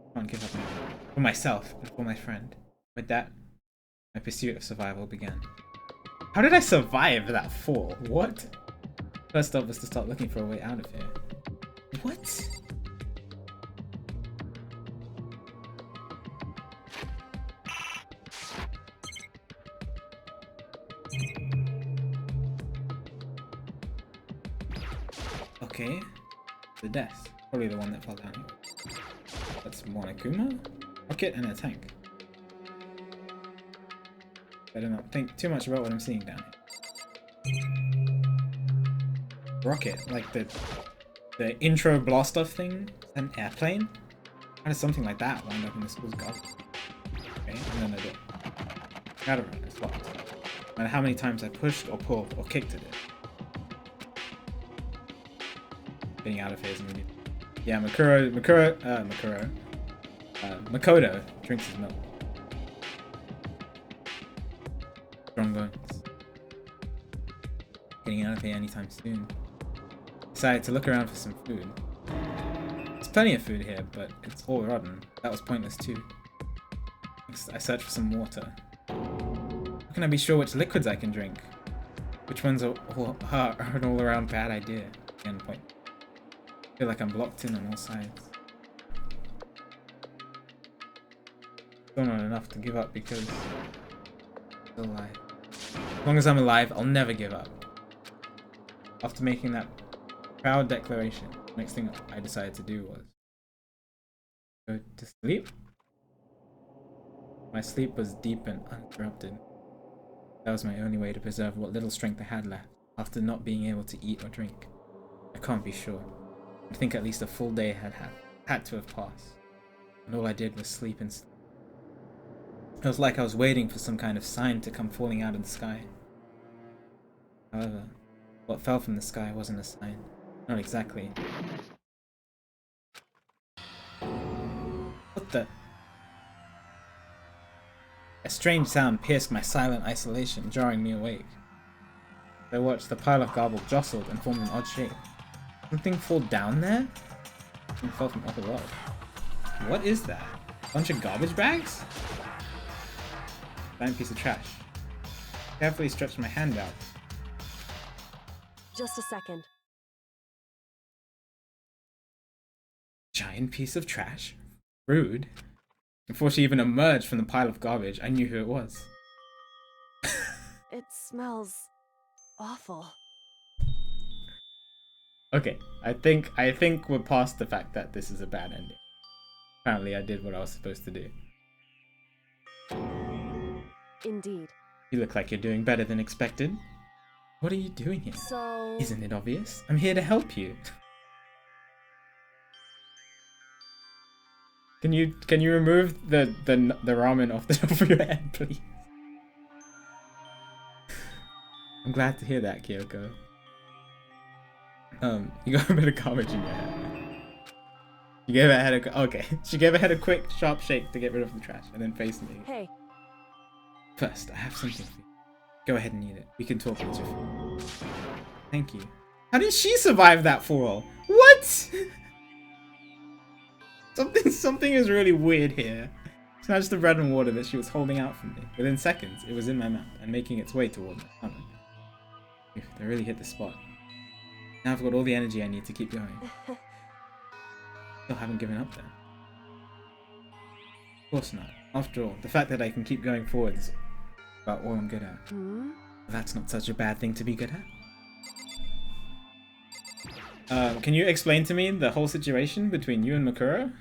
I can't give up now. For myself and for my friend. With that, my pursuit of survival began. How did I survive that fall? What? First up was to start looking for a way out of here. What? Okay. The death. Probably the one that fell down here. That's Monokuma? Rocket and a tank. Better not think too much about what I'm seeing down here. Rocket, like the intro blast off thing? An airplane? How does something like that wind up in the school's garden? Okay, and then the door. Gotta run, it's locked. No matter how many times I pushed or pulled or kicked at it. Getting out of here is gonna be... Yeah, Makoto drinks his milk. Strong bones. Getting out of here anytime soon. Decided to look around for some food. There's plenty of food here, but it's all rotten. That was pointless too. I searched for some water. How can I be sure which liquids I can drink? Which ones are an all-around bad idea? Again, point. I feel like I'm blocked in on all sides. Still not enough to give up because I'm still alive. As long as I'm alive, I'll never give up. After making that proud declaration, the next thing I decided to do was go to sleep. My sleep was deep and uninterrupted. That was my only way to preserve what little strength I had left after not being able to eat or drink. I can't be sure. I think at least a full day had to have passed, and all I did was sleep and sleep. It was like I was waiting for some kind of sign to come falling out of the sky. However, what fell from the sky wasn't a sign. Not exactly. What the? A strange sound pierced my silent isolation, jarring me awake. I watched the pile of garble jostled and formed an odd shape. Something fall down there? Something fell from up above. What is that? A bunch of garbage bags? Giant piece of trash. Carefully stretched my hand out. Just a second. Giant piece of trash? Rude. Before she even emerged from the pile of garbage, I knew who it was. It smells awful. Okay, I think we're past the fact that this is a bad ending. Apparently I did what I was supposed to do. Indeed. You look like you're doing better than expected. What are you doing here? So... Isn't it obvious? I'm here to help you. Can you remove the ramen off the top of your head, please? I'm glad to hear that, Kyoko. You got a bit of garbage in your head. You gave her head a... Okay. She gave her head a quick, sharp shake to get rid of the trash, and then faced me. Hey. First, I have something for you. Go ahead and eat it. We can talk once you're full. Thank you. How did she survive that fall? What? Something is really weird here. It's not just the bread and water that she was holding out from me. Within seconds, it was in my mouth and making its way toward my stomach. They really hit the spot. Now I've got all the energy I need to keep going. Still haven't given up then. Of course not. After all, the fact that I can keep going forward is about all I'm good at. That's not such a bad thing to be good at. Can you explain to me the whole situation between you and Makuro?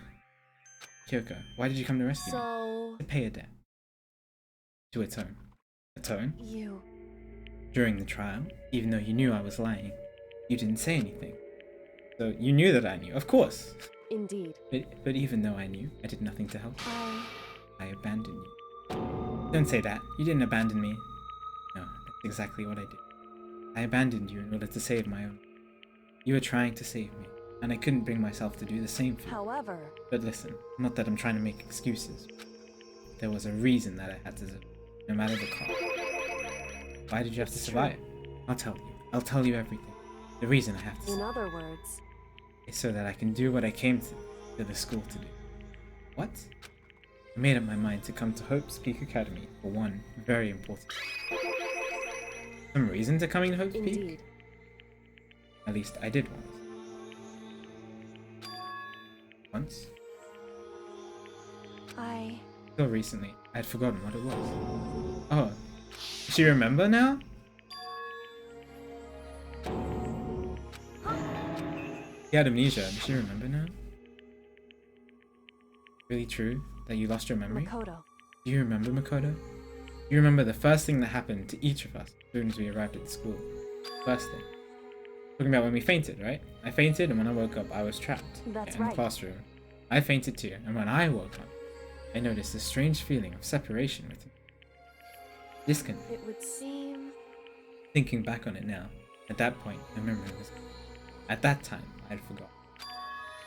Kyoko, why did you come to rescue me? So... To pay a debt. To atone. Atone? You... During the trial, even though you knew I was lying, you didn't say anything. So you knew that I knew, of course. Indeed. But even though I knew, I did nothing to help you. I abandoned you. Don't say that. You didn't abandon me. No, that's exactly what I did. I abandoned you in order to save my own. You were trying to save me, and I couldn't bring myself to do the same for you. However... But listen, not that I'm trying to make excuses. There was a reason that I had to survive, no matter the cost. Why did you have to survive? I'll tell you. I'll tell you everything. The reason I have to In other words... is so that I can do what I came to the school to do. What? I made up my mind to come to Hope's Peak Academy for one very important. Some reason to coming to Hope's Peak? Indeed. At least I did once. Till recently, I had forgotten what it was. Oh, does she remember now? She had amnesia. Does she remember now? Really true that you lost your memory? Makoto. Do you remember, Makoto? You remember the first thing that happened to each of us as soon as we arrived at the school. First thing. Talking about when we fainted, right? I fainted, and when I woke up, I was trapped in the classroom. I fainted too, and when I woke up, I noticed a strange feeling of separation with you. Disconnect. It would seem... Thinking back on it now, at that point, my memory was... At that time, I had forgotten.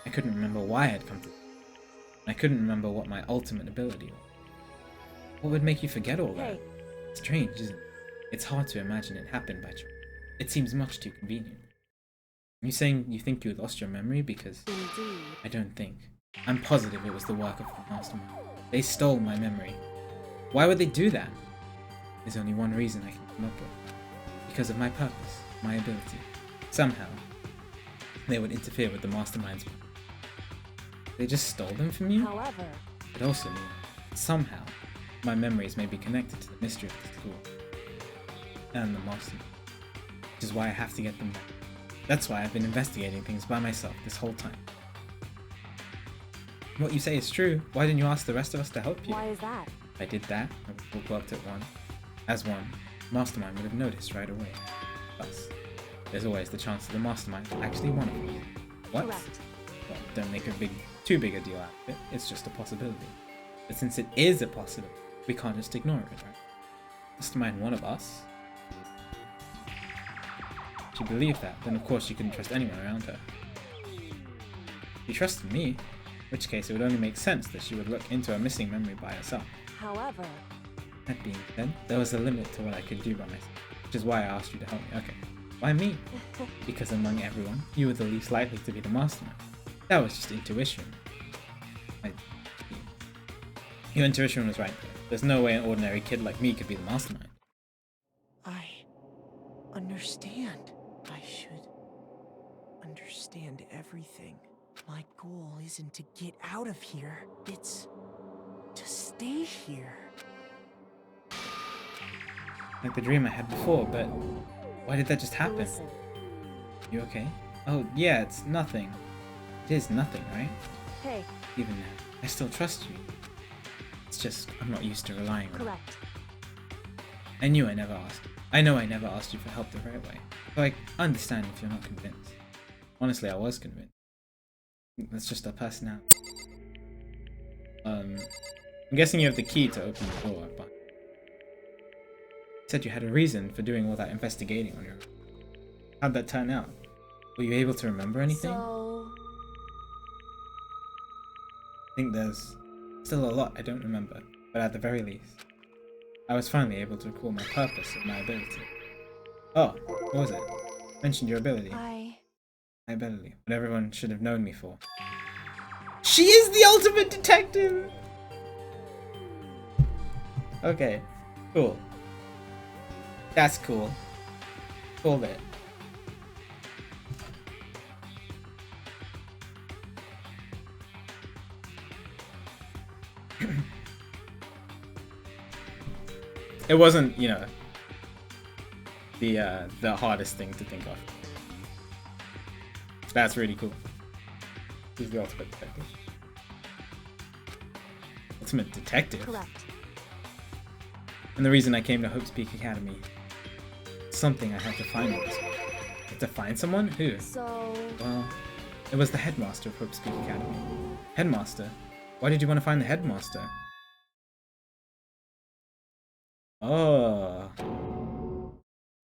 I couldn't remember why I had come to... I couldn't remember what my ultimate ability was. What would make you forget all that? Strange, isn't it? It's hard to imagine it happened by chance. It seems much too convenient. You saying you think you lost your memory because... Indeed. I don't think. I'm positive it was the work of the mastermind. They stole my memory. Why would they do that? There's only one reason I can come up with. Because of my purpose, my ability. Somehow, they would interfere with the mastermind's plan. They just stole them from you? However... It also means, somehow, my memories may be connected to the mystery of the school. And the mastermind. Which is why I have to get them back. That's why I've been investigating things by myself this whole time. What you say is true. Why didn't you ask the rest of us to help you? Why is that? If I did that, I would have worked at one. As one, Mastermind would have noticed right away. Plus, there's always the chance that the Mastermind is actually one of us. What? Correct. Well, don't make too big a deal out of it. It's just a possibility. But since it is a possibility, we can't just ignore it, right? Mastermind one of us? If she believed that, then of course she couldn't trust anyone around her. If she trusted me, in which case it would only make sense that she would look into a missing memory by herself. However... That being said, there was a limit to what I could do by myself, which is why I asked you to help me. Okay, why me? Because among everyone, you were the least likely to be the mastermind. That was just intuition. Your intuition was right though. There's no way an ordinary kid like me could be the mastermind. I understand. I should understand everything. My goal isn't to get out of here. It's to stay here. Like the dream I had before, but why did that just happen? Listen. You okay? Oh yeah, it's nothing. It is nothing, right? Hey. Even now, I still trust you. It's just, I'm not used to relying on you. Correct. I know I never asked you for help the right way. So I understand if you're not convinced. Honestly, I was convinced. That's just our personality. I'm guessing you have the key to open the door, but... You said you had a reason for doing all that investigating on your own. How'd that turn out? Were you able to remember anything? So... I think there's still a lot I don't remember, but at the very least, I was finally able to recall my purpose and my ability. Oh, what was it? Mentioned your ability. My ability. What everyone should have known me for. She is the ultimate detective! Okay, cool. That's cool. Cool it. It wasn't, you know, the hardest thing to think of. That's really cool. He's the ultimate detective. Ultimate detective? Correct. And the reason I came to Hope's Peak Academy. Something I had to find. I had to find someone? Who? So... Well, it was the headmaster of Hope's Peak Academy. Headmaster? Why did you want to find the headmaster? Oh.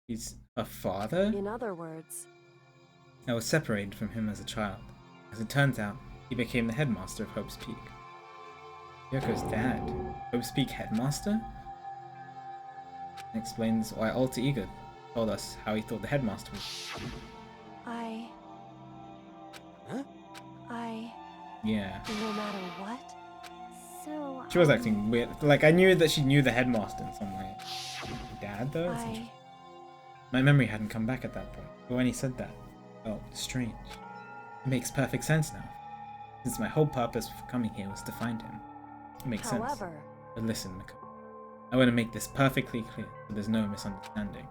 He's a father? In other words... I was separated from him as a child. As it turns out, he became the headmaster of Hope's Peak. Kyoko's dad? Hope's Peak headmaster? That explains why Alter Ego told us how he thought the headmaster was. Yeah. No matter what? So... She was acting weird. Like, I knew that she knew the headmaster in some way. Dad, though? It's interesting. My memory hadn't come back at that point, but when he said that, it felt strange. It makes perfect sense now. Since my whole purpose for coming here was to find him. It makes sense. However... But listen, Mako. I want to make this perfectly clear so there's no misunderstanding.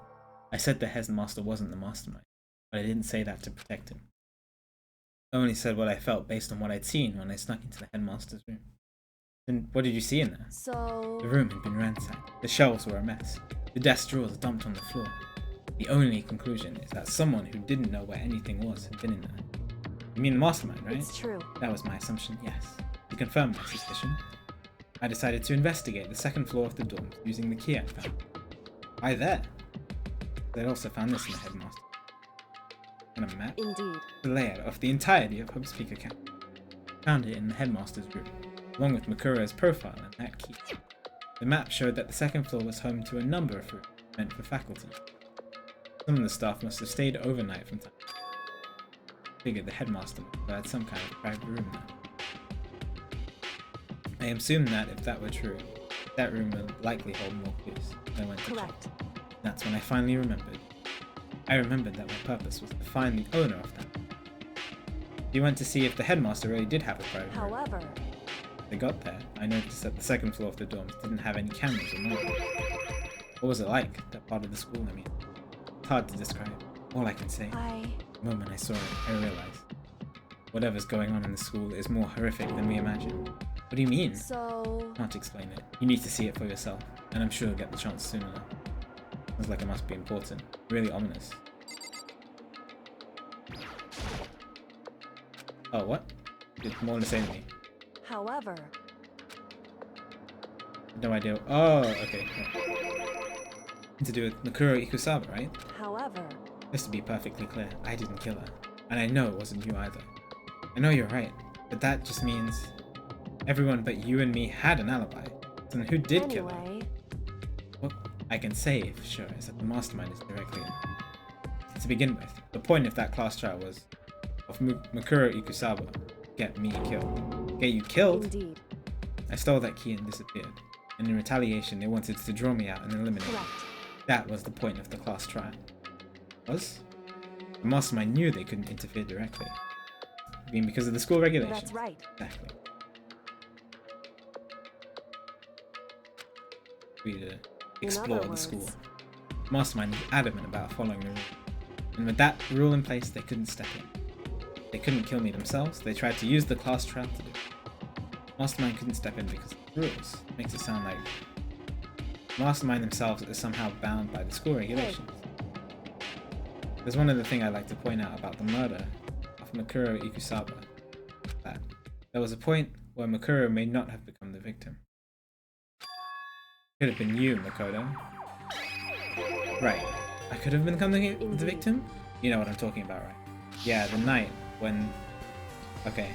I said the headmaster wasn't the mastermind, but I didn't say that to protect him. I only said what I felt based on what I'd seen when I snuck into the headmaster's room. Then what did you see in there? So... The room had been ransacked. The shelves were a mess. The desk drawers dumped on the floor. The only conclusion is that someone who didn't know where anything was had been in there. You mean the mastermind, right? It's true. That was my assumption, yes. To confirm my suspicion, I decided to investigate the second floor of the dorms using the key I found. Why there? I also found this in the headmaster. On a map? Indeed. The layout of the entirety of Hope's Peak Academy. Found it in the headmaster's room, along with Makuro's profile and that key. The map showed that the second floor was home to a number of rooms meant for faculty. Some of the staff must have stayed overnight from time to time. Figured the headmaster must have had some kind of private room there. I assumed that if that were true, that room would likely hold more clues. I went to check. That's when I finally remembered. I remembered that my purpose was to find the owner of that. You went to see if the headmaster really did have a private room. However... They got there, I noticed that the second floor of the dorms didn't have any cameras or monitors. What was it like, that part of the school, I mean? It's hard to describe. All I can say, the moment I saw it, I realized whatever's going on in the school is more horrific than we imagine. What do you mean? So... Can't explain it. You need to see it for yourself, and I'm sure you'll get the chance soon enough. Sounds like it must be important. Really ominous. Oh, what? Did more to say to me? However... No idea. Oh, okay. To do with Makuro Ikusaba, right? However... Just to be perfectly clear, I didn't kill her. And I know it wasn't you either. I know you're right, but that just means everyone but you and me had an alibi. So then who did kill her? What I can say for sure is that the mastermind is directly in. To begin with, the point of that class trial was of Makuro Ikusaba get me killed. Get you killed? Indeed. I stole that key and disappeared. And in retaliation, they wanted to draw me out and eliminate me. That was the point of the class trial. Was? The mastermind knew they couldn't interfere directly. I mean, because of the school regulations. That's right. Exactly. We to explore the school. Mastermind was adamant about following the rule. And with that rule in place, they couldn't step in. They couldn't kill me themselves, they tried to use the class trial to do it. Mastermind couldn't step in because of the rules. Makes it sound like Mastermind themselves is somehow bound by the school regulations. There's one other thing I'd like to point out about the murder of Makuro Ikusaba. That there was a point where Makuro may not have become the victim. Could have been you, Makoto. Right. I could have become the victim? You know what I'm talking about, right? Yeah, the night when... Okay.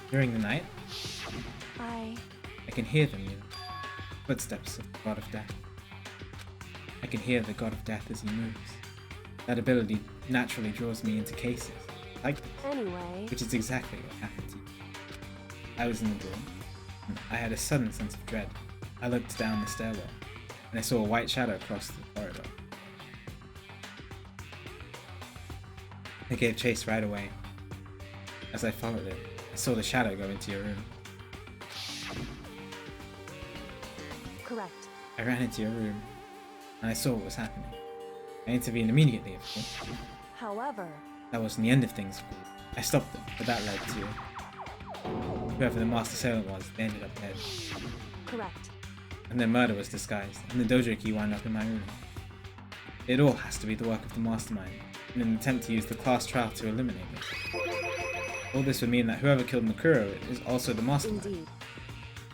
During the night, I can hear them, you know. Footsteps of the God of Death. I can hear the God of Death as he moves. That ability naturally draws me into cases like this. Anyway... Which is exactly what happened to you. I was in the dorm. I had a sudden sense of dread. I looked down the stairwell, and I saw a white shadow cross the corridor. I gave chase right away. As I followed it, I saw the shadow go into your room. Correct. I ran into your room, and I saw what was happening. I intervened immediately, of course. However... That wasn't the end of things. I stopped them, but that led to whoever the master assailant was, they ended up dead. Correct. And their murder was disguised, and the dojo key wound up in my room. It all has to be the work of the mastermind, in an attempt to use the class trial to eliminate me. All this would mean that whoever killed Makuro is also the mastermind. Indeed.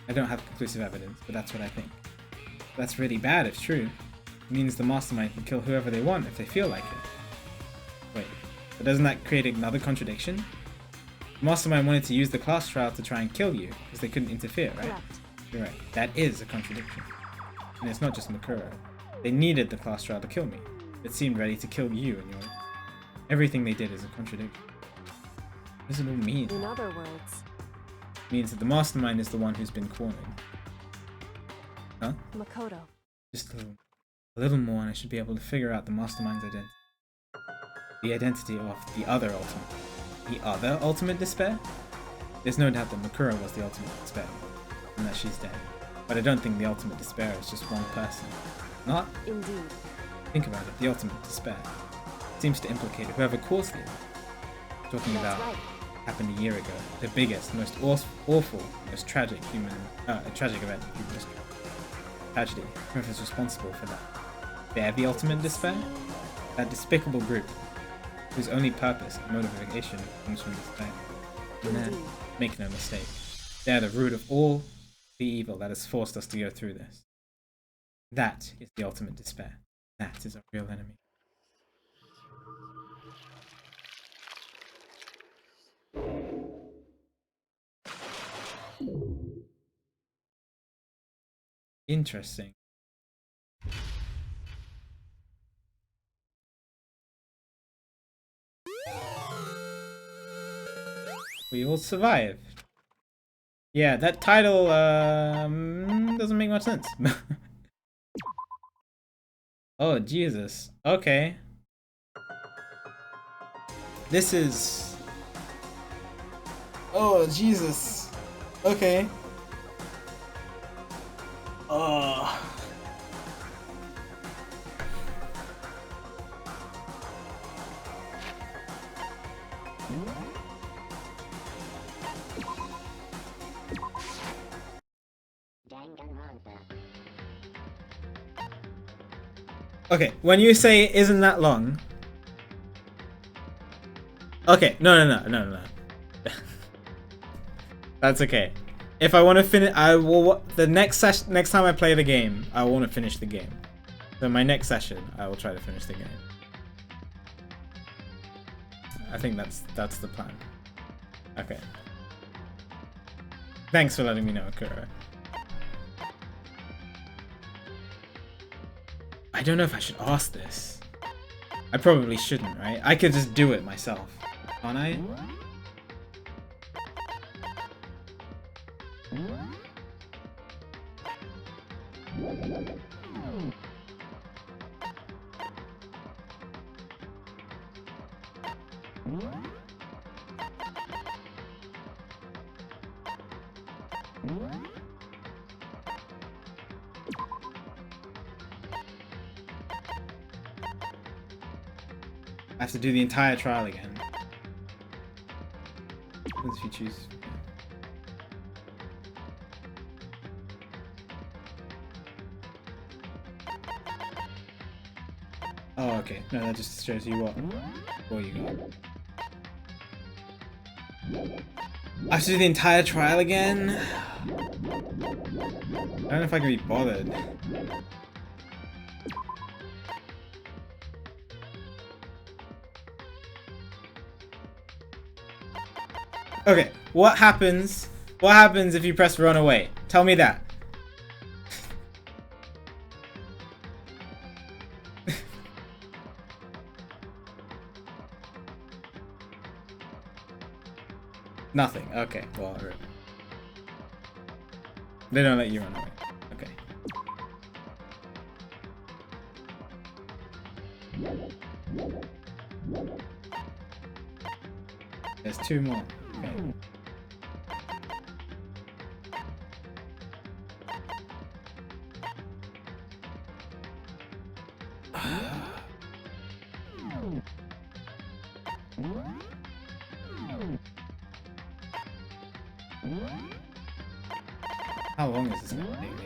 I don't have conclusive evidence, but that's what I think. That's really bad if true. It means the mastermind can kill whoever they want if they feel like it. Wait, but doesn't that create another contradiction? The mastermind wanted to use the class trial to try and kill you, because they couldn't interfere, right? Correct. You're right, that is a contradiction. And it's not just Makuro. They needed the class trial to kill me. It seemed ready to kill you and your... Everything they did is a contradiction. What does it all mean? In other words, It means that the mastermind is the one who's been cornered. Huh? Makoto. Just a little more and I should be able to figure out the mastermind's identity. The identity of the other ultimate. The other ultimate despair? There's no doubt that Makuro was the ultimate despair, and that she's dead. But I don't think the ultimate despair is just one person. Not? Indeed. Think about it, the ultimate despair seems to implicate whoever caused the event. Talking That's about right. happened a year ago, the biggest, most awful, most tragic tragic event in human history. Tragedy. Whoever's responsible for that. They're the ultimate despair? That despicable group, whose only purpose and motivation comes from despair. And then, Indeed. make no mistake, they're the root of all the evil that has forced us to go through this. That is the ultimate despair. That is our real enemy. Interesting. We all survived. Yeah, that title doesn't make much sense. Oh, Jesus. Okay. This is... Oh, Jesus. Okay. Oh. Danganronpa. Okay, when you say isn't that long? Okay, no. That's okay. If I want to finish, I will. The next session, next time I play the game, I want to finish the game. So my next session, I will try to finish the game. I think that's the plan. Okay. Thanks for letting me know, Akura. I don't know if I should ask this. I probably shouldn't, right? I could just do it myself, can't I? I have to do the entire trial again. If you choose. Oh, okay. No, that just shows you what you got. I have to do the entire trial again? I don't know if I can be bothered. Okay, what happens if you press run away? Tell me that. Nothing. Okay, well, they don't let you run away. Okay. There's two more. Okay. How long is this gonna take me?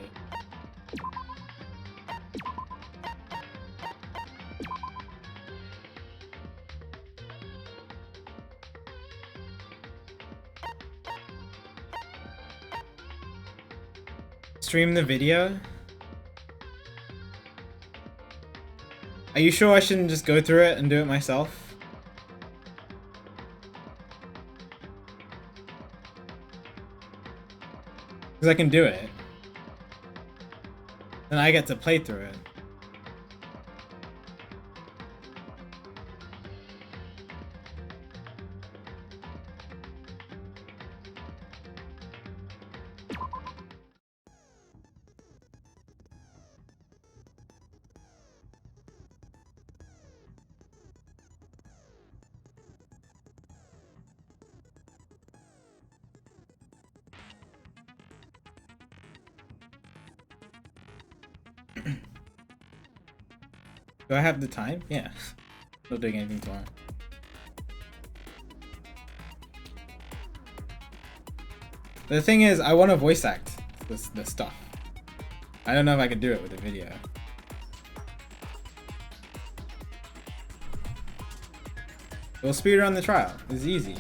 Stream the video? Are you sure I shouldn't just go through it and do it myself? Because I can do it. And I get to play through it. Do I have the time? Yeah. Not doing anything tomorrow. The thing is, I want to voice act this stuff. I don't know if I could do it with a video. We'll speedrun the trial. It's easy.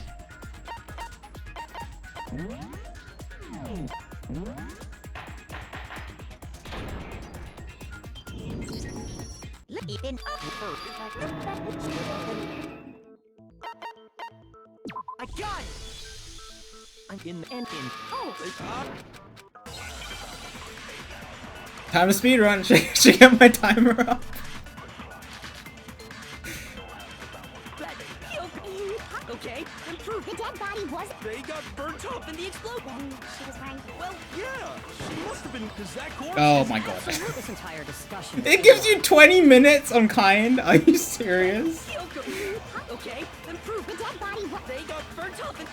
I got it! I'm in. Oh! Time to speedrun. Should get my timer up. Okay, improve. The dead body was. They got burnt up in the explosion. She was wearing. Well, yeah, she must have been, because that corpse. Oh is my god. This entire discussion. It gives you 20 minutes on kind. Are you serious? Okay, improve. The dead body was. They got burnt up and.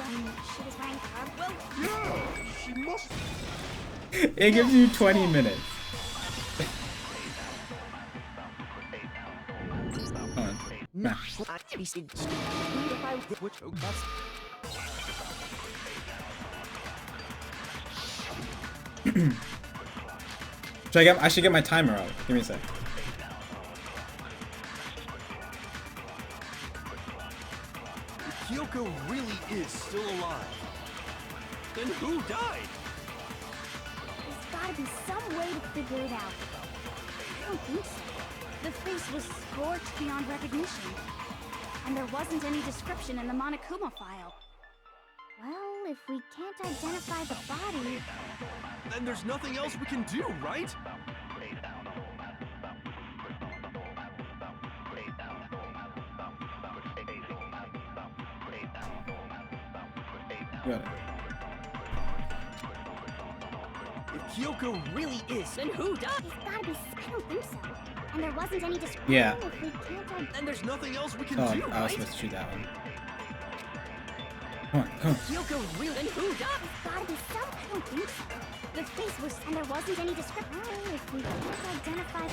She was wearing. Well, Yeah, she must. It gives you 20 minutes. Come on. Nah. I should get my timer out. Give me a sec. Kyoko really is still alive. Then who died? there's gotta be some way to figure it out. I don't think so. The face was scorched beyond recognition. And there wasn't any description in the Monokuma file. Well, if we can't identify the body... Then there's nothing else we can do, right? Got it. If Kyoko really is, Then who died? It's gotta be... I don't think so. And there wasn't any description. Yeah. If we can't Then there's nothing else we can Oh, do, I was right? supposed to shoot that one. Come on, come on. Kyoko really. Then who died? It's gotta be some... I don't think so. The face was... And there wasn't any description. Well, if we can't identify...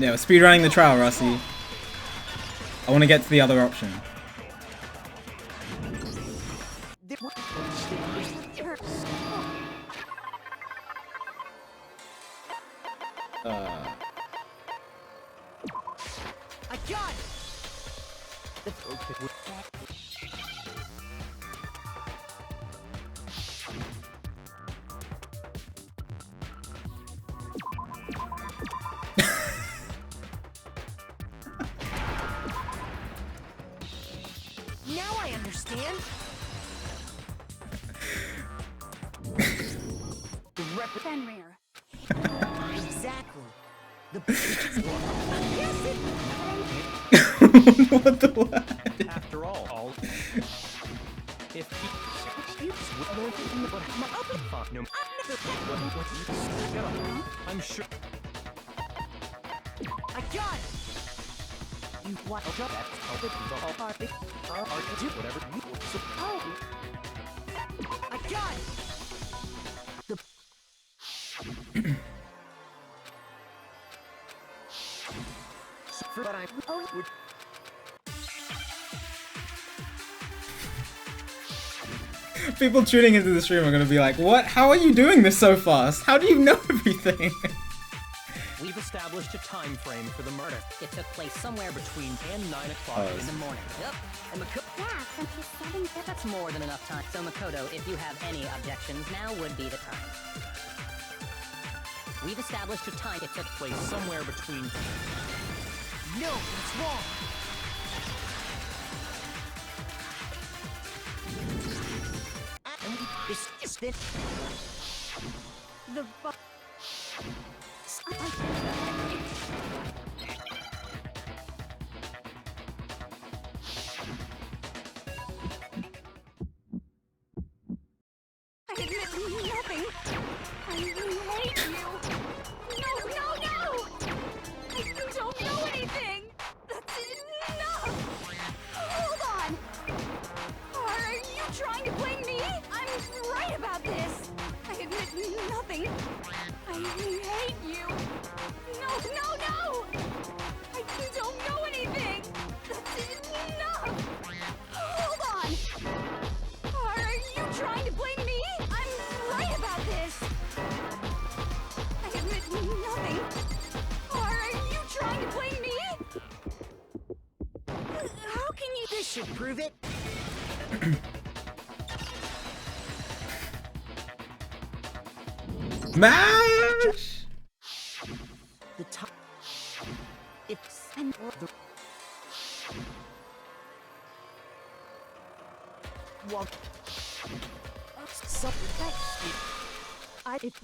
Yeah, we're speedrunning the trial, Rossi. I want to get to the other option. I got it! Now I understand. The Fenrir. Exactly. The What the what? After all, if he... No. I'm sure. I got it! You what? That's how the party. Do whatever you want. Oh, I got it! But I'm... People tuning into the stream are gonna be like, what? How are you doing this so fast? How do you know everything? We've established a time frame for the murder. It took place somewhere between 10 and 9 o'clock in the morning. Yep. And Yeah, since you're 7, that's more than enough time. So Makoto, if you have any objections, now would be the time. We've established a time. It took place somewhere between... No, that's wrong. the I admit nothing. I really hate you. No, no, no! You don't know anything. That's enough. Hold on. Are you trying to blame me? I'm right about this. I admit nothing. I hate you. No, no, no! I don't know anything. That's enough. Hold on. Are you trying to blame me? I'm right about this. I admit nothing. Are you trying to blame me? How can you? This should prove it. Smash! The top. It's and the. Well. So I it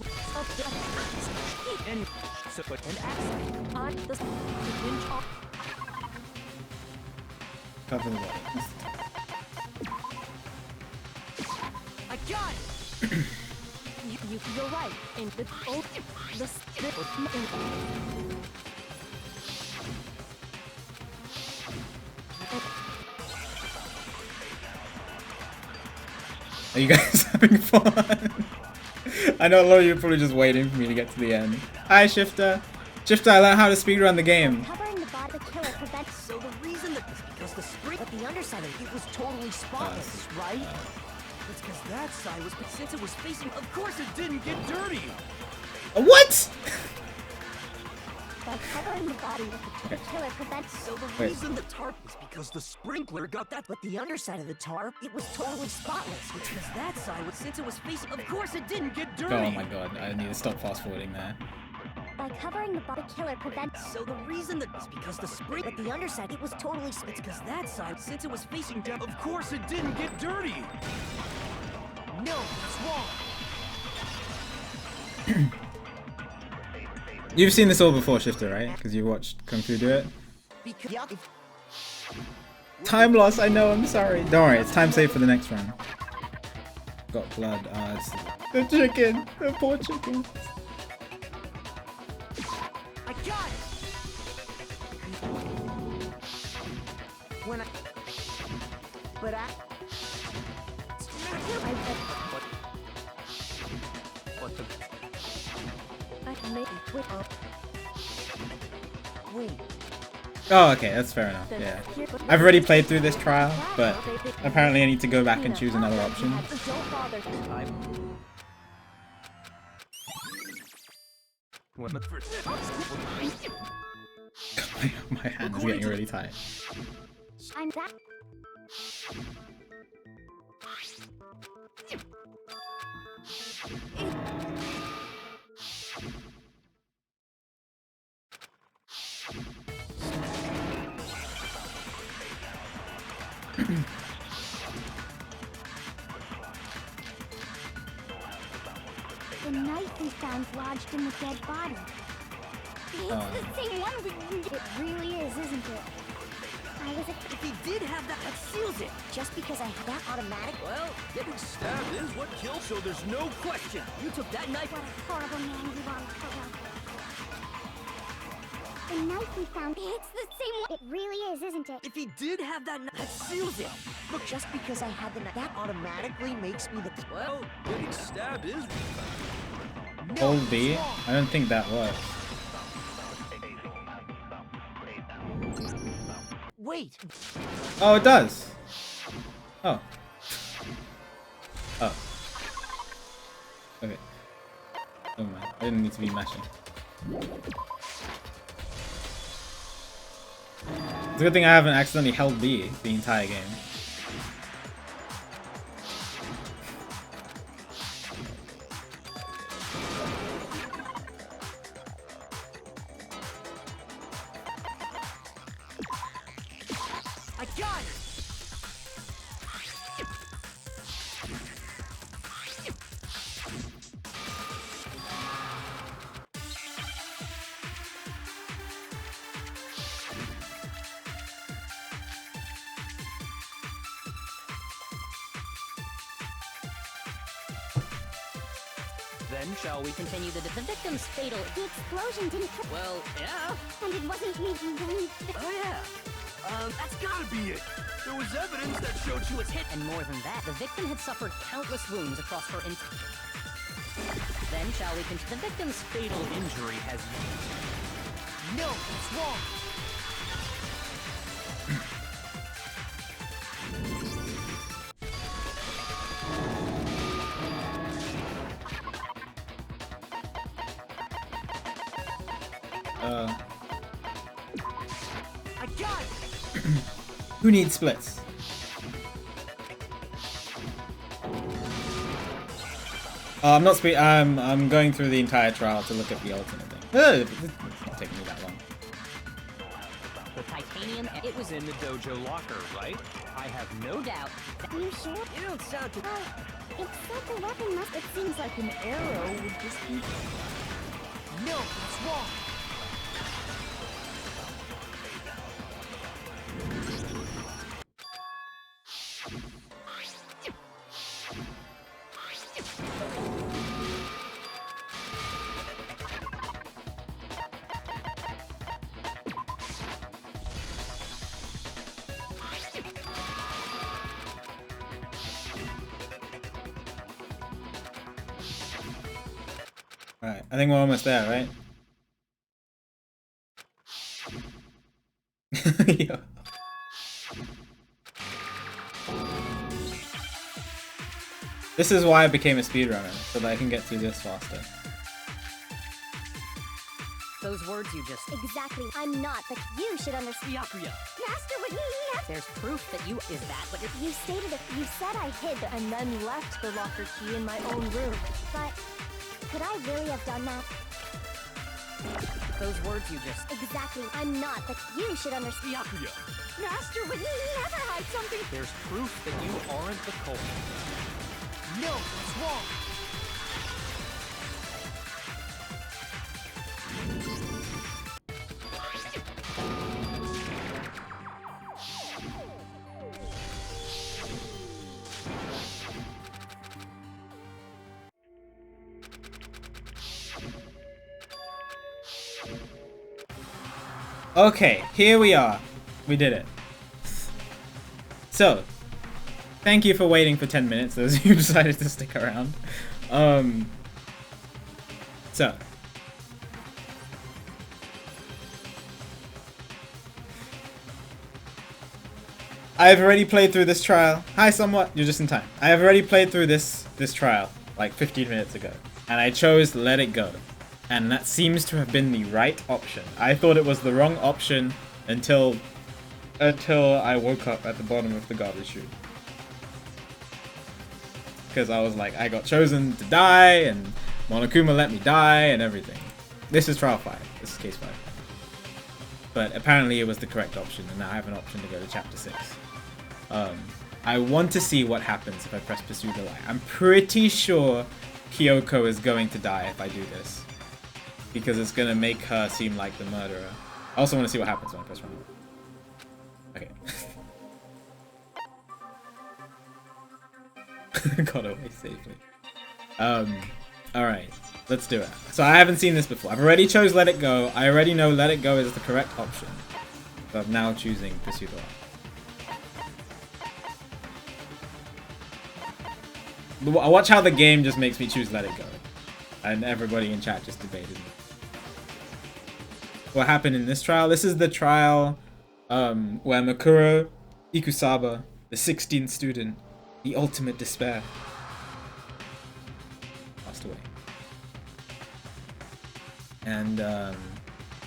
And so an accident. on the hinge off. Cover the body. I got it. You're right. In the old the Are you guys having fun? I know a lot of you are probably just waiting for me to get to the end. Hi, Shifter. Shifter, I learned how to speedrun the game. covering the body the killer prevents. So the reason that is because the spring, but the underside of it was totally spotless, right? It's because that side was, since it was facing, of course it didn't get dirty. What? By covering the body with the killer prevents. So the Wait. reason the tarp is because the sprinkler got that, but the underside of the tarp, it was totally spotless. It's because that side was, since it was facing, of course it didn't get dirty. Oh my god, I need to stop fast forwarding there. By covering the body killer prevents. So the reason that is because the spring, but the underside, it was totally It's because that side, since it was facing down, of course it didn't get dirty. No, it's wrong. You've seen this all before, Shifter, right? Because you watched Kung Fu do it. Because yeah, Time loss, I know, I'm sorry. Don't worry, it's time saved for the next round. Got blood. It's the chicken. The poor chicken. I got it. When I, but What the... I made it quit up. wait, Oh, okay, that's fair enough, yeah. I've already played through this trial, but apparently I need to go back and choose another option. Don't bother. What the... My hand is getting really tight. I'm that. The knife we found lodged in the dead body. It's the same one we... It really is, isn't it? I was a... if he did have that, that seals it. Just because I have that automatic... Well, getting stabbed is what killed, so there's no question. You took that knife. What a horrible man you are, Kodo. The knife we found... It's the same one... It really is, isn't it? If he did have that, that seals it. Look, just because I had the knife, that automatically makes me the. Well, getting stabbed is... No, Hold B? it's wrong. I don't think that works. Wait, Oh, it does. Oh. Oh. Okay. Never mind. I didn't need to be mashing. It's a good thing I haven't accidentally held B the entire game. I got it! Then shall we continue the victim's fatal. The explosion didn't. Well, yeah. And it wasn't me. Oh yeah. That's gotta be it. There was evidence that showed she was hit. And more than that, the victim had suffered countless wounds across her Then shall we continue? The victim's fatal injury has... No, it's wrong. I got it. Who needs splits? I'm not I'm going through the entire trial to look at the alternate thing. It's not taking me that long. The titanium, it was in the dojo locker, right? I have no doubt. Are you sure? You don't sound too... It said the weapon must. It seems like an arrow would just be. No, it's wrong. Alright, I think we're almost there, right? Yo. This is why I became a speedrunner, so that I can get through this faster. Those words you just... Exactly. I'm not, but you should understand. Byakuya. Master would never. There's proof that you... Is that what you're... You stated it. You said I hid and then left the locker key in my own room. But could I really have done that? Those words you just... Exactly. I'm not, but you should understand. Byakuya. Master would never hide something. There's proof that you aren't the culprit. No, it's wrong. Okay, here we are. We did it. So, thank you for waiting for 10 minutes, those who decided to stick around. So. I have already played through this trial. Hi, somewhat. You're just in time. I have already played through this trial, like 15 minutes ago. And I chose Let It Go. And that seems to have been the right option. I thought it was the wrong option until I woke up at the bottom of the garbage chute. Because I was like, I got chosen to die, and Monokuma let me die, and everything. This is trial 5. This is case 5. But apparently it was the correct option, and now I have an option to go to chapter 6. I want to see what happens if I press Pursue the Light. I'm pretty sure Kyoko is going to die if I do this. Because it's going to make her seem like the murderer. I also want to see what happens when I press run. Okay. Got away safely. Alright, let's do it. So I haven't seen this before. I've already chose Let It Go. I already know Let It Go is the correct option. So I'm now choosing Pursue the Light. Watch how the game just makes me choose Let It Go. And everybody in chat just debated me. What happened in this trial? This is the trial where Makuro Ikusaba, the 16th student, the ultimate despair, and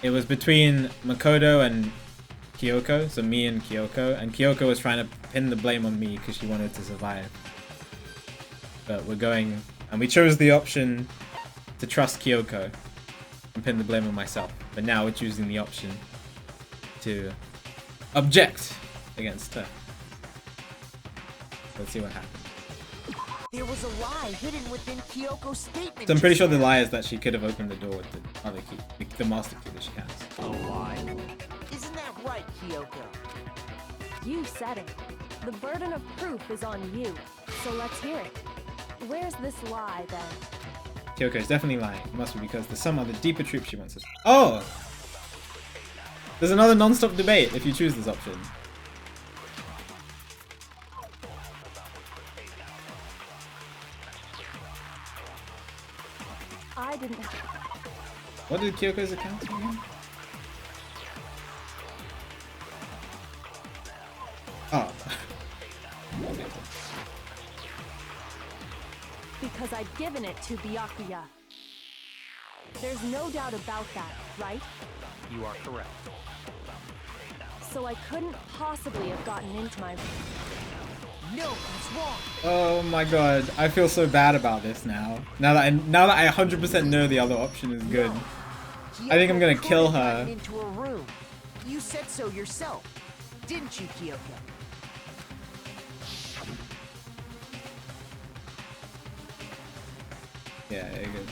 it was between Makoto and Kyoko, so me and Kyoko was trying to pin the blame on me because she wanted to survive. But we're going, and we chose the option to trust Kyoko and pin the blame on myself. But now we're choosing the option to object against her. Let's see what happens. There was a lie hidden within Kyoko's statement. So I'm pretty sure the lie is that she could have opened the door with the other key, the master key that she has. A lie? Isn't that right, Kyoko? You said it. The burden of proof is on you, so let's hear it. Where's this lie, then? Kyoko is definitely lying. It must be because there's some other deeper truth she wants us. Oh! There's another non-stop debate if you choose this option. I didn't... What did Kyoko's account say again? Oh. Because I'd given it to Byakuya. There's no doubt about that, right? You are correct. So I couldn't possibly have gotten into my... No, that's wrong. Oh my god, I feel so bad about this now. Now that I 100% know the other option is good. Kyoko I think I'm gonna couldn't kill have her. gotten into a room. You said so yourself, didn't you, Kyoko? Yeah, good.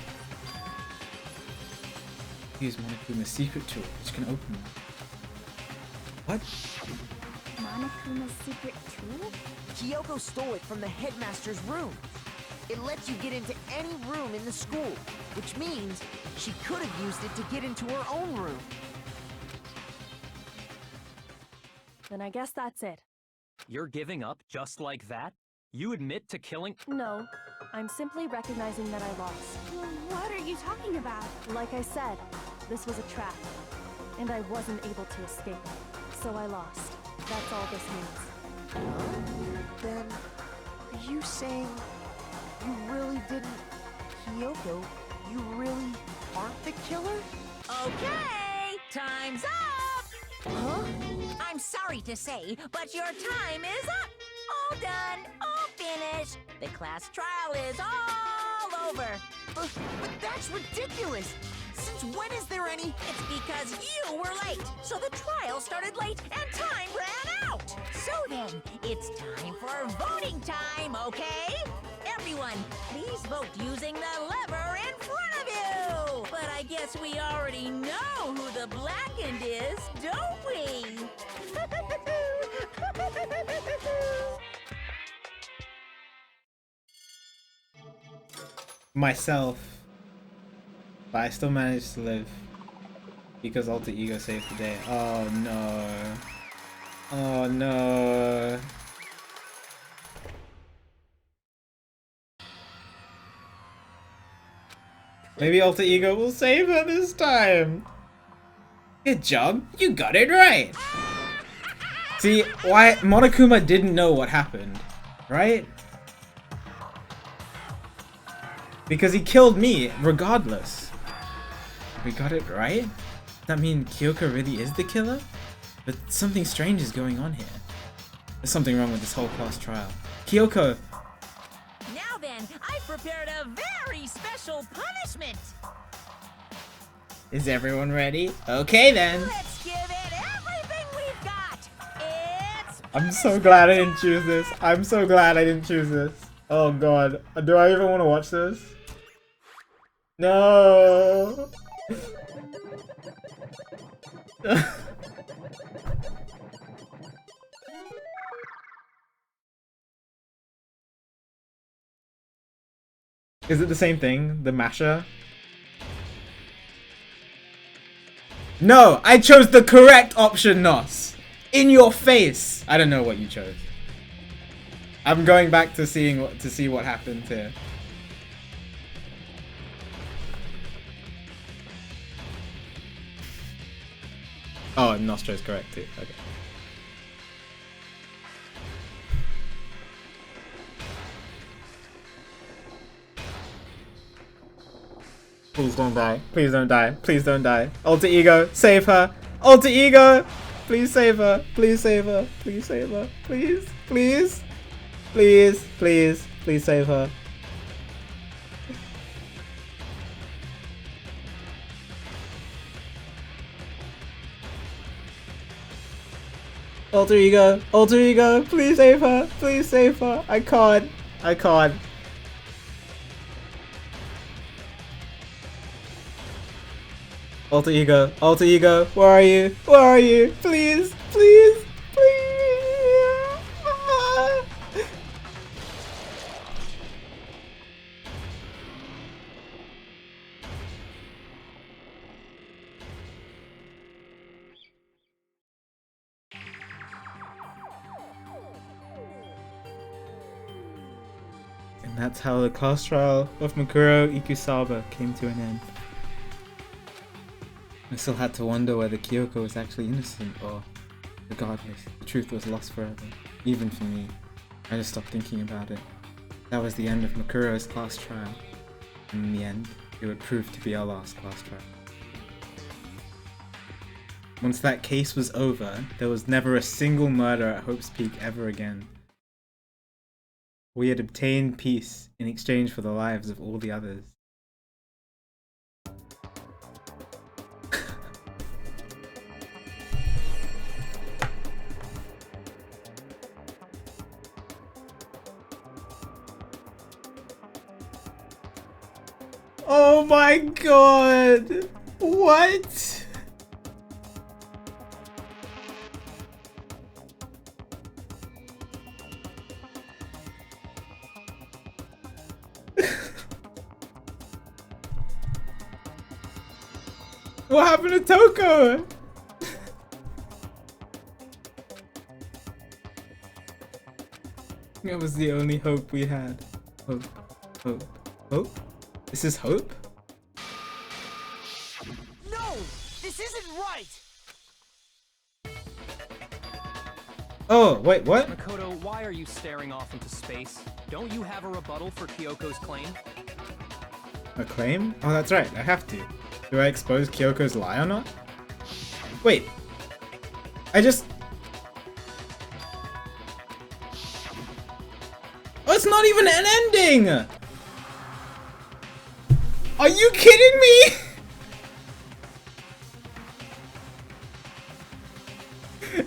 Use Monokuma's secret tool, which can open them. What? Monokuma's secret tool? Kyoko stole it from the headmaster's room. It lets you get into any room in the school, which means she could have used it to get into her own room. Then I guess that's it. You're giving up just like that? You admit to killing... No, I'm simply recognizing that I lost. What are you talking about? Like I said, this was a trap, and I wasn't able to escape. So I lost. That's all this means. Then, are you saying you really didn't... Kyoko, you really aren't the killer? Okay, time's up! Huh? I'm sorry to say, but your time is up! All done, all finished. The class trial is all over. But that's ridiculous! Since when is there any... It's because you were late, so the trial started late and time ran out. So then, it's time for voting time, okay? Everyone, please vote using the lever in front of you. But I guess we already know who the blackened is, don't we? Myself. But I still managed to live. Because Alter Ego saved the day. Oh no. Oh no. Maybe Alter Ego will save her this time. Good job. You got it right. See, why Monokuma didn't know what happened, right? Because he killed me, regardless. We got it right? Does that mean Kyoko really is the killer? But something strange is going on here. There's something wrong with this whole class trial. Kyoko! Now then, I've prepared a very special punishment. Is everyone ready? Okay then! Let's give it everything we've got. It's I'm so glad I didn't choose this. I'm so glad I didn't choose this. Oh god. Do I even want to watch this? No! Is it the same thing? The masher? No! I chose the correct option, Nos! In your face! I don't know what you chose. I'm going back to see what happened here. Oh, and Nostro's correct too. Okay. Please don't die. Please don't die. Please don't die. Alter ego, save her. Alter ego, please save her. Please save her. Please save her. Please, please, please, please, please save her. Alter ego, please save her. Please save her. I can't. I can't. Alter ego, where are you? Where are you? Please, please, please. And that's how the class trial of Makuro Ikusaba came to an end. I still had to wonder whether Kyoko was actually innocent, or regardless, the truth was lost forever. Even for me. I just stopped thinking about it. That was the end of Makuro's class trial. And in the end, it would prove to be our last class trial. Once that case was over, there was never a single murder at Hope's Peak ever again. We had obtained peace in exchange for the lives of all the others. Oh my god! What? What happened to Toko? That was the only hope we had. Hope. Hope. Hope? This is hope? No! This isn't right! Oh, wait, what? Makoto, why are you staring off into space? Don't you have a rebuttal for Kyoko's claim? A claim? Oh, that's right, I have to. Do I expose Kyoko's lie or not? Wait. I just... Oh, it's not even an ending! Are you kidding me?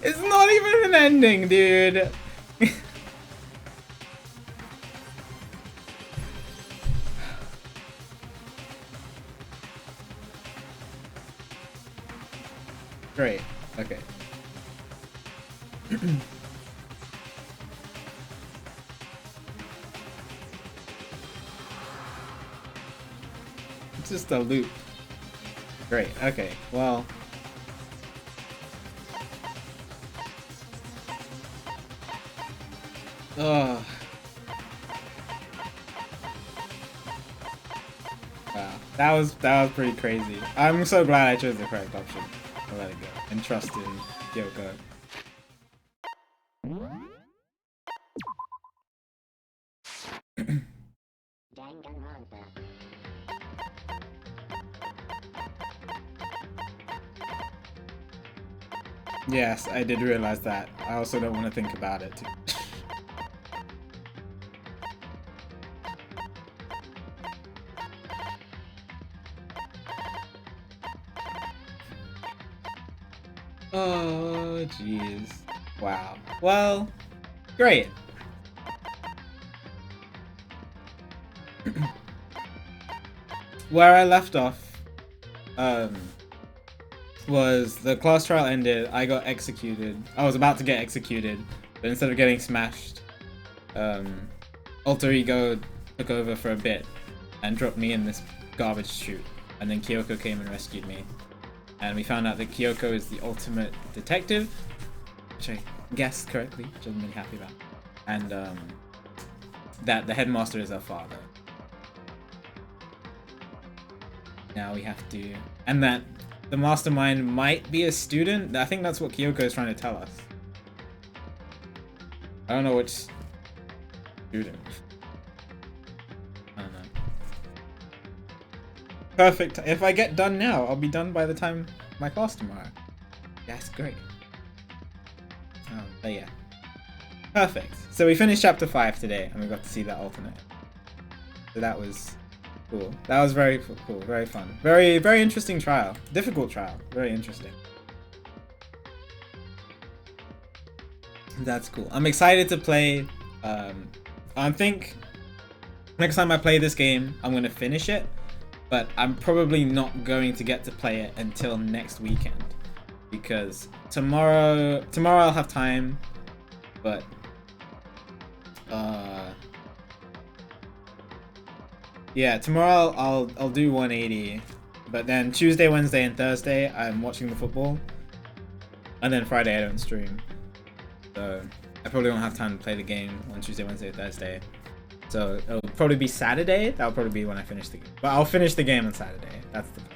It's not even an ending, dude. Great. Okay. It's just a loop. Great. Okay. Well. Ugh. Wow. That was pretty crazy. I'm so glad I chose the correct option. I'll let it go and trust in Kyoko. Danganronpa. Yes, I did realize that. I also don't want to think about it too. Oh, jeez. Wow. Well, great. Where I left off, was the class trial ended, I got executed. I was about to get executed, but instead of getting smashed, Alter Ego took over for a bit and dropped me in this garbage chute. And then Kyoko came and rescued me. And we found out that Kyoko is the ultimate detective, which I guessed correctly, which I'm really happy about. And that the headmaster is her father. Now we have to... And that the mastermind might be a student? I think that's what Kyoko is trying to tell us. I don't know which student. I don't know. Perfect. If I get done now, I'll be done by the time my class tomorrow. That's great. But yeah. Perfect. So we finished chapter 5 today, and we got to see that alternate. So that was cool. That was very cool, very fun. Very, very interesting trial. Difficult trial. Very interesting. That's cool. I'm excited to play. I think next time I play this game, I'm going to finish it. But I'm probably not going to get to play it until next weekend. Because tomorrow I'll have time. But yeah, tomorrow I'll do 180, but then Tuesday, Wednesday, and Thursday I'm watching the football, and then Friday I don't stream, so I probably won't have time to play the game on Tuesday, Wednesday, Thursday. So it'll probably be Saturday. That'll probably be when I finish the game, but I'll finish the game on Saturday. That's the plan.